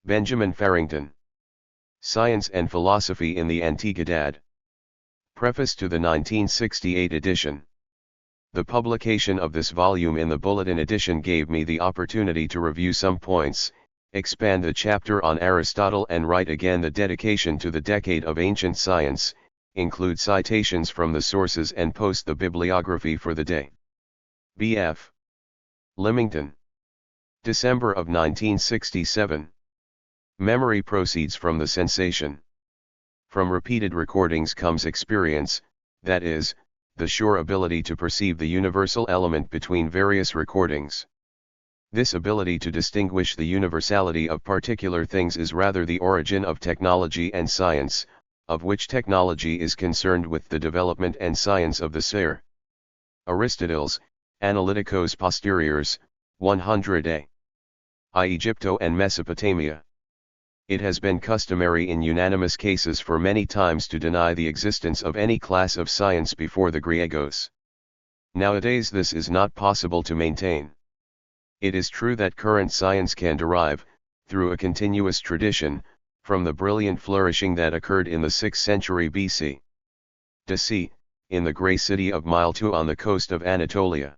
Benjamin Farrington. Science and Philosophy in the Antiquity. Preface to the 1968 edition. The publication of this volume in the Bulletin edition gave me the opportunity to review some points, expand the chapter on Aristotle and write again the dedication to the decade of ancient science, include citations from the sources and post the bibliography for the day. B.F. Lymington. December of 1967. Memory proceeds from the sensation. From repeated recordings comes experience, that is, the sure ability to perceive the universal element between various recordings. This ability to distinguish the universality of particular things is rather the origin of technology and science, of which technology is concerned with the development and science of the seer. Aristotle's, Analyticos Posteriors, 100a. I. Egypto and Mesopotamia. It has been customary in unanimous cases for many times to deny the existence of any class of science before the Griegos. Nowadays this is not possible to maintain. It is true that current science can derive, through a continuous tradition, from the brilliant flourishing that occurred in the 6th century BC. D.C., in the grey city of Miletu on the coast of Anatolia.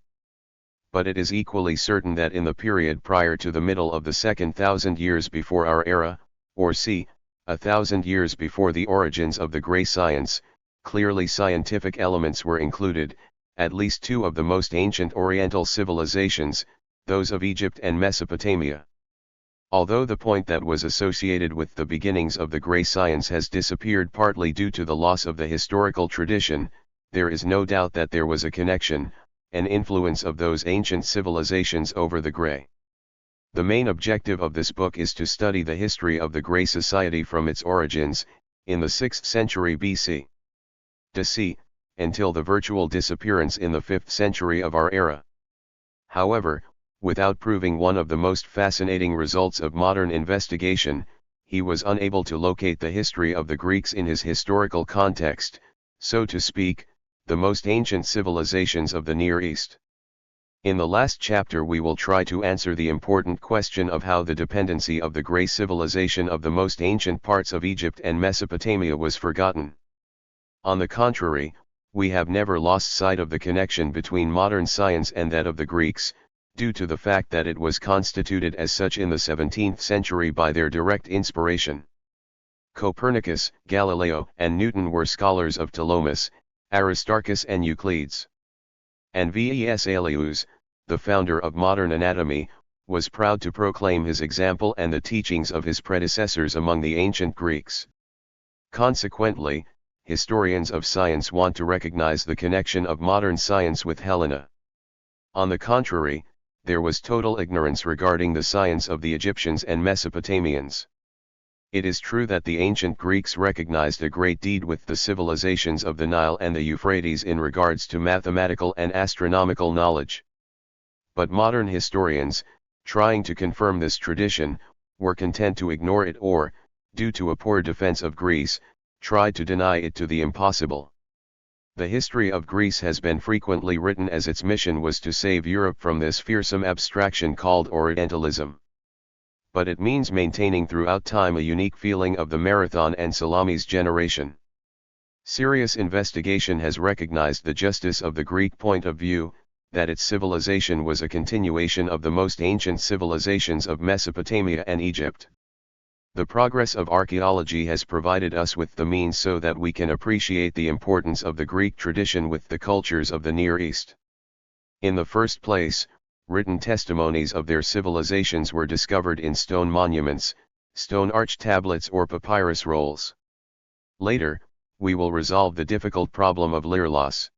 But it is equally certain that in the period prior to the middle of the 2,000 years before our era, or c. 1,000 years before the origins of the grey science, clearly scientific elements were included, at least two of the most ancient Oriental civilizations, those of Egypt and Mesopotamia. Although the point that was associated with the beginnings of the grey science has disappeared partly due to the loss of the historical tradition, there is no doubt that there was a connection, an influence of those ancient civilizations over the grey. The main objective of this book is to study the history of the grey society from its origins, in the 6th century BC. D.C., until the virtual disappearance in the 5th century of our era. However, without proving one of the most fascinating results of modern investigation, he was unable to locate the history of the Greeks in his historical context, so to speak, the most ancient civilizations of the Near East. In the last chapter we will try to answer the important question of how the dependency of the grey civilization of the most ancient parts of Egypt and Mesopotamia was forgotten. On the contrary, we have never lost sight of the connection between modern science and that of the Greeks, due to the fact that it was constituted as such in the 17th century by their direct inspiration. Copernicus, Galileo, and Newton were scholars of Ptolemais, Aristarchus and Euclides. And Vesalius, the founder of modern anatomy, was proud to proclaim his example and the teachings of his predecessors among the ancient Greeks. Consequently, historians of science want to recognize the connection of modern science with Helena. On the contrary, there was total ignorance regarding the science of the Egyptians and Mesopotamians. It is true that the ancient Greeks recognized a great deed with the civilizations of the Nile and the Euphrates in regards to mathematical and astronomical knowledge. But modern historians, trying to confirm this tradition, were content to ignore it or, due to a poor defense of Greece, tried to deny it to the impossible. The history of Greece has been frequently written as its mission was to save Europe from this fearsome abstraction called Orientalism. But it means maintaining throughout time a unique feeling of the Marathon and Salamis generation. Serious investigation has recognized the justice of the Greek point of view, that its civilization was a continuation of the most ancient civilizations of Mesopotamia and Egypt. The progress of archaeology has provided us with the means so that we can appreciate the importance of the Greek tradition with the cultures of the Near East. In the first place, written testimonies of their civilizations were discovered in stone monuments, stone arch tablets or papyrus rolls. Later, we will resolve the difficult problem of lyre loss.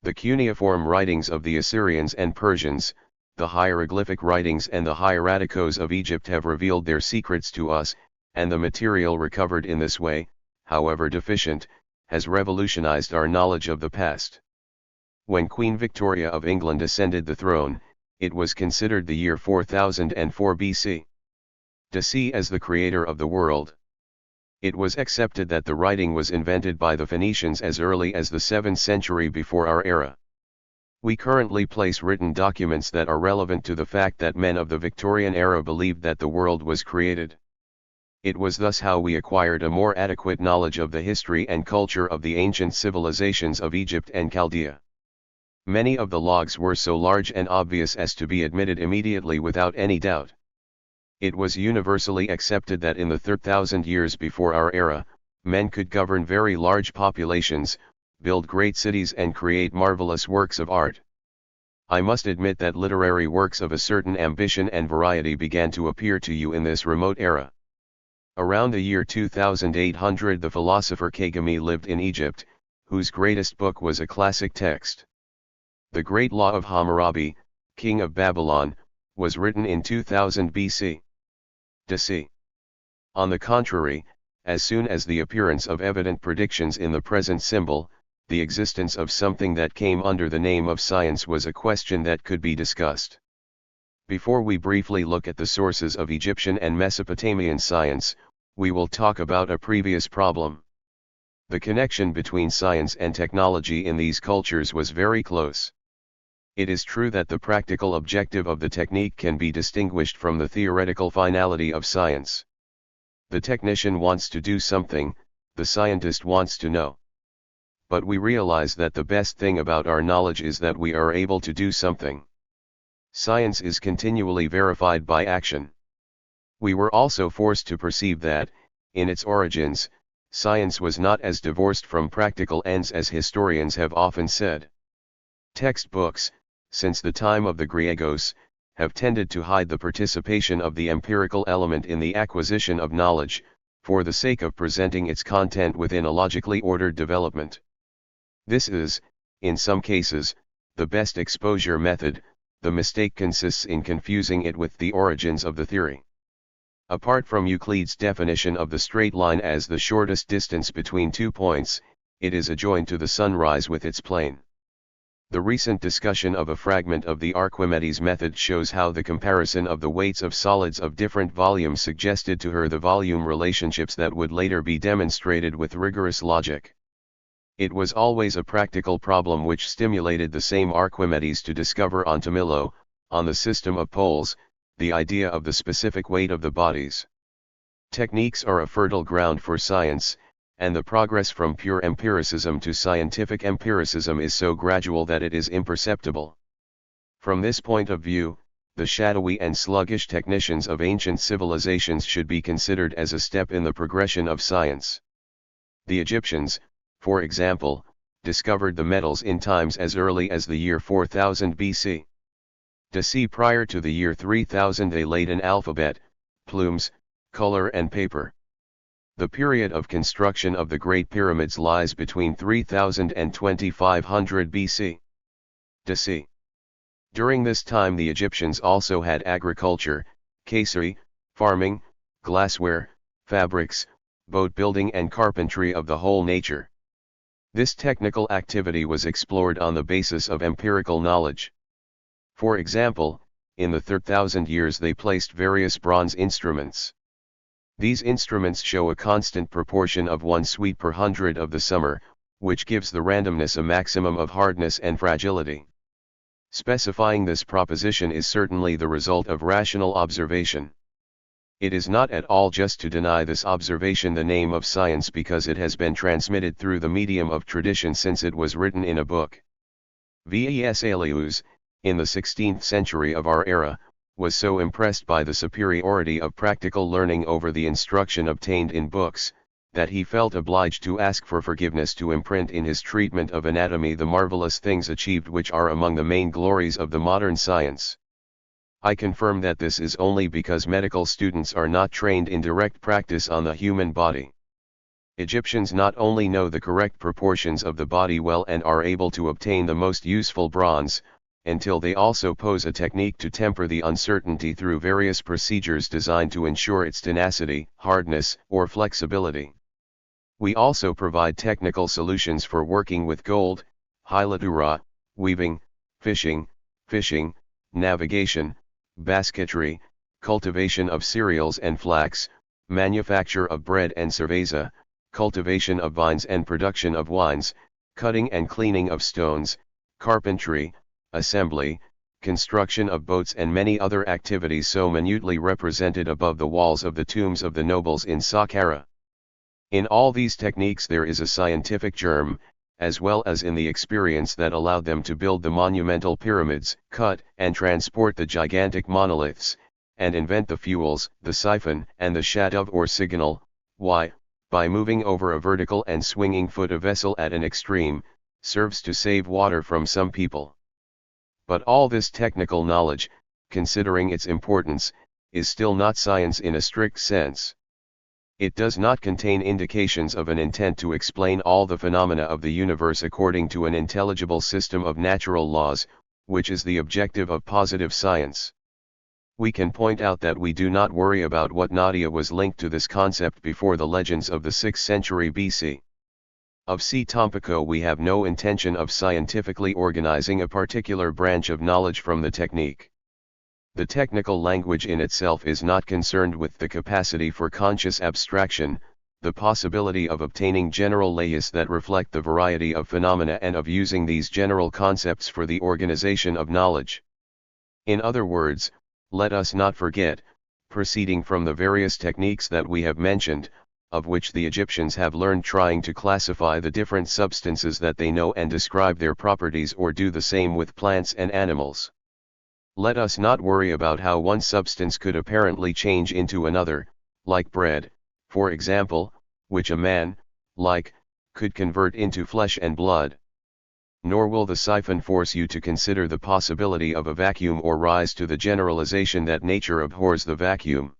The cuneiform writings of the Assyrians and Persians, the hieroglyphic writings and the hieraticos of Egypt have revealed their secrets to us, and the material recovered in this way, however deficient, has revolutionized our knowledge of the past. When Queen Victoria of England ascended the throne, it was considered the year 4004 BC. D.C. as the creator of the world. It was accepted that the writing was invented by the Phoenicians as early as the 7th century before our era. We currently place written documents that are relevant to the fact that men of the Victorian era believed that the world was created. It was thus how we acquired a more adequate knowledge of the history and culture of the ancient civilizations of Egypt and Chaldea. Many of the logs were so large and obvious as to be admitted immediately without any doubt. It was universally accepted that in the 3,000 years before our era, men could govern very large populations, build great cities and create marvelous works of art. I must admit that literary works of a certain ambition and variety began to appear to you in this remote era. Around the year 2800 the philosopher Kagami lived in Egypt, whose greatest book was a classic text. The Great Law of Hammurabi, king of Babylon, was written in 2000 BC. D.C. On the contrary, as soon as the appearance of evident predictions in the present symbol, the existence of something that came under the name of science was a question that could be discussed. Before we briefly look at the sources of Egyptian and Mesopotamian science, we will talk about a previous problem. The connection between science and technology in these cultures was very close. It is true that the practical objective of the technique can be distinguished from the theoretical finality of science. The technician wants to do something, the scientist wants to know. But we realize that the best thing about our knowledge is that we are able to do something. Science is continually verified by action. We were also forced to perceive that, in its origins, science was not as divorced from practical ends as historians have often said. Textbooks, since the time of the Griegos, have tended to hide the participation of the empirical element in the acquisition of knowledge, for the sake of presenting its content within a logically ordered development. This is, in some cases, the best exposure method. The mistake consists in confusing it with the origins of the theory. Apart from Euclid's definition of the straight line as the shortest distance between 2 points, it is adjoined to the sunrise with its plane. The recent discussion of a fragment of the Archimedes method shows how the comparison of the weights of solids of different volumes suggested to her the volume relationships that would later be demonstrated with rigorous logic. It was always a practical problem which stimulated the same Archimedes to discover on Tamilo, on the system of poles, the idea of the specific weight of the bodies. Techniques are a fertile ground for science, and the progress from pure empiricism to scientific empiricism is so gradual that it is imperceptible. From this point of view, the shadowy and sluggish technicians of ancient civilizations should be considered as a step in the progression of science. The Egyptians, for example, discovered the metals in times as early as the year 4000 BC. D.C. prior to the year 3000 they laid an alphabet, plumes, color and paper. The period of construction of the Great Pyramids lies between 3000 and 2500 BC. D.C. During this time the Egyptians also had agriculture, casery, farming, glassware, fabrics, boat building and carpentry of the whole nature. This technical activity was explored on the basis of empirical knowledge. For example, in the 3000 years they placed various bronze instruments. These instruments show a constant proportion of 1 sweet per 100 of the summer, which gives the randomness a maximum of hardness and fragility. Specifying this proposition is certainly the result of rational observation. It is not at all just to deny this observation the name of science because it has been transmitted through the medium of tradition since it was written in a book. Vesalius, in the 16th century of our era, was so impressed by the superiority of practical learning over the instruction obtained in books, that he felt obliged to ask for forgiveness to imprint in his treatment of anatomy the marvelous things achieved which are among the main glories of the modern science. I confirm that this is only because medical students are not trained in direct practice on the human body. Egyptians not only know the correct proportions of the body well and are able to obtain the most useful bronze, until they also pose a technique to temper the uncertainty through various procedures designed to ensure its tenacity, hardness, or flexibility. We also provide technical solutions for working with gold, hilatura, weaving, fishing, navigation, basketry, cultivation of cereals and flax, manufacture of bread and cerveza, cultivation of vines and production of wines, cutting and cleaning of stones, carpentry, assembly, construction of boats and many other activities so minutely represented above the walls of the tombs of the nobles in Saqqara. In all these techniques there is a scientific germ, as well as in the experience that allowed them to build the monumental pyramids, cut and transport the gigantic monoliths, and invent the fuels, the siphon and the shadov or signal. Why, by moving over a vertical and swinging foot a vessel at an extreme, serves to save water from some people. But all this technical knowledge, considering its importance, is still not science in a strict sense. It does not contain indications of an intent to explain all the phenomena of the universe according to an intelligible system of natural laws, which is the objective of positive science. We can point out that we do not worry about what Nadia was linked to this concept before the legends of the 6th century BC. Of C. Tompico we have no intention of scientifically organizing a particular branch of knowledge from the technique. The technical language in itself is not concerned with the capacity for conscious abstraction, the possibility of obtaining general layers that reflect the variety of phenomena and of using these general concepts for the organization of knowledge. In other words, let us not forget, proceeding from the various techniques that we have mentioned, of which the Egyptians have learned trying to classify the different substances that they know and describe their properties or do the same with plants and animals. Let us not worry about how one substance could apparently change into another, like bread, for example, which a man, like, could convert into flesh and blood. Nor will the siphon force you to consider the possibility of a vacuum or rise to the generalization that nature abhors the vacuum.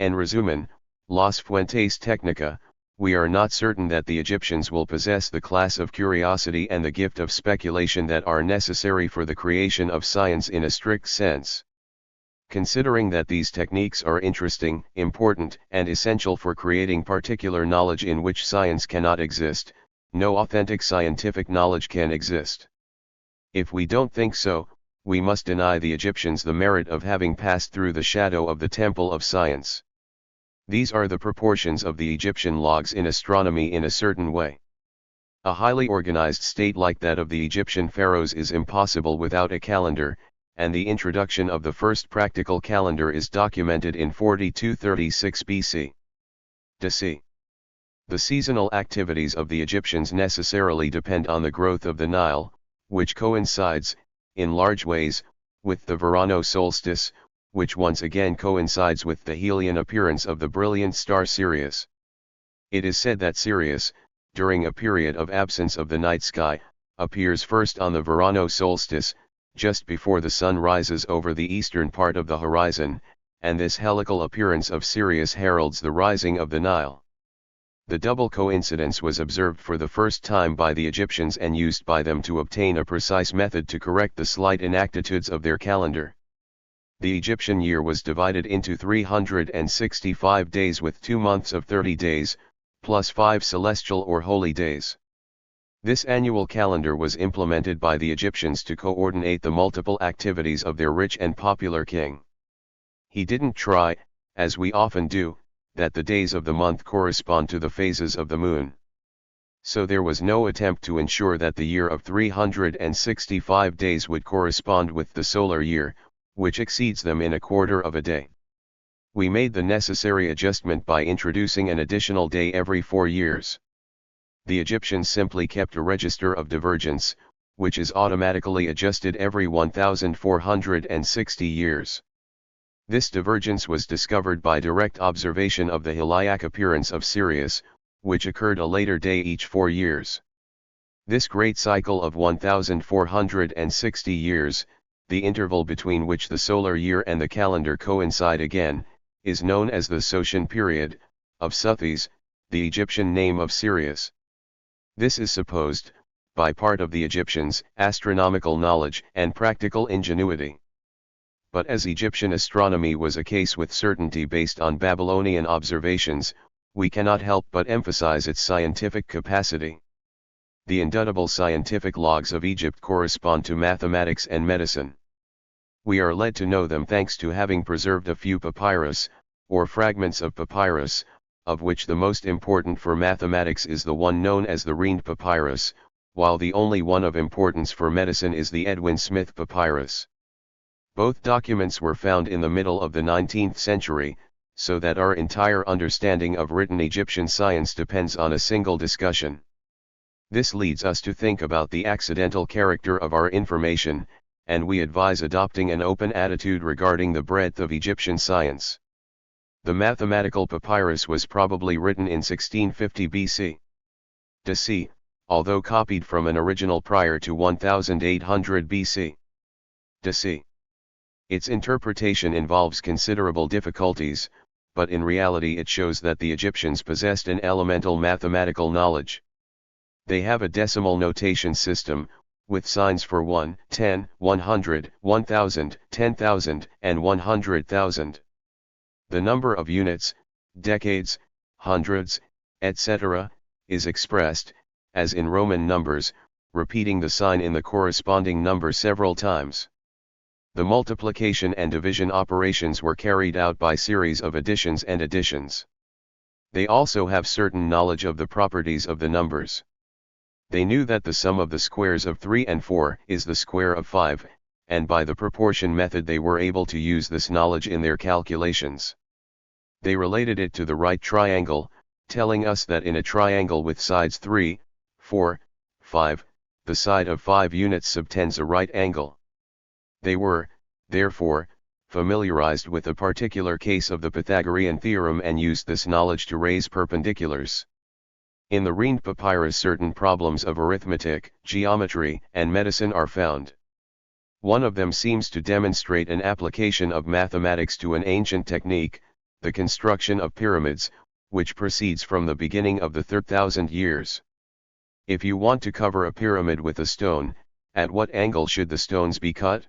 En resumen, Las Fuentes Technica, we are not certain that the Egyptians will possess the class of curiosity and the gift of speculation that are necessary for the creation of science in a strict sense. Considering that these techniques are interesting, important, and essential for creating particular knowledge in which science cannot exist, no authentic scientific knowledge can exist. If we don't think so, we must deny the Egyptians the merit of having passed through the shadow of the temple of science. These are the proportions of the Egyptian logs in astronomy in a certain way. A highly organized state like that of the Egyptian pharaohs is impossible without a calendar, and the introduction of the first practical calendar is documented in 4236 BC. DC. The seasonal activities of the Egyptians necessarily depend on the growth of the Nile, which coincides, in large ways, with the Verano solstice, which once again coincides with the Helian appearance of the brilliant star Sirius. It is said that Sirius, during a period of absence of the night sky, appears first on the Verano solstice, just before the sun rises over the eastern part of the horizon, and this helical appearance of Sirius heralds the rising of the Nile. The double coincidence was observed for the first time by the Egyptians and used by them to obtain a precise method to correct the slight inactitudes of their calendar. The Egyptian year was divided into 365 days with 2 months of 30 days, plus 5 celestial or holy days. This annual calendar was implemented by the Egyptians to coordinate the multiple activities of their rich and popular king. He didn't try, as we often do, that the days of the month correspond to the phases of the moon. So there was no attempt to ensure that the year of 365 days would correspond with the solar year, which exceeds them in a quarter of a day. We made the necessary adjustment by introducing an additional day every 4 years. The Egyptians simply kept a register of divergence, which is automatically adjusted every 1460 years. This divergence was discovered by direct observation of the Heliac appearance of Sirius, which occurred a later day each 4 years. This great cycle of 1460 years, the interval between which the solar year and the calendar coincide again, is known as the Sotian period, of Sothis, the Egyptian name of Sirius. This is supposed, by part of the Egyptians, astronomical knowledge and practical ingenuity. But as Egyptian astronomy was a case with certainty based on Babylonian observations, we cannot help but emphasize its scientific capacity. The indubitable scientific logs of Egypt correspond to mathematics and medicine. We are led to know them thanks to having preserved a few papyrus, or fragments of papyrus, of which the most important for mathematics is the one known as the Rhind papyrus, while the only one of importance for medicine is the Edwin Smith papyrus. Both documents were found in the middle of the 19th century, so that our entire understanding of written Egyptian science depends on a single discussion. This leads us to think about the accidental character of our information, and we advise adopting an open attitude regarding the breadth of Egyptian science. The mathematical papyrus was probably written in 1650 BC. DC, although copied from an original prior to 1800 BC. DC. Its interpretation involves considerable difficulties, but in reality it shows that the Egyptians possessed an elemental mathematical knowledge. They have a decimal notation system, with signs for 1, 10, 100, 1000, 10,000, and 100,000. The number of units, decades, hundreds, etc., is expressed, as in Roman numbers, repeating the sign in the corresponding number several times. The multiplication and division operations were carried out by series of additions and additions. They also have certain knowledge of the properties of the numbers. They knew that the sum of the squares of 3 and 4 is the square of 5, and by the proportion method they were able to use this knowledge in their calculations. They related it to the right triangle, telling us that in a triangle with sides 3, 4, 5, the side of 5 units subtends a right angle. They were, therefore, familiarized with a particular case of the Pythagorean theorem and used this knowledge to raise perpendiculars. In the Rhind papyrus certain problems of arithmetic, geometry, and medicine are found. One of them seems to demonstrate an application of mathematics to an ancient technique, the construction of pyramids, which proceeds from the beginning of the 3,000 years. If you want to cover a pyramid with a stone, at what angle should the stones be cut?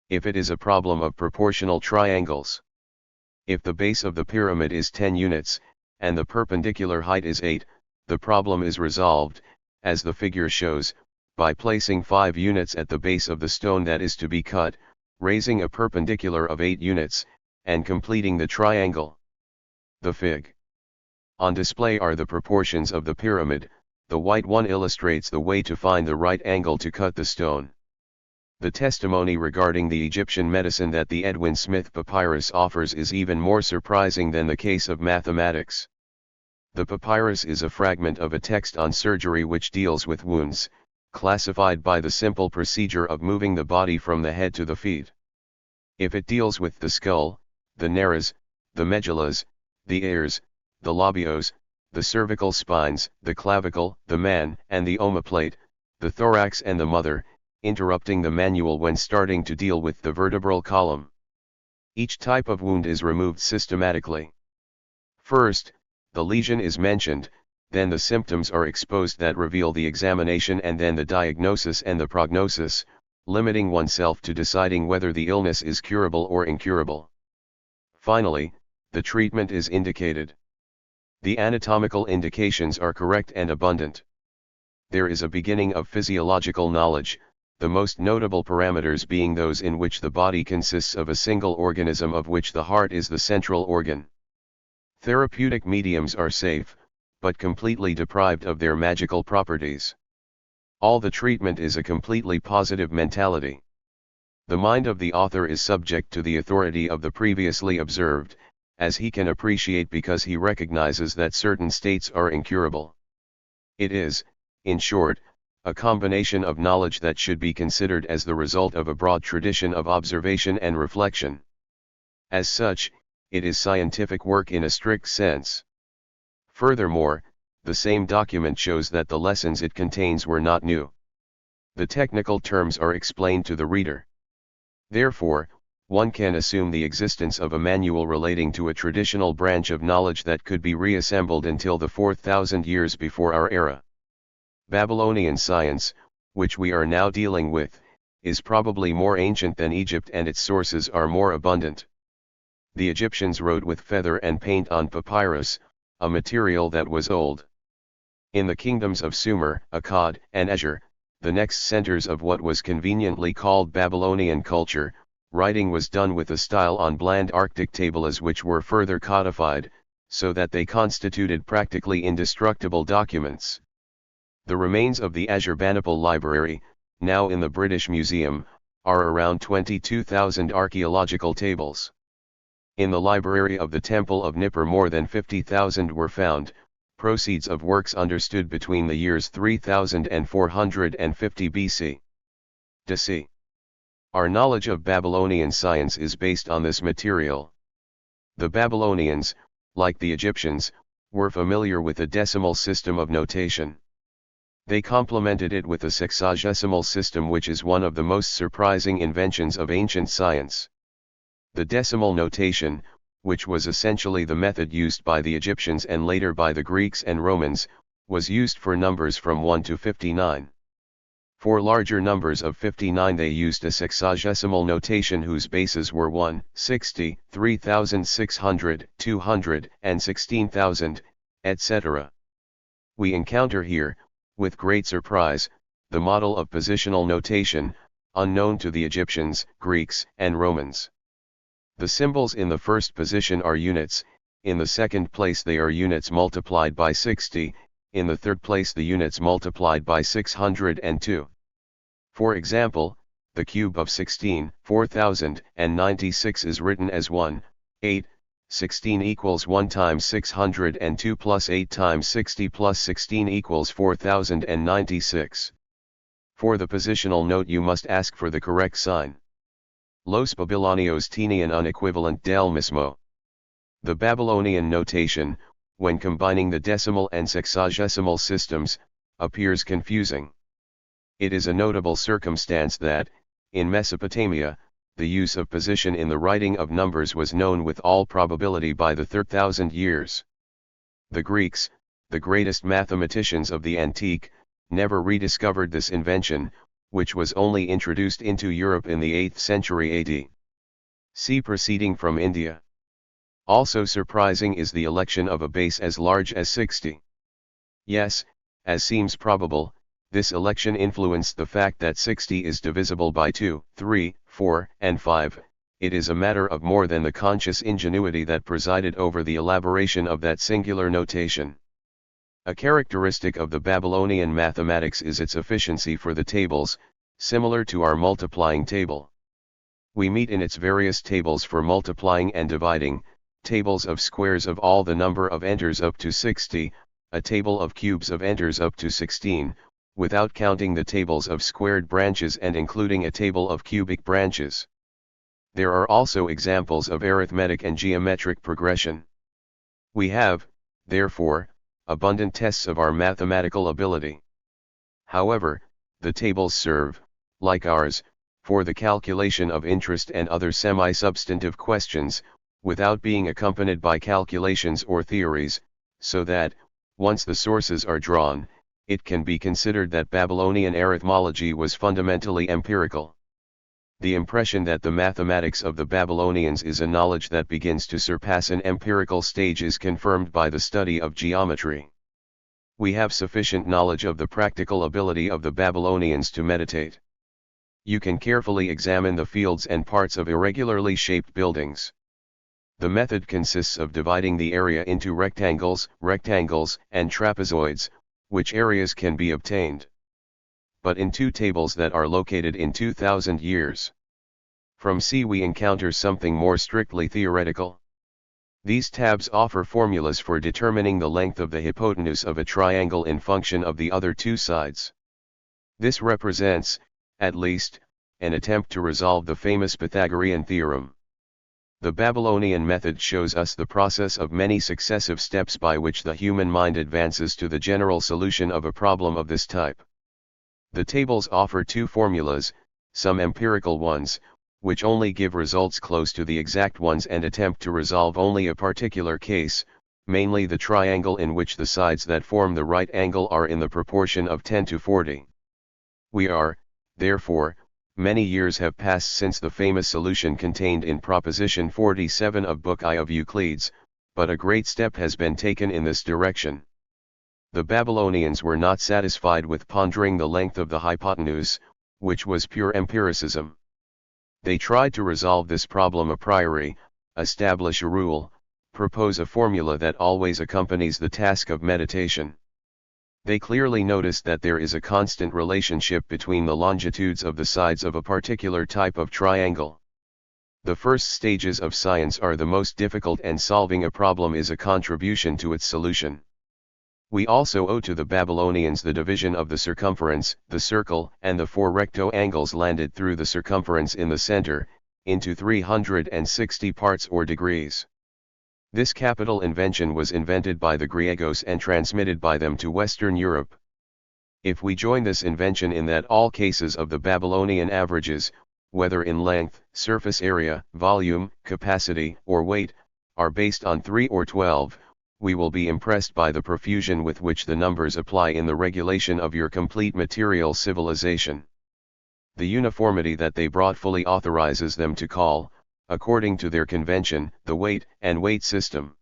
If it is a problem of proportional triangles. If the base of the pyramid is 10 units, and the perpendicular height is 8, the problem is resolved, as the figure shows, by placing 5 units at the base of the stone that is to be cut, raising a perpendicular of 8 units, and completing the triangle. The fig. On display are the proportions of the pyramid. The white one illustrates the way to find the right angle to cut the stone. The testimony regarding the Egyptian medicine that the Edwin Smith papyrus offers is even more surprising than the case of mathematics. The papyrus is a fragment of a text on surgery which deals with wounds, classified by the simple procedure of moving the body from the head to the feet. If it deals with the skull, the nares, the medullas, the ears, the labios, the cervical spines, the clavicle, the man, and the omoplate, the thorax and the mother, interrupting the manual when starting to deal with the vertebral column. Each type of wound is removed systematically. First, the lesion is mentioned, then the symptoms are exposed that reveal the examination, and then the diagnosis and the prognosis, limiting oneself to deciding whether the illness is curable or incurable. Finally, the treatment is indicated. The anatomical indications are correct and abundant. There is a beginning of physiological knowledge, the most notable parameters being those in which the body consists of a single organism of which the heart is the central organ. Therapeutic mediums are safe, but completely deprived of their magical properties. All the treatment is a completely positive mentality. The mind of the author is subject to the authority of the previously observed, as he can appreciate because he recognizes that certain states are incurable. It is, in short, a combination of knowledge that should be considered as the result of a broad tradition of observation and reflection. As such, it is scientific work in a strict sense. Furthermore, the same document shows that the lessons it contains were not new. The technical terms are explained to the reader. Therefore, one can assume the existence of a manual relating to a traditional branch of knowledge that could be reassembled until the 4,000 years before our era. Babylonian science, which we are now dealing with, is probably more ancient than Egypt, and its sources are more abundant. The Egyptians wrote with feather and paint on papyrus, a material that was old. In the kingdoms of Sumer, Akkad, and Ashur, the next centers of what was conveniently called Babylonian culture, writing was done with a style on bland Arctic tablets which were further codified, so that they constituted practically indestructible documents. The remains of the Ashurbanipal library, now in the British Museum, are around 22,000 archaeological tables. In the library of the Temple of Nippur more than 50,000 were found, proceeds of works understood between the years 3000 and 450 BC. DC. Our knowledge of Babylonian science is based on this material. The Babylonians, like the Egyptians, were familiar with a decimal system of notation. They complemented it with a sexagesimal system, which is one of the most surprising inventions of ancient science. The decimal notation, which was essentially the method used by the Egyptians and later by the Greeks and Romans, was used for numbers from 1 to 59. For larger numbers of 59 they used a sexagesimal notation whose bases were 1, 60, 3600, 200, and 16,000, etc. We encounter here, with great surprise, the model of positional notation, unknown to the Egyptians, Greeks, and Romans. The symbols in the first position are units, in the second place they are units multiplied by 60, in the third place the units multiplied by 602. For example, the cube of 16, 4096 is written as 1, 8, 16 equals 1 times 602 plus 8 times 60 plus 16 equals 4096. For the positional note you must ask for the correct sign. Los Babilonios tenían un equivalent del mismo. The Babylonian notation, when combining the decimal and sexagesimal systems, appears confusing. It is a notable circumstance that, in Mesopotamia, the use of position in the writing of numbers was known with all probability by the 3,000 years. The Greeks, the greatest mathematicians of the antique, never rediscovered this invention, which was only introduced into Europe in the 8th century AD. See proceeding from India. Also surprising is the election of a base as large as 60. Yes, as seems probable, this election influenced the fact that 60 is divisible by 2, 3, 4, and 5, it is a matter of more than the conscious ingenuity that presided over the elaboration of that singular notation. A characteristic of the Babylonian mathematics is its efficiency for the tables, similar to our multiplying table. We meet in its various tables for multiplying and dividing, tables of squares of all the number of enters up to 60, a table of cubes of enters up to 16, without counting the tables of squared branches and including a table of cubic branches. There are also examples of arithmetic and geometric progression. We have, therefore, abundant tests of our mathematical ability. However, the tables serve, like ours, for the calculation of interest and other semi-substantive questions, without being accompanied by calculations or theories, so that, once the sources are drawn, it can be considered that Babylonian arithmology was fundamentally empirical. The impression that the mathematics of the Babylonians is a knowledge that begins to surpass an empirical stage is confirmed by the study of geometry. We have sufficient knowledge of the practical ability of the Babylonians to meditate. You can carefully examine the fields and parts of irregularly shaped buildings. The method consists of dividing the area into rectangles, and trapezoids, which areas can be obtained. But in two tables that are located in 2000 years. From C we encounter something more strictly theoretical. These tabs offer formulas for determining the length of the hypotenuse of a triangle in function of the other two sides. This represents, at least, an attempt to resolve the famous Pythagorean theorem. The Babylonian method shows us the process of many successive steps by which the human mind advances to the general solution of a problem of this type. The tables offer two formulas, some empirical ones, which only give results close to the exact ones and attempt to resolve only a particular case, mainly the triangle in which the sides that form the right angle are in the proportion of 10 to 40. We are, therefore, many years have passed since the famous solution contained in Proposition 47 of Book I of Euclid's, but a great step has been taken in this direction. The Babylonians were not satisfied with pondering the length of the hypotenuse, which was pure empiricism. They tried to resolve this problem a priori, establish a rule, propose a formula that always accompanies the task of meditation. They clearly noticed that there is a constant relationship between the longitudes of the sides of a particular type of triangle. The first stages of science are the most difficult, and solving a problem is a contribution to its solution. We also owe to the Babylonians the division of the circumference, the circle, and the 4 recto angles landed through the circumference in the center, into 360 parts or degrees. This capital invention was invented by the Griegos and transmitted by them to Western Europe. If we join this invention in that all cases of the Babylonian averages, whether in length, surface area, volume, capacity, or weight, are based on 3 or 12, we will be impressed by the profusion with which the numbers apply in the regulation of your complete material civilization. The uniformity that they brought fully authorizes them to call, according to their convention, the weight and weight system.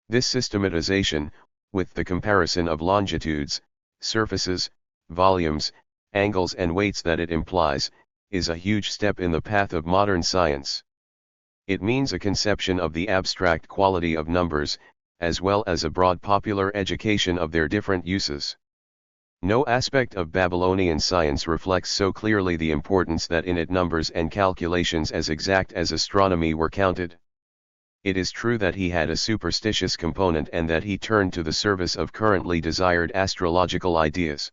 This systematization, with the comparison of longitudes, surfaces, volumes, angles and weights that it implies, is a huge step in the path of modern science. It means a conception of the abstract quality of numbers, as well as a broad popular education of their different uses. No aspect of Babylonian science reflects so clearly the importance that in it numbers and calculations as exact as astronomy were counted. It is true that he had a superstitious component and that he turned to the service of currently desired astrological ideas.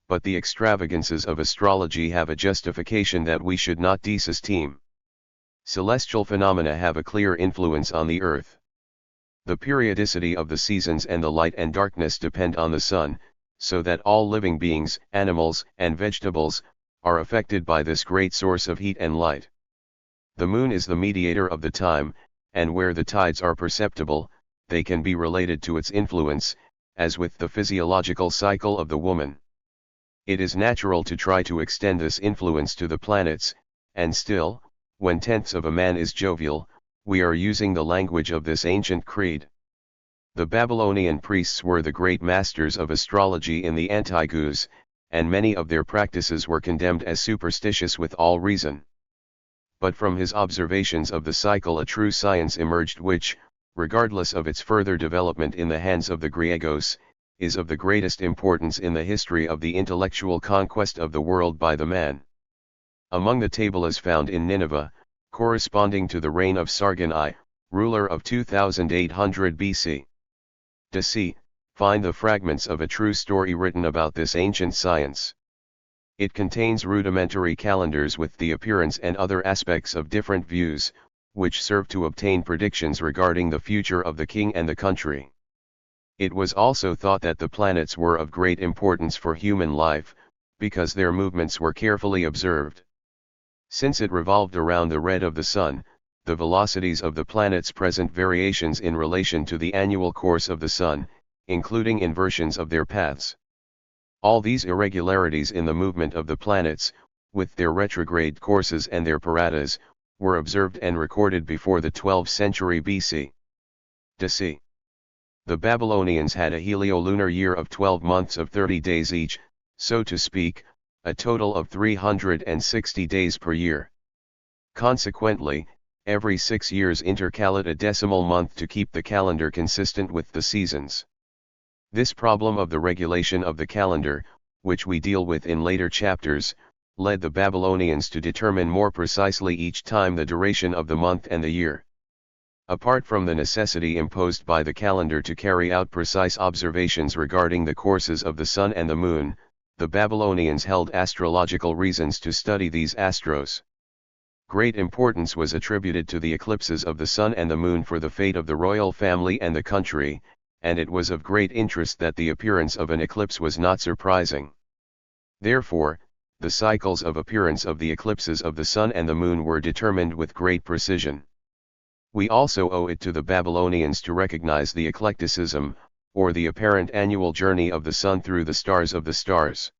But the extravagances of astrology have a justification that we should not disesteem. Celestial phenomena have a clear influence on the earth. The periodicity of the seasons and the light and darkness depend on the sun, so that all living beings, animals, and vegetables, are affected by this great source of heat and light. The moon is the mediator of the time, and where the tides are perceptible, they can be related to its influence, as with the physiological cycle of the woman. It is natural to try to extend this influence to the planets, and still, when tenths of a man is jovial, we are using the language of this ancient creed. The Babylonian priests were the great masters of astrology in the Antiquities, and many of their practices were condemned as superstitious with all reason. But from his observations of the cycle a true science emerged which, regardless of its further development in the hands of the Griegos, is of the greatest importance in the history of the intellectual conquest of the world by the man. Among the tabelas found in Nineveh, corresponding to the reign of Sargon I, ruler of 2800 BC. C. Find the fragments of a true story written about this ancient science. It contains rudimentary calendars with the appearance and other aspects of different views, which serve to obtain predictions regarding the future of the king and the country. It was also thought that the planets were of great importance for human life, because their movements were carefully observed. Since it revolved around the red of the sun, the velocities of the planets present variations in relation to the annual course of the sun, including inversions of their paths. All these irregularities in the movement of the planets, with their retrograde courses and their paradas, were observed and recorded before the 12th century BC. C. The Babylonians had a heliolunar year of 12 months of 30 days each, so to speak, a total of 360 days per year. Consequently, every 6 years intercalate a decimal month to keep the calendar consistent with the seasons. This problem of the regulation of the calendar, which we deal with in later chapters, led the Babylonians to determine more precisely each time the duration of the month and the year. Apart from the necessity imposed by the calendar to carry out precise observations regarding the courses of the sun and the moon, the Babylonians held astrological reasons to study these astros. Great importance was attributed to the eclipses of the sun and the moon for the fate of the royal family and the country, and it was of great interest that the appearance of an eclipse was not surprising. Therefore, the cycles of appearance of the eclipses of the sun and the moon were determined with great precision. We also owe it to the Babylonians to recognize the eclecticism, or the apparent annual journey of the sun through the stars of the stars.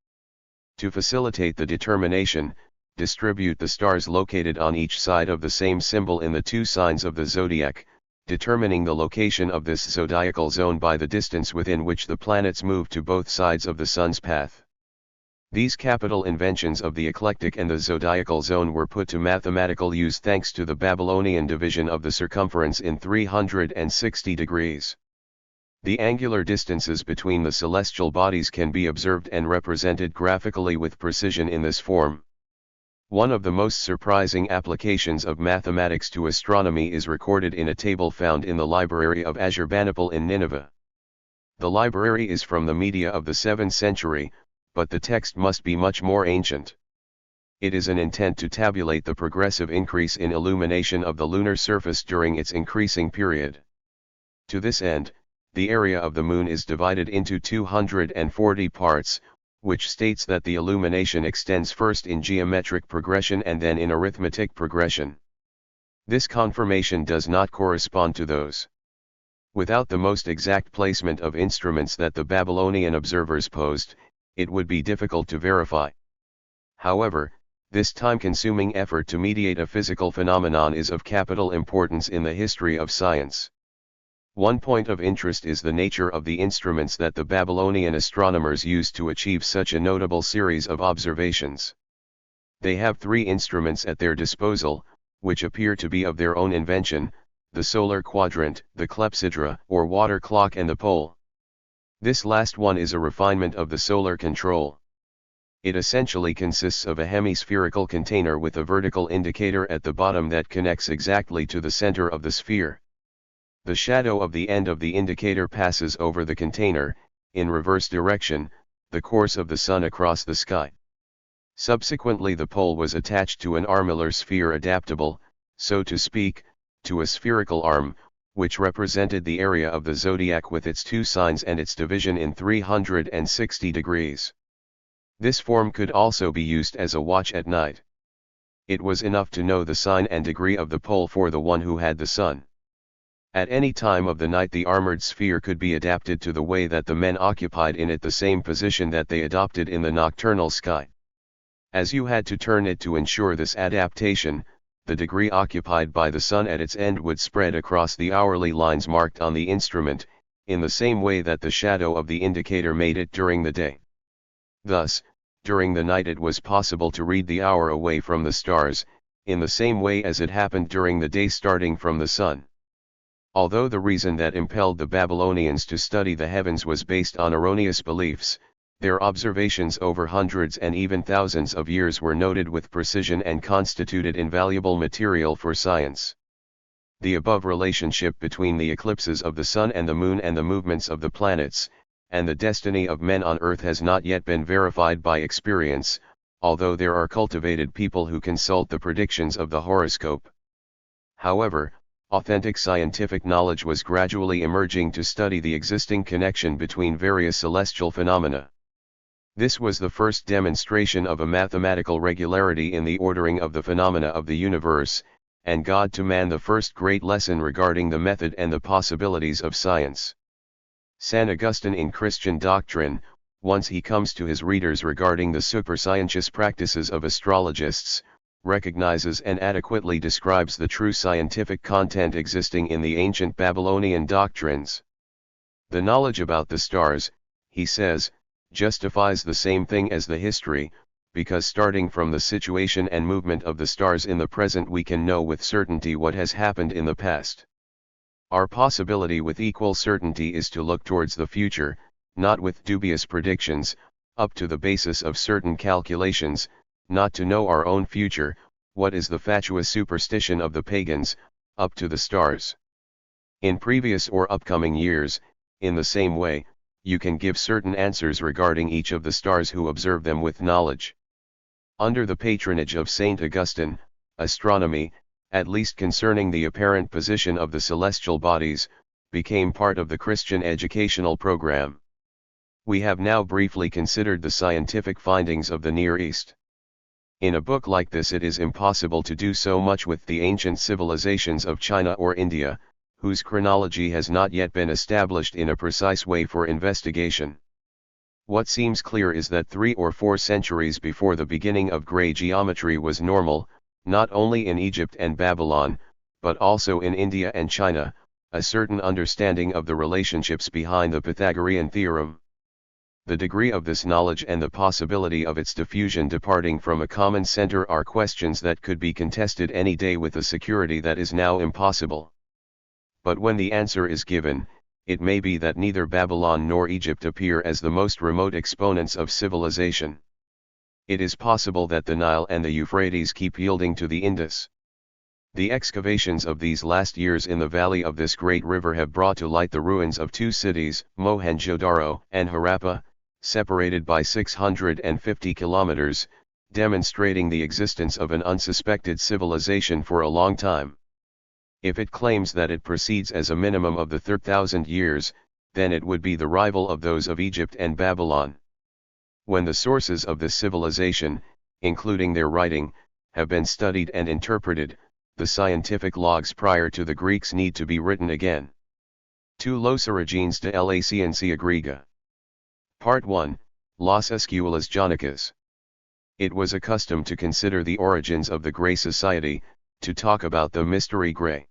To facilitate the determination, distribute the stars located on each side of the same symbol in the 2 signs of the zodiac, determining the location of this zodiacal zone by the distance within which the planets move to both sides of the sun's path. These capital inventions of the eclectic and the zodiacal zone were put to mathematical use thanks to the Babylonian division of the circumference in 360 degrees. The angular distances between the celestial bodies can be observed and represented graphically with precision in this form. One of the most surprising applications of mathematics to astronomy is recorded in a table found in the library of Ashurbanipal in Nineveh. The library is from the media of the 7th century, but the text must be much more ancient. It is an intent to tabulate the progressive increase in illumination of the lunar surface during its increasing period. To this end, the area of the moon is divided into 240 parts, which states that the illumination extends first in geometric progression and then in arithmetic progression. This confirmation does not correspond to those. Without the most exact placement of instruments that the Babylonian observers posed, it would be difficult to verify. However, this time-consuming effort to mediate a physical phenomenon is of capital importance in the history of science. One point of interest is the nature of the instruments that the Babylonian astronomers used to achieve such a notable series of observations. They have 3 instruments at their disposal, which appear to be of their own invention: the solar quadrant, the clepsydra or water clock, and the pole. This last one is a refinement of the solar control. It essentially consists of a hemispherical container with a vertical indicator at the bottom that connects exactly to the center of the sphere. The shadow of the end of the indicator passes over the container, in reverse direction, the course of the sun across the sky. Subsequently, the pole was attached to an armillar sphere adaptable, so to speak, to a spherical arm, which represented the area of the zodiac with its 2 signs and its division in 360 degrees. This form could also be used as a watch at night. It was enough to know the sign and degree of the pole for the one who had the sun. At any time of the night, the armored sphere could be adapted to the way that the men occupied in it the same position that they adopted in the nocturnal sky. As you had to turn it to ensure this adaptation, the degree occupied by the sun at its end would spread across the hourly lines marked on the instrument, in the same way that the shadow of the indicator made it during the day. Thus, during the night it was possible to read the hour away from the stars, in the same way as it happened during the day starting from the sun. Although the reason that impelled the Babylonians to study the heavens was based on erroneous beliefs, their observations over hundreds and even thousands of years were noted with precision and constituted invaluable material for science. The above relationship between the eclipses of the sun and the moon and the movements of the planets, and the destiny of men on earth has not yet been verified by experience, although there are cultivated people who consult the predictions of the horoscope. However, authentic scientific knowledge was gradually emerging to study the existing connection between various celestial phenomena. This was the first demonstration of a mathematical regularity in the ordering of the phenomena of the universe, and God to man the first great lesson regarding the method and the possibilities of science. St. Augustine in Christian Doctrine, once he comes to his readers regarding the superscientious practices of astrologists, recognizes and adequately describes the true scientific content existing in the ancient Babylonian doctrines. The knowledge about the stars, he says, justifies the same thing as the history, because starting from the situation and movement of the stars in the present we can know with certainty what has happened in the past. Our possibility with equal certainty is to look towards the future, not with dubious predictions, up to the basis of certain calculations, not to know our own future, what is the fatuous superstition of the pagans, up to the stars. In previous or upcoming years, in the same way, you can give certain answers regarding each of the stars who observe them with knowledge. Under the patronage of Saint Augustine, astronomy, at least concerning the apparent position of the celestial bodies, became part of the Christian educational program. We have now briefly considered the scientific findings of the Near East. In a book like this it is impossible to do so much with the ancient civilizations of China or India, whose chronology has not yet been established in a precise way for investigation. What seems clear is that 3 or 4 centuries before the beginning of gray geometry was normal, not only in Egypt and Babylon, but also in India and China, a certain understanding of the relationships behind the Pythagorean theorem. The degree of this knowledge and the possibility of its diffusion departing from a common center are questions that could be contested any day with a security that is now impossible. But when the answer is given, it may be that neither Babylon nor Egypt appear as the most remote exponents of civilization. It is possible that the Nile and the Euphrates keep yielding to the Indus. The excavations of these last years in the valley of this great river have brought to light the ruins of two cities, Mohenjo-Daro and Harappa, separated by 650 kilometers, demonstrating the existence of an unsuspected civilization for a long time. If it claims that it proceeds as a minimum of the 3,000 years, then it would be the rival of those of Egypt and Babylon. When the sources of this civilization, including their writing, have been studied and interpreted, the scientific logs prior to the Greeks need to be written again. Tu los origines de la ciencia griega. Part 1, Las Escuelas Jónicas. It was accustomed to consider the origins of the Grey Society, to talk about the mystery grey.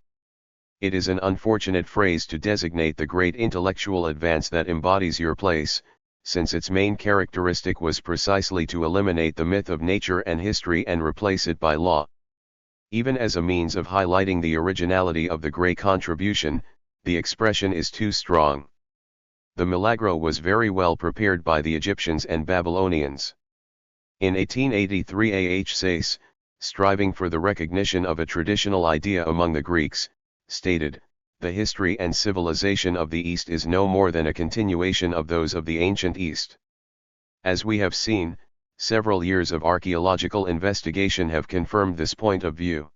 It is an unfortunate phrase to designate the great intellectual advance that embodies your place, since its main characteristic was precisely to eliminate the myth of nature and history and replace it by law. Even as a means of highlighting the originality of the Grey contribution, the expression is too strong. The Milagro was very well prepared by the Egyptians and Babylonians. In 1883 A.H. Sayce, striving for the recognition of a traditional idea among the Greeks, stated, "The history and civilization of the East is no more than a continuation of those of the ancient East." As we have seen, several years of archaeological investigation have confirmed this point of view.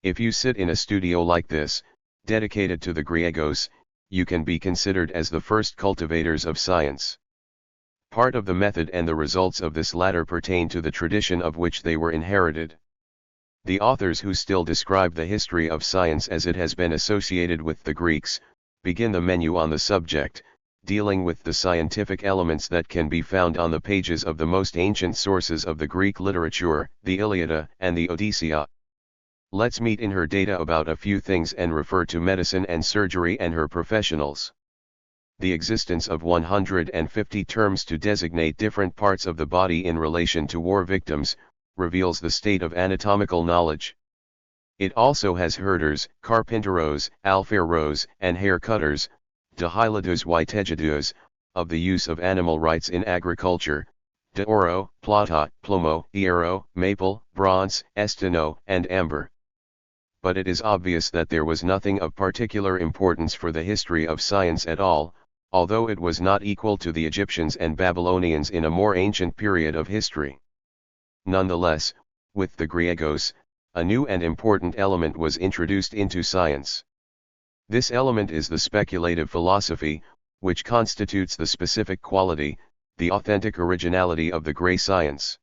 If you sit in a studio like this, dedicated to the Griegos, you can be considered as the first cultivators of science. Part of the method and the results of this latter pertain to the tradition of which they were inherited. The authors who still describe the history of science as it has been associated with the Greeks, begin the menu on the subject, dealing with the scientific elements that can be found on the pages of the most ancient sources of the Greek literature, the Iliad and the Odyssey. Let's meet in her data about a few things and refer to medicine and surgery and her professionals. The existence of 150 terms to designate different parts of the body in relation to war victims, reveals the state of anatomical knowledge. It also has herders, carpinteros, alfareros, and hair cutters, dehilados y tejidos, of the use of animal rights in agriculture, de oro, plata, plomo, hierro, maple, bronze, estino, and amber. But it is obvious that there was nothing of particular importance for the history of science at all, although it was not equal to the Egyptians and Babylonians in a more ancient period of history. Nonetheless, with the Griegos, a new and important element was introduced into science. This element is the speculative philosophy, which constitutes the specific quality, the authentic originality of the Grey science.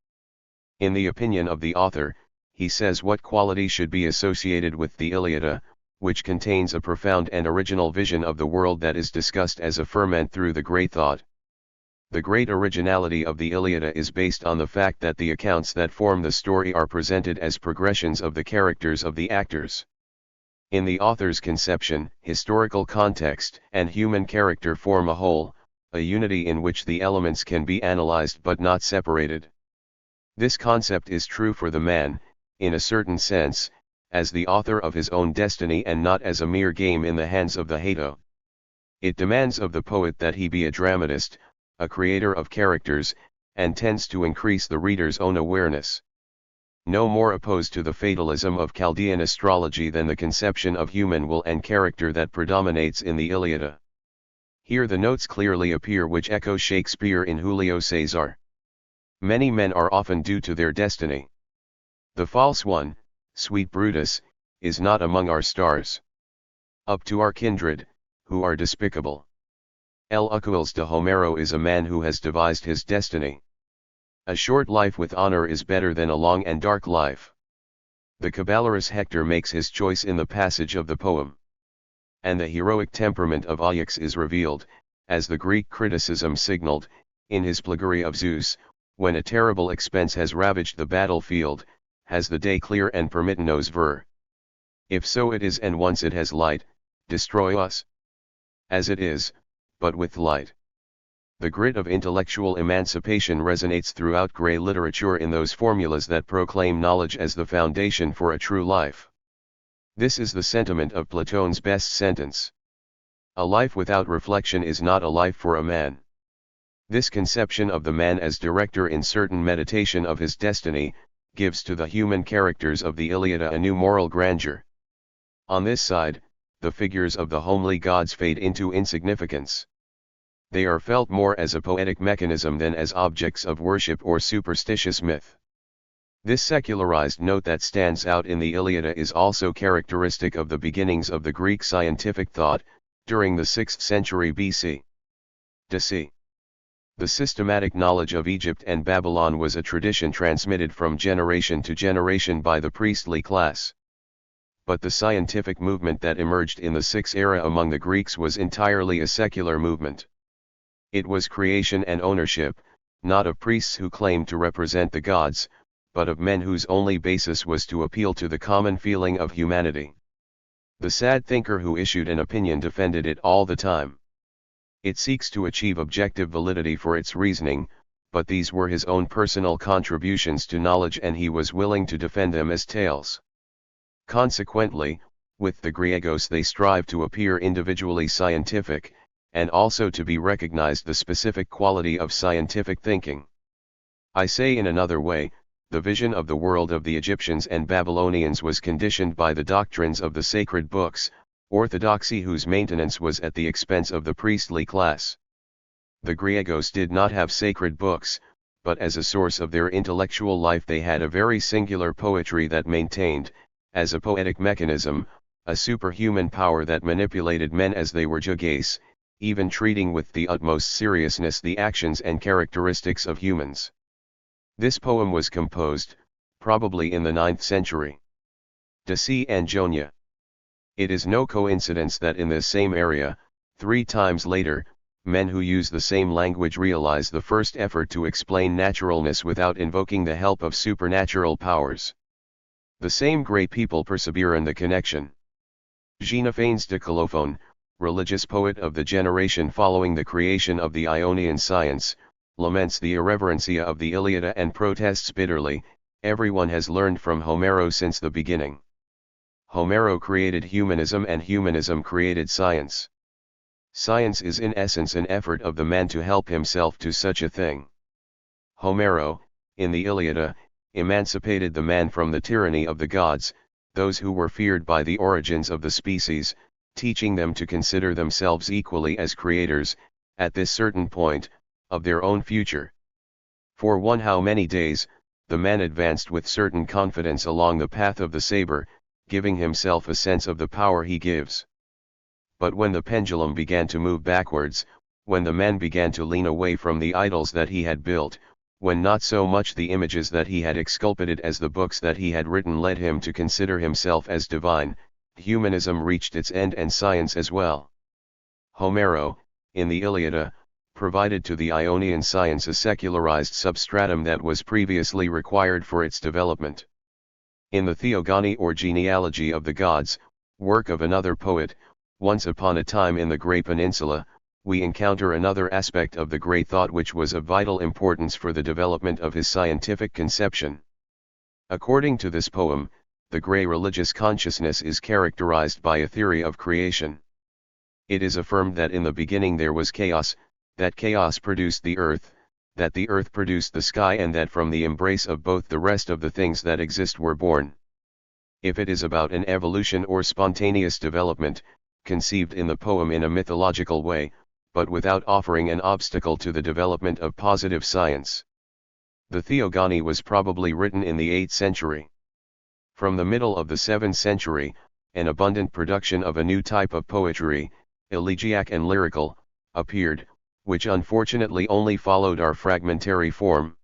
In the opinion of the author, he says what quality should be associated with the Iliad, which contains a profound and original vision of the world that is discussed as a ferment through the Grey thought. The great originality of the Iliad is based on the fact that the accounts that form the story are presented as progressions of the characters of the actors. In the author's conception, historical context and human character form a whole, a unity in which the elements can be analyzed but not separated. This concept is true for the man, in a certain sense, as the author of his own destiny and not as a mere game in the hands of the Hato. It demands of the poet that he be a dramatist, a creator of characters, and tends to increase the reader's own awareness. No more opposed to the fatalism of Chaldean astrology than the conception of human will and character that predominates in the Iliad. Here the notes clearly appear which echo Shakespeare in Julio César. Many men are often due to their destiny. The false one, sweet Brutus, is not among our stars. Up to our kindred, who are despicable. El Ucules de Homero is a man who has devised his destiny. A short life with honor is better than a long and dark life. The caballerous Hector makes his choice in the passage of the poem. And the heroic temperament of Ajax is revealed, as the Greek criticism signaled, in his Plegory of Zeus, when a terrible expense has ravaged the battlefield, has the day clear and permit nos ver. If so it is and once it has light, destroy us. As it is, but with light. The grit of intellectual emancipation resonates throughout Grey literature in those formulas that proclaim knowledge as the foundation for a true life. This is the sentiment of Platone's best sentence. A life without reflection is not a life for a man. This conception of the man as director in certain meditation of his destiny, gives to the human characters of the Iliad a new moral grandeur. On this side, the figures of the homely gods fade into insignificance. They are felt more as a poetic mechanism than as objects of worship or superstitious myth. This secularized note that stands out in the Iliad is also characteristic of the beginnings of the Greek scientific thought, during the 6th century BC. D.C. The systematic knowledge of Egypt and Babylon was a tradition transmitted from generation to generation by the priestly class. But the scientific movement that emerged in the 6th era among the Greeks was entirely a secular movement. It was creation and ownership, not of priests who claimed to represent the gods, but of men whose only basis was to appeal to the common feeling of humanity. The sad thinker who issued an opinion defended it all the time. It seeks to achieve objective validity for its reasoning, but these were his own personal contributions to knowledge and he was willing to defend them as tales. Consequently, with the Griegos they strive to appear individually scientific, and also to be recognized the specific quality of scientific thinking. I say in another way, the vision of the world of the Egyptians and Babylonians was conditioned by the doctrines of the sacred books, orthodoxy whose maintenance was at the expense of the priestly class. The Griegos did not have sacred books, but as a source of their intellectual life they had a very singular poetry that maintained, as a poetic mechanism, a superhuman power that manipulated men as they were jugace, even treating with the utmost seriousness the actions and characteristics of humans. This poem was composed, probably in the 9th century. D.C. and Jonia. It is no coincidence that in this same area, 3 times later, men who use the same language realize the first effort to explain naturalness without invoking the help of supernatural powers. The same great people persevere in the connection. Xenophanes de Colophon, religious poet of the generation following the creation of the Ionian science, laments the irreverencia of the Iliad and protests bitterly, everyone has learned from Homero since the beginning. Homero created humanism and humanism created science. Science is in essence an effort of the man to help himself to such a thing. Homero, in the Iliad, emancipated the man from the tyranny of the gods, those who were feared by the origins of the species, teaching them to consider themselves equally as creators, at this certain point, of their own future. For how many days, the man advanced with certain confidence along the path of the saber, giving himself a sense of the power he gives. But when the pendulum began to move backwards, when the man began to lean away from the idols that he had built, when not so much the images that he had exculpated as the books that he had written led him to consider himself as divine, humanism reached its end and science as well. Homero, in the Iliad, provided to the Ionian science a secularized substratum that was previously required for its development. In the Theogony or Genealogy of the Gods, work of another poet, once upon a time in the Great Peninsula, we encounter another aspect of the great thought which was of vital importance for the development of his scientific conception. According to this poem, the Grey religious consciousness is characterized by a theory of creation. It is affirmed that in the beginning there was chaos, that chaos produced the earth, that the earth produced the sky and that from the embrace of both the rest of the things that exist were born. If it is about an evolution or spontaneous development, conceived in the poem in a mythological way, but without offering an obstacle to the development of positive science. The Theogony was probably written in the 8th century. From the middle of the 7th century, an abundant production of a new type of poetry, elegiac and lyrical, appeared, which unfortunately only followed our fragmentary form.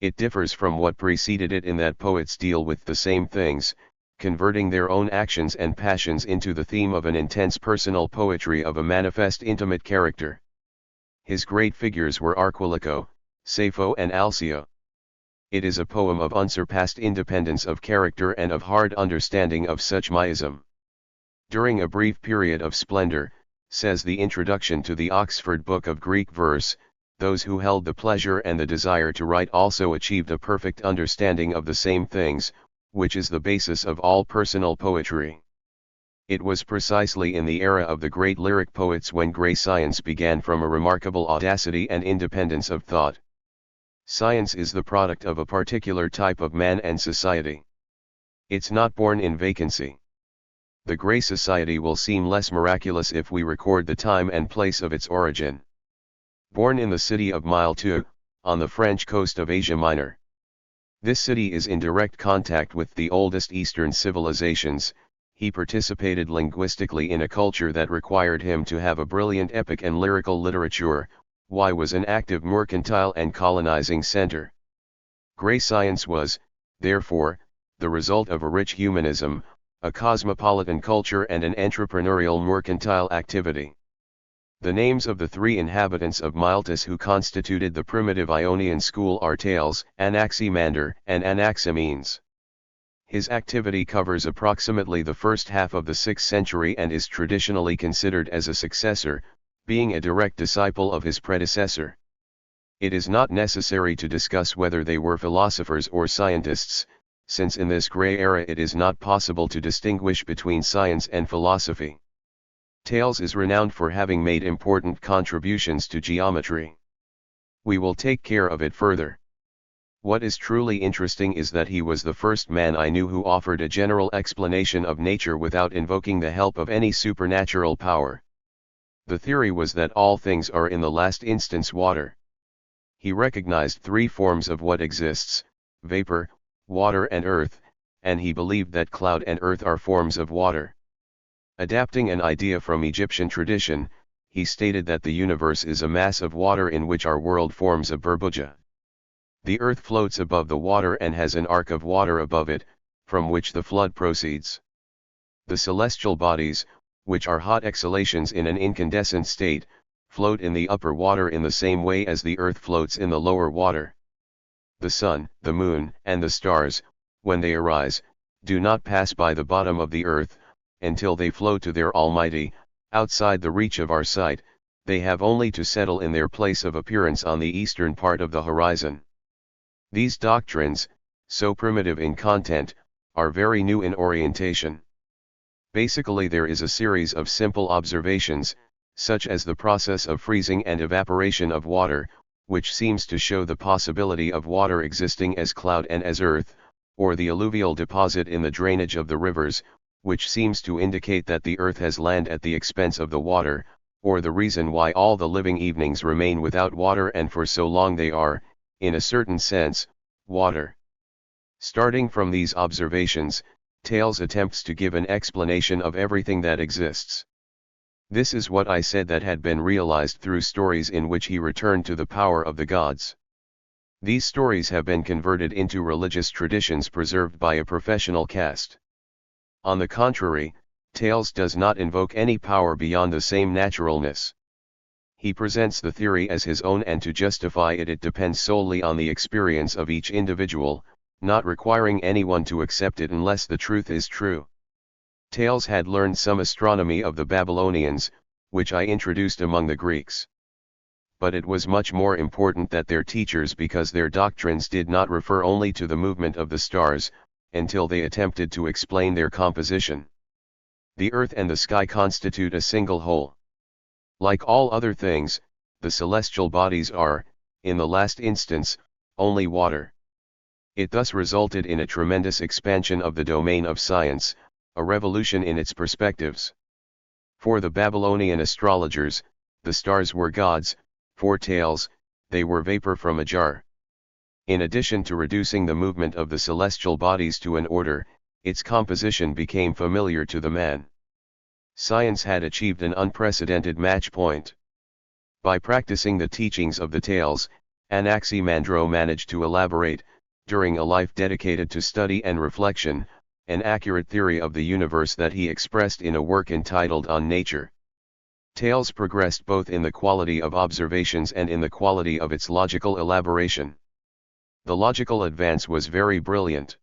It differs from what preceded it in that poets deal with the same things, converting their own actions and passions into the theme of an intense personal poetry of a manifest intimate character. His great figures were Arquilico, Sappho and Alceo. It is a poem of unsurpassed independence of character and of hard understanding of such miasm. During a brief period of splendor, says the introduction to the Oxford Book of Greek Verse, those who held the pleasure and the desire to write also achieved a perfect understanding of the same things, which is the basis of all personal poetry. It was precisely in the era of the great lyric poets when grey science began from a remarkable audacity and independence of thought. Science is the product of a particular type of man and society. It's not born in vacancy. The grey society will seem less miraculous if we record the time and place of its origin. Born in the city of Miltou, on the French coast of Asia Minor. This city is in direct contact with the oldest Eastern civilizations. He participated linguistically in a culture that required him to have a brilliant epic and lyrical literature. Y was an active mercantile and colonizing center. Grey science was, therefore, the result of a rich humanism, a cosmopolitan culture and an entrepreneurial mercantile activity. The names of the three inhabitants of Miletus who constituted the primitive Ionian school are Thales, Anaximander, and Anaximenes. His activity covers approximately the first half of the 6th century and is traditionally considered as a successor, being a direct disciple of his predecessor. It is not necessary to discuss whether they were philosophers or scientists, since in this gray era it is not possible to distinguish between science and philosophy. Thales is renowned for having made important contributions to geometry. We will take care of it further. What is truly interesting is that he was the first man I knew who offered a general explanation of nature without invoking the help of any supernatural power. The theory was that all things are in the last instance water. He recognized three forms of what exists: vapor, water and earth, and he believed that cloud and earth are forms of water. Adapting an idea from Egyptian tradition, he stated that the universe is a mass of water in which our world forms a burbujah. The earth floats above the water and has an arc of water above it, from which the flood proceeds. The celestial bodies, which are hot exhalations in an incandescent state, float in the upper water in the same way as the earth floats in the lower water. The sun, the moon, and the stars, when they arise, do not pass by the bottom of the earth, until they flow to their Almighty, outside the reach of our sight. They have only to settle in their place of appearance on the eastern part of the horizon. These doctrines, so primitive in content, are very new in orientation. Basically there is a series of simple observations, such as the process of freezing and evaporation of water, which seems to show the possibility of water existing as cloud and as earth, or the alluvial deposit in the drainage of the rivers, which seems to indicate that the earth has land at the expense of the water, or the reason why all the living evenings remain without water and for so long they are, in a certain sense, water. Starting from these observations, Thales attempts to give an explanation of everything that exists. This is what I said that had been realized through stories in which he returned to the power of the gods. These stories have been converted into religious traditions preserved by a professional caste. On the contrary, Thales does not invoke any power beyond the same naturalness. He presents the theory as his own, and to justify it it depends solely on the experience of each individual, not requiring anyone to accept it unless the truth is true. Thales had learned some astronomy of the Babylonians, which I introduced among the Greeks. But it was much more important that their teachers, because their doctrines did not refer only to the movement of the stars, until they attempted to explain their composition. The earth and the sky constitute a single whole. Like all other things, the celestial bodies are, in the last instance, only water. It thus resulted in a tremendous expansion of the domain of science, a revolution in its perspectives. For the Babylonian astrologers, the stars were gods; for Thales, they were vapor from a jar. In addition to reducing the movement of the celestial bodies to an order, its composition became familiar to the man. Science had achieved an unprecedented match point. By practicing the teachings of the Thales, Anaximandro managed to elaborate, during a life dedicated to study and reflection, an accurate theory of the universe that he expressed in a work entitled On Nature. Thales progressed both in the quality of observations and in the quality of its logical elaboration. The logical advance was very brilliant.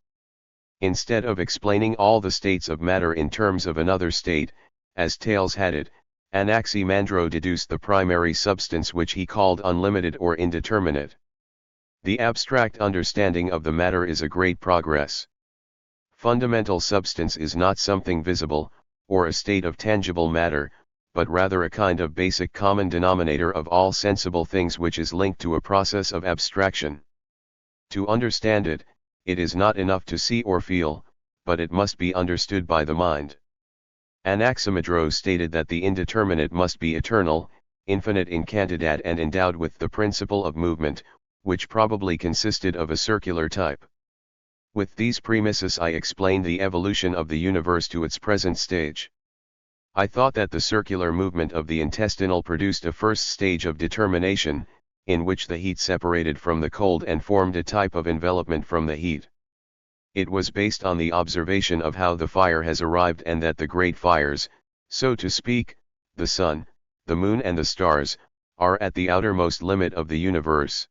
Instead of explaining all the states of matter in terms of another state, as Thales had it, Anaximandro deduced the primary substance, which he called unlimited or indeterminate. The abstract understanding of the matter is a great progress. Fundamental substance is not something visible, or a state of tangible matter, but rather a kind of basic common denominator of all sensible things which is linked to a process of abstraction. To understand it, it is not enough to see or feel, but it must be understood by the mind. Anaximandros stated that the indeterminate must be eternal, infinite in quantidad and endowed with the principle of movement, which probably consisted of a circular type. With these premises I explained the evolution of the universe to its present stage. I thought that the circular movement of the intestinal produced a first stage of determination, in which the heat separated from the cold and formed a type of envelopment from the heat. It was based on the observation of how the fire has arrived and that the great fires, so to speak, the sun, the moon and the stars, are at the outermost limit of the universe.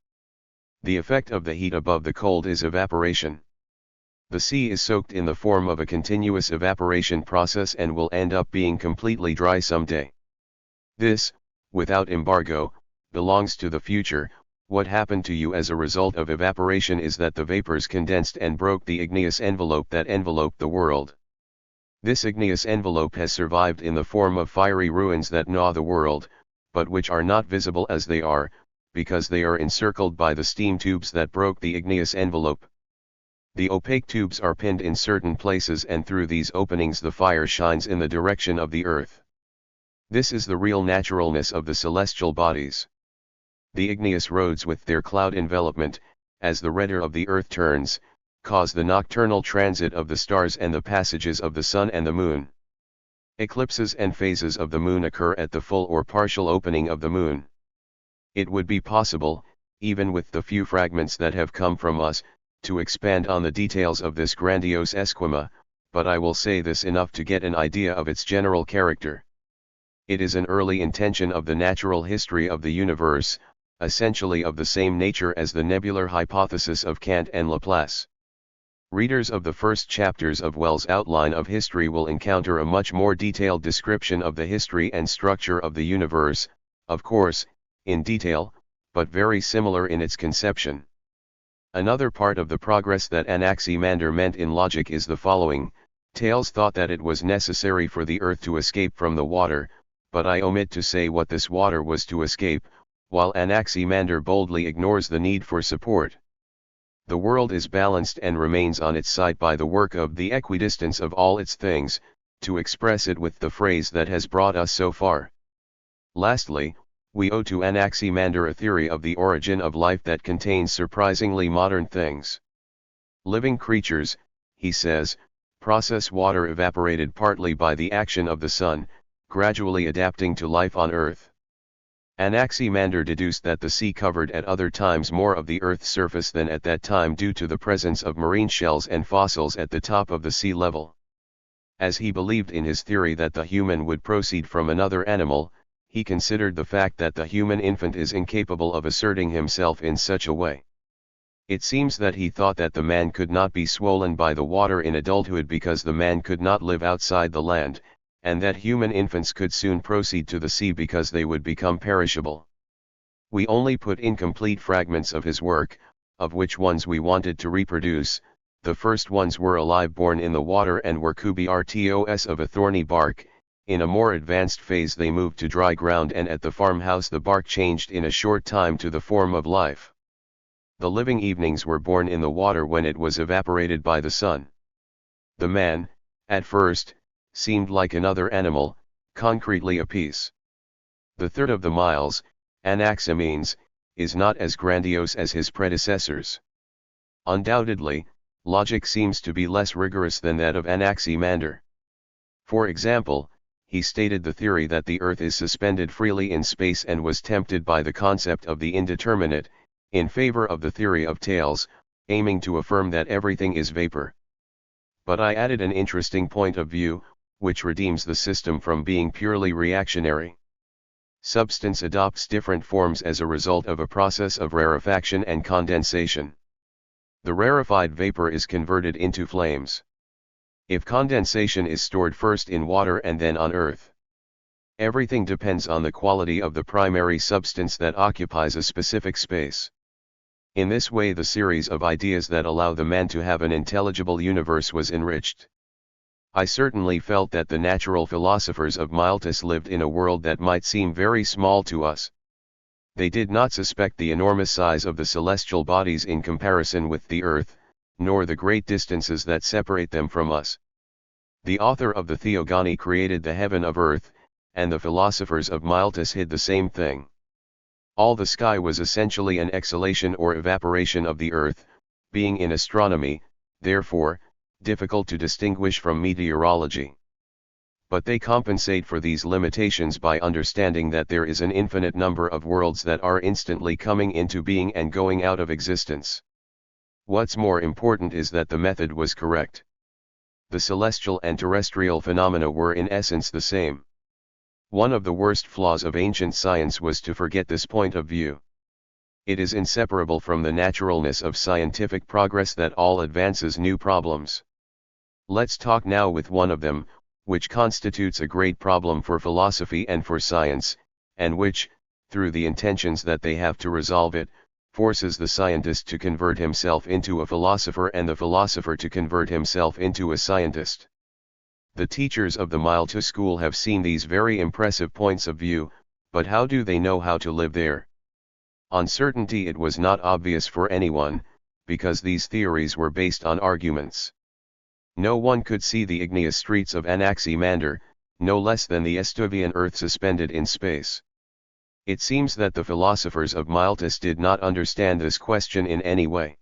The effect of the heat above the cold is evaporation. The sea is soaked in the form of a continuous evaporation process and will end up being completely dry someday. This, without embargo, belongs to the future. What happened to you as a result of evaporation is that the vapors condensed and broke the igneous envelope that enveloped the world. This igneous envelope has survived in the form of fiery ruins that gnaw the world, but which are not visible as they are, because they are encircled by the steam tubes that broke the igneous envelope. The opaque tubes are pinned in certain places and through these openings the fire shines in the direction of the earth. This is the real naturalness of the celestial bodies. The igneous roads with their cloud envelopment, as the redder of the earth turns, cause the nocturnal transit of the stars and the passages of the sun and the moon. Eclipses and phases of the moon occur at the full or partial opening of the moon. It would be possible, even with the few fragments that have come from us, to expand on the details of this grandiose esquema, but I will say this enough to get an idea of its general character. It is an early intention of the natural history of the universe, essentially of the same nature as the nebular hypothesis of Kant and Laplace. Readers of the first chapters of Wells' Outline of History will encounter a much more detailed description of the history and structure of the universe, of course, in detail, but very similar in its conception. Another part of the progress that Anaximander meant in logic is the following: Thales thought that it was necessary for the earth to escape from the water, but I omit to say what this water was to escape, while Anaximander boldly ignores the need for support. The world is balanced and remains on its side by the work of the equidistance of all its things, to express it with the phrase that has brought us so far. Lastly, we owe to Anaximander a theory of the origin of life that contains surprisingly modern things. Living creatures, he says, process water evaporated partly by the action of the sun, gradually adapting to life on Earth. Anaximander deduced that the sea covered at other times more of the Earth's surface than at that time due to the presence of marine shells and fossils at the top of the sea level. As he believed in his theory that the human would proceed from another animal, he considered the fact that the human infant is incapable of asserting himself in such a way. It seems that he thought that the man could not be swollen by the water in adulthood because the man could not live outside the land, and that human infants could soon proceed to the sea because they would become perishable. We only put incomplete fragments of his work, of which ones we wanted to reproduce. The first ones were alive born in the water and were cubitos of a thorny bark. In a more advanced phase they moved to dry ground, and at the farmhouse the bark changed in a short time to the form of life. The living evenings were born in the water when it was evaporated by the sun. The man, at first, seemed like another animal, concretely a piece. The third of the miles, Anaximenes, is not as grandiose as his predecessors. Undoubtedly, logic seems to be less rigorous than that of Anaximander. For example, he stated the theory that the Earth is suspended freely in space and was tempted by the concept of the indeterminate, in favor of the theory of Thales, aiming to affirm that everything is vapor. But I added an interesting point of view, which redeems the system from being purely reactionary. Substance adopts different forms as a result of a process of rarefaction and condensation. The rarefied vapor is converted into flames. If condensation is stored first in water and then on Earth, everything depends on the quality of the primary substance that occupies a specific space. In this way the series of ideas that allow the man to have an intelligible universe was enriched. I certainly felt that the natural philosophers of Miletus lived in a world that might seem very small to us. They did not suspect the enormous size of the celestial bodies in comparison with the earth, nor the great distances that separate them from us. The author of the Theogony created the heaven of earth, and the philosophers of Miletus hid the same thing. All the sky was essentially an exhalation or evaporation of the earth, being in astronomy, therefore, difficult to distinguish from meteorology. But they compensate for these limitations by understanding that there is an infinite number of worlds that are instantly coming into being and going out of existence. What's more important is that the method was correct. The celestial and terrestrial phenomena were in essence the same. One of the worst flaws of ancient science was to forget this point of view. It is inseparable from the naturalness of scientific progress that all advances new problems. Let's talk now with one of them, which constitutes a great problem for philosophy and for science, and which, through the intentions that they have to resolve it, forces the scientist to convert himself into a philosopher and the philosopher to convert himself into a scientist. The teachers of the Miletus school have seen these very impressive points of view, but how do they know how to live there? On certainty it was not obvious for anyone, because these theories were based on arguments. No one could see the igneous streets of Anaximander, no less than the Estuvian earth suspended in space. It seems that the philosophers of Miletus did not understand this question in any way.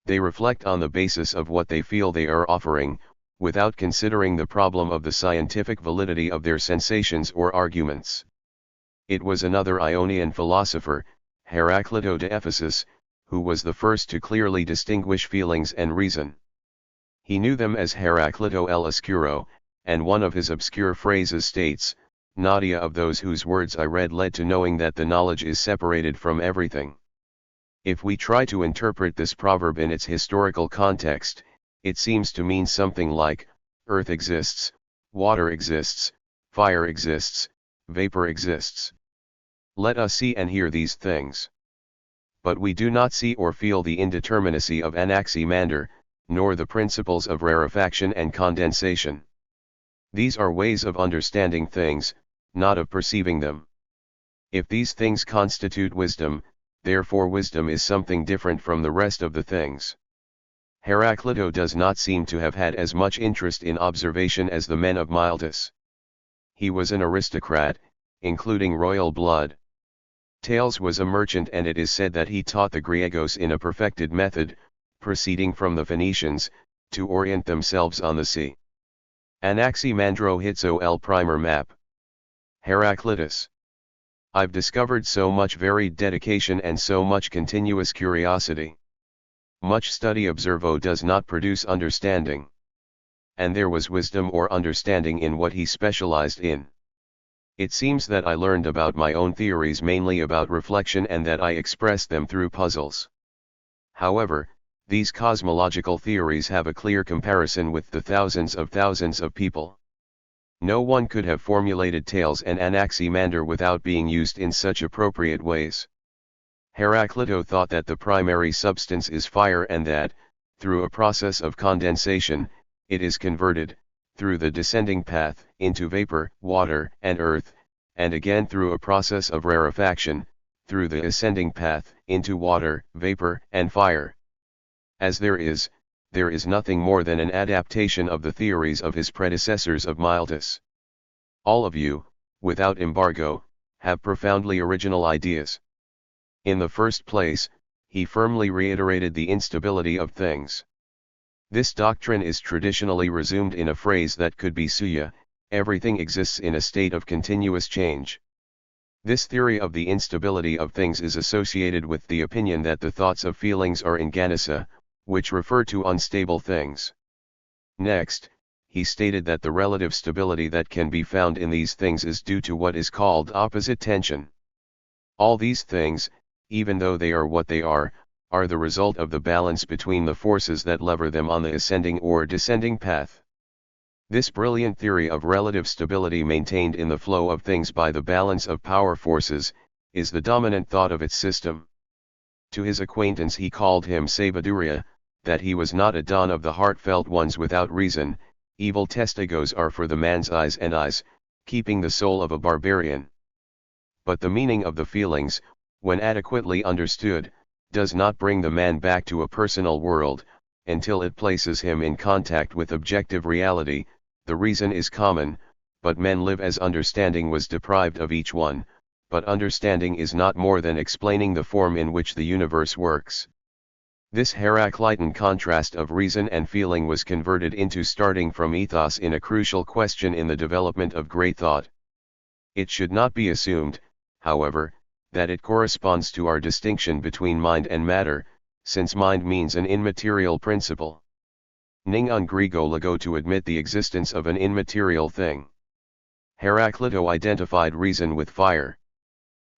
They reflect on the basis of what they feel they are offering, without considering the problem of the scientific validity of their sensations or arguments. It was another Ionian philosopher, Heraclito de Ephesus, who was the first to clearly distinguish feelings and reason. He knew them as Heraclito el Oscuro, and one of his obscure phrases states, "Nadia of those whose words I read led to knowing that the knowledge is separated from everything." If we try to interpret this proverb in its historical context, it seems to mean something like, earth exists, water exists, fire exists, vapor exists. Let us see and hear these things. But we do not see or feel the indeterminacy of Anaximander, nor the principles of rarefaction and condensation. These are ways of understanding things, not of perceiving them. If these things constitute wisdom, therefore wisdom is something different from the rest of the things. Heraclito does not seem to have had as much interest in observation as the men of Miletus. He was an aristocrat, including royal blood. Thales was a merchant, and it is said that he taught the Griegos in a perfected method, proceeding from the Phoenicians, to orient themselves on the sea. Anaximandro hitso el primer map. Heraclitus. I've discovered so much varied dedication and so much continuous curiosity. Much study observo does not produce understanding. And there was wisdom or understanding in what he specialized in. It seems that I learned about my own theories mainly about reflection and that I expressed them through puzzles. However, these cosmological theories have a clear comparison with the thousands of people. No one could have formulated Thales and Anaximander without being used in such appropriate ways. Heraclito thought that the primary substance is fire and that, through a process of condensation, it is converted, through the descending path, into vapor, water, and earth, and again through a process of rarefaction, through the ascending path, into water, vapor, and fire. As there is nothing more than an adaptation of the theories of his predecessors of Miletus. All of you, without embargo, have profoundly original ideas. In the first place, he firmly reiterated the instability of things. This doctrine is traditionally resumed in a phrase that could be suya, everything exists in a state of continuous change. This theory of the instability of things is associated with the opinion that the thoughts of feelings are inganissa, which refer to unstable things. Next, he stated that the relative stability that can be found in these things is due to what is called opposite tension. All these things, even though they are what they are the result of the balance between the forces that lever them on the ascending or descending path. This brilliant theory of relative stability maintained in the flow of things by the balance of power forces, is the dominant thought of its system. To his acquaintance he called him sabiduria, that he was not a don of the heartfelt ones without reason, evil testigos are for the man's eyes and eyes, keeping the soul of a barbarian. But the meaning of the feelings, when adequately understood, does not bring the man back to a personal world, until it places him in contact with objective reality. The reason is common, but men live as understanding was deprived of each one, but understanding is not more than explaining the form in which the universe works. This Heraclitean contrast of reason and feeling was converted into starting from ethos in a crucial question in the development of great thought. It should not be assumed, however, that it corresponds to our distinction between mind and matter, since mind means an immaterial principle. Ningun Grigo Lago to admit the existence of an immaterial thing. Heraclito identified reason with fire.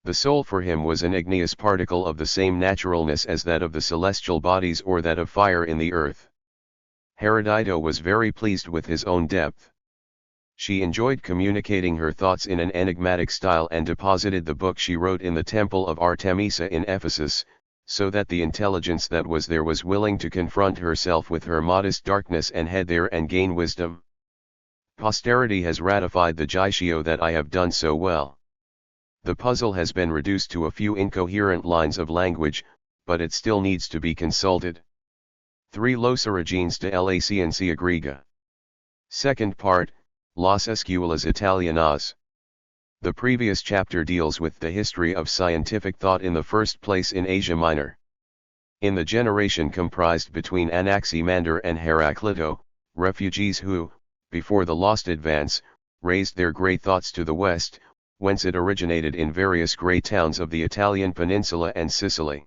The soul for him was an igneous particle of the same naturalness as that of the celestial bodies or that of fire in the earth. Herodito was very pleased with his own depth. She enjoyed communicating her thoughts in an enigmatic style and deposited the book she wrote in the temple of Artemisa in Ephesus, so that the intelligence that was there was willing to confront herself with her modest darkness and head there and gain wisdom. Posterity has ratified the Jaishio that I have done so well. The puzzle has been reduced to a few incoherent lines of language, but it still needs to be consulted. 3 Los Origines de la Ciencia Griega. Second part, Las Escuelas Italianas. The previous chapter deals with the history of scientific thought in the first place in Asia Minor. In the generation comprised between Anaximander and Heraclito, refugees who, before the lost advance, raised their great thoughts to the west, whence it originated in various great towns of the Italian peninsula and Sicily.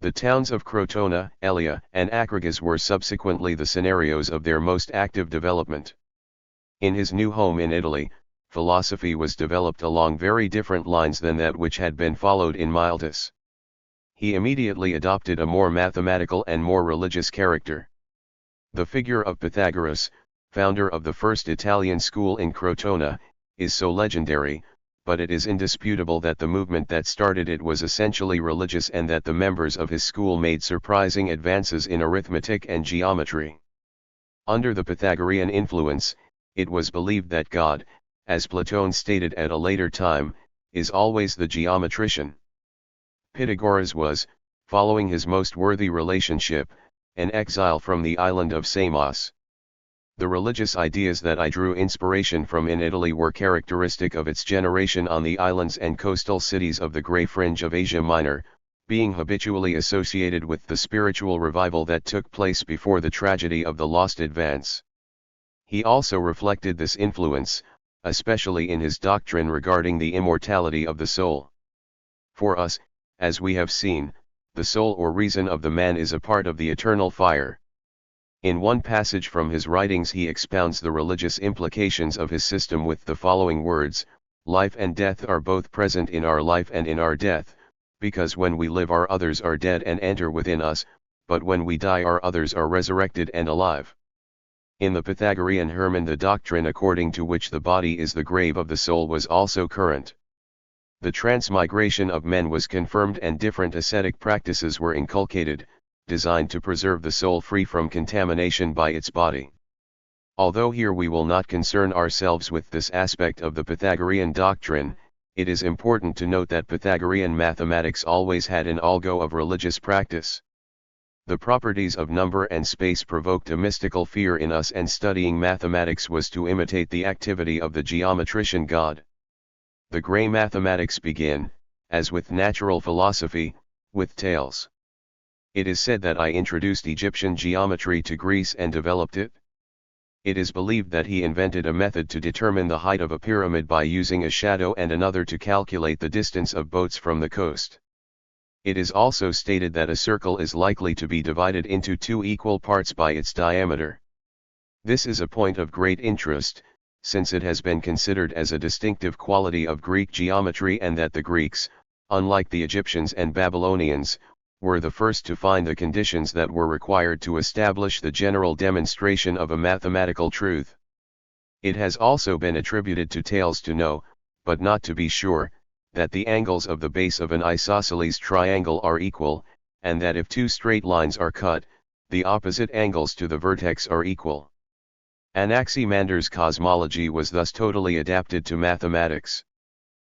The towns of Crotona, Elia, and Acragas were subsequently the scenarios of their most active development. In his new home in Italy, philosophy was developed along very different lines than that which had been followed in Miletus. He immediately adopted a more mathematical and more religious character. The figure of Pythagoras, founder of the first Italian school in Crotona, is so legendary, but it is indisputable that the movement that started it was essentially religious and that the members of his school made surprising advances in arithmetic and geometry. Under the Pythagorean influence, it was believed that God, as Plato stated at a later time, is always the geometrician. Pythagoras was, following his most worthy relationship, an exile from the island of Samos. The religious ideas that I drew inspiration from in Italy were characteristic of its generation on the islands and coastal cities of the Grey Fringe of Asia Minor, being habitually associated with the spiritual revival that took place before the tragedy of the lost advance. He also reflected this influence, especially in his doctrine regarding the immortality of the soul. For us, as we have seen, the soul or reason of the man is a part of the eternal fire. In one passage from his writings he expounds the religious implications of his system with the following words: "Life and death are both present in our life and in our death, because when we live our others are dead and enter within us, but when we die our others are resurrected and alive." In the Pythagorean Hermon the doctrine according to which the body is the grave of the soul was also current. The transmigration of men was confirmed and different ascetic practices were inculcated, designed to preserve the soul free from contamination by its body. Although here we will not concern ourselves with this aspect of the Pythagorean doctrine, it is important to note that Pythagorean mathematics always had an algo of religious practice. The properties of number and space provoked a mystical fear in us, and studying mathematics was to imitate the activity of the geometrician god. The grey mathematics begin, as with natural philosophy, with Thales. It is said that I introduced Egyptian geometry to Greece and developed it. It is believed that he invented a method to determine the height of a pyramid by using a shadow and another to calculate the distance of boats from the coast. It is also stated that a circle is likely to be divided into 2 equal parts by its diameter. This is a point of great interest, since it has been considered as a distinctive quality of Greek geometry, and that the Greeks, unlike the Egyptians and Babylonians, were the first to find the conditions that were required to establish the general demonstration of a mathematical truth. It has also been attributed to Thales to know, but not to be sure, that the angles of the base of an isosceles triangle are equal, and that if 2 straight lines are cut, the opposite angles to the vertex are equal. Anaximander's cosmology was thus totally adapted to mathematics.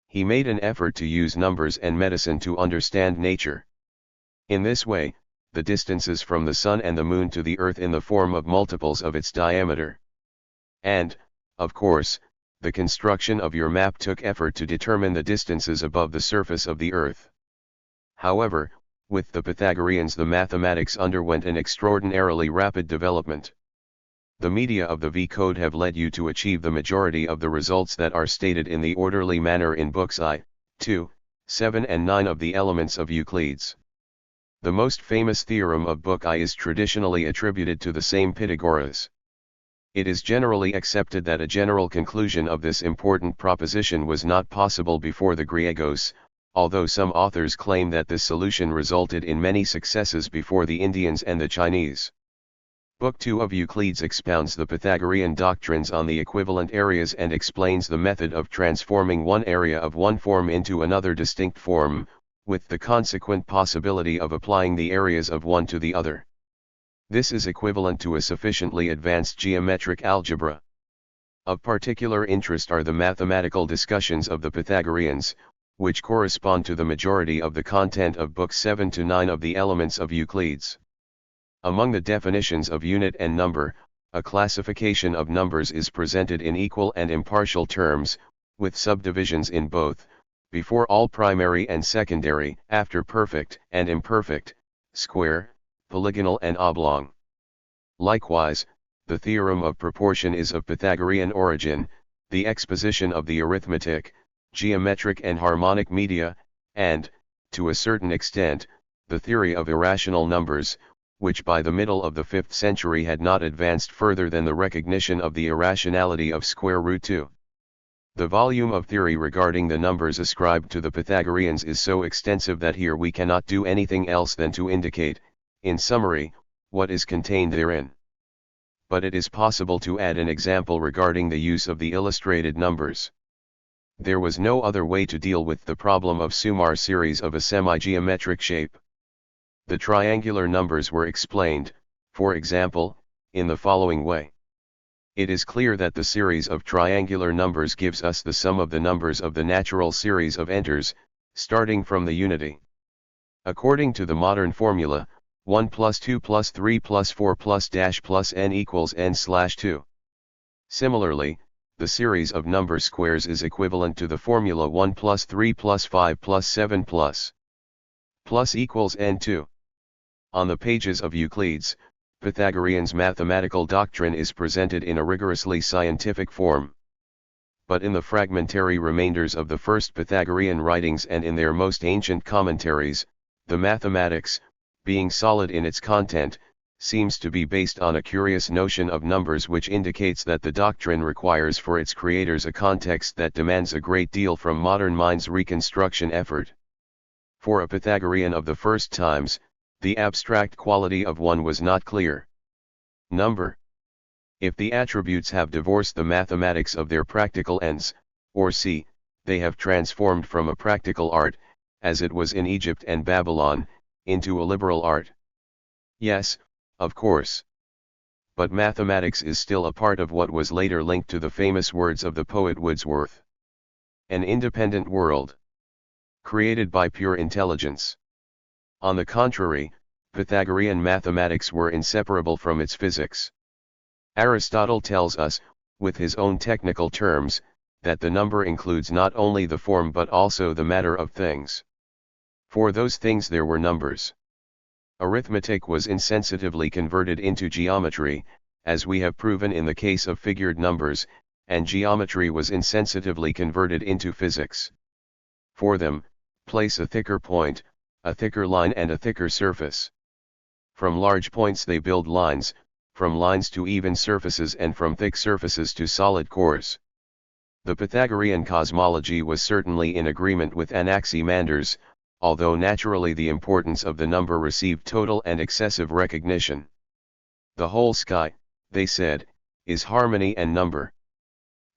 He made an effort to use numbers and medicine to understand nature. In this way, the distances from the Sun and the Moon to the Earth in the form of multiples of its diameter. And, of course, the construction of your map took effort to determine the distances above the surface of the Earth. However, with the Pythagoreans the mathematics underwent an extraordinarily rapid development. The media of the V-code have led you to achieve the majority of the results that are stated in the orderly manner in books I, II, 7 and 9 of the Elements of Euclid's. The most famous theorem of Book I is traditionally attributed to the same Pythagoras. It is generally accepted that a general conclusion of this important proposition was not possible before the Griegos, although some authors claim that this solution resulted in many successes before the Indians and the Chinese. Book 2 of Euclid's expounds the Pythagorean doctrines on the equivalent areas and explains the method of transforming one area of one form into another distinct form, with the consequent possibility of applying the areas of one to the other. This is equivalent to a sufficiently advanced geometric algebra. Of particular interest are the mathematical discussions of the Pythagoreans, which correspond to the majority of the content of books 7 to 9 of the Elements of Euclid's. Among the definitions of unit and number, a classification of numbers is presented in equal and impartial terms, with subdivisions in both, before all primary and secondary, after perfect and imperfect, square, polygonal and oblong. Likewise, the theorem of proportion is of Pythagorean origin, the exposition of the arithmetic, geometric and harmonic media, and, to a certain extent, the theory of irrational numbers, which by the middle of the 5th century had not advanced further than the recognition of the irrationality of square root 2. The volume of theory regarding the numbers ascribed to the Pythagoreans is so extensive that here we cannot do anything else than to indicate, in summary, what is contained therein. But it is possible to add an example regarding the use of the illustrated numbers. There was no other way to deal with the problem of summary series of a semi-geometric shape. The triangular numbers were explained, for example, in the following way. It is clear that the series of triangular numbers gives us the sum of the numbers of the natural series of enters, starting from the unity. According to the modern formula, 1 plus 2 plus 3 plus 4 plus dash plus n equals n/2. Similarly, the series of number squares is equivalent to the formula 1 plus 3 plus 5 plus 7 plus equals n2. On the pages of Euclid's, Pythagorean's mathematical doctrine is presented in a rigorously scientific form. But in the fragmentary remainders of the first Pythagorean writings and in their most ancient commentaries, the mathematics, being solid in its content, seems to be based on a curious notion of numbers which indicates that the doctrine requires for its creators a context that demands a great deal from modern minds' reconstruction effort. For a Pythagorean of the first times, the abstract quality of one was not clear. Number. If the attributes have divorced the mathematics of their practical ends, or c, they have transformed from a practical art, as it was in Egypt and Babylon, into a liberal art. Yes, of course. But mathematics is still a part of what was later linked to the famous words of the poet Wordsworth. An independent world, created by pure intelligence. On the contrary, Pythagorean mathematics were inseparable from its physics. Aristotle tells us, with his own technical terms, that the number includes not only the form but also the matter of things. For those things there were numbers. Arithmetic was insensitively converted into geometry, as we have proven in the case of figured numbers, and geometry was insensitively converted into physics. For them, place a thicker point, a thicker line and a thicker surface. From large points they build lines, from lines to even surfaces and from thick surfaces to solid cores. The Pythagorean cosmology was certainly in agreement with Anaximander's, although naturally the importance of the number received total and excessive recognition. The whole sky, they said, is harmony and number.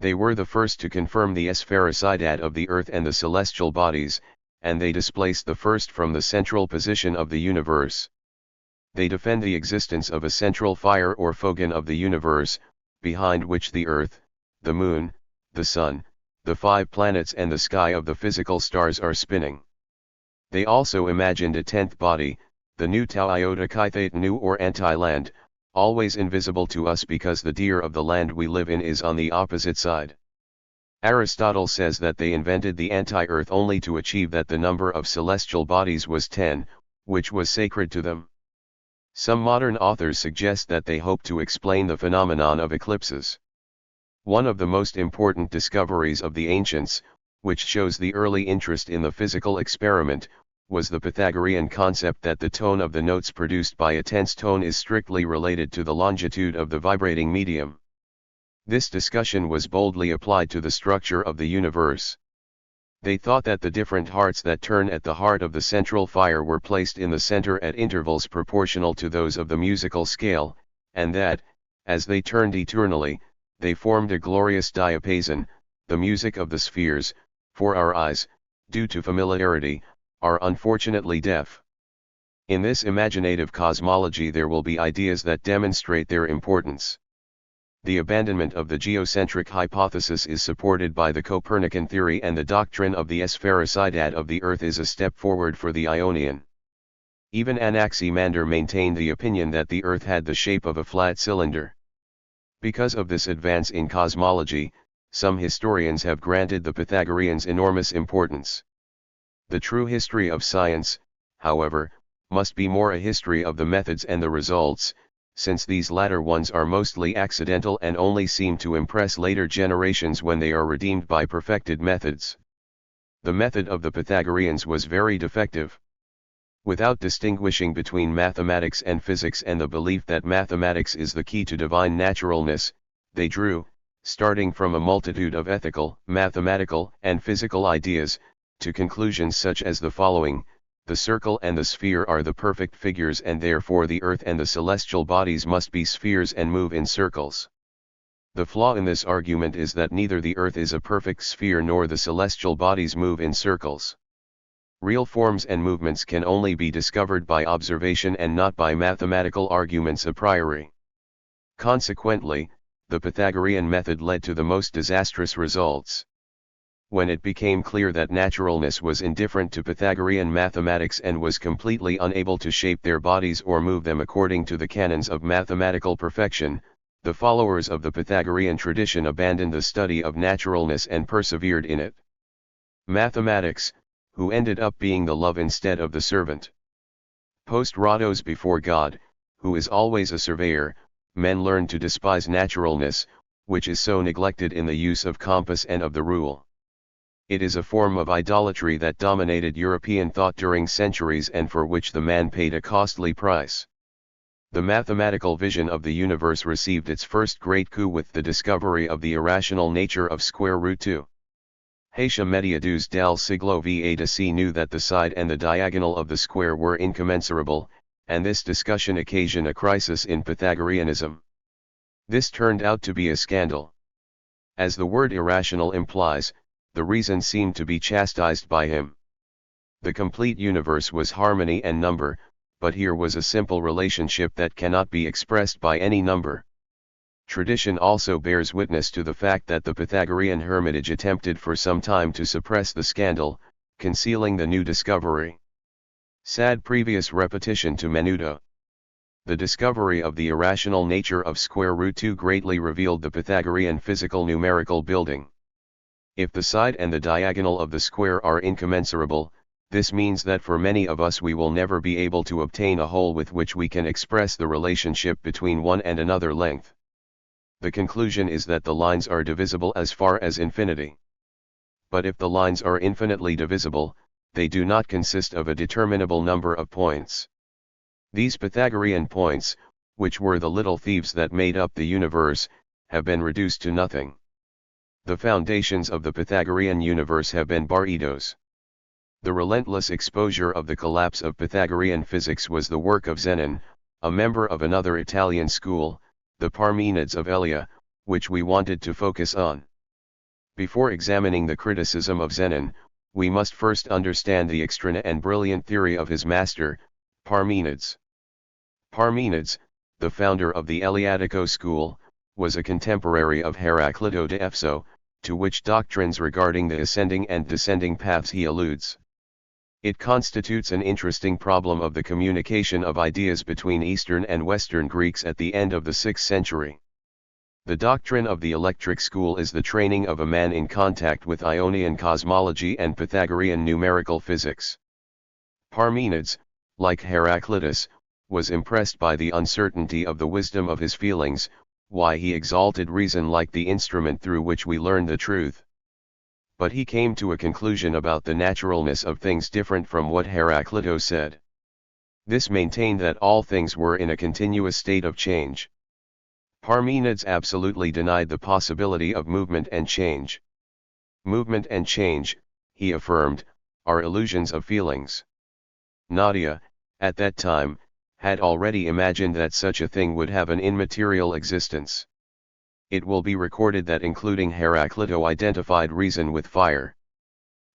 They were the first to confirm the spherocidad of the earth and the celestial bodies, and they displaced the first from the central position of the universe. They defend the existence of a central fire or fogan of the universe, behind which the Earth, the Moon, the Sun, the 5 planets and the sky of the physical stars are spinning. They also imagined a 10th body, the new Tau Iota Chi Theta Nu or anti-land, always invisible to us because the deer of the land we live in is on the opposite side. Aristotle says that they invented the anti-Earth only to achieve that the number of celestial bodies was 10, which was sacred to them. Some modern authors suggest that they hope to explain the phenomenon of eclipses. One of the most important discoveries of the ancients, which shows the early interest in the physical experiment, was the Pythagorean concept that the tone of the notes produced by a tense tone is strictly related to the longitude of the vibrating medium. This discussion was boldly applied to the structure of the universe. They thought that the different hearts that turn at the heart of the central fire were placed in the center at intervals proportional to those of the musical scale, and that, as they turned eternally, they formed a glorious diapason, the music of the spheres, for our eyes, due to familiarity, are unfortunately deaf. In this imaginative cosmology there will be ideas that demonstrate their importance. The abandonment of the geocentric hypothesis is supported by the Copernican theory, and the doctrine of the spherocidad of the Earth is a step forward for the Ionian. Even Anaximander maintained the opinion that the Earth had the shape of a flat cylinder. Because of this advance in cosmology, some historians have granted the Pythagoreans enormous importance. The true history of science, however, must be more a history of the methods and the results, since these latter ones are mostly accidental and only seem to impress later generations when they are redeemed by perfected methods. The method of the Pythagoreans was very defective. Without distinguishing between mathematics and physics and the belief that mathematics is the key to divine naturalness, they drew, starting from a multitude of ethical, mathematical, and physical ideas, to conclusions such as the following: the circle and the sphere are the perfect figures, and therefore the Earth and the celestial bodies must be spheres and move in circles. The flaw in this argument is that neither the Earth is a perfect sphere nor the celestial bodies move in circles. Real forms and movements can only be discovered by observation and not by mathematical arguments a priori. Consequently, the Pythagorean method led to the most disastrous results. When it became clear that naturalness was indifferent to Pythagorean mathematics and was completely unable to shape their bodies or move them according to the canons of mathematical perfection, the followers of the Pythagorean tradition abandoned the study of naturalness and persevered in it. Mathematics, who ended up being the love instead of the servant. Post Rhados before God, who is always a surveyor, men learned to despise naturalness, which is so neglected in the use of compass and of the rule. It is a form of idolatry that dominated European thought during centuries and for which the man paid a costly price. The mathematical vision of the universe received its first great coup with the discovery of the irrational nature of square root 2. Hacia mediados del siglo XX knew that the side and the diagonal of the square were incommensurable, and this discussion occasioned a crisis in Pythagoreanism. This turned out to be a scandal. As the word irrational implies, the reason seemed to be chastised by him. The complete universe was harmony and number, but here was a simple relationship that cannot be expressed by any number. Tradition also bears witness to the fact that the Pythagorean hermitage attempted for some time to suppress the scandal, concealing the new discovery. Sad previous repetition to Menudo. The discovery of the irrational nature of square root 2 greatly revealed the Pythagorean physical numerical building. If the side and the diagonal of the square are incommensurable, this means that for many of us we will never be able to obtain a whole with which we can express the relationship between one and another length. The conclusion is that the lines are divisible as far as infinity. But if the lines are infinitely divisible, they do not consist of a determinable number of points. These Pythagorean points, which were the little thieves that made up the universe, have been reduced to nothing. The foundations of the Pythagorean universe have been barreidos. The relentless exposure of the collapse of Pythagorean physics was the work of Zenon, a member of another Italian school, the Parmenids of Elea, which we wanted to focus on. Before examining the criticism of Zenon, we must first understand the extraordinary and brilliant theory of his master, Parmenids. Parmenids, the founder of the Eleatico school, was a contemporary of Heraclito de Epheso, to which doctrines regarding the ascending and descending paths he alludes. It constitutes an interesting problem of the communication of ideas between Eastern and Western Greeks at the end of the 6th century. The doctrine of the electric school is the training of a man in contact with Ionian cosmology and Pythagorean numerical physics. Parmenides, like Heraclitus, was impressed by the uncertainty of the wisdom of his feelings, why he exalted reason like the instrument through which we learn the truth. But he came to a conclusion about the naturalness of things different from what Heraclito said. This maintained that all things were in a continuous state of change. Parmenides absolutely denied the possibility of movement and change. Movement and change, he affirmed, are illusions of feelings. Nadia, at that time, had already imagined that such a thing would have an immaterial existence. It will be recorded that including Heraclito identified reason with fire.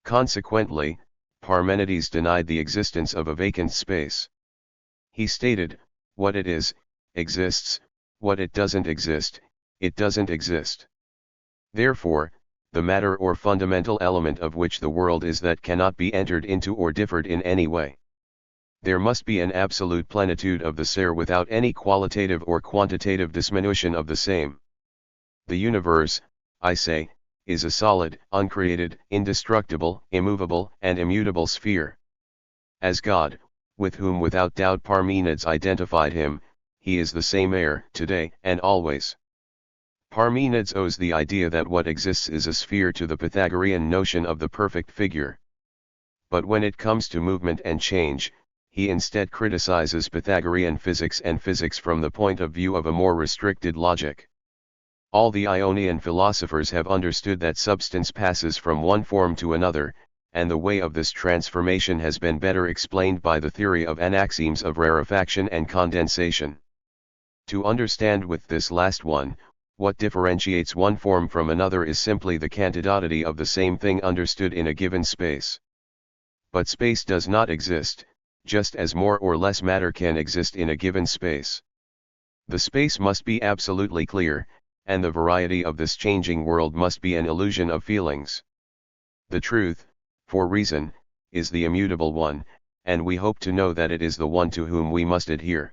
Consequently, Parmenides denied the existence of a vacant space. He stated, what it is, exists, what it doesn't exist, it doesn't exist. Therefore, the matter or fundamental element of which the world is that cannot be entered into or differed in any way. There must be an absolute plenitude of the ser without any qualitative or quantitative diminution of the same. The universe, I say, is a solid, uncreated, indestructible, immovable, and immutable sphere. As God, with whom without doubt Parmenides identified him, he is the same today and always. Parmenides owes the idea that what exists is a sphere to the Pythagorean notion of the perfect figure. But when it comes to movement and change, he instead criticizes Pythagorean physics and physics from the point of view of a more restricted logic. All the Ionian philosophers have understood that substance passes from one form to another, and the way of this transformation has been better explained by the theory of anaxioms of rarefaction and condensation. To understand with this last one, what differentiates one form from another is simply the quantity of the same thing understood in a given space. But space does not exist, just as more or less matter can exist in a given space. The space must be absolutely clear, and the variety of this changing world must be an illusion of feelings. The truth, for reason, is the immutable one, and we hope to know that it is the one to whom we must adhere.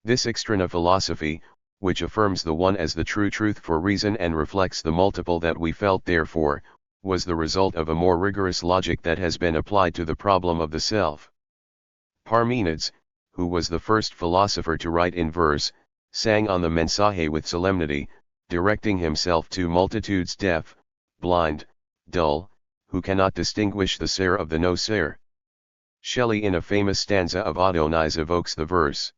This extreme philosophy, which affirms the one as the true truth for reason and reflects the multiple that we felt therefore, was the result of a more rigorous logic that has been applied to the problem of the self. Parmenides, who was the first philosopher to write in verse, sang on the mensaje with solemnity, directing himself to multitudes deaf, blind, dull, who cannot distinguish the ser of the no ser. Shelley in a famous stanza of Adonais evokes the verse.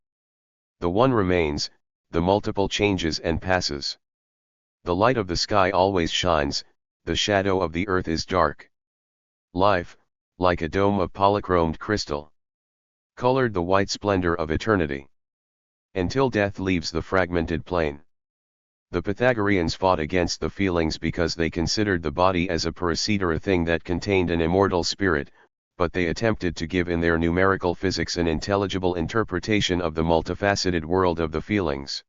The one remains, the multiple changes and passes. The light of the sky always shines, the shadow of the earth is dark. Life, like a dome of polychromed crystal, colored the white splendor of eternity, until death leaves the fragmented plane. The Pythagoreans fought against the feelings because they considered the body as a parasite, a thing that contained an immortal spirit, but they attempted to give in their numerical physics an intelligible interpretation of the multifaceted world of the feelings.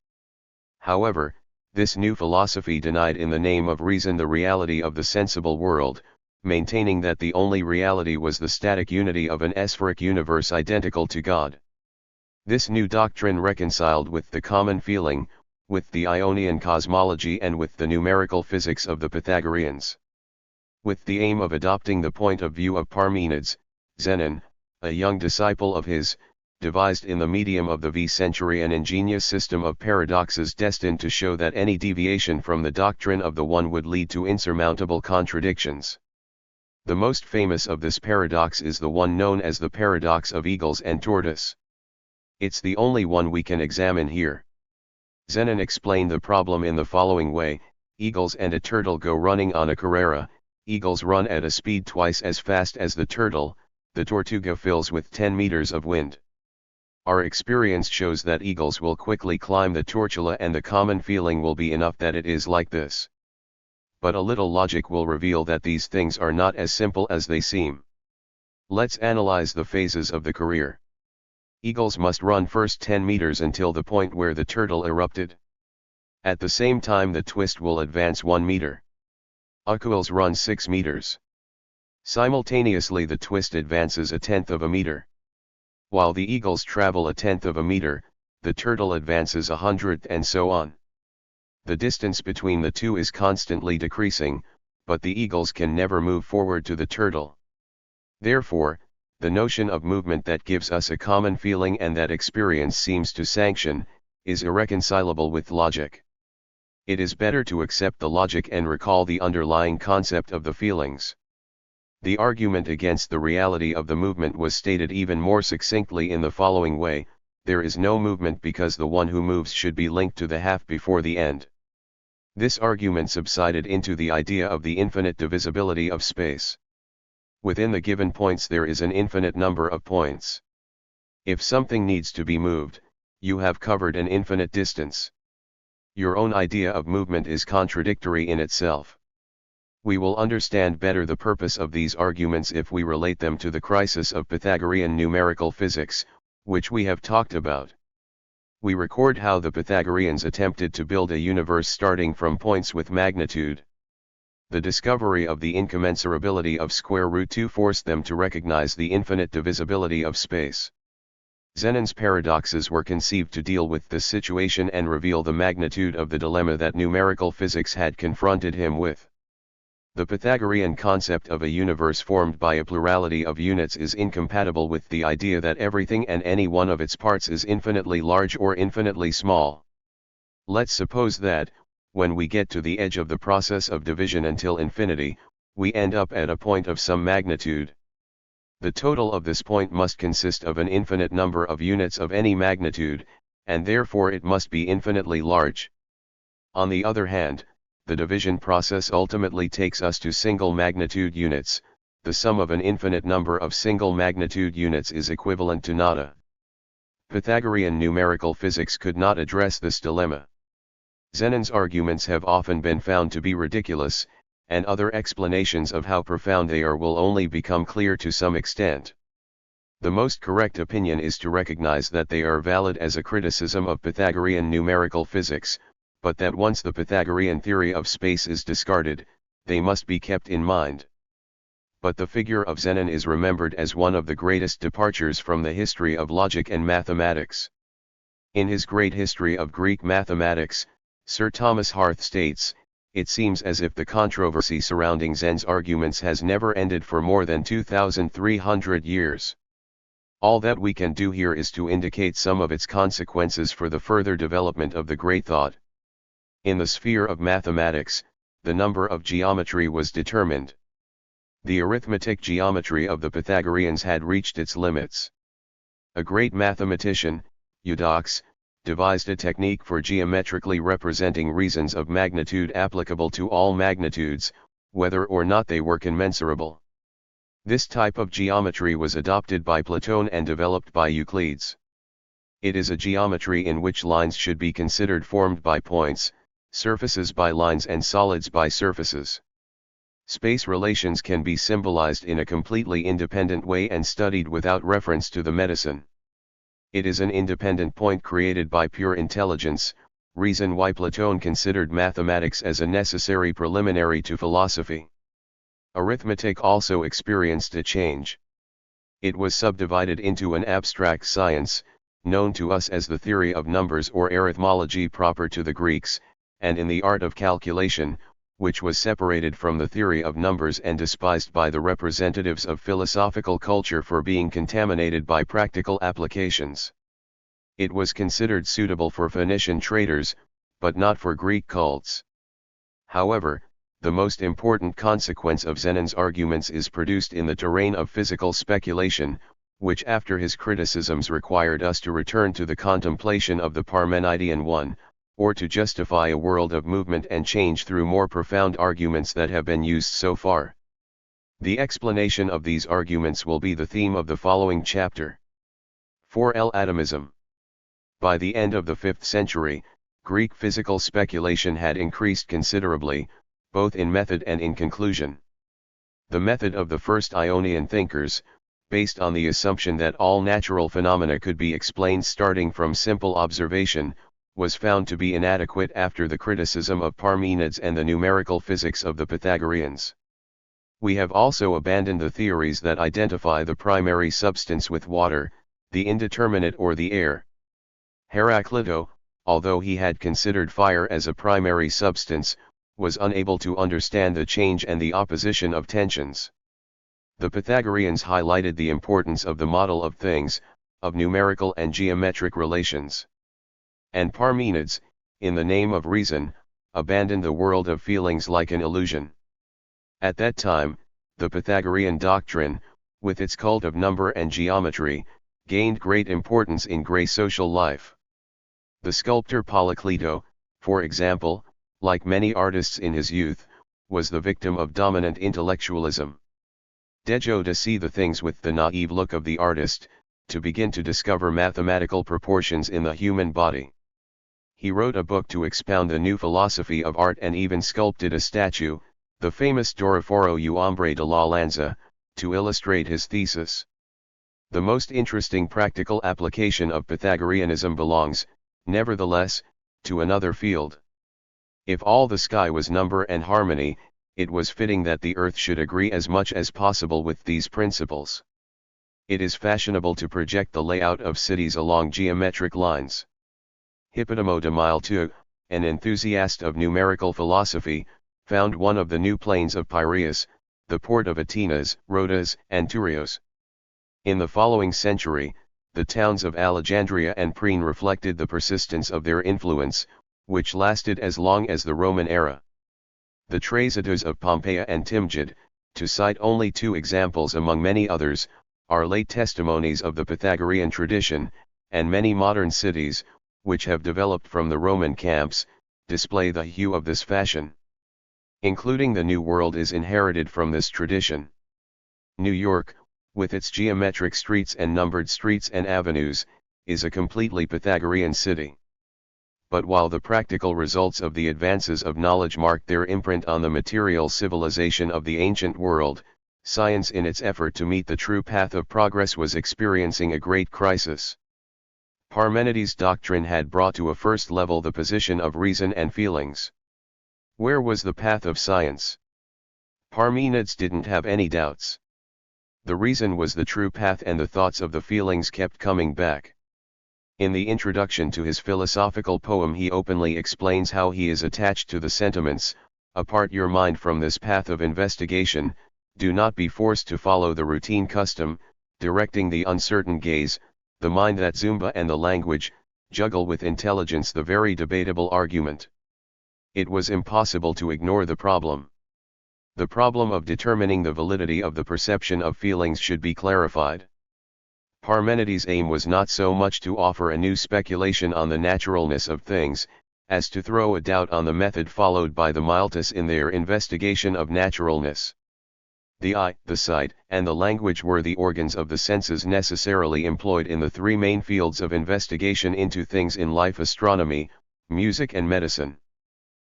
However, this new philosophy denied in the name of reason the reality of the sensible world, maintaining that the only reality was the static unity of an spheric universe identical to God. This new doctrine reconciled with the common feeling, with the Ionian cosmology and with the numerical physics of the Pythagoreans. With the aim of adopting the point of view of Parmenides, Zenon, a young disciple of his, devised in the medium of the V-century an ingenious system of paradoxes destined to show that any deviation from the doctrine of the one would lead to insurmountable contradictions. The most famous of this paradox is the one known as the paradox of eagles and tortoise. It's the only one we can examine here. Zenon explained the problem in the following way: eagles and a turtle go running on a carrera, eagles run at a speed twice as fast as the turtle, the Tortuga fills with 10 meters of wind. Our experience shows that eagles will quickly climb the Tortula and the common feeling will be enough that it is like this. But a little logic will reveal that these things are not as simple as they seem. Let's analyze the phases of the career. Eagles must run first 10 meters until the point where the turtle erupted. At the same time the twist will advance 1 meter. Uquils run 6 meters. Simultaneously the twist advances 1/10 of a meter. While the eagles travel 1/10 of a meter, the turtle advances 100th and so on. The distance between the two is constantly decreasing, but the eagles can never move forward to the turtle. Therefore, the notion of movement that gives us a common feeling and that experience seems to sanction, is irreconcilable with logic. It is better to accept the logic and recall the underlying concept of the feelings. The argument against the reality of the movement was stated even more succinctly in the following way: there is no movement because the one who moves should be linked to the half before the end. This argument subsided into the idea of the infinite divisibility of space. Within the given points there is an infinite number of points. If something needs to be moved, you have covered an infinite distance. Your own idea of movement is contradictory in itself. We will understand better the purpose of these arguments if we relate them to the crisis of Pythagorean numerical physics, which we have talked about. We record how the Pythagoreans attempted to build a universe starting from points with magnitude. The discovery of the incommensurability of square root 2 forced them to recognize the infinite divisibility of space. Zenon's paradoxes were conceived to deal with this situation and reveal the magnitude of the dilemma that numerical physics had confronted him with. The Pythagorean concept of a universe formed by a plurality of units is incompatible with the idea that everything and any one of its parts is infinitely large or infinitely small. Let's suppose that, when we get to the edge of the process of division until infinity, we end up at a point of some magnitude. The total of this point must consist of an infinite number of units of any magnitude, and therefore it must be infinitely large. On the other hand, the division process ultimately takes us to single magnitude units. The sum of an infinite number of single magnitude units is equivalent to nada. Pythagorean numerical physics could not address this dilemma. Zenon's arguments have often been found to be ridiculous, and other explanations of how profound they are will only become clear to some extent. The most correct opinion is to recognize that they are valid as a criticism of Pythagorean numerical physics, but that once the Pythagorean theory of space is discarded, they must be kept in mind. But the figure of Zenon is remembered as one of the greatest departures from the history of logic and mathematics. In his great history of Greek mathematics, Sir Thomas Harth states, "It seems as if the controversy surrounding Zenon's arguments has never ended for more than 2,300 years. All that we can do here is to indicate some of its consequences for the further development of the great thought." In the sphere of mathematics, the number of geometry was determined. The arithmetic geometry of the Pythagoreans had reached its limits. A great mathematician, Eudox, devised a technique for geometrically representing reasons of magnitude applicable to all magnitudes, whether or not they were commensurable. This type of geometry was adopted by Plato and developed by Euclides. It is a geometry in which lines should be considered formed by points, surfaces by lines and solids by surfaces. Space relations can be symbolized in a completely independent way and studied without reference to the medicine. It is an independent point created by pure intelligence, reason why Plato considered mathematics as a necessary preliminary to philosophy. Arithmetic also experienced a change. It was subdivided into an abstract science, known to us as the theory of numbers or arithmology proper to the Greeks, and in the art of calculation, which was separated from the theory of numbers and despised by the representatives of philosophical culture for being contaminated by practical applications. It was considered suitable for Phoenician traders, but not for Greek cults. However, the most important consequence of Zenon's arguments is produced in the terrain of physical speculation, which after his criticisms required us to return to the contemplation of the Parmenidean one, or to justify a world of movement and change through more profound arguments that have been used so far. The explanation of these arguments will be the theme of the following chapter. 4L Atomism. By the end of the 5th century, Greek physical speculation had increased considerably, both in method and in conclusion. The method of the first Ionian thinkers, based on the assumption that all natural phenomena could be explained starting from simple observation, was found to be inadequate after the criticism of Parmenides and the numerical physics of the Pythagoreans. We have also abandoned the theories that identify the primary substance with water, the indeterminate or the air. Heraclito, although he had considered fire as a primary substance, was unable to understand the change and the opposition of tensions. The Pythagoreans highlighted the importance of the model of things, of numerical and geometric relations. And Parmenides, in the name of reason, abandoned the world of feelings like an illusion. At that time, the Pythagorean doctrine, with its cult of number and geometry, gained great importance in Greek social life. The sculptor Polykleto, for example, like many artists in his youth, was the victim of dominant intellectualism. Dejo to see the things with the naive look of the artist, to begin to discover mathematical proportions in the human body. He wrote a book to expound the new philosophy of art and even sculpted a statue, the famous Doriforo u Hombre de la Lanza, to illustrate his thesis. The most interesting practical application of Pythagoreanism belongs, nevertheless, to another field. If all the sky was number and harmony, it was fitting that the earth should agree as much as possible with these principles. It is fashionable to project the layout of cities along geometric lines. Hippodamo de Miletu, an enthusiast of numerical philosophy, found one of the new plains of Piraeus, the port of Atenas, Rhodes, and Turios. In the following century, the towns of Alexandria and Priene reflected the persistence of their influence, which lasted as long as the Roman era. The Trasidos of Pompeii and Timgid, to cite only two examples among many others, are late testimonies of the Pythagorean tradition, and many modern cities, which have developed from the Roman camps, display the hue of this fashion. Including the New World is inherited from this tradition. New York, with its geometric streets and numbered streets and avenues, is a completely Pythagorean city. But while the practical results of the advances of knowledge marked their imprint on the material civilization of the ancient world, science in its effort to meet the true path of progress was experiencing a great crisis. Parmenides' doctrine had brought to a first level the position of reason and feelings. Where was the path of science? Parmenides didn't have any doubts. The reason was the true path and the thoughts of the feelings kept coming back. In the introduction to his philosophical poem he openly explains how he is attached to the sentiments. Apart your mind from this path of investigation, do not be forced to follow the routine custom, directing the uncertain gaze, the mind that Zumba and the language, juggle with intelligence the very debatable argument. It was impossible to ignore the problem. The problem of determining the validity of the perception of feelings should be clarified. Parmenides' aim was not so much to offer a new speculation on the naturalness of things, as to throw a doubt on the method followed by the Miltists in their investigation of naturalness. The eye, the sight, and the language were the organs of the senses necessarily employed in the three main fields of investigation into things in life: astronomy, music and medicine.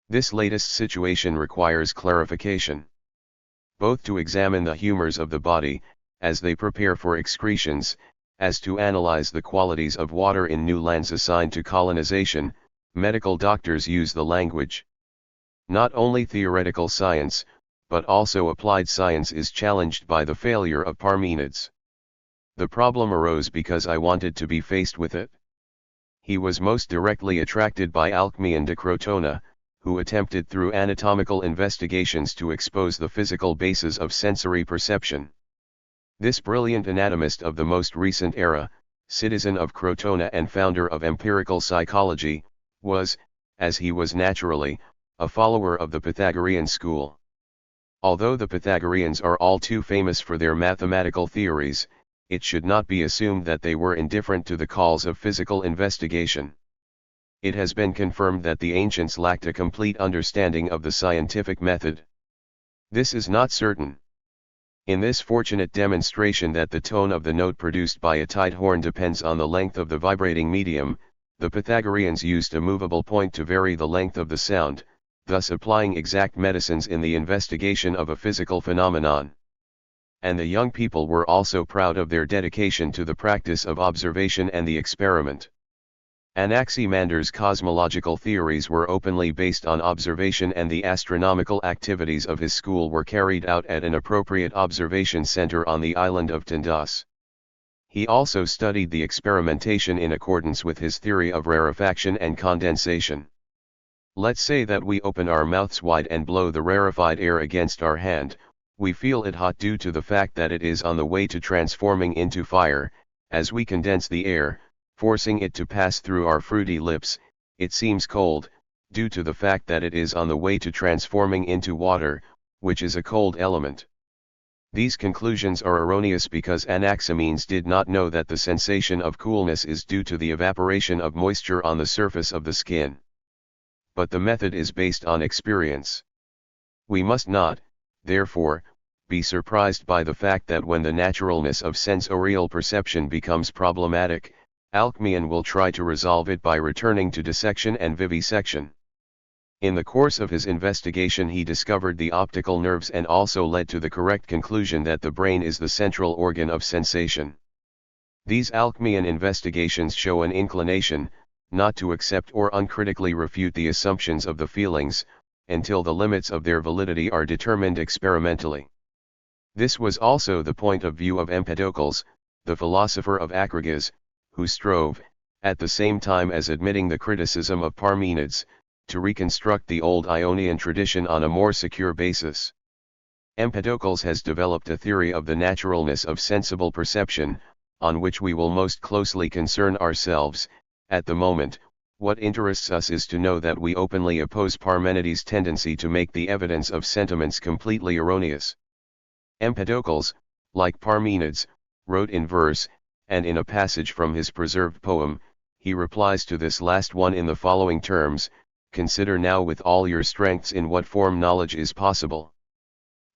This latest situation requires clarification. Both to examine the humors of the body, as they prepare for excretions, as to analyze the qualities of water in new lands assigned to colonization, medical doctors use the language. Not only theoretical science, but also applied science is challenged by the failure of Parmenides. The problem arose because I wanted to be faced with it. He was most directly attracted by Alcmaeon de Crotona, who attempted through anatomical investigations to expose the physical basis of sensory perception. This brilliant anatomist of the most recent era, citizen of Crotona and founder of empirical psychology, was, as he was naturally, a follower of the Pythagorean school. Although the Pythagoreans are all too famous for their mathematical theories, it should not be assumed that they were indifferent to the calls of physical investigation. It has been confirmed that the ancients lacked a complete understanding of the scientific method. This is not certain. In this fortunate demonstration that the tone of the note produced by a tight horn depends on the length of the vibrating medium, the Pythagoreans used a movable point to vary the length of the sound, thus applying exact medicines in the investigation of a physical phenomenon. And the young people were also proud of their dedication to the practice of observation and the experiment. Anaximander's cosmological theories were openly based on observation, and the astronomical activities of his school were carried out at an appropriate observation center on the island of Tindas. He also studied the experimentation in accordance with his theory of rarefaction and condensation. Let's say that we open our mouths wide and blow the rarefied air against our hand. We feel it hot due to the fact that it is on the way to transforming into fire. As we condense the air, forcing it to pass through our fruity lips, it seems cold, due to the fact that it is on the way to transforming into water, which is a cold element. These conclusions are erroneous because Anaximenes did not know that the sensation of coolness is due to the evaporation of moisture on the surface of the skin. But the method is based on experience. We must not, therefore, be surprised by the fact that when the naturalness of sensorial perception becomes problematic, Alcmaeon will try to resolve it by returning to dissection and vivisection. In the course of his investigation he discovered the optical nerves and also led to the correct conclusion that the brain is the central organ of sensation. These Alcmaeon investigations show an inclination, not to accept or uncritically refute the assumptions of the feelings, until the limits of their validity are determined experimentally. This was also the point of view of Empedocles, the philosopher of Akragas, who strove, at the same time as admitting the criticism of Parmenides, to reconstruct the old Ionian tradition on a more secure basis. Empedocles has developed a theory of the naturalness of sensible perception, on which we will most closely concern ourselves. At the moment, what interests us is to know that we openly oppose Parmenides' tendency to make the evidence of sentiments completely erroneous. Empedocles, like Parmenides, wrote in verse, and in a passage from his preserved poem, he replies to this last one in the following terms: consider now with all your strengths in what form knowledge is possible.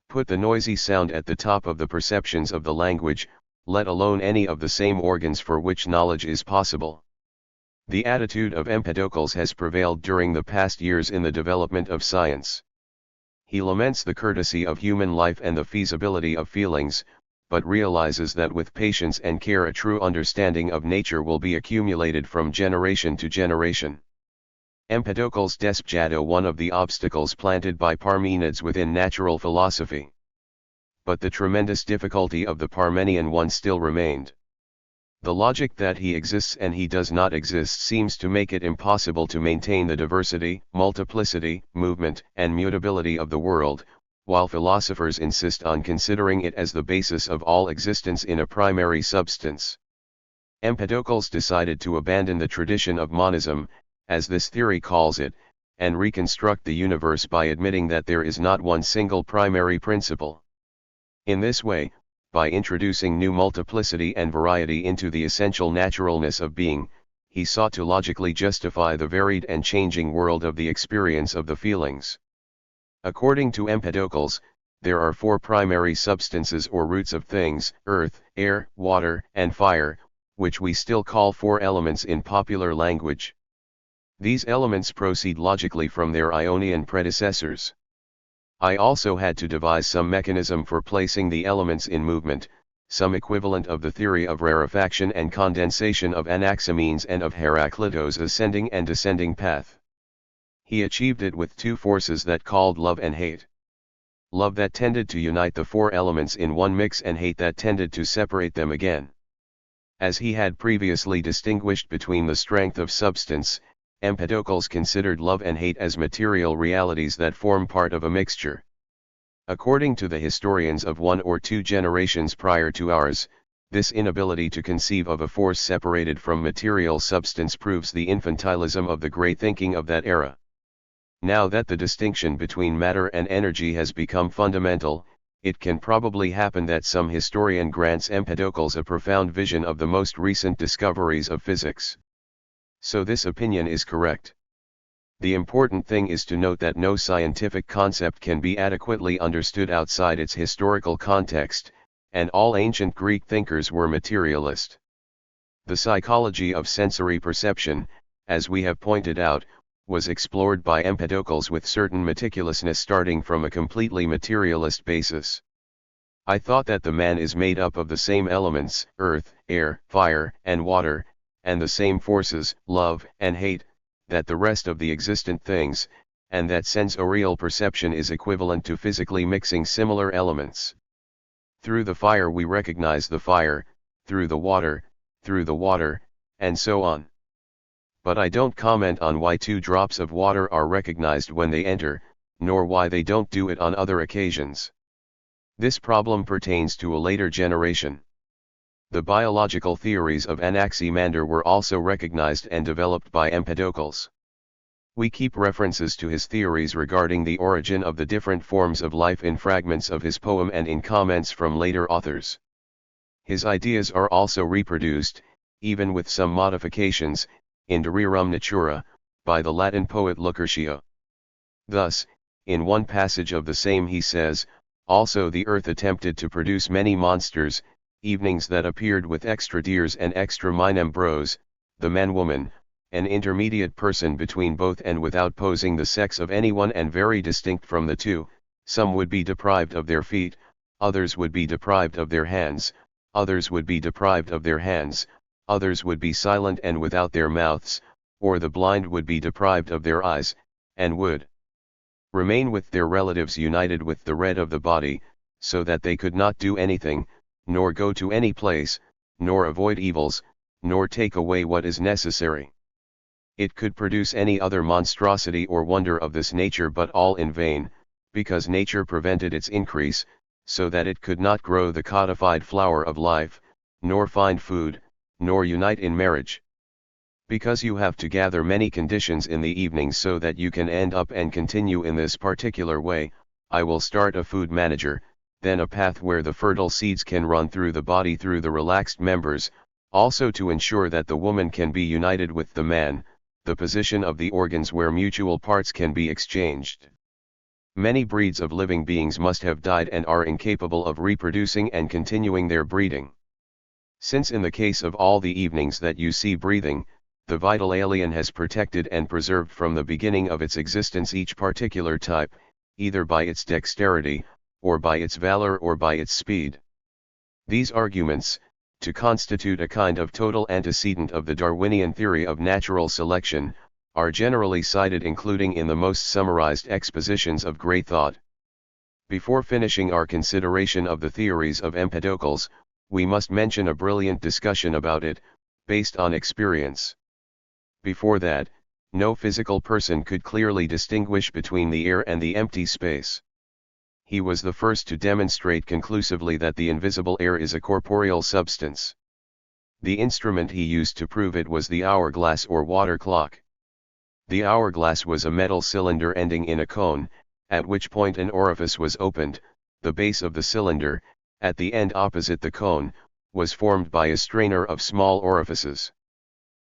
Put the noisy sound at the top of the perceptions of the language, let alone any of the same organs for which knowledge is possible. The attitude of Empedocles has prevailed during the past years in the development of science. He laments the courtesy of human life and the feasibility of feelings, but realizes that with patience and care a true understanding of nature will be accumulated from generation to generation. Empedocles despjado one of the obstacles planted by Parmenides within natural philosophy. But the tremendous difficulty of the Parmenian one still remained. The logic that he exists and he does not exist seems to make it impossible to maintain the diversity, multiplicity, movement, and mutability of the world, while philosophers insist on considering it as the basis of all existence in a primary substance. Empedocles decided to abandon the tradition of monism, as this theory calls it, and reconstruct the universe by admitting that there is not one single primary principle. In this way, by introducing new multiplicity and variety into the essential naturalness of being, he sought to logically justify the varied and changing world of the experience of the feelings. According to Empedocles, there are four primary substances or roots of things: earth, air, water, and fire, which we still call four elements in popular language. These elements proceed logically from their Ionian predecessors. I also had to devise some mechanism for placing the elements in movement, some equivalent of the theory of rarefaction and condensation of Anaximenes and of Heraclito's ascending and descending path. He achieved it with two forces that called love and hate. Love that tended to unite the four elements in one mix, and hate that tended to separate them again. As he had previously distinguished between the strength of substance, Empedocles considered love and hate as material realities that form part of a mixture. According to the historians of 1 or 2 generations prior to ours, this inability to conceive of a force separated from material substance proves the infantilism of the great thinking of that era. Now that the distinction between matter and energy has become fundamental, it can probably happen that some historian grants Empedocles a profound vision of the most recent discoveries of physics. So this opinion is correct. The important thing is to note that no scientific concept can be adequately understood outside its historical context, and all ancient Greek thinkers were materialist. The psychology of sensory perception, as we have pointed out, was explored by Empedocles with certain meticulousness, starting from a completely materialist basis. I thought that the man is made up of the same elements: earth, air, fire, and water, and the same forces, love and hate, that the rest of the existent things, and that sensorial perception is equivalent to physically mixing similar elements. Through the fire we recognize the fire, through the water, and so on. But I don't comment on why 2 drops of water are recognized when they enter, nor why they don't do it on other occasions. This problem pertains to a later generation. The biological theories of Anaximander were also recognized and developed by Empedocles. We keep references to his theories regarding the origin of the different forms of life in fragments of his poem and in comments from later authors. His ideas are also reproduced, even with some modifications, in De Rerum Natura, by the Latin poet Lucretio. Thus, in one passage of the same he says, "Also the earth attempted to produce many monsters, evenings that appeared with extra dears and extra minem bros, the man-woman, an intermediate person between both and without posing the sex of anyone and very distinct from the two, some would be deprived of their feet, others would be deprived of their hands, others would be deprived of their hands, others would be silent and without their mouths, or the blind would be deprived of their eyes, and would remain with their relatives united with the red of the body, so that they could not do anything, nor go to any place, nor avoid evils, nor take away what is necessary. It could produce any other monstrosity or wonder of this nature, but all in vain, because nature prevented its increase, so that it could not grow the codified flower of life, nor find food, nor unite in marriage. Because you have to gather many conditions in the evening so that you can end up and continue in this particular way, I will start a food manager, then a path where the fertile seeds can run through the body through the relaxed members, also to ensure that the woman can be united with the man, the position of the organs where mutual parts can be exchanged. Many breeds of living beings must have died and are incapable of reproducing and continuing their breeding. Since in the case of all the evenings that you see breathing, the vital alien has protected and preserved from the beginning of its existence each particular type, either by its dexterity, or by its valor or by its speed. These arguments, to constitute a kind of total antecedent of the Darwinian theory of natural selection, are generally cited including in the most summarized expositions of great thought. Before finishing our consideration of the theories of Empedocles, we must mention a brilliant discussion about it, based on experience. Before that, no physical person could clearly distinguish between the air and the empty space. He was the first to demonstrate conclusively that the invisible air is a corporeal substance. The instrument he used to prove it was the hourglass or water clock. The hourglass was a metal cylinder ending in a cone, at which point an orifice was opened. The base of the cylinder, at the end opposite the cone, was formed by a strainer of small orifices.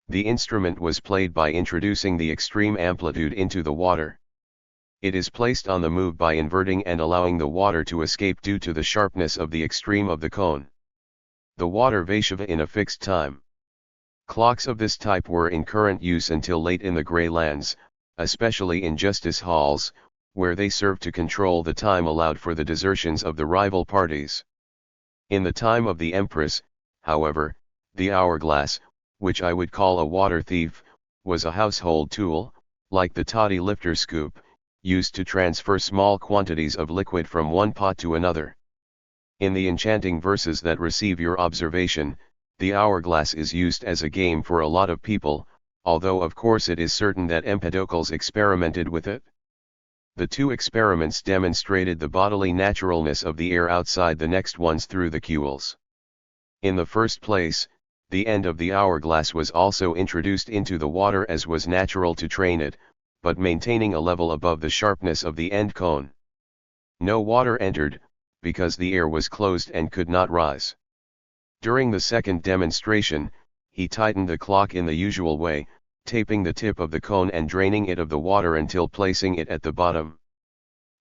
The instrument was played by introducing the extreme amplitude into the water. It is placed on the move by inverting and allowing the water to escape due to the sharpness of the extreme of the cone. The water vaishiva in a fixed time. Clocks of this type were in current use until late in the Grey Lands, especially in justice halls, where they served to control the time allowed for the desertions of the rival parties. In the time of the Empress, however, the hourglass, which I would call a water thief, was a household tool, like the toddy lifter scoop, used to transfer small quantities of liquid from one pot to another. In the enchanting verses that receive your observation, the hourglass is used as a game for a lot of people, although of course it is certain that Empedocles experimented with it. The two experiments demonstrated the bodily naturalness of the air outside the next ones through the kewels. In the first place, the end of the hourglass was also introduced into the water as was natural to train it, but maintaining a level above the sharpness of the end cone. No water entered, because the air was closed and could not rise. During the second demonstration, he tightened the clock in the usual way, taping the tip of the cone and draining it of the water until placing it at the bottom.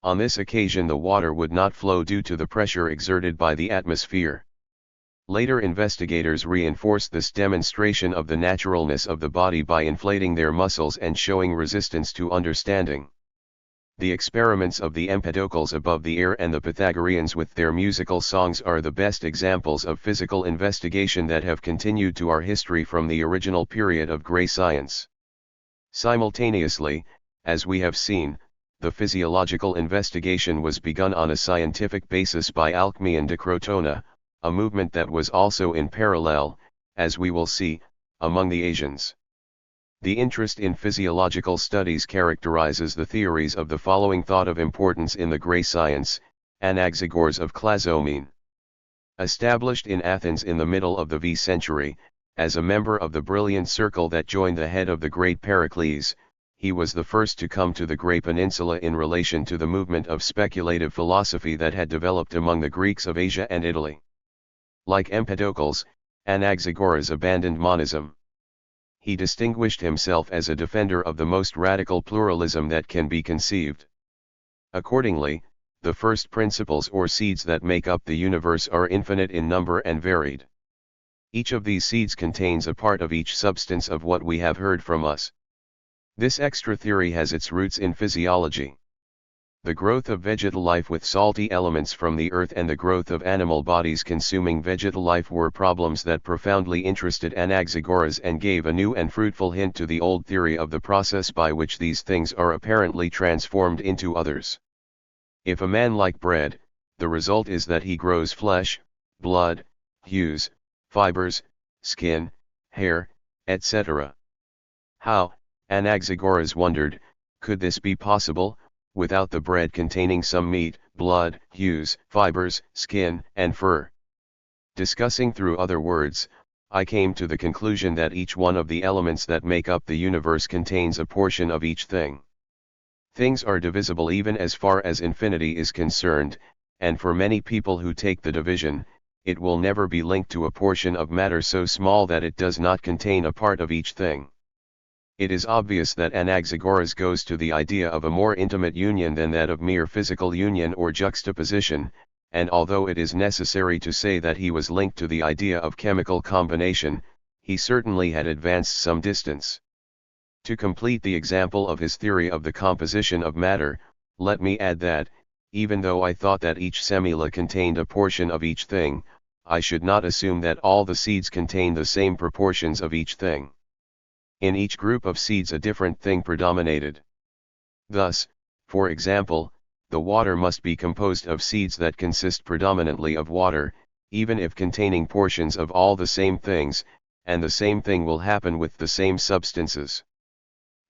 On this occasion the water would not flow due to the pressure exerted by the atmosphere. Later investigators reinforced this demonstration of the naturalness of the body by inflating their muscles and showing resistance to understanding. The experiments of the Empedocles above the ear and the Pythagoreans with their musical songs are the best examples of physical investigation that have continued to our history from the original period of grey science. Simultaneously, as we have seen, the physiological investigation was begun on a scientific basis by Alcmaeon de Crotona, a movement that was also in parallel, as we will see, among the Asians. The interest in physiological studies characterizes the theories of the following thought of importance in the grey science: Anaxagoras of Clazomenae. Established in Athens in the middle of the V century, as a member of the brilliant circle that joined the head of the great Pericles, he was the first to come to the Grey Peninsula in relation to the movement of speculative philosophy that had developed among the Greeks of Asia and Italy. Like Empedocles, Anaxagoras abandoned monism. He distinguished himself as a defender of the most radical pluralism that can be conceived. Accordingly, the first principles or seeds that make up the universe are infinite in number and varied. Each of these seeds contains a part of each substance of what we have heard from us. This extra theory has its roots in physiology. The growth of vegetal life with salty elements from the earth and the growth of animal bodies consuming vegetal life were problems that profoundly interested Anaxagoras and gave a new and fruitful hint to the old theory of the process by which these things are apparently transformed into others. If a man like bread, the result is that he grows flesh, blood, hues, fibers, skin, hair, etc. How, Anaxagoras wondered, could this be possible, without the bread containing some meat, blood, hues, fibers, skin, and fur? Discussing through other words, I came to the conclusion that each one of the elements that make up the universe contains a portion of each thing. Things are divisible even as far as infinity is concerned, and for many people who take the division, it will never be linked to a portion of matter so small that it does not contain a part of each thing. It is obvious that Anaxagoras goes to the idea of a more intimate union than that of mere physical union or juxtaposition, and although it is necessary to say that he was linked to the idea of chemical combination, he certainly had advanced some distance. To complete the example of his theory of the composition of matter, let me add that, even though I thought that each semilla contained a portion of each thing, I should not assume that all the seeds contain the same proportions of each thing. In each group of seeds a different thing predominated. Thus, for example, the water must be composed of seeds that consist predominantly of water, even if containing portions of all the same things, and the same thing will happen with the same substances.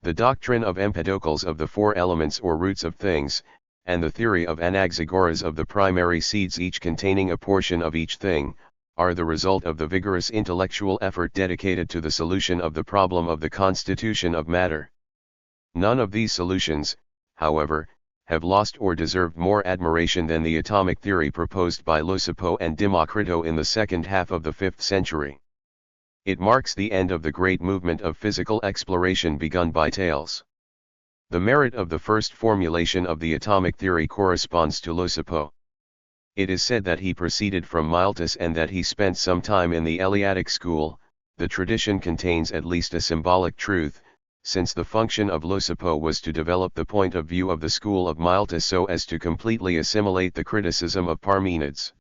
The doctrine of Empedocles of the four elements or roots of things, and the theory of Anaxagoras of the primary seeds each containing a portion of each thing, are the result of the vigorous intellectual effort dedicated to the solution of the problem of the constitution of matter. None of these solutions, however, have lost or deserved more admiration than the atomic theory proposed by Leucippus and Democrito in the second half of the 5th century. It marks the end of the great movement of physical exploration begun by Thales. The merit of the first formulation of the atomic theory corresponds to Leucippus. It is said that he proceeded from Miletus and that he spent some time in the Eleatic school. The tradition contains at least a symbolic truth, since the function of Leucippus was to develop the point of view of the school of Miletus so as to completely assimilate the criticism of Parmenides.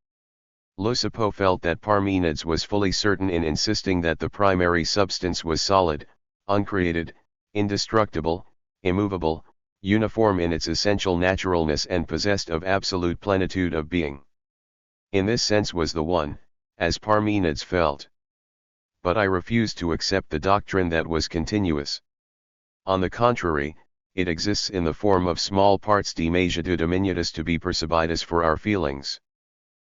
Leucippus felt that Parmenides was fully certain in insisting that the primary substance was solid, uncreated, indestructible, immovable, uniform in its essential naturalness and possessed of absolute plenitude of being. In this sense was the one, as Parmenides felt. But I refused to accept the doctrine that was continuous. On the contrary, it exists in the form of small parts de majorité diminutus to be percebidas as for our feelings.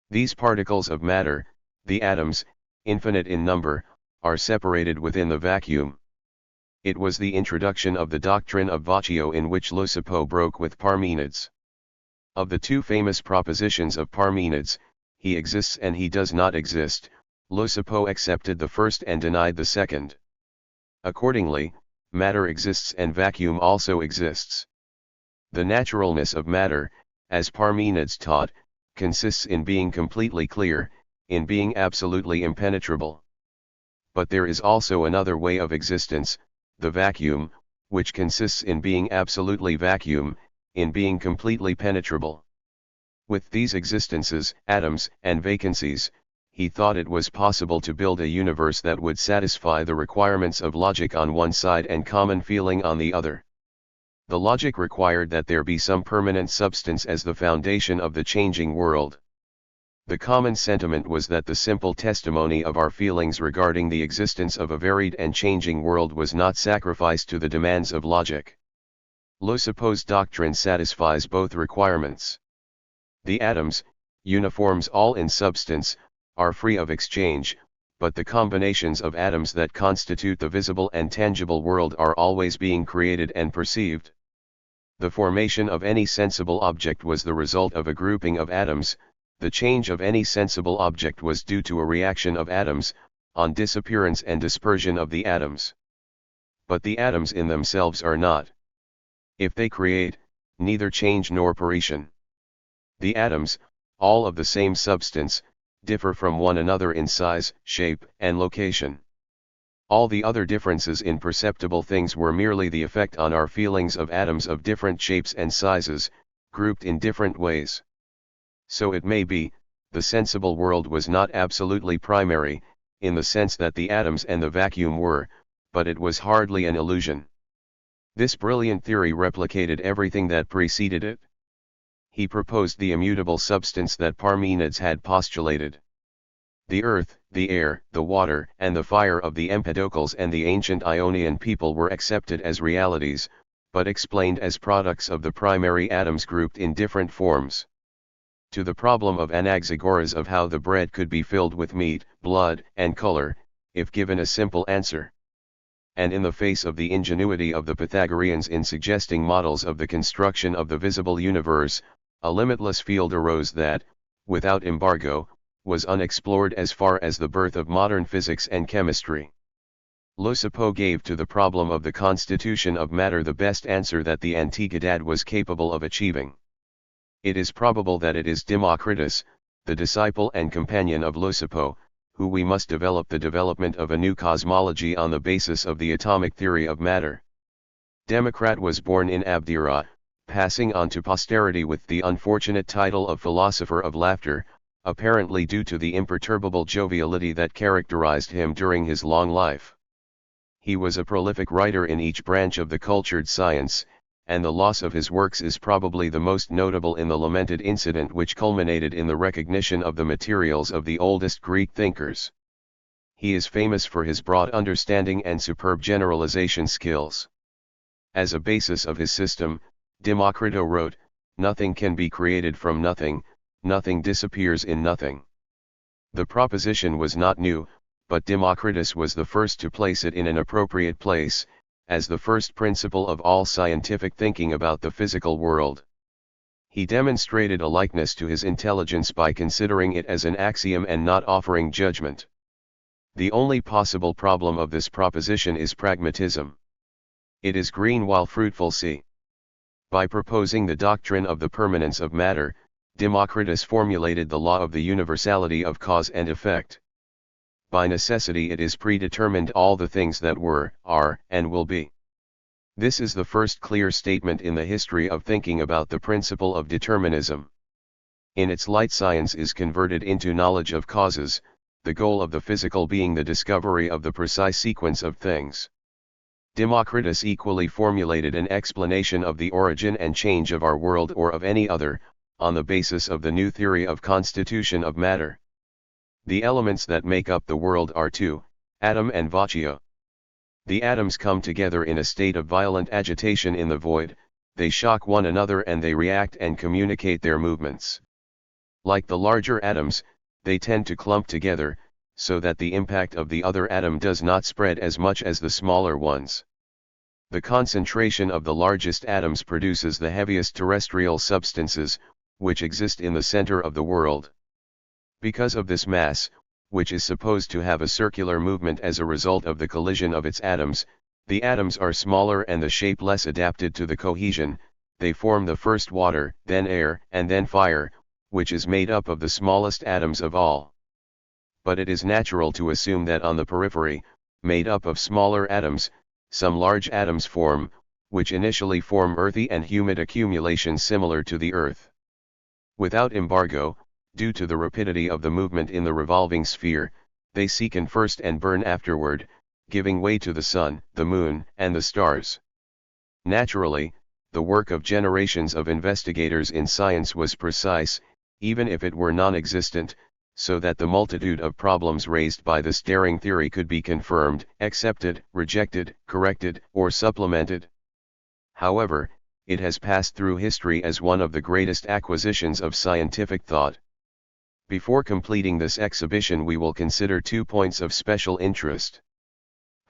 These particles of matter, the atoms, infinite in number, are separated within the vacuum. It was the introduction of the doctrine of Voccio in which Leucippus broke with Parmenides. Of the two famous propositions of Parmenides, he exists and he does not exist, Leucippus accepted the first and denied the second. Accordingly, matter exists and vacuum also exists. The naturalness of matter, as Parmenides taught, consists in being completely clear, in being absolutely impenetrable. But there is also another way of existence, the vacuum, which consists in being absolutely vacuum, in being completely penetrable. With these existences, atoms, and vacancies, he thought it was possible to build a universe that would satisfy the requirements of logic on one side and common feeling on the other. The logic required that there be some permanent substance as the foundation of the changing world. The common sentiment was that the simple testimony of our feelings regarding the existence of a varied and changing world was not sacrificed to the demands of logic. Leucippaux's doctrine satisfies both requirements. The atoms, uniforms all in substance, are free of exchange, but the combinations of atoms that constitute the visible and tangible world are always being created and perceived. The formation of any sensible object was the result of a grouping of atoms. The change of any sensible object was due to a reaction of atoms, on disappearance and dispersion of the atoms. But the atoms in themselves are not. If they create, neither change nor perition. The atoms, all of the same substance, differ from one another in size, shape, and location. All the other differences in perceptible things were merely the effect on our feelings of atoms of different shapes and sizes, grouped in different ways. So it may be, the sensible world was not absolutely primary, in the sense that the atoms and the vacuum were, but it was hardly an illusion. This brilliant theory replicated everything that preceded it. He proposed the immutable substance that Parmenides had postulated. The earth, the air, the water, and the fire of the Empedocles and the ancient Ionian people were accepted as realities, but explained as products of the primary atoms grouped in different forms. To the problem of Anaxagoras of how the bread could be filled with meat, blood, and color, if given a simple answer. And in the face of the ingenuity of the Pythagoreans in suggesting models of the construction of the visible universe, a limitless field arose that, without embargo, was unexplored as far as the birth of modern physics and chemistry. Leucippaux gave to the problem of the constitution of matter the best answer that the Antiquidad was capable of achieving. It is probable that it is Democritus, the disciple and companion of Leucippaux, who we must develop the development of a new cosmology on the basis of the atomic theory of matter. Democritus was born in Abdera, passing on to posterity with the unfortunate title of philosopher of laughter, apparently due to the imperturbable joviality that characterized him during his long life. He was a prolific writer in each branch of the cultured science, and the loss of his works is probably the most notable in the lamented incident which culminated in the recognition of the materials of the oldest Greek thinkers. He is famous for his broad understanding and superb generalization skills. As a basis of his system, Democritus wrote, "Nothing can be created from nothing, nothing disappears in nothing." The proposition was not new, but Democritus was the first to place it in an appropriate place, as the first principle of all scientific thinking about the physical world. He demonstrated a likeness to his intelligence by considering it as an axiom and not offering judgment. The only possible problem of this proposition is pragmatism. It is green while fruitful. See. By proposing the doctrine of the permanence of matter, Democritus formulated the law of the universality of cause and effect. By necessity it is predetermined all the things that were, are, and will be. This is the first clear statement in the history of thinking about the principle of determinism. In its light science is converted into knowledge of causes, the goal of the physical being the discovery of the precise sequence of things. Democritus equally formulated an explanation of the origin and change of our world or of any other, on the basis of the new theory of constitution of matter. The elements that make up the world are two, atom and vaccio. The atoms come together in a state of violent agitation in the void, they shock one another and they react and communicate their movements. Like the larger atoms, they tend to clump together, so that the impact of the other atom does not spread as much as the smaller ones. The concentration of the largest atoms produces the heaviest terrestrial substances, which exist in the center of the world. Because of this mass, which is supposed to have a circular movement as a result of the collision of its atoms, the atoms are smaller and the shape less adapted to the cohesion, they form the first water, then air, and then fire, which is made up of the smallest atoms of all. But it is natural to assume that on the periphery, made up of smaller atoms, some large atoms form, which initially form earthy and humid accumulations similar to the Earth. Without embargo, due to the rapidity of the movement in the revolving sphere, they seeken first and burn afterward, giving way to the sun, the moon, and the stars. Naturally, the work of generations of investigators in science was precise, even if it were non-existent, so that the multitude of problems raised by this daring theory could be confirmed, accepted, rejected, corrected, or supplemented. However, it has passed through history as one of the greatest acquisitions of scientific thought. Before completing this exhibition, we will consider 2 points of special interest.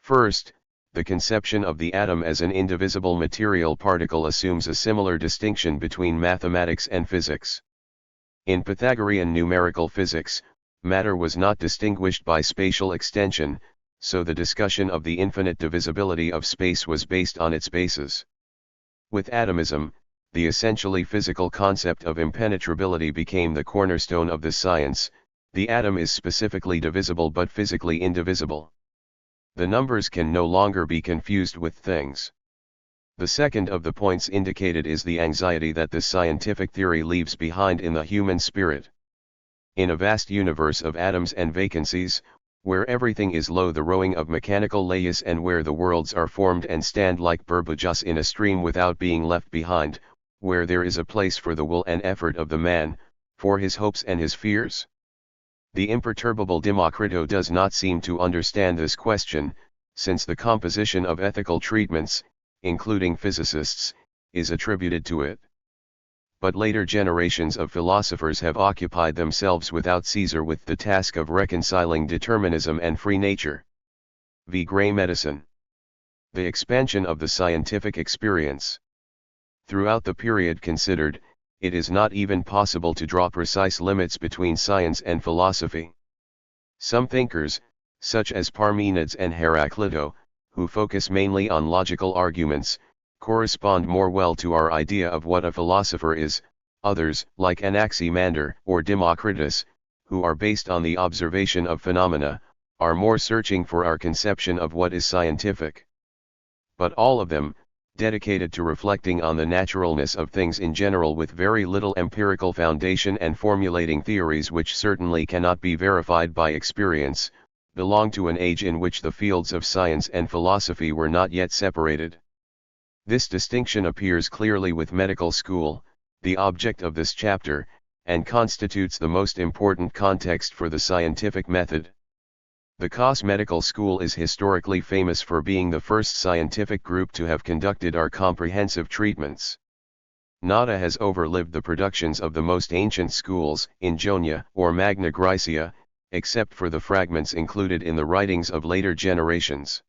First, the conception of the atom as an indivisible material particle assumes a similar distinction between mathematics and physics. In Pythagorean numerical physics, matter was not distinguished by spatial extension, so the discussion of the infinite divisibility of space was based on its basis. With atomism, the essentially physical concept of impenetrability became the cornerstone of the science. The atom is specifically divisible but physically indivisible. The numbers can no longer be confused with things. The second of the points indicated is the anxiety that this scientific theory leaves behind in the human spirit. In a vast universe of atoms and vacancies, where everything is low the rowing of mechanical layers and where the worlds are formed and stand like burbujas in a stream without being left behind, where there is a place for the will and effort of the man, for his hopes and his fears? The imperturbable Democrito does not seem to understand this question, since the composition of ethical treatments, including physicists, is attributed to it. But later generations of philosophers have occupied themselves without Caesar with the task of reconciling determinism and free nature. V. Gray medicine. The expansion of the scientific experience. Throughout the period considered, it is not even possible to draw precise limits between science and philosophy. Some thinkers, such as Parmenides and Heraclito, who focus mainly on logical arguments, correspond more well to our idea of what a philosopher is. Others, like Anaximander or Democritus, who are based on the observation of phenomena, are more searching for our conception of what is scientific. But all of them, dedicated to reflecting on the naturalness of things in general with very little empirical foundation and formulating theories which certainly cannot be verified by experience, belong to an age in which the fields of science and philosophy were not yet separated. This distinction appears clearly with medical school, the object of this chapter, and constitutes the most important context for the scientific method. The Kos Medical School is historically famous for being the first scientific group to have conducted our comprehensive treatments. Nada has overlived the productions of the most ancient schools, in Jonia or Magna Graecia, except for the fragments included in the writings of later generations.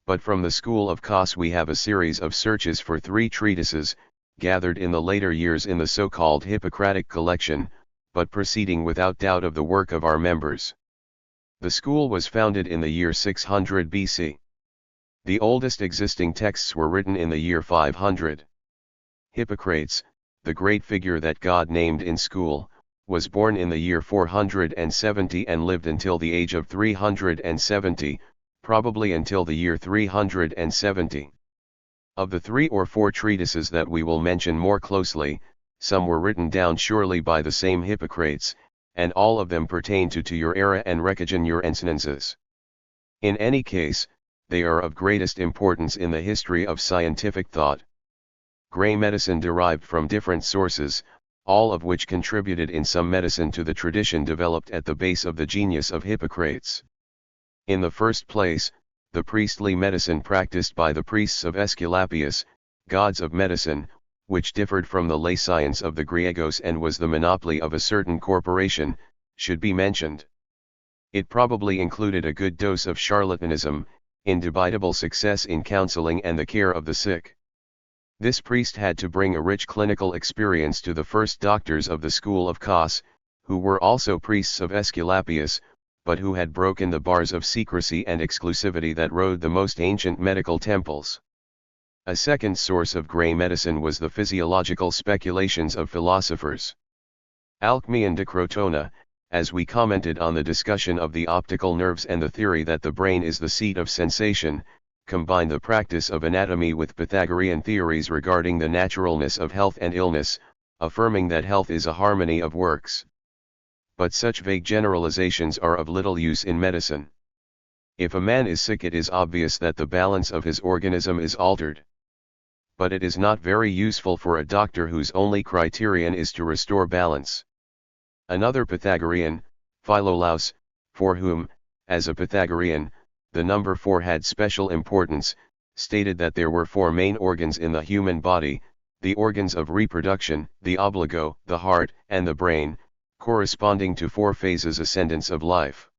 But from the school of Kos we have a series of searches for 3 treatises, gathered in the later years in the so-called Hippocratic collection, but proceeding without doubt of the work of our members. The school was founded in the year 600 BC. The oldest existing texts were written in the year 500. Hippocrates, the great figure that God named in school, was born in the year 470 and lived until the age of 370, probably until the year 370. Of the 3 or 4 treatises that we will mention more closely, some were written down surely by the same Hippocrates, and all of them pertain to your era and Recagen your ensinences. In any case, they are of greatest importance in the history of scientific thought. Gray medicine derived from different sources, all of which contributed in some medicine to the tradition developed at the base of the genius of Hippocrates. In the first place, the priestly medicine practiced by the priests of Aesculapius, gods of medicine, which differed from the lay science of the Griegos and was the monopoly of a certain corporation, should be mentioned. It probably included a good dose of charlatanism, indubitable success in counseling and the care of the sick. This priest had to bring a rich clinical experience to the first doctors of the school of Kos, who were also priests of Aesculapius, but who had broken the bars of secrecy and exclusivity that rode the most ancient medical temples. A second source of gray medicine was the physiological speculations of philosophers. Alcmaeon de Crotona, as we commented on the discussion of the optical nerves and the theory that the brain is the seat of sensation, combined the practice of anatomy with Pythagorean theories regarding the naturalness of health and illness, affirming that health is a harmony of works. But such vague generalizations are of little use in medicine. If a man is sick, it is obvious that the balance of his organism is altered. But it is not very useful for a doctor whose only criterion is to restore balance. Another Pythagorean, Philolaus, for whom, as a Pythagorean, the number 4 had special importance, stated that there were 4 main organs in the human body: the organs of reproduction, the obligo, the heart, and the brain, corresponding to 4 phases ascendants of life.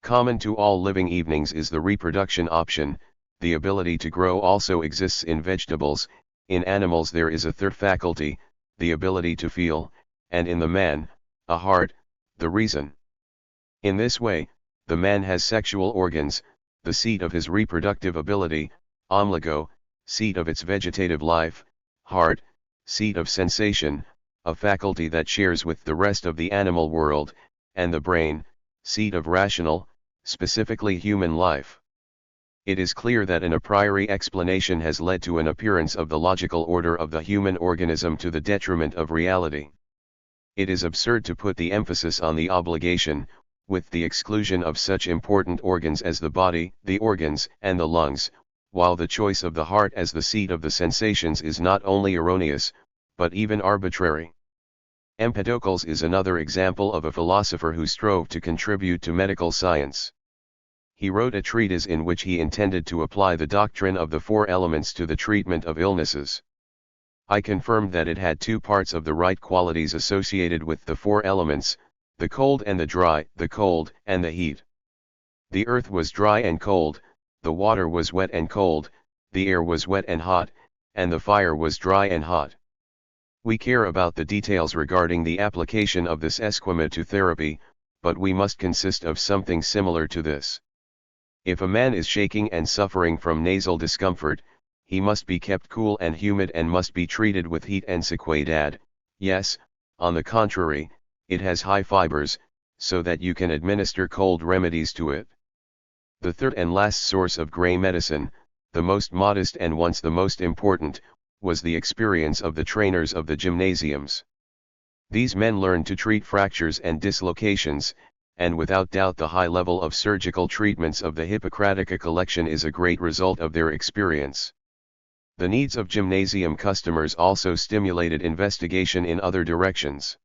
Common to all living evenings is the reproduction option. The ability to grow also exists in vegetables. In animals there is a third faculty, the ability to feel, and in the man, a heart, the reason. In this way, the man has sexual organs, the seat of his reproductive ability; obligo, seat of its vegetative life; heart, seat of sensation, a faculty that shares with the rest of the animal world; and the brain, seat of rational, specifically human life. It is clear that an a priori explanation has led to an appearance of the logical order of the human organism to the detriment of reality. It is absurd to put the emphasis on the obligation, with the exclusion of such important organs as the body, the organs, and the lungs, while the choice of the heart as the seat of the sensations is not only erroneous, but even arbitrary. Empedocles is another example of a philosopher who strove to contribute to medical science. He wrote a treatise in which he intended to apply the doctrine of the 4 elements to the treatment of illnesses. I confirmed that it had 2 parts of the right qualities associated with the 4 elements: the cold and the dry, the cold and the heat. The earth was dry and cold, the water was wet and cold, the air was wet and hot, and the fire was dry and hot. We care about the details regarding the application of this esquema to therapy, but we must consist of something similar to this. If a man is shaking and suffering from nasal discomfort, he must be kept cool and humid and must be treated with heat and sequedad. Yes, on the contrary, it has high fibers, so that you can administer cold remedies to it. The third and last source of grey medicine, the most modest and once the most important, was the experience of the trainers of the gymnasiums. These men learned to treat fractures and dislocations, and without doubt the high level of surgical treatments of the Hippocratica collection is a great result of their experience. The needs of gymnasium customers also stimulated investigation in other directions.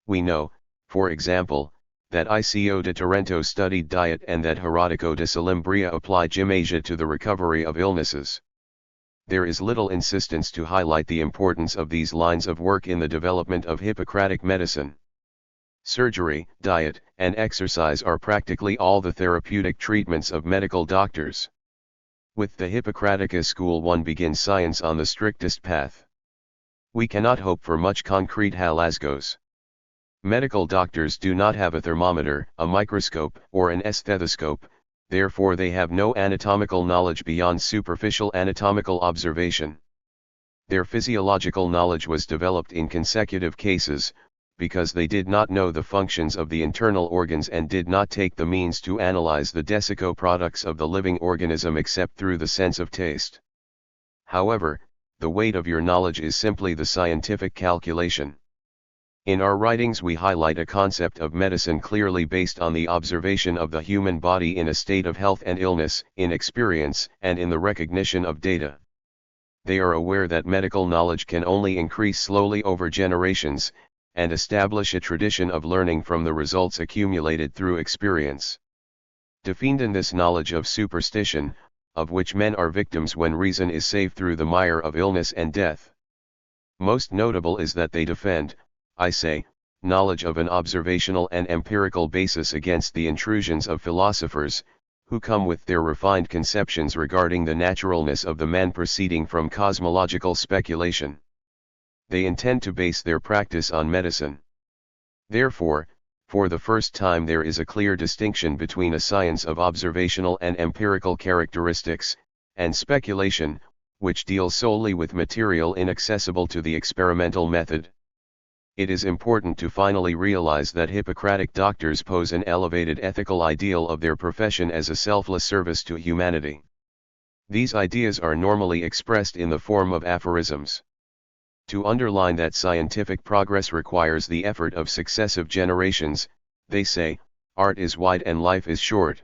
We know, for example, that Ico de Tarento studied diet and that Herodico de Salimbria applied gymnasia to the recovery of illnesses. There is little insistence to highlight the importance of these lines of work in the development of Hippocratic medicine. Surgery, diet, and exercise are practically all the therapeutic treatments of medical doctors. With the Hippocratica school one begins science on the strictest path. We cannot hope for much concrete halasgos. Medical doctors do not have a thermometer, a microscope, or an stethoscope, therefore they have no anatomical knowledge beyond superficial anatomical observation. Their physiological knowledge was developed in consecutive cases, because they did not know the functions of the internal organs and did not take the means to analyze the desico products of the living organism except through the sense of taste. However, the weight of your knowledge is simply the scientific calculation. In our writings we highlight a concept of medicine clearly based on the observation of the human body in a state of health and illness, in experience, and in the recognition of data. They are aware that medical knowledge can only increase slowly over generations, and establish a tradition of learning from the results accumulated through experience. Defending this knowledge of superstition, of which men are victims when reason is saved through the mire of illness and death. Most notable is that they defend, I say, knowledge of an observational and empirical basis against the intrusions of philosophers, who come with their refined conceptions regarding the naturalness of the man proceeding from cosmological speculation. They intend to base their practice on medicine. Therefore, for the first time there is a clear distinction between a science of observational and empirical characteristics, and speculation, which deals solely with material inaccessible to the experimental method. It is important to finally realize that Hippocratic doctors pose an elevated ethical ideal of their profession as a selfless service to humanity. These ideas are normally expressed in the form of aphorisms. To underline that scientific progress requires the effort of successive generations, they say, art is wide and life is short.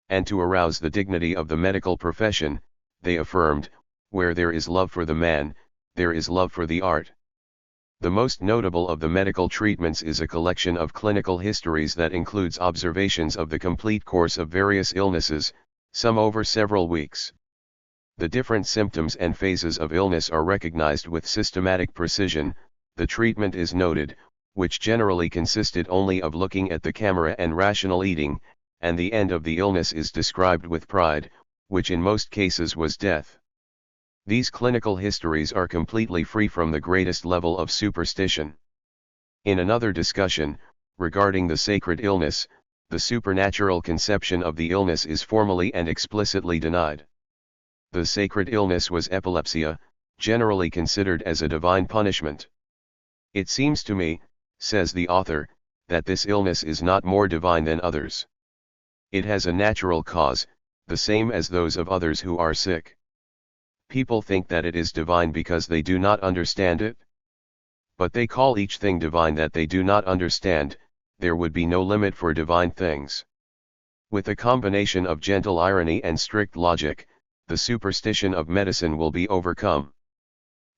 And to arouse the dignity of the medical profession, they affirmed, where there is love for the man, there is love for the art. The most notable of the medical treatments is a collection of clinical histories that includes observations of the complete course of various illnesses, some over several weeks. The different symptoms and phases of illness are recognized with systematic precision, the treatment is noted, which generally consisted only of looking at the camera and rational eating, and the end of the illness is described with pride, which in most cases was death. These clinical histories are completely free from the greatest level of superstition. In another discussion, regarding the sacred illness, the supernatural conception of the illness is formally and explicitly denied. The sacred illness was epilepsy, generally considered as a divine punishment. It seems to me, says the author, that this illness is not more divine than others. It has a natural cause, the same as those of others who are sick. People think that it is divine because they do not understand it. But they call each thing divine that they do not understand, there would be no limit for divine things. With a combination of gentle irony and strict logic, the superstition of medicine will be overcome.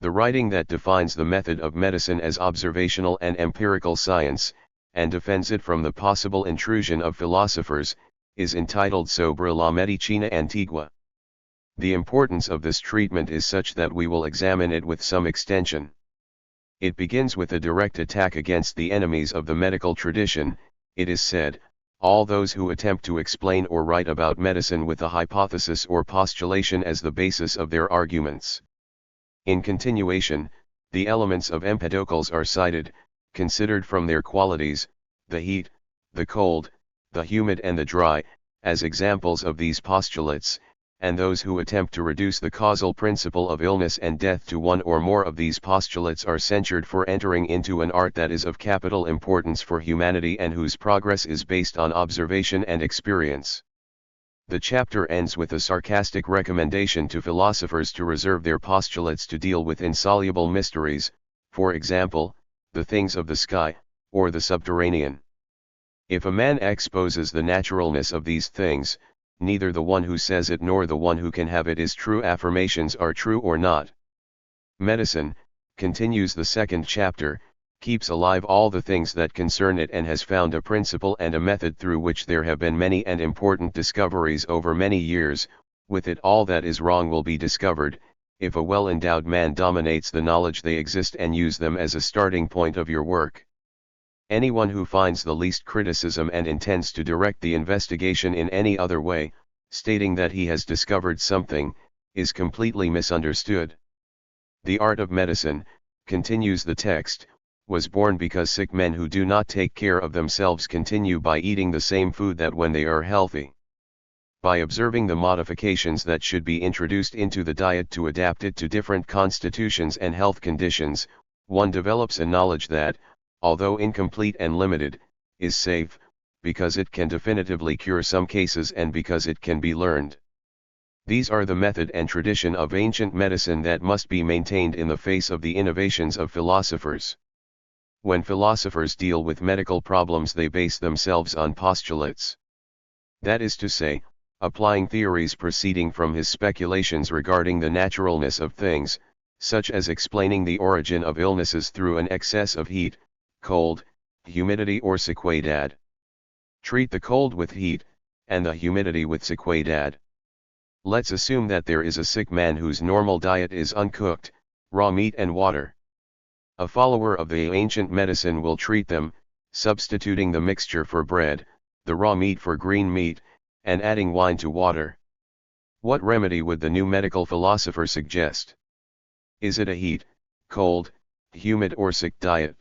The writing that defines the method of medicine as observational and empirical science, and defends it from the possible intrusion of philosophers, is entitled Sobre la Medicina Antigua. The importance of this treatment is such that we will examine it with some extension. It begins with a direct attack against the enemies of the medical tradition. It is said, all those who attempt to explain or write about medicine with a hypothesis or postulation as the basis of their arguments. In continuation, the elements of Empedocles are cited, considered from their qualities, the heat, the cold, the humid and the dry, as examples of these postulates, and those who attempt to reduce the causal principle of illness and death to one or more of these postulates are censured for entering into an art that is of capital importance for humanity and whose progress is based on observation and experience. The chapter ends with a sarcastic recommendation to philosophers to reserve their postulates to deal with insoluble mysteries, for example, the things of the sky, or the subterranean. If a man exposes the naturalness of these things, neither the one who says it nor the one who can have it is true affirmations are true or not. Medicine, continues the second chapter, keeps alive all the things that concern it and has found a principle and a method through which there have been many and important discoveries over many years. With it all that is wrong will be discovered, if a well-endowed man dominates the knowledge they exist and use them as a starting point of your work. Anyone who finds the least criticism and intends to direct the investigation in any other way, stating that he has discovered something, is completely misunderstood. The art of medicine, continues the text, was born because sick men who do not take care of themselves continue by eating the same food that when they are healthy. By observing the modifications that should be introduced into the diet to adapt it to different constitutions and health conditions, one develops a knowledge that, although incomplete and limited, is safe, because it can definitively cure some cases and because it can be learned. These are the method and tradition of ancient medicine that must be maintained in the face of the innovations of philosophers. When philosophers deal with medical problems, they base themselves on postulates. That is to say, applying theories proceeding from his speculations regarding the naturalness of things, such as explaining the origin of illnesses through an excess of heat, cold, humidity or sequedad. Treat the cold with heat, and the humidity with sequedad. Let's assume that there is a sick man whose normal diet is uncooked, raw meat and water. A follower of the ancient medicine will treat them, substituting the mixture for bread, the raw meat for green meat, and adding wine to water. What remedy would the new medical philosopher suggest? Is it a heat, cold, humid or sick diet?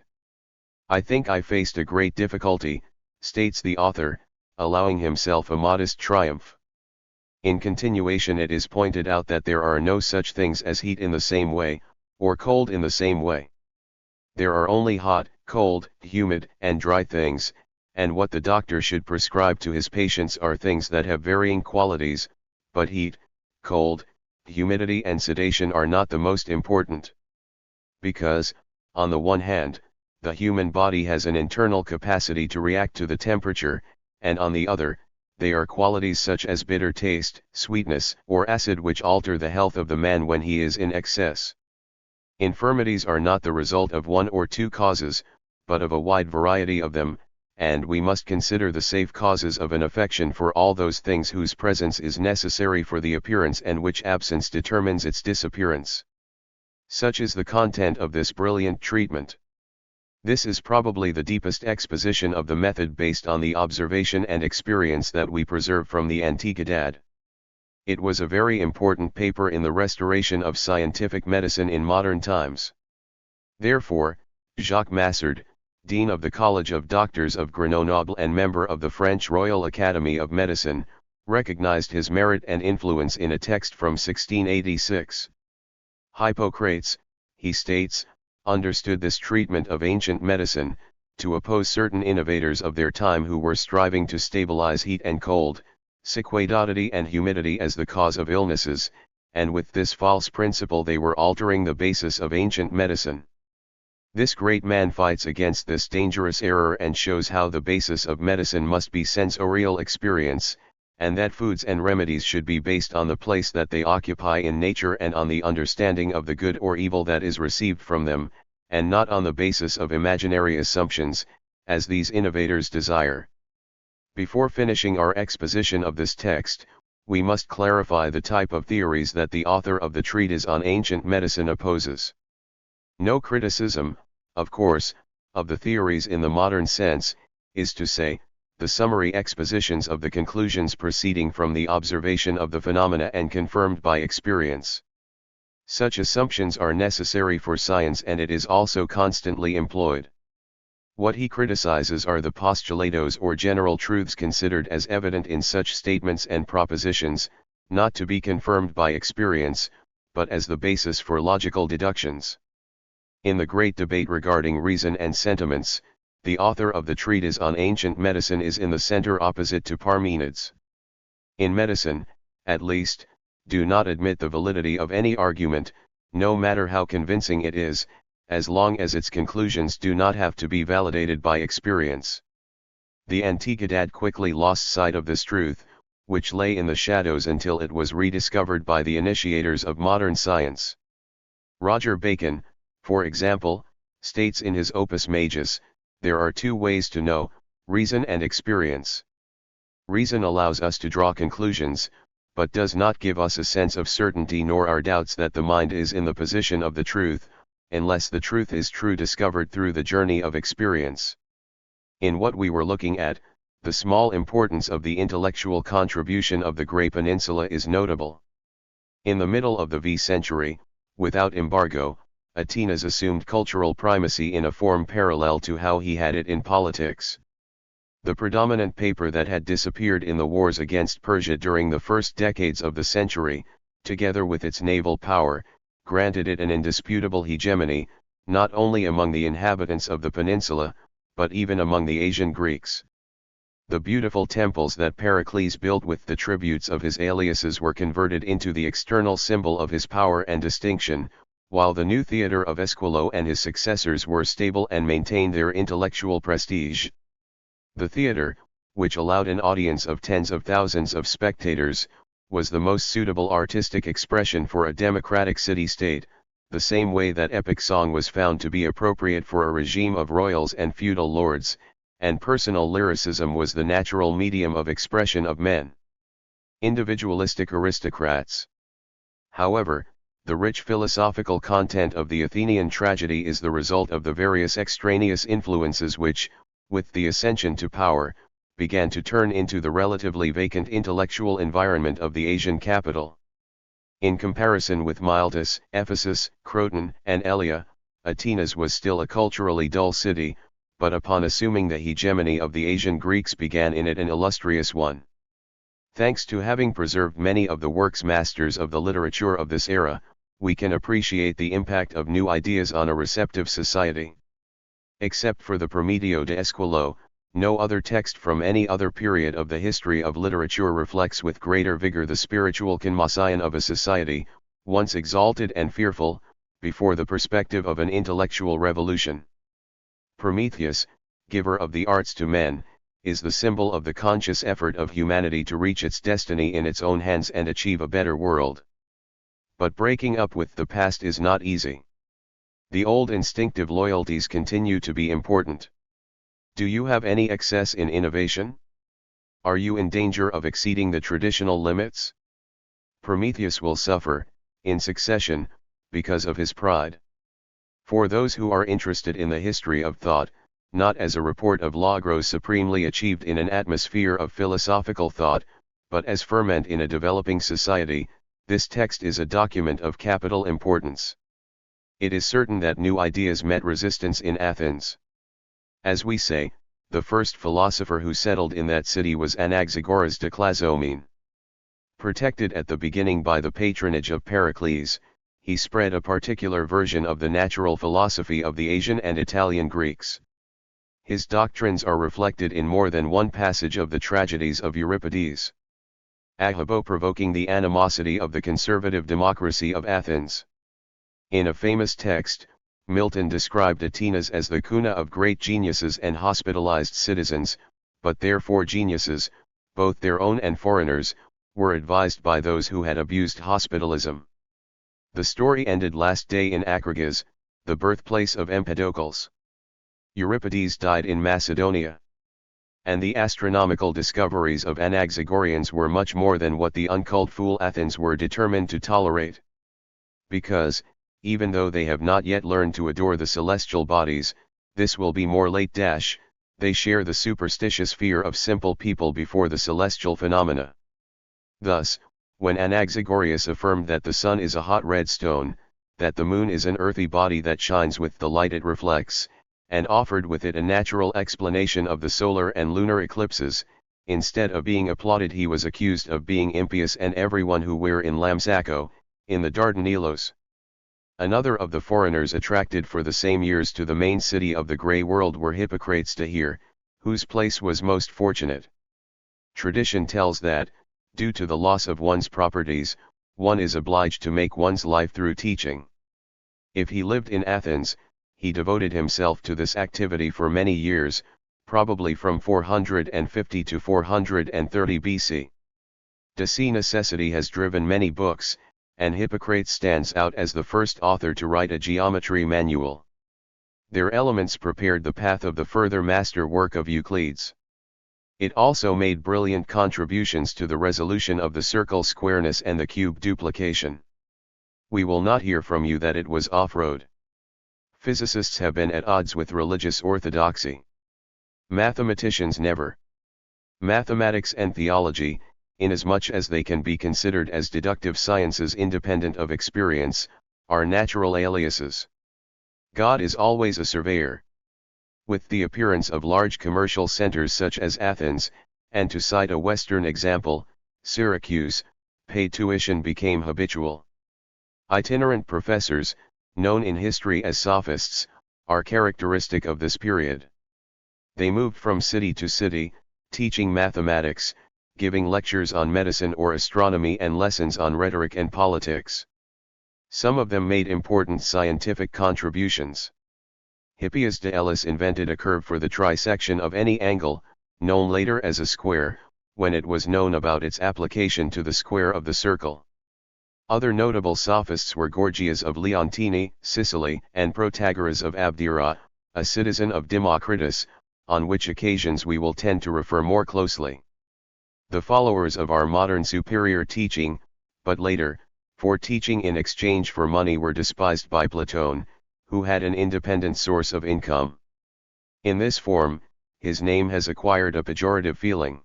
I think I faced a great difficulty, states the author, allowing himself a modest triumph. In continuation, it is pointed out that there are no such things as heat in the same way, or cold in the same way. There are only hot, cold, humid, and dry things, and what the doctor should prescribe to his patients are things that have varying qualities, but heat, cold, humidity and sedation are not the most important. Because, on the one hand, the human body has an internal capacity to react to the temperature, and on the other, they are qualities such as bitter taste, sweetness, or acid which alter the health of the man when he is in excess. Infirmities are not the result of one or two causes, but of a wide variety of them, and we must consider the safe causes of an affection for all those things whose presence is necessary for the appearance and which absence determines its disappearance. Such is the content of this brilliant treatment. This is probably the deepest exposition of the method based on the observation and experience that we preserve from the Antiquity. It was a very important paper in the restoration of scientific medicine in modern times. Therefore, Jacques Massard, Dean of the College of Doctors of Grenoble and member of the French Royal Academy of Medicine, recognized his merit and influence in a text from 1686. Hippocrates, he states, understood this treatment of ancient medicine, to oppose certain innovators of their time who were striving to stabilize heat and cold, sequedity and humidity as the cause of illnesses, and with this false principle they were altering the basis of ancient medicine. This great man fights against this dangerous error and shows how the basis of medicine must be sensorial experience, and that foods and remedies should be based on the place that they occupy in nature and on the understanding of the good or evil that is received from them, and not on the basis of imaginary assumptions, as these innovators desire. Before finishing our exposition of this text, we must clarify the type of theories that the author of the treatise on ancient medicine opposes. No criticism, of course, of the theories in the modern sense, is to say, the summary expositions of the conclusions proceeding from the observation of the phenomena and confirmed by experience. Such assumptions are necessary for science and it is also constantly employed. What he criticizes are the postulatos or general truths considered as evident in such statements and propositions, not to be confirmed by experience, but as the basis for logical deductions. In the great debate regarding reason and sentiments, the author of the treatise on ancient medicine is in the center opposite to Parmenides. In medicine, at least, do not admit the validity of any argument, no matter how convincing it is, as long as its conclusions do not have to be validated by experience. The Antiquity quickly lost sight of this truth, which lay in the shadows until it was rediscovered by the initiators of modern science. Roger Bacon, for example, states in his Opus Majus, there are two ways to know, reason and experience. Reason allows us to draw conclusions, but does not give us a sense of certainty nor our doubts that the mind is in the position of the truth, unless the truth is true discovered through the journey of experience. In what we were looking at, the small importance of the intellectual contribution of the Grey Peninsula is notable. In the middle of the V century, without embargo, Atenas assumed cultural primacy in a form parallel to how he had it in politics. The predominant paper that had disappeared in the wars against Persia during the first decades of the century, together with its naval power, granted it an indisputable hegemony, not only among the inhabitants of the peninsula, but even among the Asian Greeks. The beautiful temples that Pericles built with the tributes of his aliases were converted into the external symbol of his power and distinction, while the new theatre of Esquilo and his successors were stable and maintained their intellectual prestige. The theatre, which allowed an audience of tens of thousands of spectators, was the most suitable artistic expression for a democratic city-state, the same way that epic song was found to be appropriate for a regime of royals and feudal lords, and personal lyricism was the natural medium of expression of men. Individualistic aristocrats. However, the rich philosophical content of the Athenian tragedy is the result of the various extraneous influences which, with the ascension to power, began to turn into the relatively vacant intellectual environment of the Asian capital. In comparison with Miletus, Ephesus, Croton, and Elea, Atenas was still a culturally dull city, but upon assuming the hegemony of the Asian Greeks began in it an illustrious one. Thanks to having preserved many of the works masters of the literature of this era, we can appreciate the impact of new ideas on a receptive society. Except for the Prometeo de Esquilo, No other text from any other period of the history of literature reflects with greater vigor the spiritual conmotion of a society, once exalted and fearful, before the perspective of an intellectual revolution. Prometheus, giver of the arts to men, is the symbol of the conscious effort of humanity to reach its destiny in its own hands and achieve a better world. But breaking up with the past is not easy. The old instinctive loyalties continue to be important. Do you have any excess in innovation? Are you in danger of exceeding the traditional limits? Prometheus will suffer, in succession, because of his pride. For those who are interested in the history of thought, not as a report of logos supremely achieved in an atmosphere of philosophical thought, but as ferment in a developing society, this text is a document of capital importance. It is certain that new ideas met resistance in Athens. As we say, the first philosopher who settled in that city was Anaxagoras de Clazomene. Protected at the beginning by the patronage of Pericles, he spread a particular version of the natural philosophy of the Asian and Italian Greeks. His doctrines are reflected in more than one passage of the tragedies of Euripides. Ahabo provoking the animosity of the conservative democracy of Athens. In a famous text, Milton described Atenas as the cuna of great geniuses and hospitalized citizens, but therefore geniuses, both their own and foreigners, were advised by those who had abused hospitalism. The story ended last day in Acragas, the birthplace of Empedocles. Euripides died in Macedonia. And the astronomical discoveries of Anaxagorians were much more than what the uncalled fool Athens were determined to tolerate. Because, even though they have not yet learned to adore the celestial bodies, this will be more late. They share the superstitious fear of simple people before the celestial phenomena. Thus, when Anaxagorius affirmed that the sun is a hot red stone, that the moon is an earthy body that shines with the light it reflects, and offered with it a natural explanation of the solar and lunar eclipses, instead of being applauded he was accused of being impious and everyone who were in Lampsacco, in the Dardanelos. Another of the foreigners attracted for the same years to the main city of the grey world were Hippocrates de here, whose place was most fortunate. Tradition tells that, due to the loss of one's properties, one is obliged to make one's life through teaching. If he lived in Athens, he devoted himself to this activity for many years, probably from 450 to 430 BC. De see necessity has driven many books, and Hippocrates stands out as the first author to write a geometry manual. Their elements prepared the path of the further master work of Euclides. It also made brilliant contributions to the resolution of the circle squareness and the cube duplication. We will not hear from you that it was off-road. Physicists have been at odds with religious orthodoxy. Mathematicians never. Mathematics and theology, inasmuch as they can be considered as deductive sciences independent of experience, are natural aliases. God is always a surveyor. With the appearance of large commercial centers such as Athens, and to cite a Western example, Syracuse, paid tuition became habitual. Itinerant professors, known in history as sophists, are characteristic of this period. They moved from city to city, teaching mathematics, giving lectures on medicine or astronomy and lessons on rhetoric and politics. Some of them made important scientific contributions. Hippias de Elis invented a curve for the trisection of any angle, known later as a square, when it was known about its application to the square of the circle. Other notable sophists were Gorgias of Leontini, Sicily, and Protagoras of Abdera, a citizen of Democritus, on which occasions we will tend to refer more closely. The followers of our modern superior teaching, but later, for teaching in exchange for money were despised by Plato, who had an independent source of income. In this form, his name has acquired a pejorative feeling.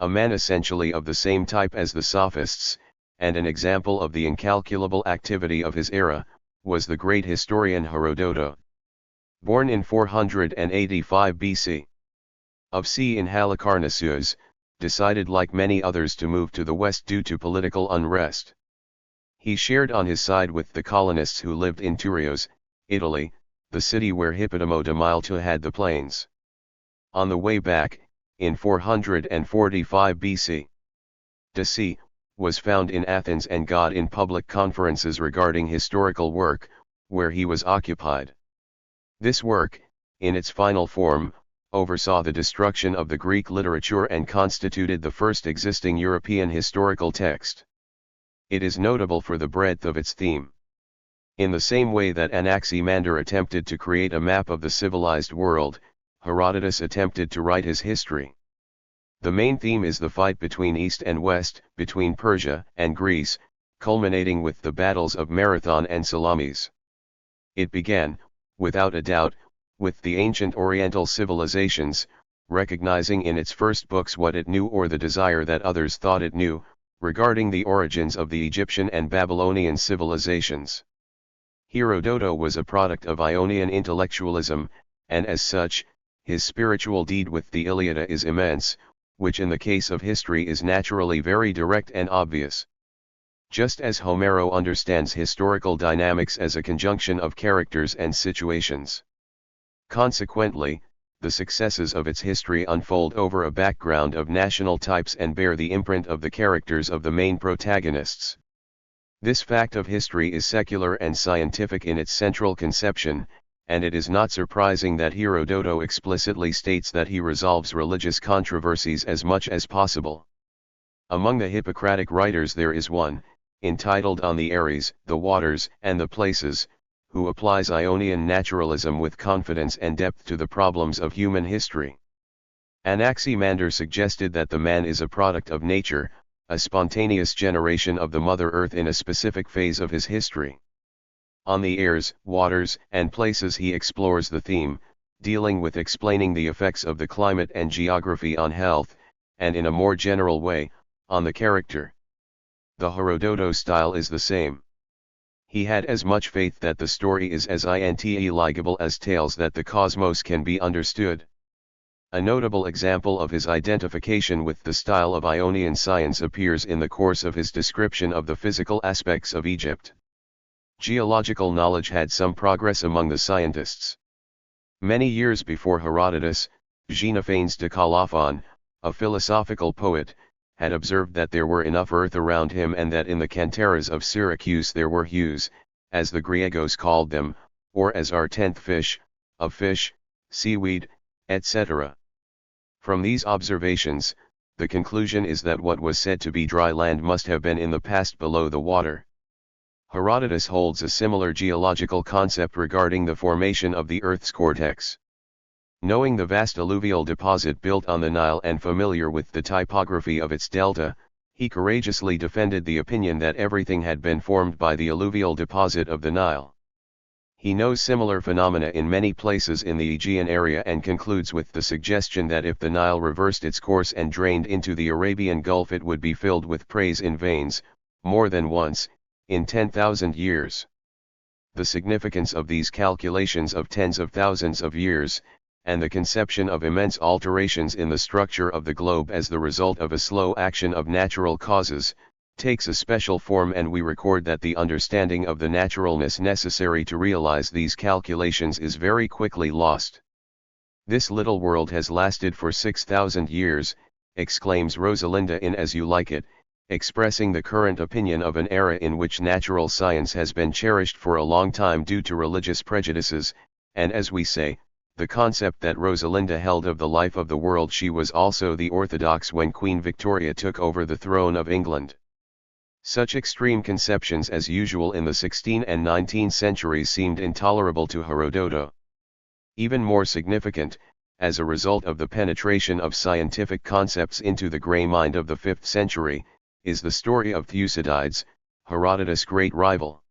A man essentially of the same type as the sophists, and an example of the incalculable activity of his era, was the great historian Herodotus. Born in 485 BC. Of C. in Halicarnassus, decided like many others to move to the west due to political unrest. He shared on his side with the colonists who lived in Turios, Italy, the city where Hippodamo de Malta had the plains. On the way back, in 445 BC, Deci was found in Athens and got in public conferences regarding historical work, where he was occupied. This work, in its final form, oversaw the destruction of the Greek literature and constituted the first existing European historical text. It is notable for the breadth of its theme. In the same way that Anaximander attempted to create a map of the civilized world, Herodotus attempted to write his history. The main theme is the fight between East and West, between Persia and Greece, culminating with the battles of Marathon and Salamis. It began, without a doubt, with the ancient Oriental civilizations, recognizing in its first books what it knew or the desire that others thought it knew, regarding the origins of the Egyptian and Babylonian civilizations. Herodotus was a product of Ionian intellectualism, and as such, his spiritual deed with the Iliad is immense, which in the case of history is naturally very direct and obvious. Just as Homero understands historical dynamics as a conjunction of characters and situations. Consequently, the successes of its history unfold over a background of national types and bear the imprint of the characters of the main protagonists. This fact of history is secular and scientific in its central conception, and it is not surprising that Herodotus explicitly states that he resolves religious controversies as much as possible. Among the Hippocratic writers there is one, entitled On the Ares, the Waters, and the Places, who applies Ionian naturalism with confidence and depth to the problems of human history. Anaximander suggested that the man is a product of nature, a spontaneous generation of the Mother Earth in a specific phase of his history. On the Airs, Waters, and Places he explores the theme, dealing with explaining the effects of the climate and geography on health, and in a more general way, on the character. The Herodotus style is the same. He had as much faith that the story is as intelligible as tales that the cosmos can be understood. A notable example of his identification with the style of Ionian science appears in the course of his description of the physical aspects of Egypt. Geological knowledge had some progress among the scientists. Many years before Herodotus, Xenophanes de Colophon, a philosophical poet, had observed that there were enough earth around him and that in the canteras of Syracuse there were hues, as the Griegos called them, or as our tenth fish, of fish, seaweed, etc. From these observations, the conclusion is that what was said to be dry land must have been in the past below the water. Herodotus holds a similar geological concept regarding the formation of the Earth's cortex. Knowing the vast alluvial deposit built on the Nile and familiar with the topography of its delta, he courageously defended the opinion that everything had been formed by the alluvial deposit of the Nile. He knows similar phenomena in many places in the Aegean area and concludes with the suggestion that if the Nile reversed its course and drained into the Arabian Gulf it would be filled with praise in veins, more than once, in 10,000 years. The significance of these calculations of tens of thousands of years, and the conception of immense alterations in the structure of the globe as the result of a slow action of natural causes, takes a special form, and we record that the understanding of the naturalness necessary to realize these calculations is very quickly lost. This little world has lasted for 6,000 years, exclaims Rosalinda in As You Like It, expressing the current opinion of an era in which natural science has been cherished for a long time due to religious prejudices, and as we say, the concept that Rosalinda held of the life of the world. She was also the orthodox when Queen Victoria took over the throne of England. Such extreme conceptions as usual in the 16th and 19th centuries seemed intolerable to Herodotus. Even more significant, as a result of the penetration of scientific concepts into the grey mind of the 5th century, is the story of Thucydides, Herodotus' great rival.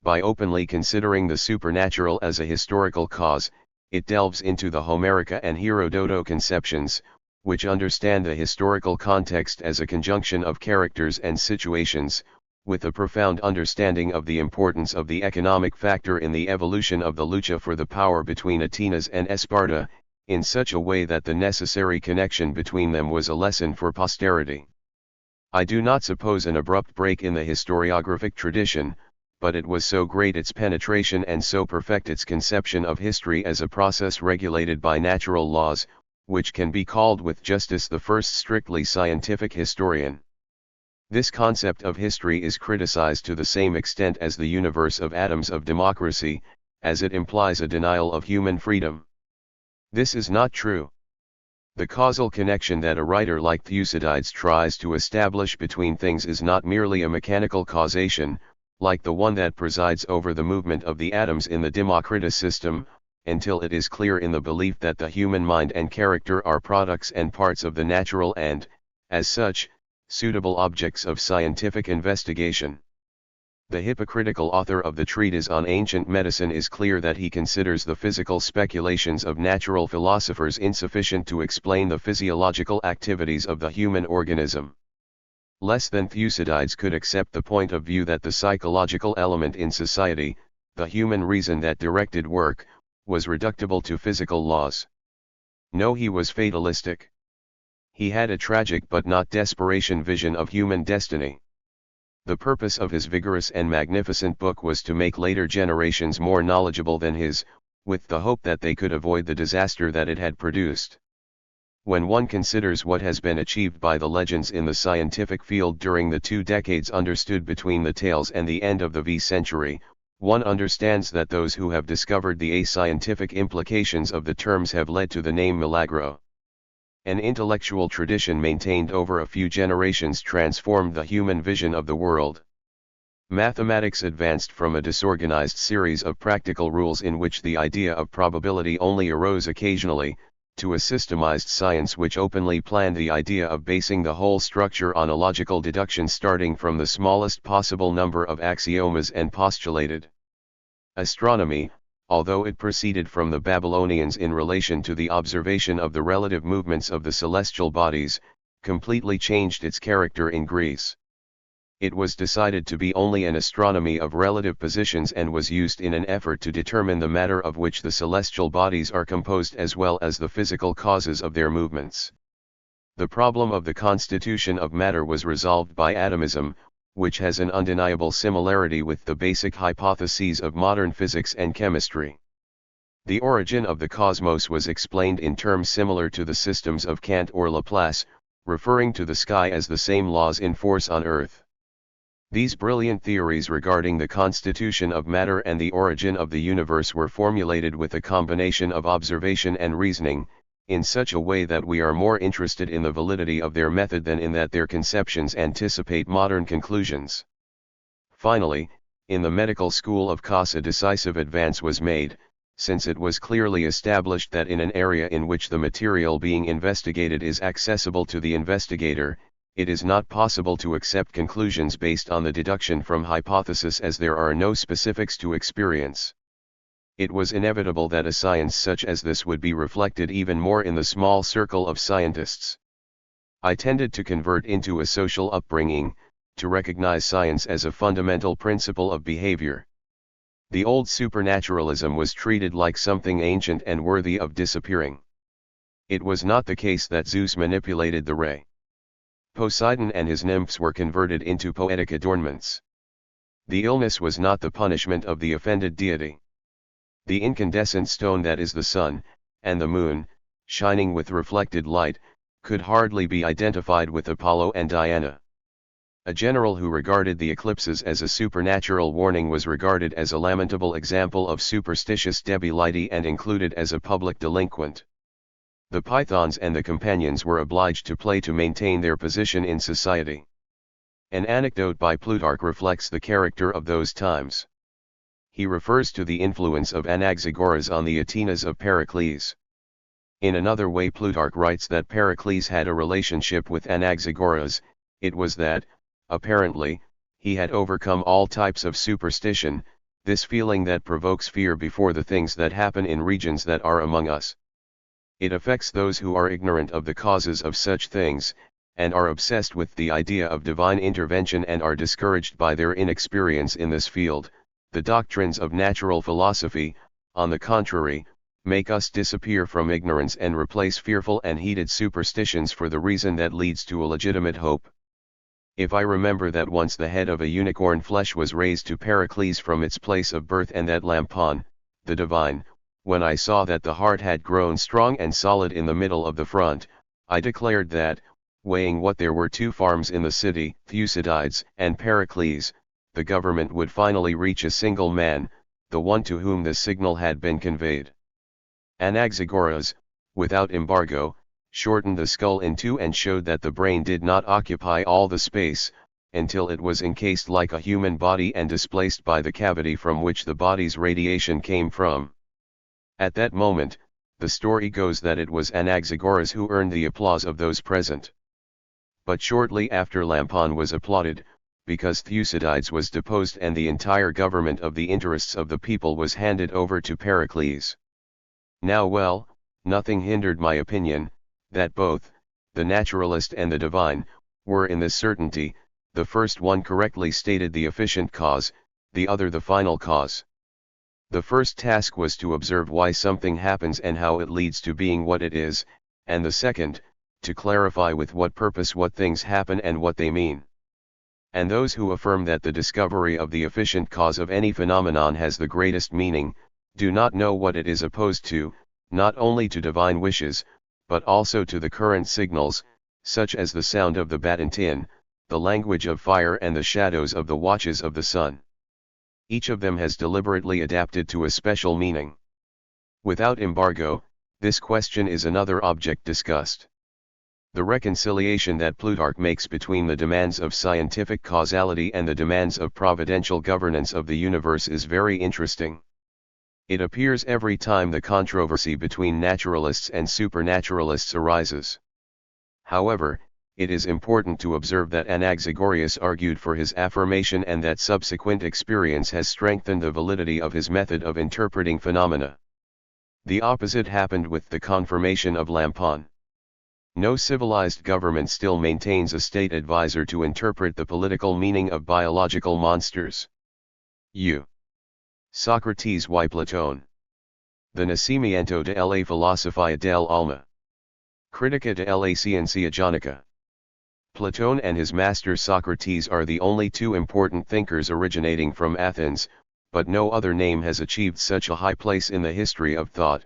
By openly considering the supernatural as a historical cause, it delves into the Homerica and Herodoto conceptions, which understand the historical context as a conjunction of characters and situations, with a profound understanding of the importance of the economic factor in the evolution of the lucha for the power between Atenas and Sparta, in such a way that the necessary connection between them was a lesson for posterity. I do not suppose an abrupt break in the historiographic tradition, but it was so great its penetration and so perfect its conception of history as a process regulated by natural laws, which can be called with justice the first strictly scientific historian. This concept of history is criticized to the same extent as the universe of atoms of democracy, as it implies a denial of human freedom. This is not true. The causal connection that a writer like Thucydides tries to establish between things is not merely a mechanical causation, like the one that presides over the movement of the atoms in the Democritus system, until it is clear in the belief that the human mind and character are products and parts of the natural and, as such, suitable objects of scientific investigation. The hypocritical author of the treatise on ancient medicine is clear that he considers the physical speculations of natural philosophers insufficient to explain the physiological activities of the human organism. Less than Thucydides could accept the point of view that the psychological element in society, the human reason that directed work, was reducible to physical laws. No, he was fatalistic. He had a tragic but not desperation vision of human destiny. The purpose of his vigorous and magnificent book was to make later generations more knowledgeable than his, with the hope that they could avoid the disaster that it had produced. When one considers what has been achieved by the legends in the scientific field during the 2 decades understood between the tales and the end of the V century, one understands that those who have discovered the ascientific implications of the terms have led to the name Milagro. An intellectual tradition maintained over a few generations transformed the human vision of the world. Mathematics advanced from a disorganized series of practical rules in which the idea of probability only arose occasionally, to a systemized science which openly planned the idea of basing the whole structure on a logical deduction starting from the smallest possible number of axiomas and postulated. Astronomy, although it proceeded from the Babylonians in relation to the observation of the relative movements of the celestial bodies, completely changed its character in Greece. It was decided to be only an astronomy of relative positions and was used in an effort to determine the matter of which the celestial bodies are composed as well as the physical causes of their movements. The problem of the constitution of matter was resolved by atomism, which has an undeniable similarity with the basic hypotheses of modern physics and chemistry. The origin of the cosmos was explained in terms similar to the systems of Kant or Laplace, referring to the sky as the same laws in force on Earth. These brilliant theories regarding the constitution of matter and the origin of the universe were formulated with a combination of observation and reasoning, in such a way that we are more interested in the validity of their method than in that their conceptions anticipate modern conclusions. Finally, in the medical school of Cos a decisive advance was made, since it was clearly established that in an area in which the material being investigated is accessible to the investigator, it is not possible to accept conclusions based on the deduction from hypothesis as there are no specifics to experience. It was inevitable that a science such as this would be reflected even more in the small circle of scientists. I tended to convert into a social upbringing, to recognize science as a fundamental principle of behavior. The old supernaturalism was treated like something ancient and worthy of disappearing. It was not the case that Zeus manipulated the ray. Poseidon and his nymphs were converted into poetic adornments. The illness was not the punishment of the offended deity. The incandescent stone that is the sun, and the moon, shining with reflected light, could hardly be identified with Apollo and Diana. A general who regarded the eclipses as a supernatural warning was regarded as a lamentable example of superstitious debility and included as a public delinquent. The pythons and the companions were obliged to play to maintain their position in society. An anecdote by Plutarch reflects the character of those times. He refers to the influence of Anaxagoras on the Atenas of Pericles. In another way Plutarch writes that Pericles had a relationship with Anaxagoras. It was that, apparently, he had overcome all types of superstition, this feeling that provokes fear before the things that happen in regions that are among us. It affects those who are ignorant of the causes of such things, and are obsessed with the idea of divine intervention and are discouraged by their inexperience in this field. The doctrines of natural philosophy, on the contrary, make us disappear from ignorance and replace fearful and heated superstitions for the reason that leads to a legitimate hope. If I remember that once the head of a unicorn flesh was raised to Pericles from its place of birth and that Lampon, the divine, When I saw that the heart had grown strong and solid in the middle of the front, I declared that, weighing what there were 2 farms in the city, Thucydides and Pericles, the government would finally reach a single man, the one to whom the signal had been conveyed. Anaxagoras, without embargo, shortened the skull in 2 and showed that the brain did not occupy all the space, until it was encased like a human body and displaced by the cavity from which the body's radiation came from. At that moment, the story goes that it was Anaxagoras who earned the applause of those present. But shortly after Lampon was applauded, because Thucydides was deposed and the entire government of the interests of the people was handed over to Pericles. Now well, nothing hindered my opinion, that both, the naturalist and the divine, were in this certainty, the first one correctly stated the efficient cause, the other the final cause. The first task was to observe why something happens and how it leads to being what it is, and the second, to clarify with what purpose what things happen and what they mean. And those who affirm that the discovery of the efficient cause of any phenomenon has the greatest meaning, do not know what it is opposed to, not only to divine wishes, but also to the current signals, such as the sound of the batten, the language of fire and the shadows of the watches of the sun. Each of them has deliberately adapted to a special meaning. Without embargo, this question is another object discussed. The reconciliation that Plutarch makes between the demands of scientific causality and the demands of providential governance of the universe is very interesting. It appears every time the controversy between naturalists and supernaturalists arises. However, it is important to observe that Anaxagoras argued for his affirmation and that subsequent experience has strengthened the validity of his method of interpreting phenomena. The opposite happened with the confirmation of Lampon. No civilized government still maintains a state advisor to interpret the political meaning of biological monsters. U. Socrates y Platón. The Nacimiento de la Filosofía del Alma. Critica de la Ciencia Jónica. Platón and his master Socrates are the only 2 important thinkers originating from Athens, but no other name has achieved such a high place in the history of thought.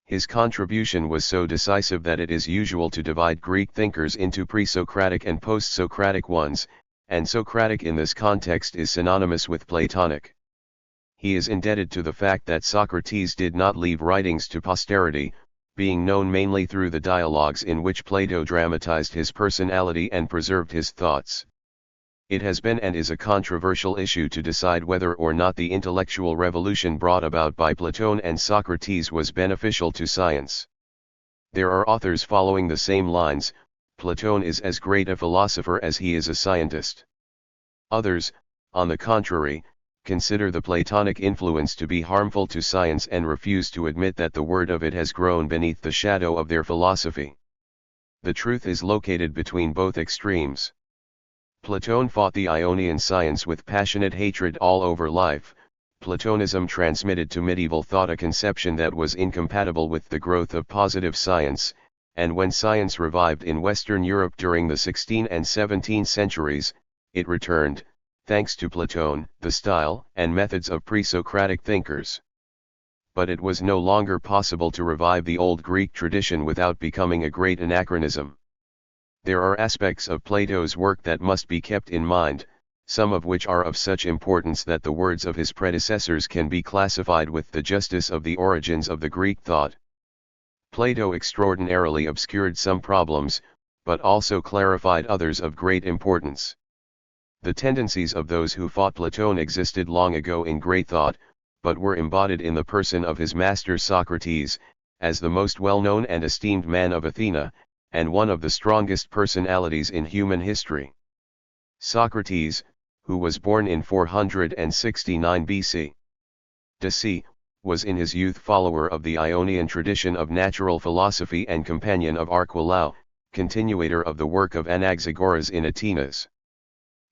His contribution was so decisive that it is usual to divide Greek thinkers into pre-Socratic and post-Socratic ones, and Socratic in this context is synonymous with Platonic. He is indebted to the fact that Socrates did not leave writings to posterity, being known mainly through the dialogues in which Plato dramatized his personality and preserved his thoughts. It has been and is a controversial issue to decide whether or not the intellectual revolution brought about by Platón and Socrates was beneficial to science. There are authors following the same lines. Platón is as great a philosopher as he is a scientist. Others, on the contrary, consider the Platonic influence to be harmful to science and refuse to admit that the word of it has grown beneath the shadow of their philosophy. The truth is located between both extremes. Platón fought the Ionian science with passionate hatred all over life. Platonism transmitted to medieval thought a conception that was incompatible with the growth of positive science, and when science revived in Western Europe during the 16th and 17th centuries, it returned, thanks to Platón, the style and methods of pre-Socratic thinkers. But it was no longer possible to revive the old Greek tradition without becoming a great anachronism. There are aspects of Plato's work that must be kept in mind, some of which are of such importance that the words of his predecessors can be classified with the justice of the origins of the Greek thought. Plato extraordinarily obscured some problems, but also clarified others of great importance. The tendencies of those who fought Platón existed long ago in great thought, but were embodied in the person of his master Socrates, as the most well-known and esteemed man of Athena, and one of the strongest personalities in human history. Socrates, who was born in 469 BC, was in his youth follower of the Ionian tradition of natural philosophy and companion of Archelaus, continuator of the work of Anaxagoras in Atenas.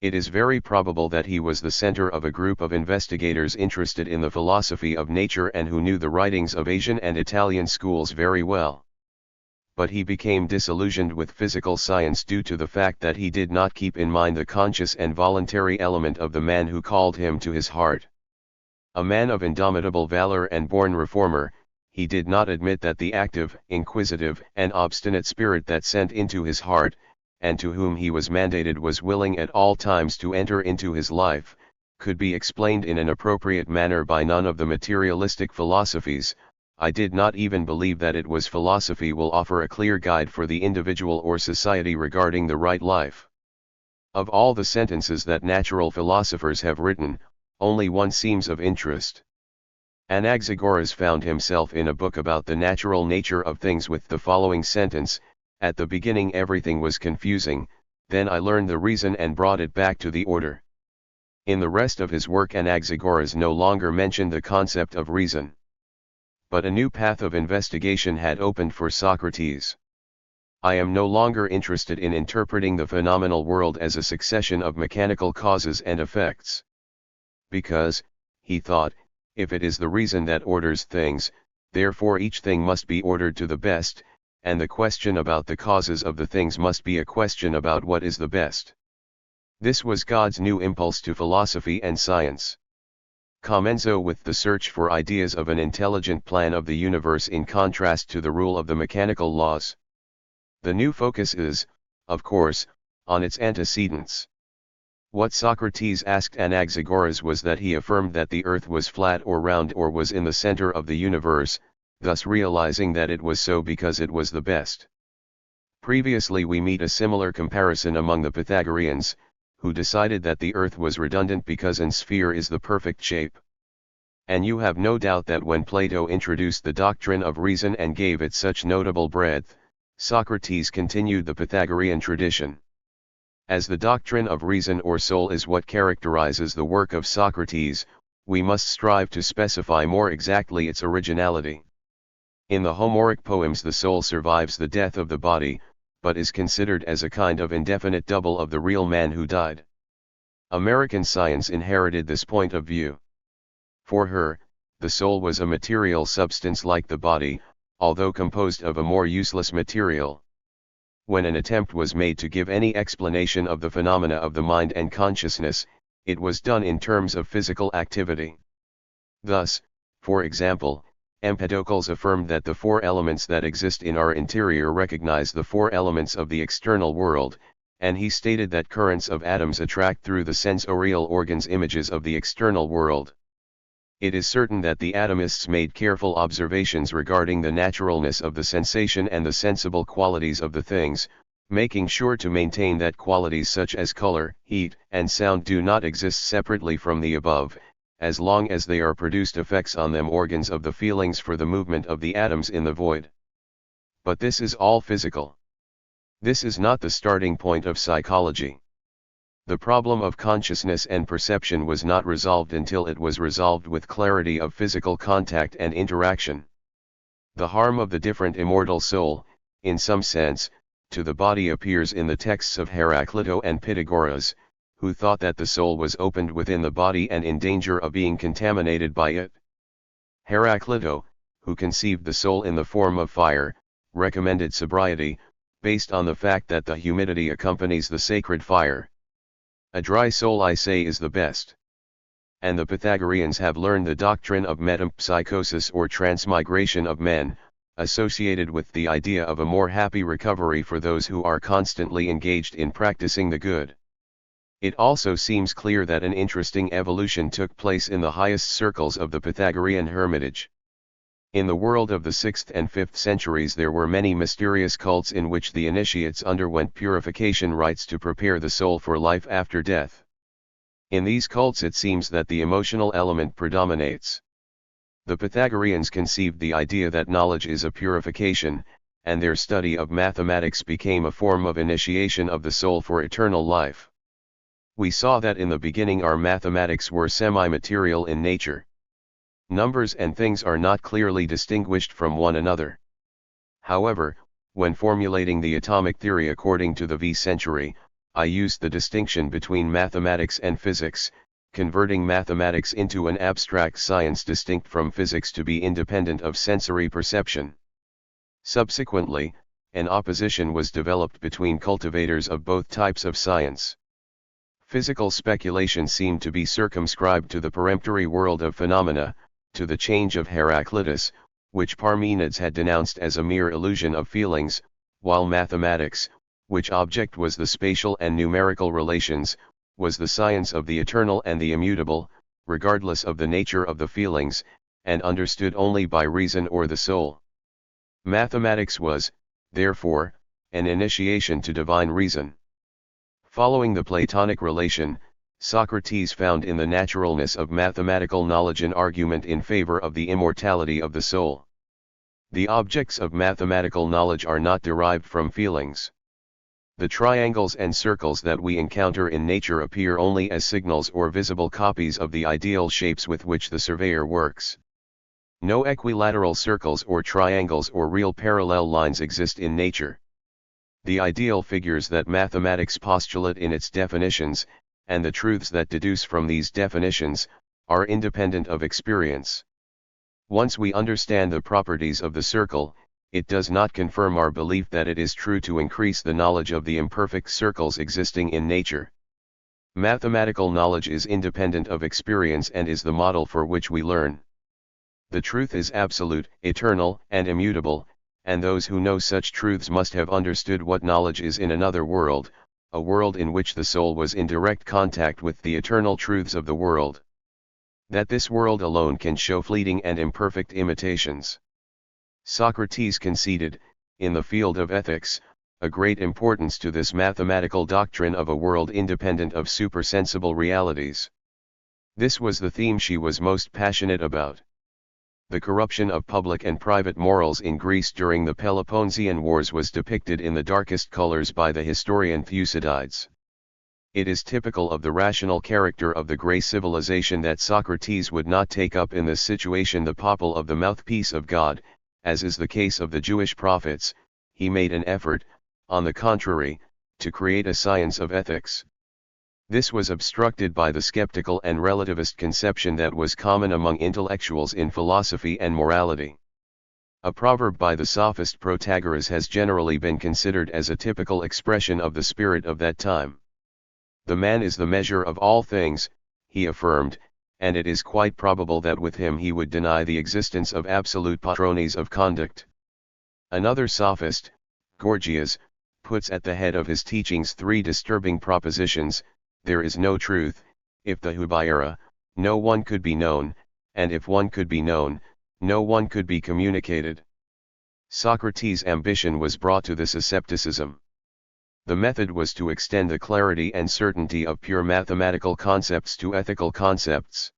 It is very probable that he was the center of a group of investigators interested in the philosophy of nature and who knew the writings of Asian and Italian schools very well. But he became disillusioned with physical science due to the fact that he did not keep in mind the conscious and voluntary element of the man who called him to his heart. A man of indomitable valor and born reformer, he did not admit that the active, inquisitive, and obstinate spirit that sent into his heart, and to whom he was mandated was willing at all times to enter into his life, could be explained in an appropriate manner by none of the materialistic philosophies. I did not even believe that it was philosophy will offer a clear guide for the individual or society regarding the right life. Of all the sentences that natural philosophers have written, only one seems of interest. Anaxagoras found himself in a book about the natural nature of things with the following sentence: "At the beginning everything was confusing, then I learned the reason and brought it back to the order." In the rest of his work Anaxagoras no longer mentioned the concept of reason. But a new path of investigation had opened for Socrates. I am no longer interested in interpreting the phenomenal world as a succession of mechanical causes and effects. Because, he thought, if it is the reason that orders things, therefore each thing must be ordered to the best, and the question about the causes of the things must be a question about what is the best. This was God's new impulse to philosophy and science. Commenzo with the search for ideas of an intelligent plan of the universe in contrast to the rule of the mechanical laws. The new focus is, of course, on its antecedents. What Socrates asked Anaxagoras was that he affirmed that the earth was flat or round or was in the center of the universe, thus realizing that it was so because it was the best. Previously we meet a similar comparison among the Pythagoreans, who decided that the earth was redundant because an sphere is the perfect shape. And you have no doubt that when Plato introduced the doctrine of reason and gave it such notable breadth, Socrates continued the Pythagorean tradition. As the doctrine of reason or soul is what characterizes the work of Socrates, we must strive to specify more exactly its originality. In the Homeric poems the soul survives the death of the body, but is considered as a kind of indefinite double of the real man who died. American science inherited this point of view. For her, the soul was a material substance like the body, although composed of a more useless material. When an attempt was made to give any explanation of the phenomena of the mind and consciousness, it was done in terms of physical activity. Thus, for example, Empedocles affirmed that the four elements that exist in our interior recognize the four elements of the external world, and he stated that currents of atoms attract through the sensorial organs images of the external world. It is certain that the atomists made careful observations regarding the naturalness of the sensation and the sensible qualities of the things, making sure to maintain that qualities such as color, heat, and sound do not exist separately from the above, as long as they are produced effects on them organs of the feelings for the movement of the atoms in the void. But this is all physical. This is not the starting point of psychology. The problem of consciousness and perception was not resolved until it was resolved with clarity of physical contact and interaction. The harm of the different immortal soul, in some sense, to the body appears in the texts of Heraclito and Pythagoras, who thought that the soul was opened within the body and in danger of being contaminated by it. Heraclito, who conceived the soul in the form of fire, recommended sobriety, based on the fact that the humidity accompanies the sacred fire. A dry soul, I say, is the best. And the Pythagoreans have learned the doctrine of metempsychosis or transmigration of men, associated with the idea of a more happy recovery for those who are constantly engaged in practicing the good. It also seems clear that an interesting evolution took place in the highest circles of the Pythagorean hermitage. In the world of the 6th and 5th centuries there were many mysterious cults in which the initiates underwent purification rites to prepare the soul for life after death. In these cults it seems that the emotional element predominates. The Pythagoreans conceived the idea that knowledge is a purification, and their study of mathematics became a form of initiation of the soul for eternal life. We saw that in the beginning our mathematics were semi-material in nature. Numbers and things are not clearly distinguished from one another. However, when formulating the atomic theory according to the V century, I used the distinction between mathematics and physics, converting mathematics into an abstract science distinct from physics to be independent of sensory perception. Subsequently, an opposition was developed between cultivators of both types of science. Physical speculation seemed to be circumscribed to the peremptory world of phenomena, to the change of Heraclitus, which Parmenides had denounced as a mere illusion of feelings, while mathematics, which object was the spatial and numerical relations, was the science of the eternal and the immutable, regardless of the nature of the feelings, and understood only by reason or the soul. Mathematics was, therefore, an initiation to divine reason. Following the Platonic relation, Socrates found in the naturalness of mathematical knowledge an argument in favor of the immortality of the soul. The objects of mathematical knowledge are not derived from feelings. The triangles and circles that we encounter in nature appear only as signals or visible copies of the ideal shapes with which the surveyor works. No equilateral circles or triangles or real parallel lines exist in nature. The ideal figures that mathematics postulate in its definitions, and the truths that deduce from these definitions, are independent of experience. Once we understand the properties of the circle, it does not confirm our belief that it is true to increase the knowledge of the imperfect circles existing in nature. Mathematical knowledge is independent of experience and is the model for which we learn. The truth is absolute, eternal, and immutable, and those who know such truths must have understood what knowledge is in another world, a world in which the soul was in direct contact with the eternal truths of the world. That this world alone can show fleeting and imperfect imitations. Socrates conceded, in the field of ethics, a great importance to this mathematical doctrine of a world independent of supersensible realities. This was the theme she was most passionate about. The corruption of public and private morals in Greece during the Peloponnesian Wars was depicted in the darkest colors by the historian Thucydides. It is typical of the rational character of the grey civilization that Socrates would not take up in this situation the papal of the mouthpiece of God, as is the case of the Jewish prophets. He made an effort, on the contrary, to create a science of ethics. This was obstructed by the skeptical and relativist conception that was common among intellectuals in philosophy and morality. A proverb by the sophist Protagoras has generally been considered as a typical expression of the spirit of that time. The man is the measure of all things, he affirmed, and it is quite probable that with him he would deny the existence of absolute patrones of conduct. Another sophist, Gorgias, puts at the head of his teachings three disturbing propositions: there is no truth, if the hubiera, no one could be known, and if one could be known, no one could be communicated. Socrates' ambition was brought to this asceticism. The method was to extend the clarity and certainty of pure mathematical concepts to ethical concepts.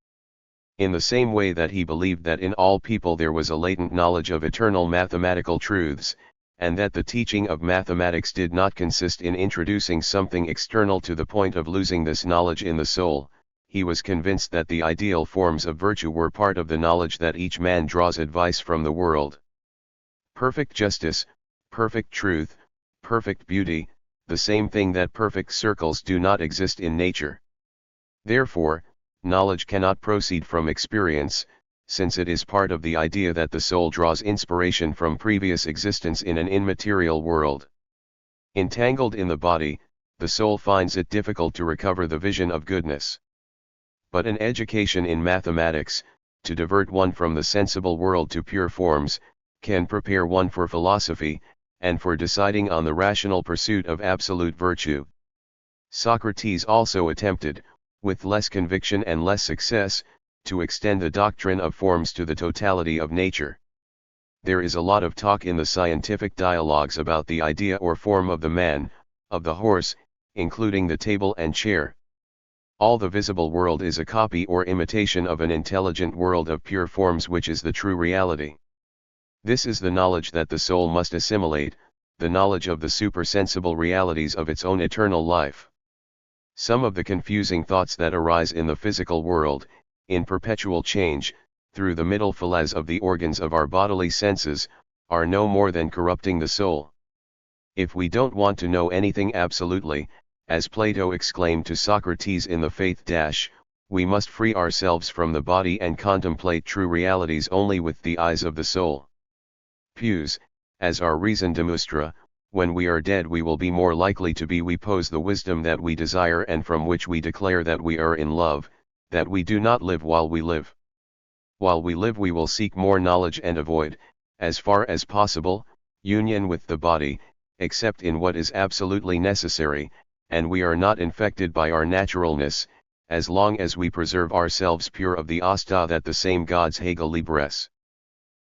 In the same way that he believed that in all people there was a latent knowledge of eternal mathematical truths, and that the teaching of mathematics did not consist in introducing something external to the point of losing this knowledge in the soul, he was convinced that the ideal forms of virtue were part of the knowledge that each man draws advice from the world. Perfect justice, perfect truth, perfect beauty, the same thing that perfect circles do not exist in nature. Therefore, knowledge cannot proceed from experience, since it is part of the idea that the soul draws inspiration from previous existence in an immaterial world. Entangled in the body, the soul finds it difficult to recover the vision of goodness. But an education in mathematics, to divert one from the sensible world to pure forms, can prepare one for philosophy, and for deciding on the rational pursuit of absolute virtue. Socrates also attempted, with less conviction and less success, to extend the doctrine of forms to the totality of nature. There is a lot of talk in the scientific dialogues about the idea or form of the man, of the horse, including the table and chair. All the visible world is a copy or imitation of an intelligent world of pure forms which is the true reality. This is the knowledge that the soul must assimilate, the knowledge of the supersensible realities of its own eternal life. Some of the confusing thoughts that arise in the physical world, in perpetual change, through the middle phases of the organs of our bodily senses, are no more than corrupting the soul. If we don't want to know anything absolutely, as Plato exclaimed to Socrates in the Faith we must free ourselves from the body and contemplate true realities only with the eyes of the soul. Puis, as our reason demonstrera, when we are dead we will be more likely to be we pose the wisdom that we desire and from which we declare that we are in love, that we do not live while we live. While we live we will seek more knowledge and avoid, as far as possible, union with the body, except in what is absolutely necessary, and we are not infected by our naturalness, as long as we preserve ourselves pure of the asta that the same gods Hegel libres.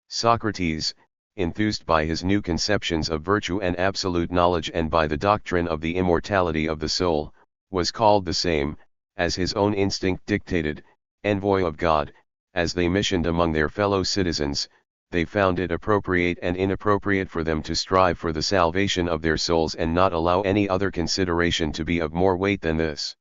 Socrates, enthused by his new conceptions of virtue and absolute knowledge and by the doctrine of the immortality of the soul, was called the same, as his own instinct dictated, envoy of God. As they missioned among their fellow citizens, they found it appropriate and inappropriate for them to strive for the salvation of their souls and not allow any other consideration to be of more weight than this.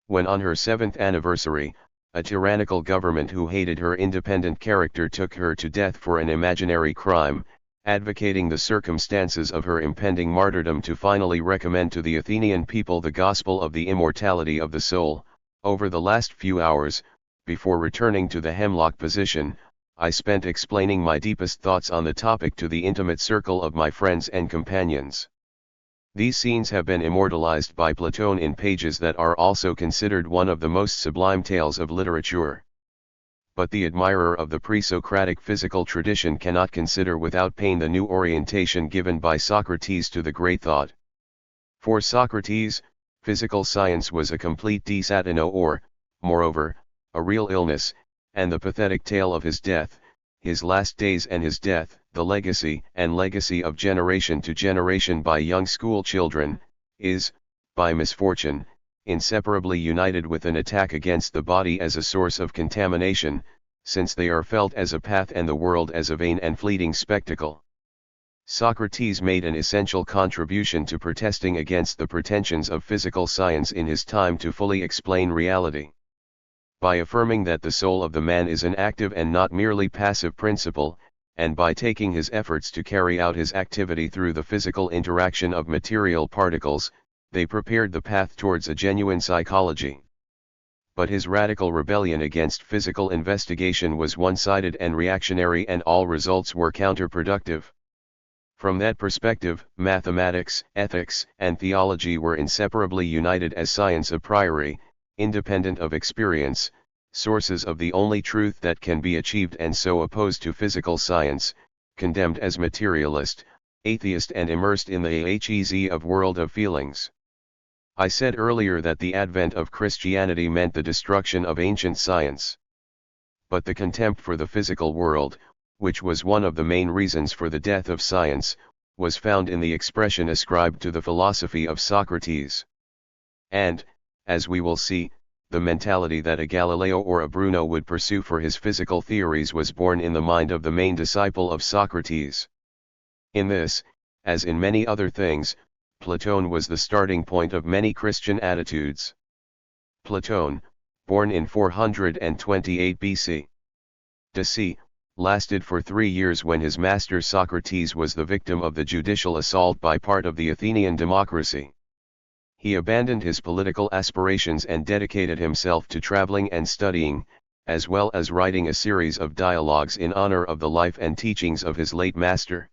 When on her 7th anniversary, a tyrannical government who hated her independent character took her to death for an imaginary crime, advocating the circumstances of her impending martyrdom to finally recommend to the Athenian people the gospel of the immortality of the soul, over the last few hours, before returning to the hemlock position, I spent explaining my deepest thoughts on the topic to the intimate circle of my friends and companions. These scenes have been immortalized by Plato in pages that are also considered one of the most sublime tales of literature. But the admirer of the pre-Socratic physical tradition cannot consider without pain the new orientation given by Socrates to the great thought. For Socrates, physical science was a complete desatino or, moreover, a real illness, and the pathetic tale of his death, his last days and his death, the legacy of generation to generation by young school children, is, by misfortune, inseparably united with an attack against the body as a source of contamination, since they are felt as a path and the world as a vain and fleeting spectacle. Socrates made an essential contribution to protesting against the pretensions of physical science in his time to fully explain reality. By affirming that the soul of the man is an active and not merely passive principle, and by taking his efforts to carry out his activity through the physical interaction of material particles, they prepared the path towards a genuine psychology. But his radical rebellion against physical investigation was one-sided and reactionary, and all results were counterproductive. From that perspective, mathematics, ethics, and theology were inseparably united as science a priori, independent of experience, sources of the only truth that can be achieved, and so opposed to physical science, condemned as materialist, atheist, and immersed in the ahez of world of feelings. I said earlier that the advent of Christianity meant the destruction of ancient science. But the contempt for the physical world, which was one of the main reasons for the death of science, was found in the expression ascribed to the philosophy of Socrates. And, as we will see, the mentality that a Galileo or a Bruno would pursue for his physical theories was born in the mind of the main disciple of Socrates. In this, as in many other things, Plato was the starting point of many Christian attitudes. Plato, born in 428 BC. D.C., lasted for 3 years when his master Socrates was the victim of the judicial assault by part of the Athenian democracy. He abandoned his political aspirations and dedicated himself to traveling and studying, as well as writing a series of dialogues in honor of the life and teachings of his late master.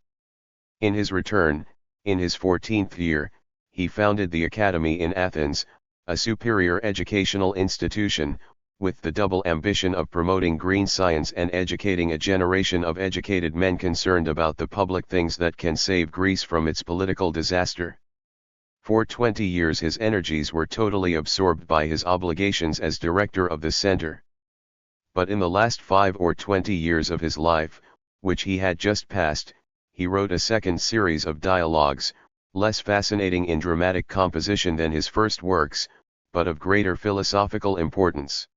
In his return, in his 14th year, he founded the Academy in Athens, a superior educational institution, with the double ambition of promoting green science and educating a generation of educated men concerned about the public things that can save Greece from its political disaster. For 20 years his energies were totally absorbed by his obligations as director of the center. But in the last 5 or 20 years of his life, which he had just passed, he wrote a second series of dialogues, less fascinating in dramatic composition than his first works, but of greater philosophical importance.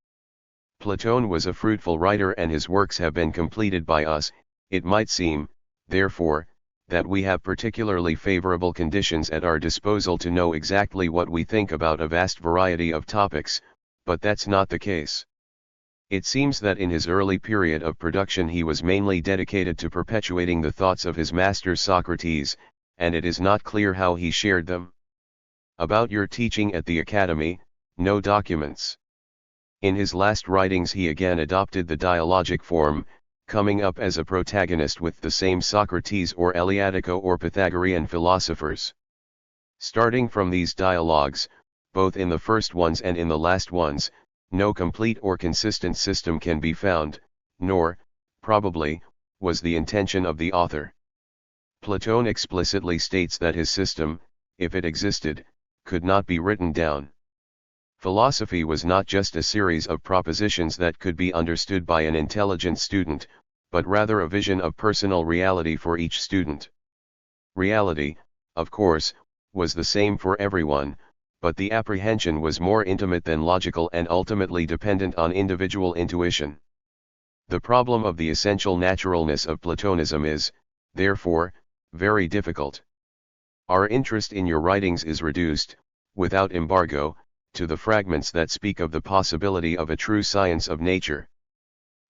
Plato was a fruitful writer, and his works have been completed by us. It might seem, therefore, that we have particularly favorable conditions at our disposal to know exactly what we think about a vast variety of topics, but that's not the case. It seems that in his early period of production he was mainly dedicated to perpetuating the thoughts of his master Socrates, and it is not clear how he shared them. About your teaching at the Academy, no documents. In his last writings he again adopted the dialogic form, coming up as a protagonist with the same Socrates or Eleatico or Pythagorean philosophers. Starting from these dialogues, both in the first ones and in the last ones, no complete or consistent system can be found, nor, probably, was the intention of the author. Plato explicitly states that his system, if it existed, could not be written down. Philosophy was not just a series of propositions that could be understood by an intelligent student, but rather a vision of personal reality for each student. Reality, of course, was the same for everyone, but the apprehension was more intimate than logical and ultimately dependent on individual intuition. The problem of the essential naturalness of Platonism is, therefore, very difficult. Our interest in your writings is reduced, without embargo, to the fragments that speak of the possibility of a true science of nature.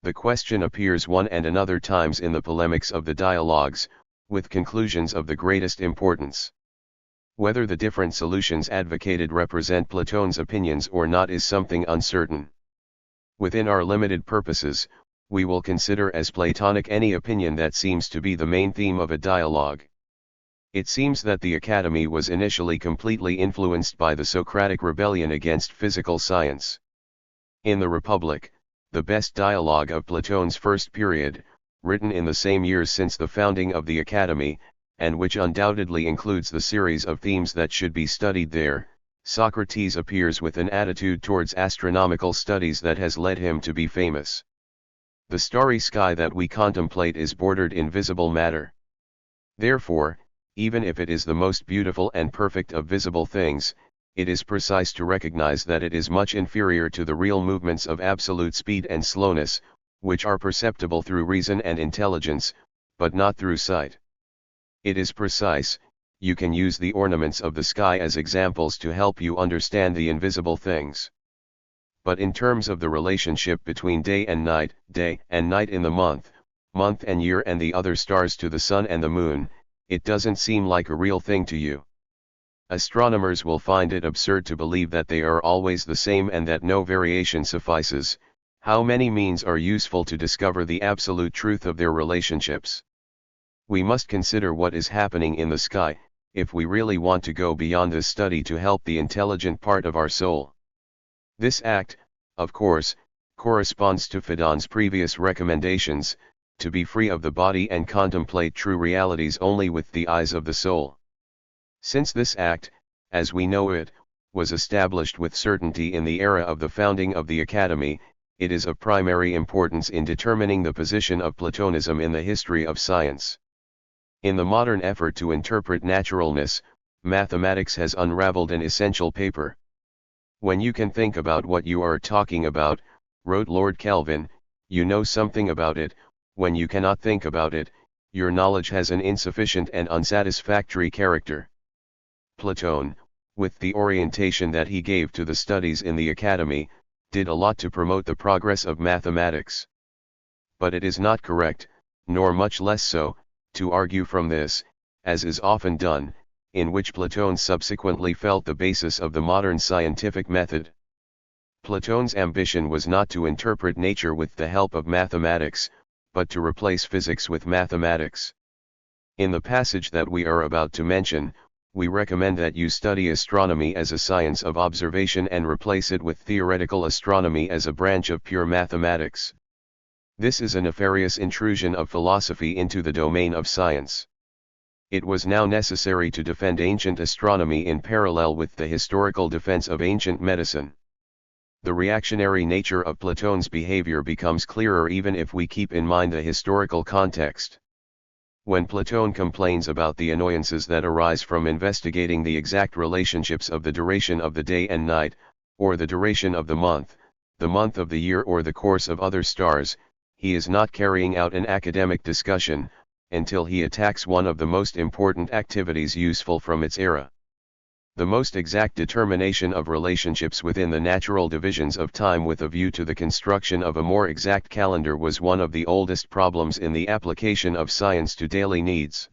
The question appears one and another times in the polemics of the dialogues, with conclusions of the greatest importance. Whether the different solutions advocated represent Plato's opinions or not is something uncertain. Within our limited purposes, we will consider as Platonic any opinion that seems to be the main theme of a dialogue. It seems that the Academy was initially completely influenced by the Socratic rebellion against physical science. In the Republic, the best dialogue of Plato's first period, written in the same years since the founding of the Academy, and which undoubtedly includes the series of themes that should be studied there, Socrates appears with an attitude towards astronomical studies that has led him to be famous. The starry sky that we contemplate is bordered in visible matter. Therefore, even if it is the most beautiful and perfect of visible things, it is precise to recognize that it is much inferior to the real movements of absolute speed and slowness, which are perceptible through reason and intelligence, but not through sight. It is precise, you can use the ornaments of the sky as examples to help you understand the invisible things. But in terms of the relationship between day and night in the month and year and the other stars to the sun and the moon, it doesn't seem like a real thing to you. Astronomers will find it absurd to believe that they are always the same and that no variation suffices. How many means are useful to discover the absolute truth of their relationships? We must consider what is happening in the sky, if we really want to go beyond this study to help the intelligent part of our soul. This act, of course, corresponds to Phedon's previous recommendations, to be free of the body and contemplate true realities only with the eyes of the soul. Since this act, as we know it, was established with certainty in the era of the founding of the Academy, it is of primary importance in determining the position of Platonism in the history of science. In the modern effort to interpret naturalness, mathematics has unraveled an essential paper. When you can think about what you are talking about, wrote Lord Kelvin, you know something about it. When you cannot think about it, your knowledge has an insufficient and unsatisfactory character. Plato, with the orientation that he gave to the studies in the Academy, did a lot to promote the progress of mathematics. But it is not correct, nor much less so, to argue from this, as is often done, in which Plato subsequently felt the basis of the modern scientific method. Plato's ambition was not to interpret nature with the help of mathematics, but to replace physics with mathematics. In the passage that we are about to mention, we recommend that you study astronomy as a science of observation and replace it with theoretical astronomy as a branch of pure mathematics. This is a nefarious intrusion of philosophy into the domain of science. It was now necessary to defend ancient astronomy in parallel with the historical defense of ancient medicine. The reactionary nature of Plato's behavior becomes clearer even if we keep in mind the historical context. When Plato complains about the annoyances that arise from investigating the exact relationships of the duration of the day and night, or the duration of the month of the year or the course of other stars, he is not carrying out an academic discussion, until he attacks one of the most important activities useful from its era. The most exact determination of relationships within the natural divisions of time with a view to the construction of a more exact calendar was one of the oldest problems in the application of science to daily needs.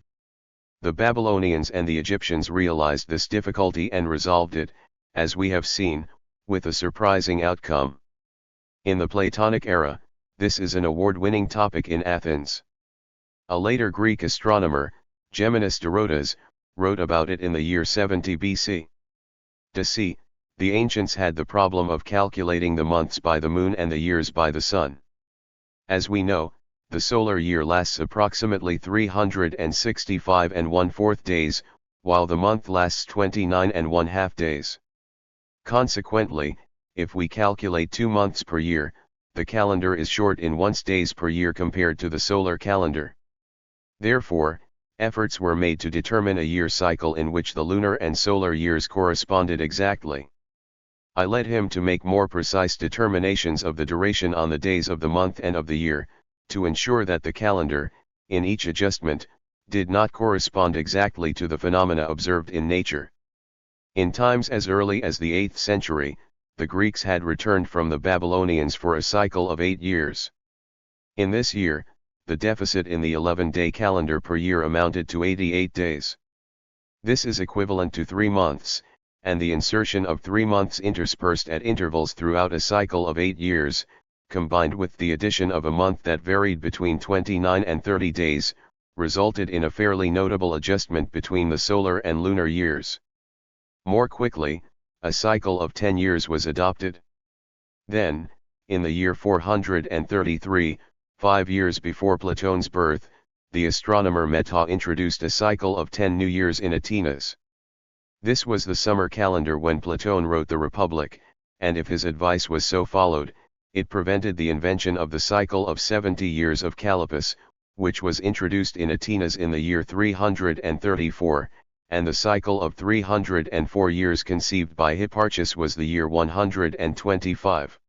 The Babylonians and the Egyptians realized this difficulty and resolved it, as we have seen, with a surprising outcome. In the Platonic era, This is an award-winning topic in Athens. A later Greek astronomer, Geminus Dorotas, wrote about it in the year 70 BC. D.C., the ancients had the problem of calculating the months by the moon and the years by the sun. As we know, the solar year lasts approximately 365 1/4 days, while the month lasts 29 1/2 days. Consequently, if we calculate 2 months per year, the calendar is short in 1 days per year compared to the solar calendar. Therefore, efforts were made to determine a year cycle in which the lunar and solar years corresponded exactly. I led him to make more precise determinations of the duration on the days of the month and of the year, to ensure that the calendar, in each adjustment, did not correspond exactly to the phenomena observed in nature. In times as early as the 8th century, the Greeks had returned from the Babylonians for a cycle of 8 years. In this year, the deficit in the 11-day calendar per year amounted to 88 days. This is equivalent to 3 months, and the insertion of 3 months interspersed at intervals throughout a cycle of 8 years, combined with the addition of a month that varied between 29 and 30 days, resulted in a fairly notable adjustment between the solar and lunar years. More quickly, a cycle of 10 years was adopted. Then, in the year 433, 5 years before Platon's birth, the astronomer Meta introduced a cycle of 10 new years in Atenas. This was the summer calendar when Platon wrote the Republic, and if his advice was so followed, it prevented the invention of the cycle of 70 years of Callippus, which was introduced in Atenas in the year 334, and the cycle of 304 years conceived by Hipparchus was the year 125.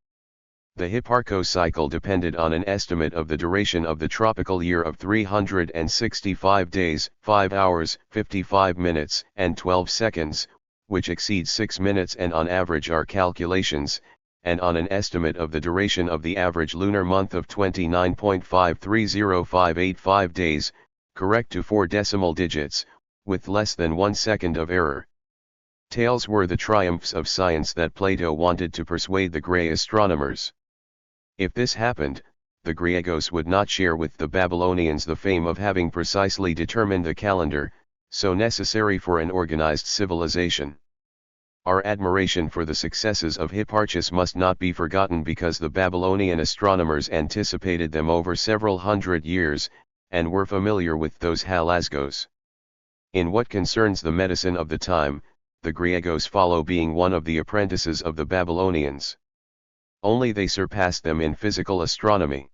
The Hipparcho cycle depended on an estimate of the duration of the tropical year of 365 days, 5 hours, 55 minutes, and 12 seconds, which exceeds 6 minutes and on average are calculations, and on an estimate of the duration of the average lunar month of 29.530585 days, correct to 4 decimal digits, with less than 1 second of error. Tales were the triumphs of science that Plato wanted to persuade the Grey astronomers. If this happened, the Griegos would not share with the Babylonians the fame of having precisely determined the calendar, so necessary for an organized civilization. Our admiration for the successes of Hipparchus must not be forgotten because the Babylonian astronomers anticipated them over several hundred years, and were familiar with those Halasgos. In what concerns the medicine of the time, the Griegos follow being one of the apprentices of the Babylonians. Only they surpassed them in physical astronomy.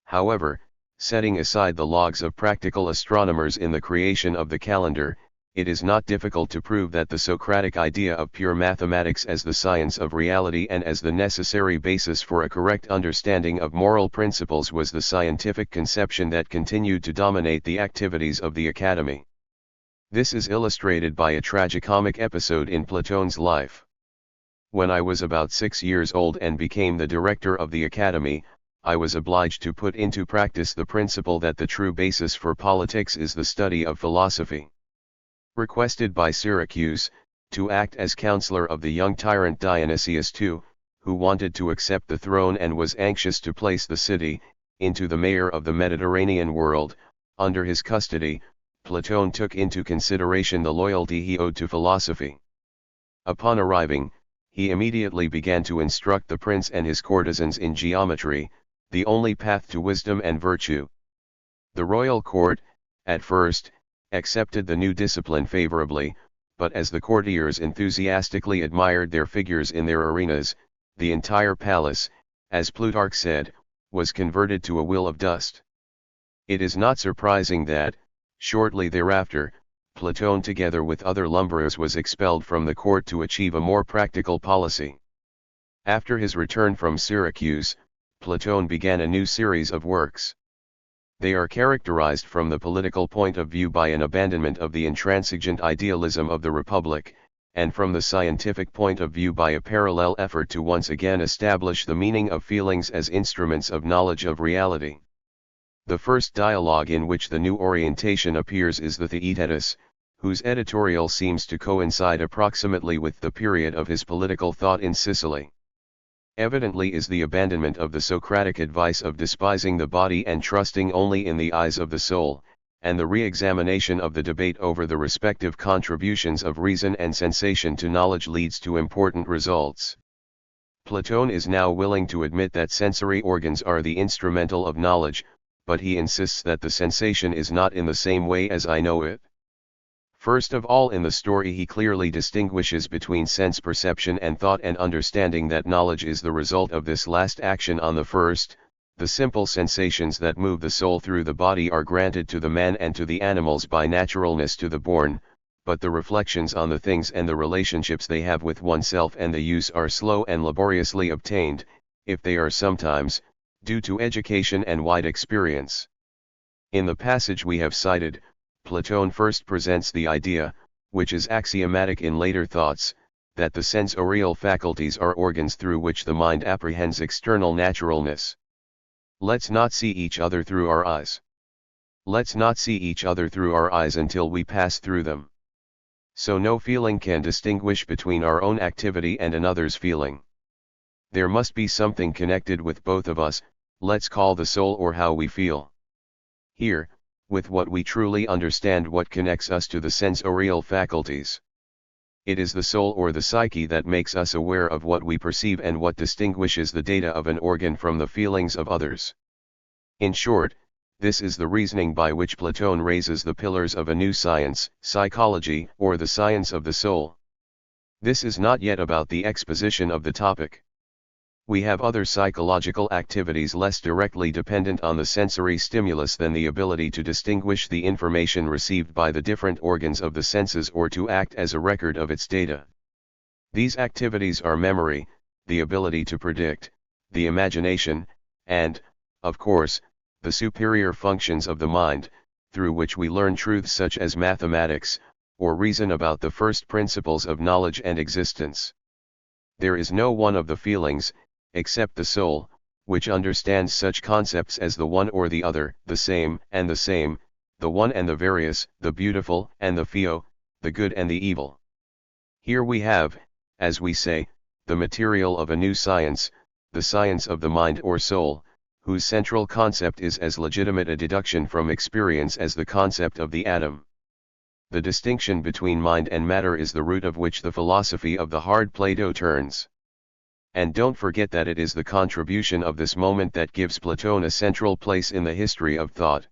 However, setting aside the logs of practical astronomers in the creation of the calendar, it is not difficult to prove that the Socratic idea of pure mathematics as the science of reality and as the necessary basis for a correct understanding of moral principles was the scientific conception that continued to dominate the activities of the Academy. This is illustrated by a tragicomic episode in Platon's life. When I was about 6 years old and became the director of the Academy, I was obliged to put into practice the principle that the true basis for politics is the study of philosophy. Requested by Syracuse, to act as counselor of the young tyrant Dionysius II, who wanted to accept the throne and was anxious to place the city, into the mayor of the Mediterranean world, under his custody, Platon took into consideration the loyalty he owed to philosophy. Upon arriving, he immediately began to instruct the prince and his courtesans in geometry, the only path to wisdom and virtue. The royal court, at first, accepted the new discipline favorably, but as the courtiers enthusiastically admired their figures in their arenas, the entire palace, as Plutarch said, was converted to a will of dust. It is not surprising that, shortly thereafter, Platon together with other lumberers was expelled from the court to achieve a more practical policy. After his return from Syracuse, Platon began a new series of works. They are characterized from the political point of view by an abandonment of the intransigent idealism of the Republic, and from the scientific point of view by a parallel effort to once again establish the meaning of feelings as instruments of knowledge of reality. The first dialogue in which the new orientation appears is the Theaetetus, whose editorial seems to coincide approximately with the period of his political thought in Sicily. evidently is the abandonment of the Socratic advice of despising the body and trusting only in the eyes of the soul, and the re-examination of the debate over the respective contributions of reason and sensation to knowledge leads to important results. Plato is now willing to admit that sensory organs are the instrumental of knowledge, but he insists that the sensation is not in the same way as I know it. First of all, in the story he clearly distinguishes between sense perception and thought, and understanding that knowledge is the result of this last action on the first. The simple sensations that move the soul through the body are granted to the man and to the animals by naturalness to the born, but the reflections on the things and the relationships they have with oneself and the use are slow and laboriously obtained, if they are sometimes, due to education and wide experience. In the passage we have cited, Plato first presents the idea, which is axiomatic in later thoughts, that the sensorial faculties are organs through which the mind apprehends external naturalness. Let's not see each other through our eyes. Let's not see each other through our eyes until we pass through them. So no feeling can distinguish between our own activity and another's feeling. There must be something connected with both of us, let's call the soul or how we feel. Here, with what we truly understand, what connects us to the sensorial faculties. It is the soul or the psyche that makes us aware of what we perceive and what distinguishes the data of an organ from the feelings of others. In short, this is the reasoning by which Plato raises the pillars of a new science, psychology, or the science of the soul. This is not yet about the exposition of the topic. We have other psychological activities less directly dependent on the sensory stimulus than the ability to distinguish the information received by the different organs of the senses or to act as a record of its data. These activities are memory, the ability to predict, the imagination, and, of course, the superior functions of the mind, through which we learn truths such as mathematics, or reason about the first principles of knowledge and existence. There is no one of the feelings, except the soul, which understands such concepts as the one or the other, the same, the one and the various, the beautiful and the few, the good and the evil. Here we have, as we say, the material of a new science, the science of the mind or soul, whose central concept is as legitimate a deduction from experience as the concept of the atom. The distinction between mind and matter is the root of which the philosophy of the hard Plato turns. And don't forget that it is the contribution of this moment that gives Plato a central place in the history of thought.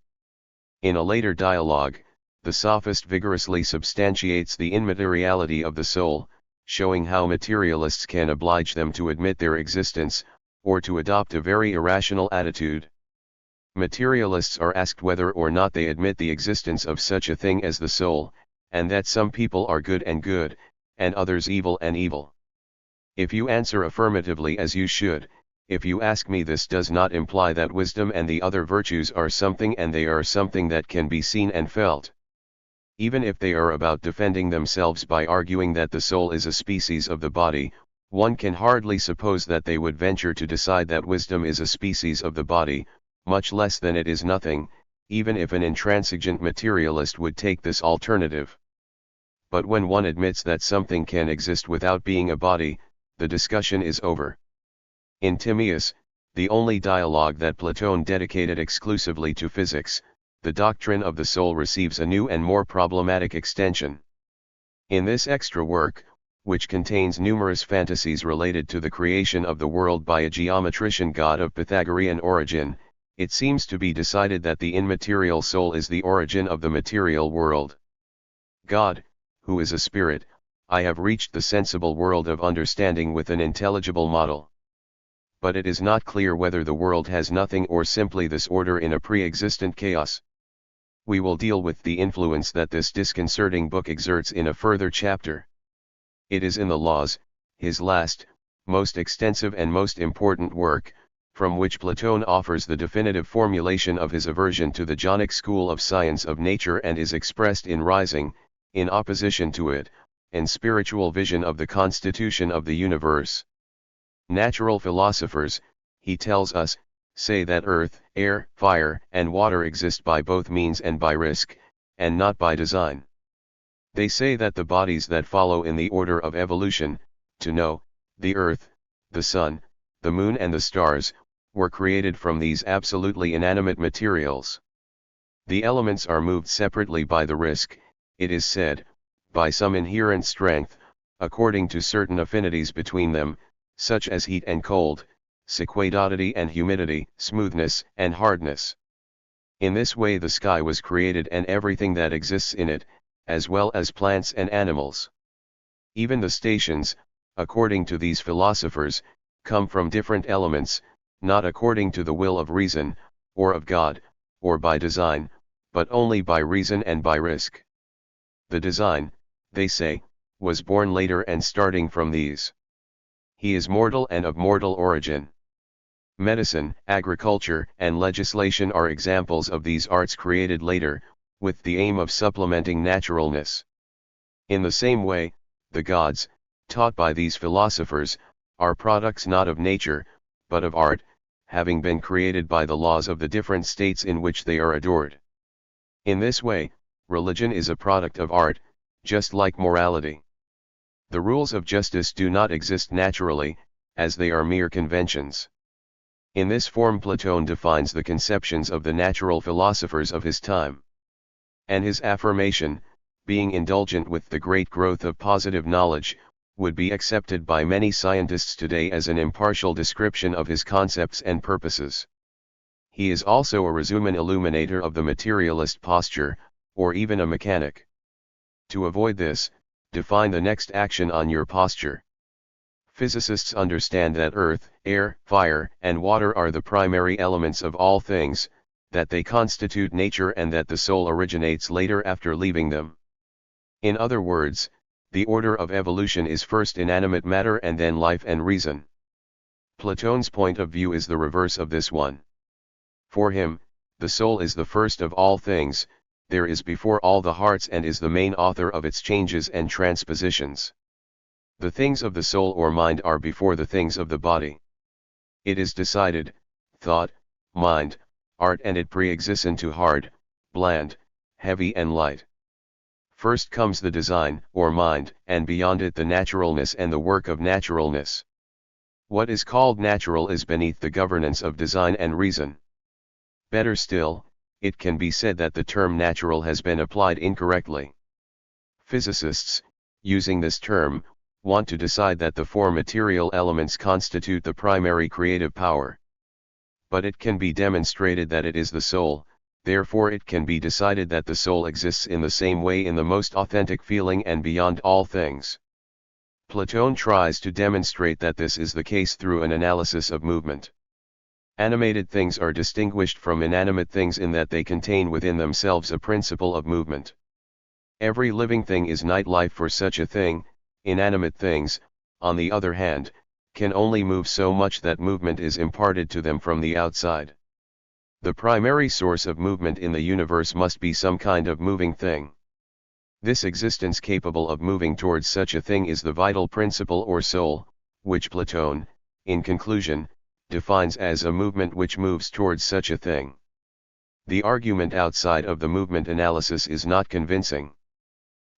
In a later dialogue, the sophist vigorously substantiates the immateriality of the soul, showing how materialists can oblige them to admit their existence, or to adopt a very irrational attitude. Materialists are asked whether or not they admit the existence of such a thing as the soul, and that some people are good, and others evil and evil. If you answer affirmatively, as you should, if you ask me, this does not imply that wisdom and the other virtues are something, and they are something that can be seen and felt. Even if they are about defending themselves by arguing that the soul is a species of the body, one can hardly suppose that they would venture to decide that wisdom is a species of the body, much less than it is nothing, even if an intransigent materialist would take this alternative. But when one admits that something can exist without being a body, the discussion is over. In Timaeus, the only dialogue that Plato dedicated exclusively to physics, the doctrine of the soul receives a new and more problematic extension. In this extra work, which contains numerous fantasies related to the creation of the world by a geometrician god of Pythagorean origin, it seems to be decided that the immaterial soul is the origin of the material world. God, who is a spirit, I have reached the sensible world of understanding with an intelligible model. But it is not clear whether the world has nothing or simply this order in a pre-existent chaos. We will deal with the influence that this disconcerting book exerts in a further chapter. It is in the Laws, his last, most extensive and most important work, from which Plato offers the definitive formulation of his aversion to the Jonic school of science of nature, and is expressed in Rising, in opposition to it, and spiritual vision of the constitution of the universe. Natural philosophers, he tells us, say that earth, air, fire, and water exist by both means and by risk, and not by design. They say that the bodies that follow in the order of evolution, to know, the earth, the sun, the moon and the stars, were created from these absolutely inanimate materials. The elements are moved separately by the risk, it is said, by some inherent strength, according to certain affinities between them, such as heat and cold, sequidity and humidity, smoothness and hardness. In this way the sky was created and everything that exists in it, as well as plants and animals. Even the stations, according to these philosophers, come from different elements, not according to the will of reason, or of God, or by design, but only by reason and by risk. The design, they say, was born later and starting from these. He is mortal and of mortal origin. Medicine, agriculture, and legislation are examples of these arts created later, with the aim of supplementing naturalness. In the same way, the gods, taught by these philosophers, are products not of nature, but of art, having been created by the laws of the different states in which they are adored. In this way, religion is a product of art, just like morality. The rules of justice do not exist naturally, as they are mere conventions. In this form Plato defines the conceptions of the natural philosophers of his time. And his affirmation, being indulgent with the great growth of positive knowledge, would be accepted by many scientists today as an impartial description of his concepts and purposes. He is also a resumen illuminator of the materialist posture, or even a mechanic. To avoid this, define the next action on your posture. Physicists understand that earth, air, fire, and water are the primary elements of all things, that they constitute nature and that the soul originates later after leaving them. In other words, the order of evolution is first inanimate matter and then life and reason. Plato's point of view is the reverse of this one. For him, the soul is the first of all things, there is before all the hearts and is the main author of its changes and transpositions. The things of the soul or mind are before the things of the body. It is decided, thought, mind, art, and it pre-exists into hard, bland, heavy and light. First comes the design, or mind, and beyond it the naturalness and the work of naturalness. What is called natural is beneath the governance of design and reason. Better still, it can be said that the term natural has been applied incorrectly. Physicists, using this term, want to decide that the four material elements constitute the primary creative power. But it can be demonstrated that it is the soul, therefore it can be decided that the soul exists in the same way in the most authentic feeling and beyond all things. Plato tries to demonstrate that this is the case through an analysis of movement. Animated things are distinguished from inanimate things in that they contain within themselves a principle of movement. Every living thing is night life for such a thing. Inanimate things, on the other hand, can only move so much that movement is imparted to them from the outside. The primary source of movement in the universe must be some kind of moving thing. This existence capable of moving towards such a thing is the vital principle or soul, which Plato, in conclusion, defines as a movement which moves towards such a thing. The argument outside of the movement analysis is not convincing.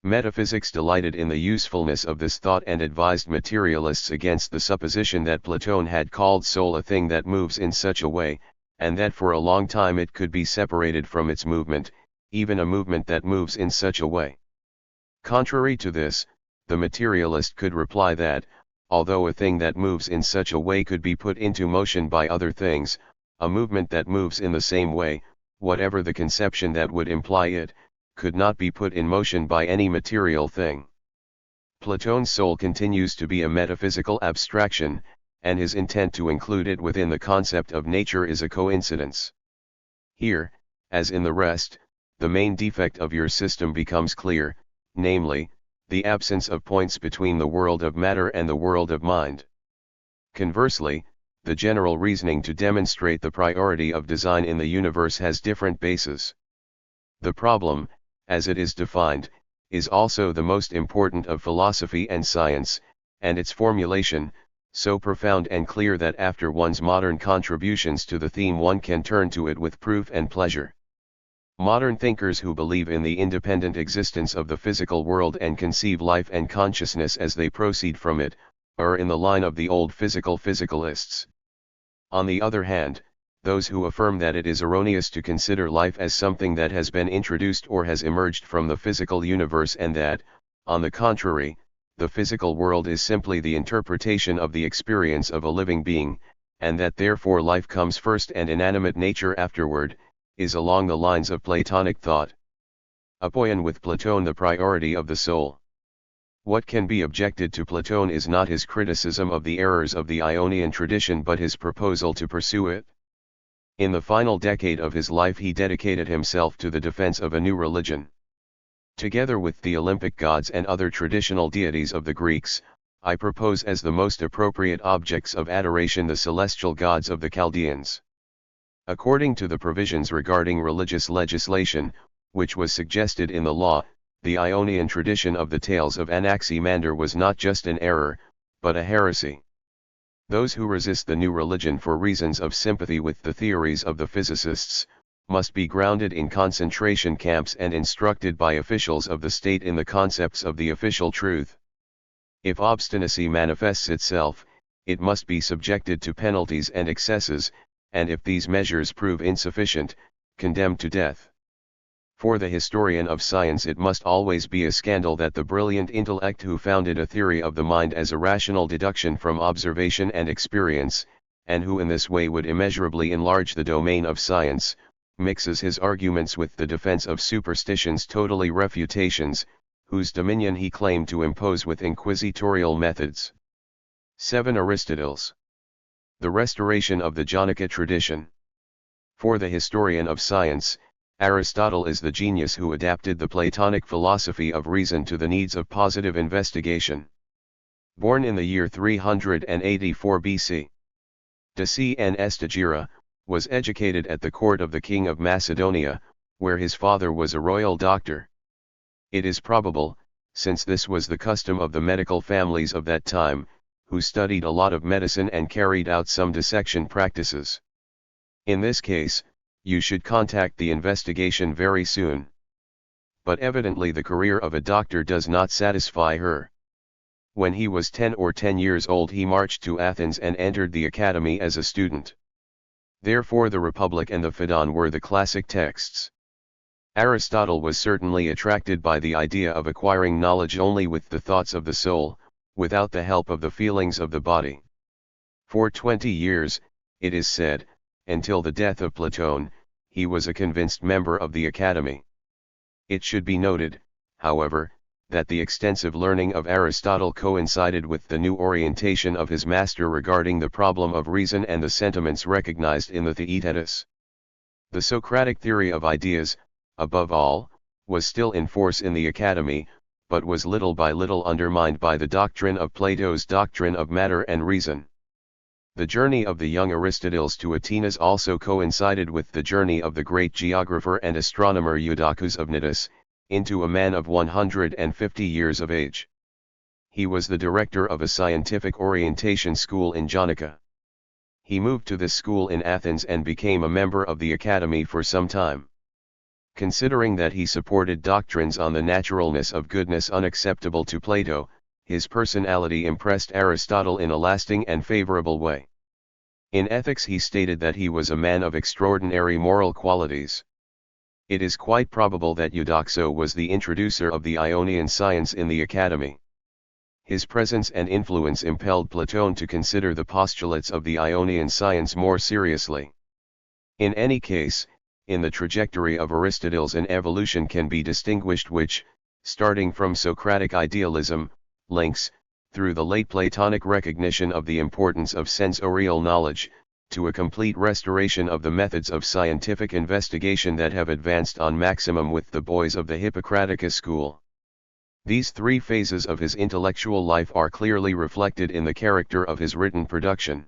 Metaphysics delighted in the usefulness of this thought and advised materialists against the supposition that Plato had called soul a thing that moves in such a way, and that for a long time it could be separated from its movement, even a movement that moves in such a way. Contrary to this, the materialist could reply that, although a thing that moves in such a way could be put into motion by other things, a movement that moves in the same way, whatever the conception that would imply it, could not be put in motion by any material thing. Plato's soul continues to be a metaphysical abstraction, and his intent to include it within the concept of nature is a coincidence. Here, as in the rest, the main defect of your system becomes clear, namely, the absence of points between the world of matter and the world of mind. Conversely, the general reasoning to demonstrate the priority of design in the universe has different bases. The problem, as it is defined, is also the most important of philosophy and science, and its formulation, so profound and clear that after one's modern contributions to the theme one can turn to it with proof and pleasure. Modern thinkers who believe in the independent existence of the physical world and conceive life and consciousness as they proceed from it, are in the line of the old physical physicalists. On the other hand, those who affirm that it is erroneous to consider life as something that has been introduced or has emerged from the physical universe and that, on the contrary, the physical world is simply the interpretation of the experience of a living being, and that therefore life comes first and inanimate nature afterward, is along the lines of Platonic thought. Apoion with Platon the priority of the soul. What can be objected to Platon is not his criticism of the errors of the Ionian tradition but his proposal to pursue it. In the final decade of his life he dedicated himself to the defense of a new religion. Together with the Olympic gods and other traditional deities of the Greeks, I propose as the most appropriate objects of adoration the celestial gods of the Chaldeans. According to the provisions regarding religious legislation, which was suggested in the law, the Ionian tradition of the tales of Anaximander was not just an error, but a heresy. Those who resist the new religion for reasons of sympathy with the theories of the physicists, must be grounded in concentration camps and instructed by officials of the state in the concepts of the official truth. If obstinacy manifests itself, it must be subjected to penalties and excesses, and if these measures prove insufficient, condemned to death. For the historian of science it must always be a scandal that the brilliant intellect who founded a theory of the mind as a rational deduction from observation and experience, and who in this way would immeasurably enlarge the domain of science, mixes his arguments with the defense of superstition's totally refutations, whose dominion he claimed to impose with inquisitorial methods. 7. Aristoteles. The restoration of the Jonica tradition. For the historian of science, Aristotle is the genius who adapted the Platonic philosophy of reason to the needs of positive investigation. Born in the year 384 BC. Dcn Estagira, was educated at the court of the king of Macedonia, where his father was a royal doctor. It is probable, since this was the custom of the medical families of that time, who studied a lot of medicine and carried out some dissection practices. In this case, you should contact the investigation very soon. But evidently the career of a doctor does not satisfy her. When he was 10 years old he marched to Athens and entered the academy as a student. Therefore the Republic and the Phaedon were the classic texts. Aristotle was certainly attracted by the idea of acquiring knowledge only with the thoughts of the soul, without the help of the feelings of the body. For 20 years, it is said, until the death of Platon, he was a convinced member of the Academy. It should be noted, however, that the extensive learning of Aristotle coincided with the new orientation of his master regarding the problem of reason and the sentiments recognized in the Theaetetus. The Socratic theory of ideas, above all, was still in force in the Academy, but was little by little undermined by the doctrine of Plato's doctrine of matter and reason. The journey of the young Aristoteles to Atenas also coincided with the journey of the great geographer and astronomer Eudoxus of Cnidus, into a man of 150 years of age. He was the director of a scientific orientation school in Jonica. He moved to this school in Athens and became a member of the Academy for some time. Considering that he supported doctrines on the naturalness of goodness unacceptable to Plato, his personality impressed Aristotle in a lasting and favorable way. In ethics he stated that he was a man of extraordinary moral qualities. It is quite probable that Eudoxus was the introducer of the Ionian science in the Academy. His presence and influence impelled Platon to consider the postulates of the Ionian science more seriously. In any case, in the trajectory of Aristoteles an evolution can be distinguished which, starting from Socratic idealism, links, through the late Platonic recognition of the importance of sensorial knowledge, to a complete restoration of the methods of scientific investigation that have advanced on maximum with the boys of the Hippocraticus school. These three phases of his intellectual life are clearly reflected in the character of his written production.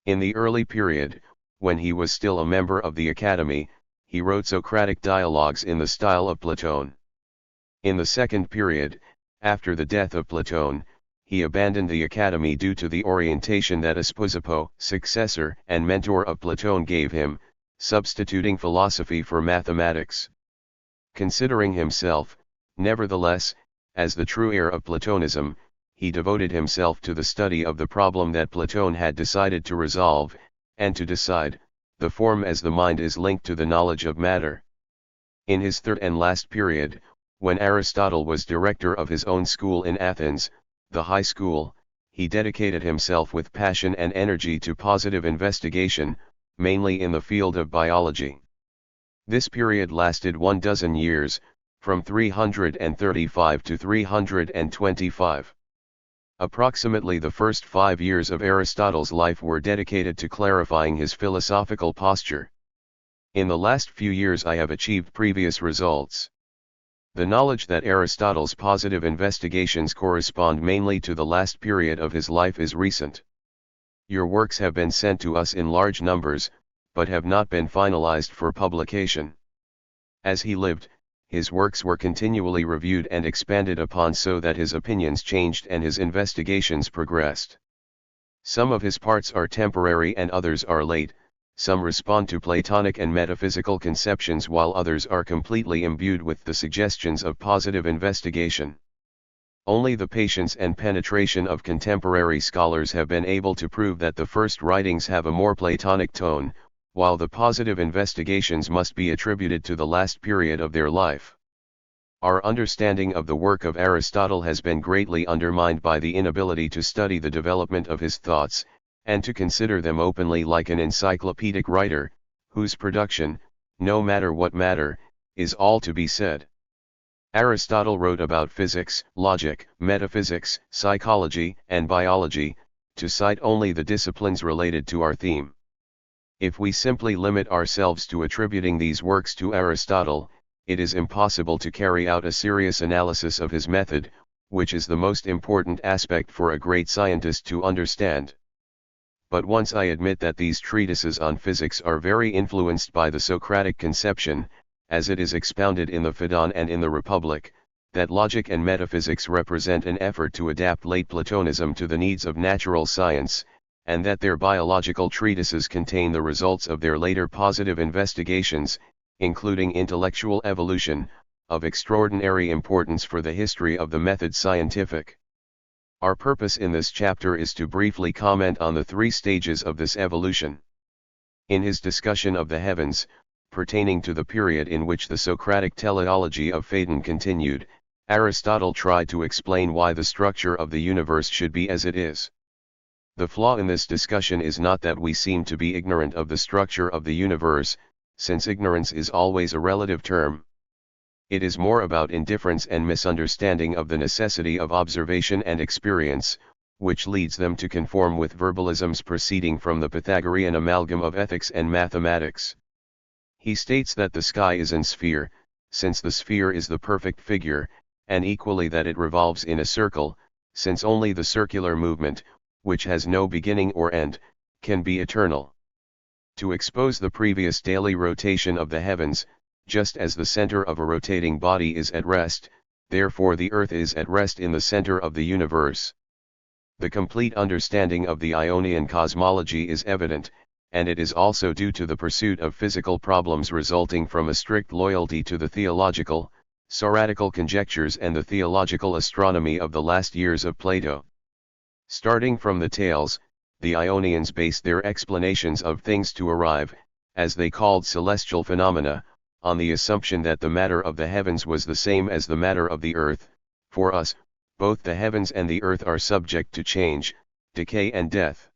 In the early period, when he was still a member of the Academy, he wrote Socratic dialogues in the style of Platon. In the second period, after the death of Platon, he abandoned the Academy due to the orientation that a Spousipo, successor and mentor of Platon, gave him, substituting philosophy for mathematics. Considering himself, nevertheless, as the true heir of Platonism, he devoted himself to the study of the problem that Platon had decided to resolve, and to decide, the form as the mind is linked to the knowledge of matter. In his third and last period, when Aristotle was director of his own school in Athens, the high school, he dedicated himself with passion and energy to positive investigation, mainly in the field of biology. This period lasted 12 years, from 335 to 325. Approximately the first 5 years of Aristotle's life were dedicated to clarifying his philosophical posture. In the last few years I have achieved previous results. The knowledge that Aristotle's positive investigations correspond mainly to the last period of his life is recent. Your works have been sent to us in large numbers, but have not been finalized for publication. As he lived, his works were continually reviewed and expanded upon so that his opinions changed and his investigations progressed. Some of his parts are temporary and others are late, some respond to Platonic and metaphysical conceptions while others are completely imbued with the suggestions of positive investigation. Only the patience and penetration of contemporary scholars have been able to prove that the first writings have a more Platonic tone, while the positive investigations must be attributed to the last period of their life. Our understanding of the work of Aristotle has been greatly undermined by the inability to study the development of his thoughts, and to consider them openly like an encyclopedic writer, whose production, no matter what matter, is all to be said. Aristotle wrote about physics, logic, metaphysics, psychology, and biology, to cite only the disciplines related to our theme. If we simply limit ourselves to attributing these works to Aristotle, it is impossible to carry out a serious analysis of his method, which is the most important aspect for a great scientist to understand. But once I admit that these treatises on physics are very influenced by the Socratic conception, as it is expounded in the Phaedon and in the Republic, that logic and metaphysics represent an effort to adapt late Platonism to the needs of natural science, and that their biological treatises contain the results of their later positive investigations, including intellectual evolution, of extraordinary importance for the history of the method scientific. Our purpose in this chapter is to briefly comment on the 3 stages of this evolution. In his discussion of the heavens, pertaining to the period in which the Socratic teleology of Phaedon continued, Aristotle tried to explain why the structure of the universe should be as it is. The flaw in this discussion is not that we seem to be ignorant of the structure of the universe, since ignorance is always a relative term. It is more about indifference and misunderstanding of the necessity of observation and experience, which leads them to conform with verbalisms proceeding from the Pythagorean amalgam of ethics and mathematics. He states that the sky is an sphere, since the sphere is the perfect figure, and equally that it revolves in a circle, since only the circular movement, which has no beginning or end, can be eternal. To expose the previous daily rotation of the heavens, just as the center of a rotating body is at rest, therefore the earth is at rest in the center of the universe. The complete understanding of the Ionian cosmology is evident, and it is also due to the pursuit of physical problems resulting from a strict loyalty to the theological, soratical conjectures and the theological astronomy of the last years of Plato. Starting from the Tales, the Ionians based their explanations of things to arrive, as they called celestial phenomena, on the assumption that the matter of the heavens was the same as the matter of the earth. For us, both the heavens and the earth are subject to change, decay and death.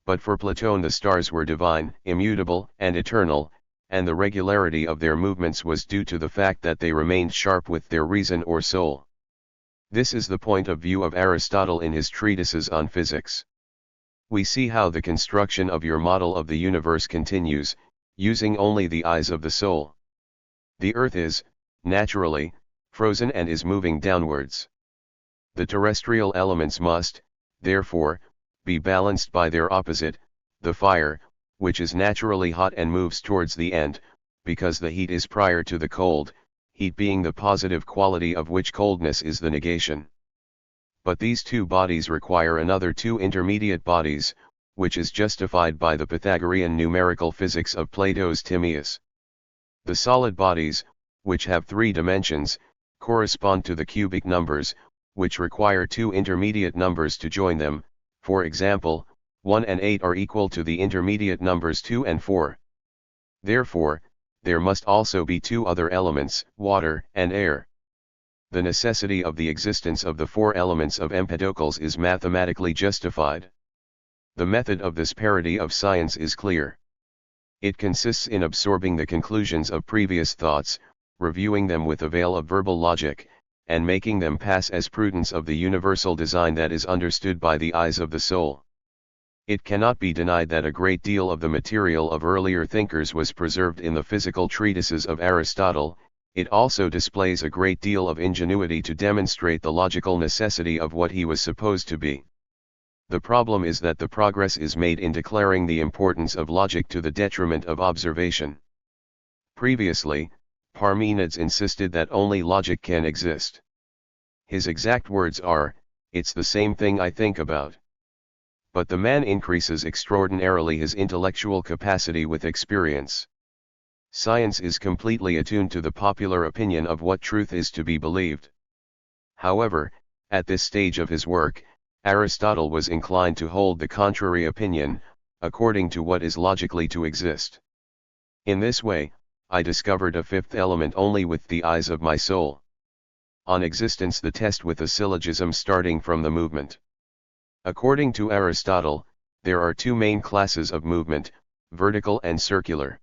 But for Plato the stars were divine, immutable, and eternal, and the regularity of their movements was due to the fact that they remained sharp with their reason or soul. This is the point of view of Aristotle in his treatises on physics. We see how the construction of your model of the universe continues, using only the eyes of the soul. The earth is, naturally, frozen and is moving downwards. The terrestrial elements must, therefore, be balanced by their opposite, the fire, which is naturally hot and moves towards the end, because the heat is prior to the cold, heat being the positive quality of which coldness is the negation. But these two bodies require another two intermediate bodies, which is justified by the Pythagorean numerical physics of Plato's Timaeus. The solid bodies, which have 3 dimensions, correspond to the cubic numbers, which require 2 intermediate numbers to join them, for example, 1 and 8 are equal to the intermediate numbers 2 and 4. Therefore, there must also be two other elements, water and air. The necessity of the existence of the four elements of Empedocles is mathematically justified. The method of this parody of science is clear. It consists in absorbing the conclusions of previous thoughts, reviewing them with a veil of verbal logic, and making them pass as prudence of the universal design that is understood by the eyes of the soul. It cannot be denied that a great deal of the material of earlier thinkers was preserved in the physical treatises of Aristotle. It also displays a great deal of ingenuity to demonstrate the logical necessity of what he was supposed to be. The problem is that the progress is made in declaring the importance of logic to the detriment of observation. Previously, Parmenides insisted that only logic can exist. His exact words are, "It's the same thing I think about." But the man increases extraordinarily his intellectual capacity with experience. Science is completely attuned to the popular opinion of what truth is to be believed. However, at this stage of his work, Aristotle was inclined to hold the contrary opinion, according to what is logically to exist. In this way, I discovered a fifth element only with the eyes of my soul. On existence the test with a syllogism starting from the movement. According to Aristotle, there are two main classes of movement, vertical and circular.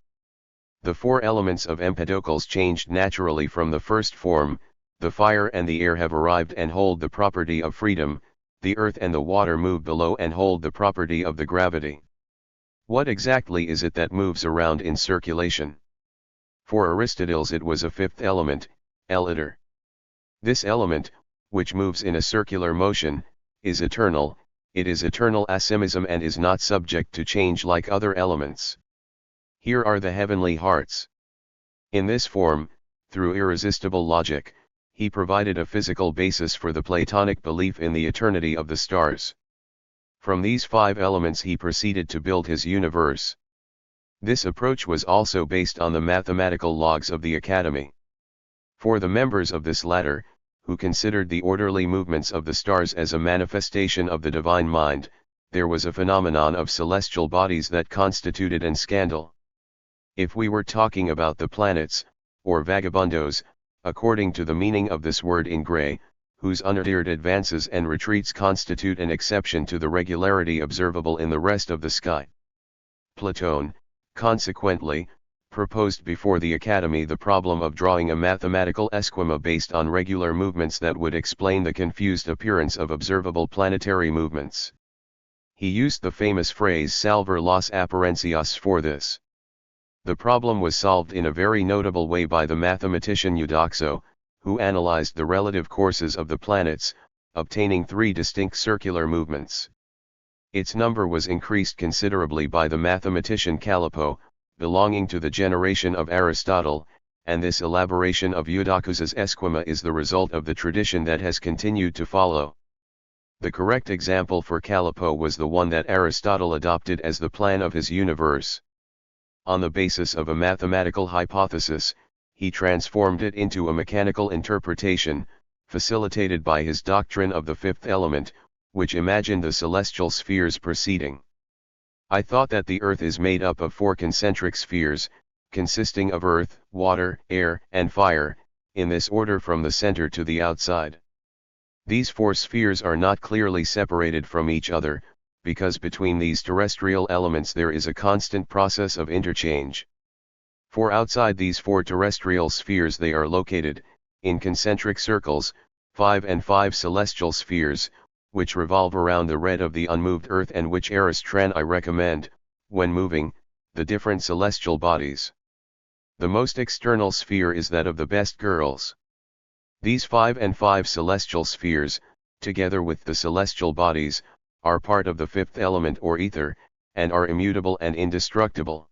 The four elements of Empedocles changed naturally from the first form. The fire and the air have arrived and hold the property of freedom, the earth and the water move below and hold the property of the gravity. What exactly is it that moves around in circulation? For Aristoteles it was a fifth element, eliter. This element, which moves in a circular motion, is eternal. It is eternal asimism and is not subject to change like other elements. Here are the heavenly hearts. In this form, through irresistible logic, he provided a physical basis for the Platonic belief in the eternity of the stars. From these five elements he proceeded to build his universe. This approach was also based on the mathematical logs of the Academy. For the members of this latter, who considered the orderly movements of the stars as a manifestation of the divine mind, there was a phenomenon of celestial bodies that constituted an scandal. If we were talking about the planets, or vagabundos, according to the meaning of this word in Gray, whose unadhered advances and retreats constitute an exception to the regularity observable in the rest of the sky. Platon, consequently, proposed before the Academy the problem of drawing a mathematical esquema based on regular movements that would explain the confused appearance of observable planetary movements. He used the famous phrase salvar las apparencias for this. The problem was solved in a very notable way by the mathematician Eudoxo, who analyzed the relative courses of the planets, obtaining three distinct circular movements. Its number was increased considerably by the mathematician Calipo, belonging to the generation of Aristotle, and this elaboration of Eudoxus's esquema is the result of the tradition that has continued to follow. The correct example for Calipo was the one that Aristotle adopted as the plan of his universe. On the basis of a mathematical hypothesis, he transformed it into a mechanical interpretation, facilitated by his doctrine of the fifth element, which imagined the celestial spheres proceeding. I thought that the earth is made up of four concentric spheres, consisting of earth, water, air, and fire, in this order from the center to the outside. These four spheres are not clearly separated from each other, because between these terrestrial elements there is a constant process of interchange. For outside these four terrestrial spheres they are located, in concentric circles, 5 and 5 celestial spheres, which revolve around the red of the unmoved earth and which I recommend, when moving, the different celestial bodies. The most external sphere is that of the best girls. These 5 and 5 celestial spheres, together with the celestial bodies, are part of the fifth element or ether, and are immutable and indestructible.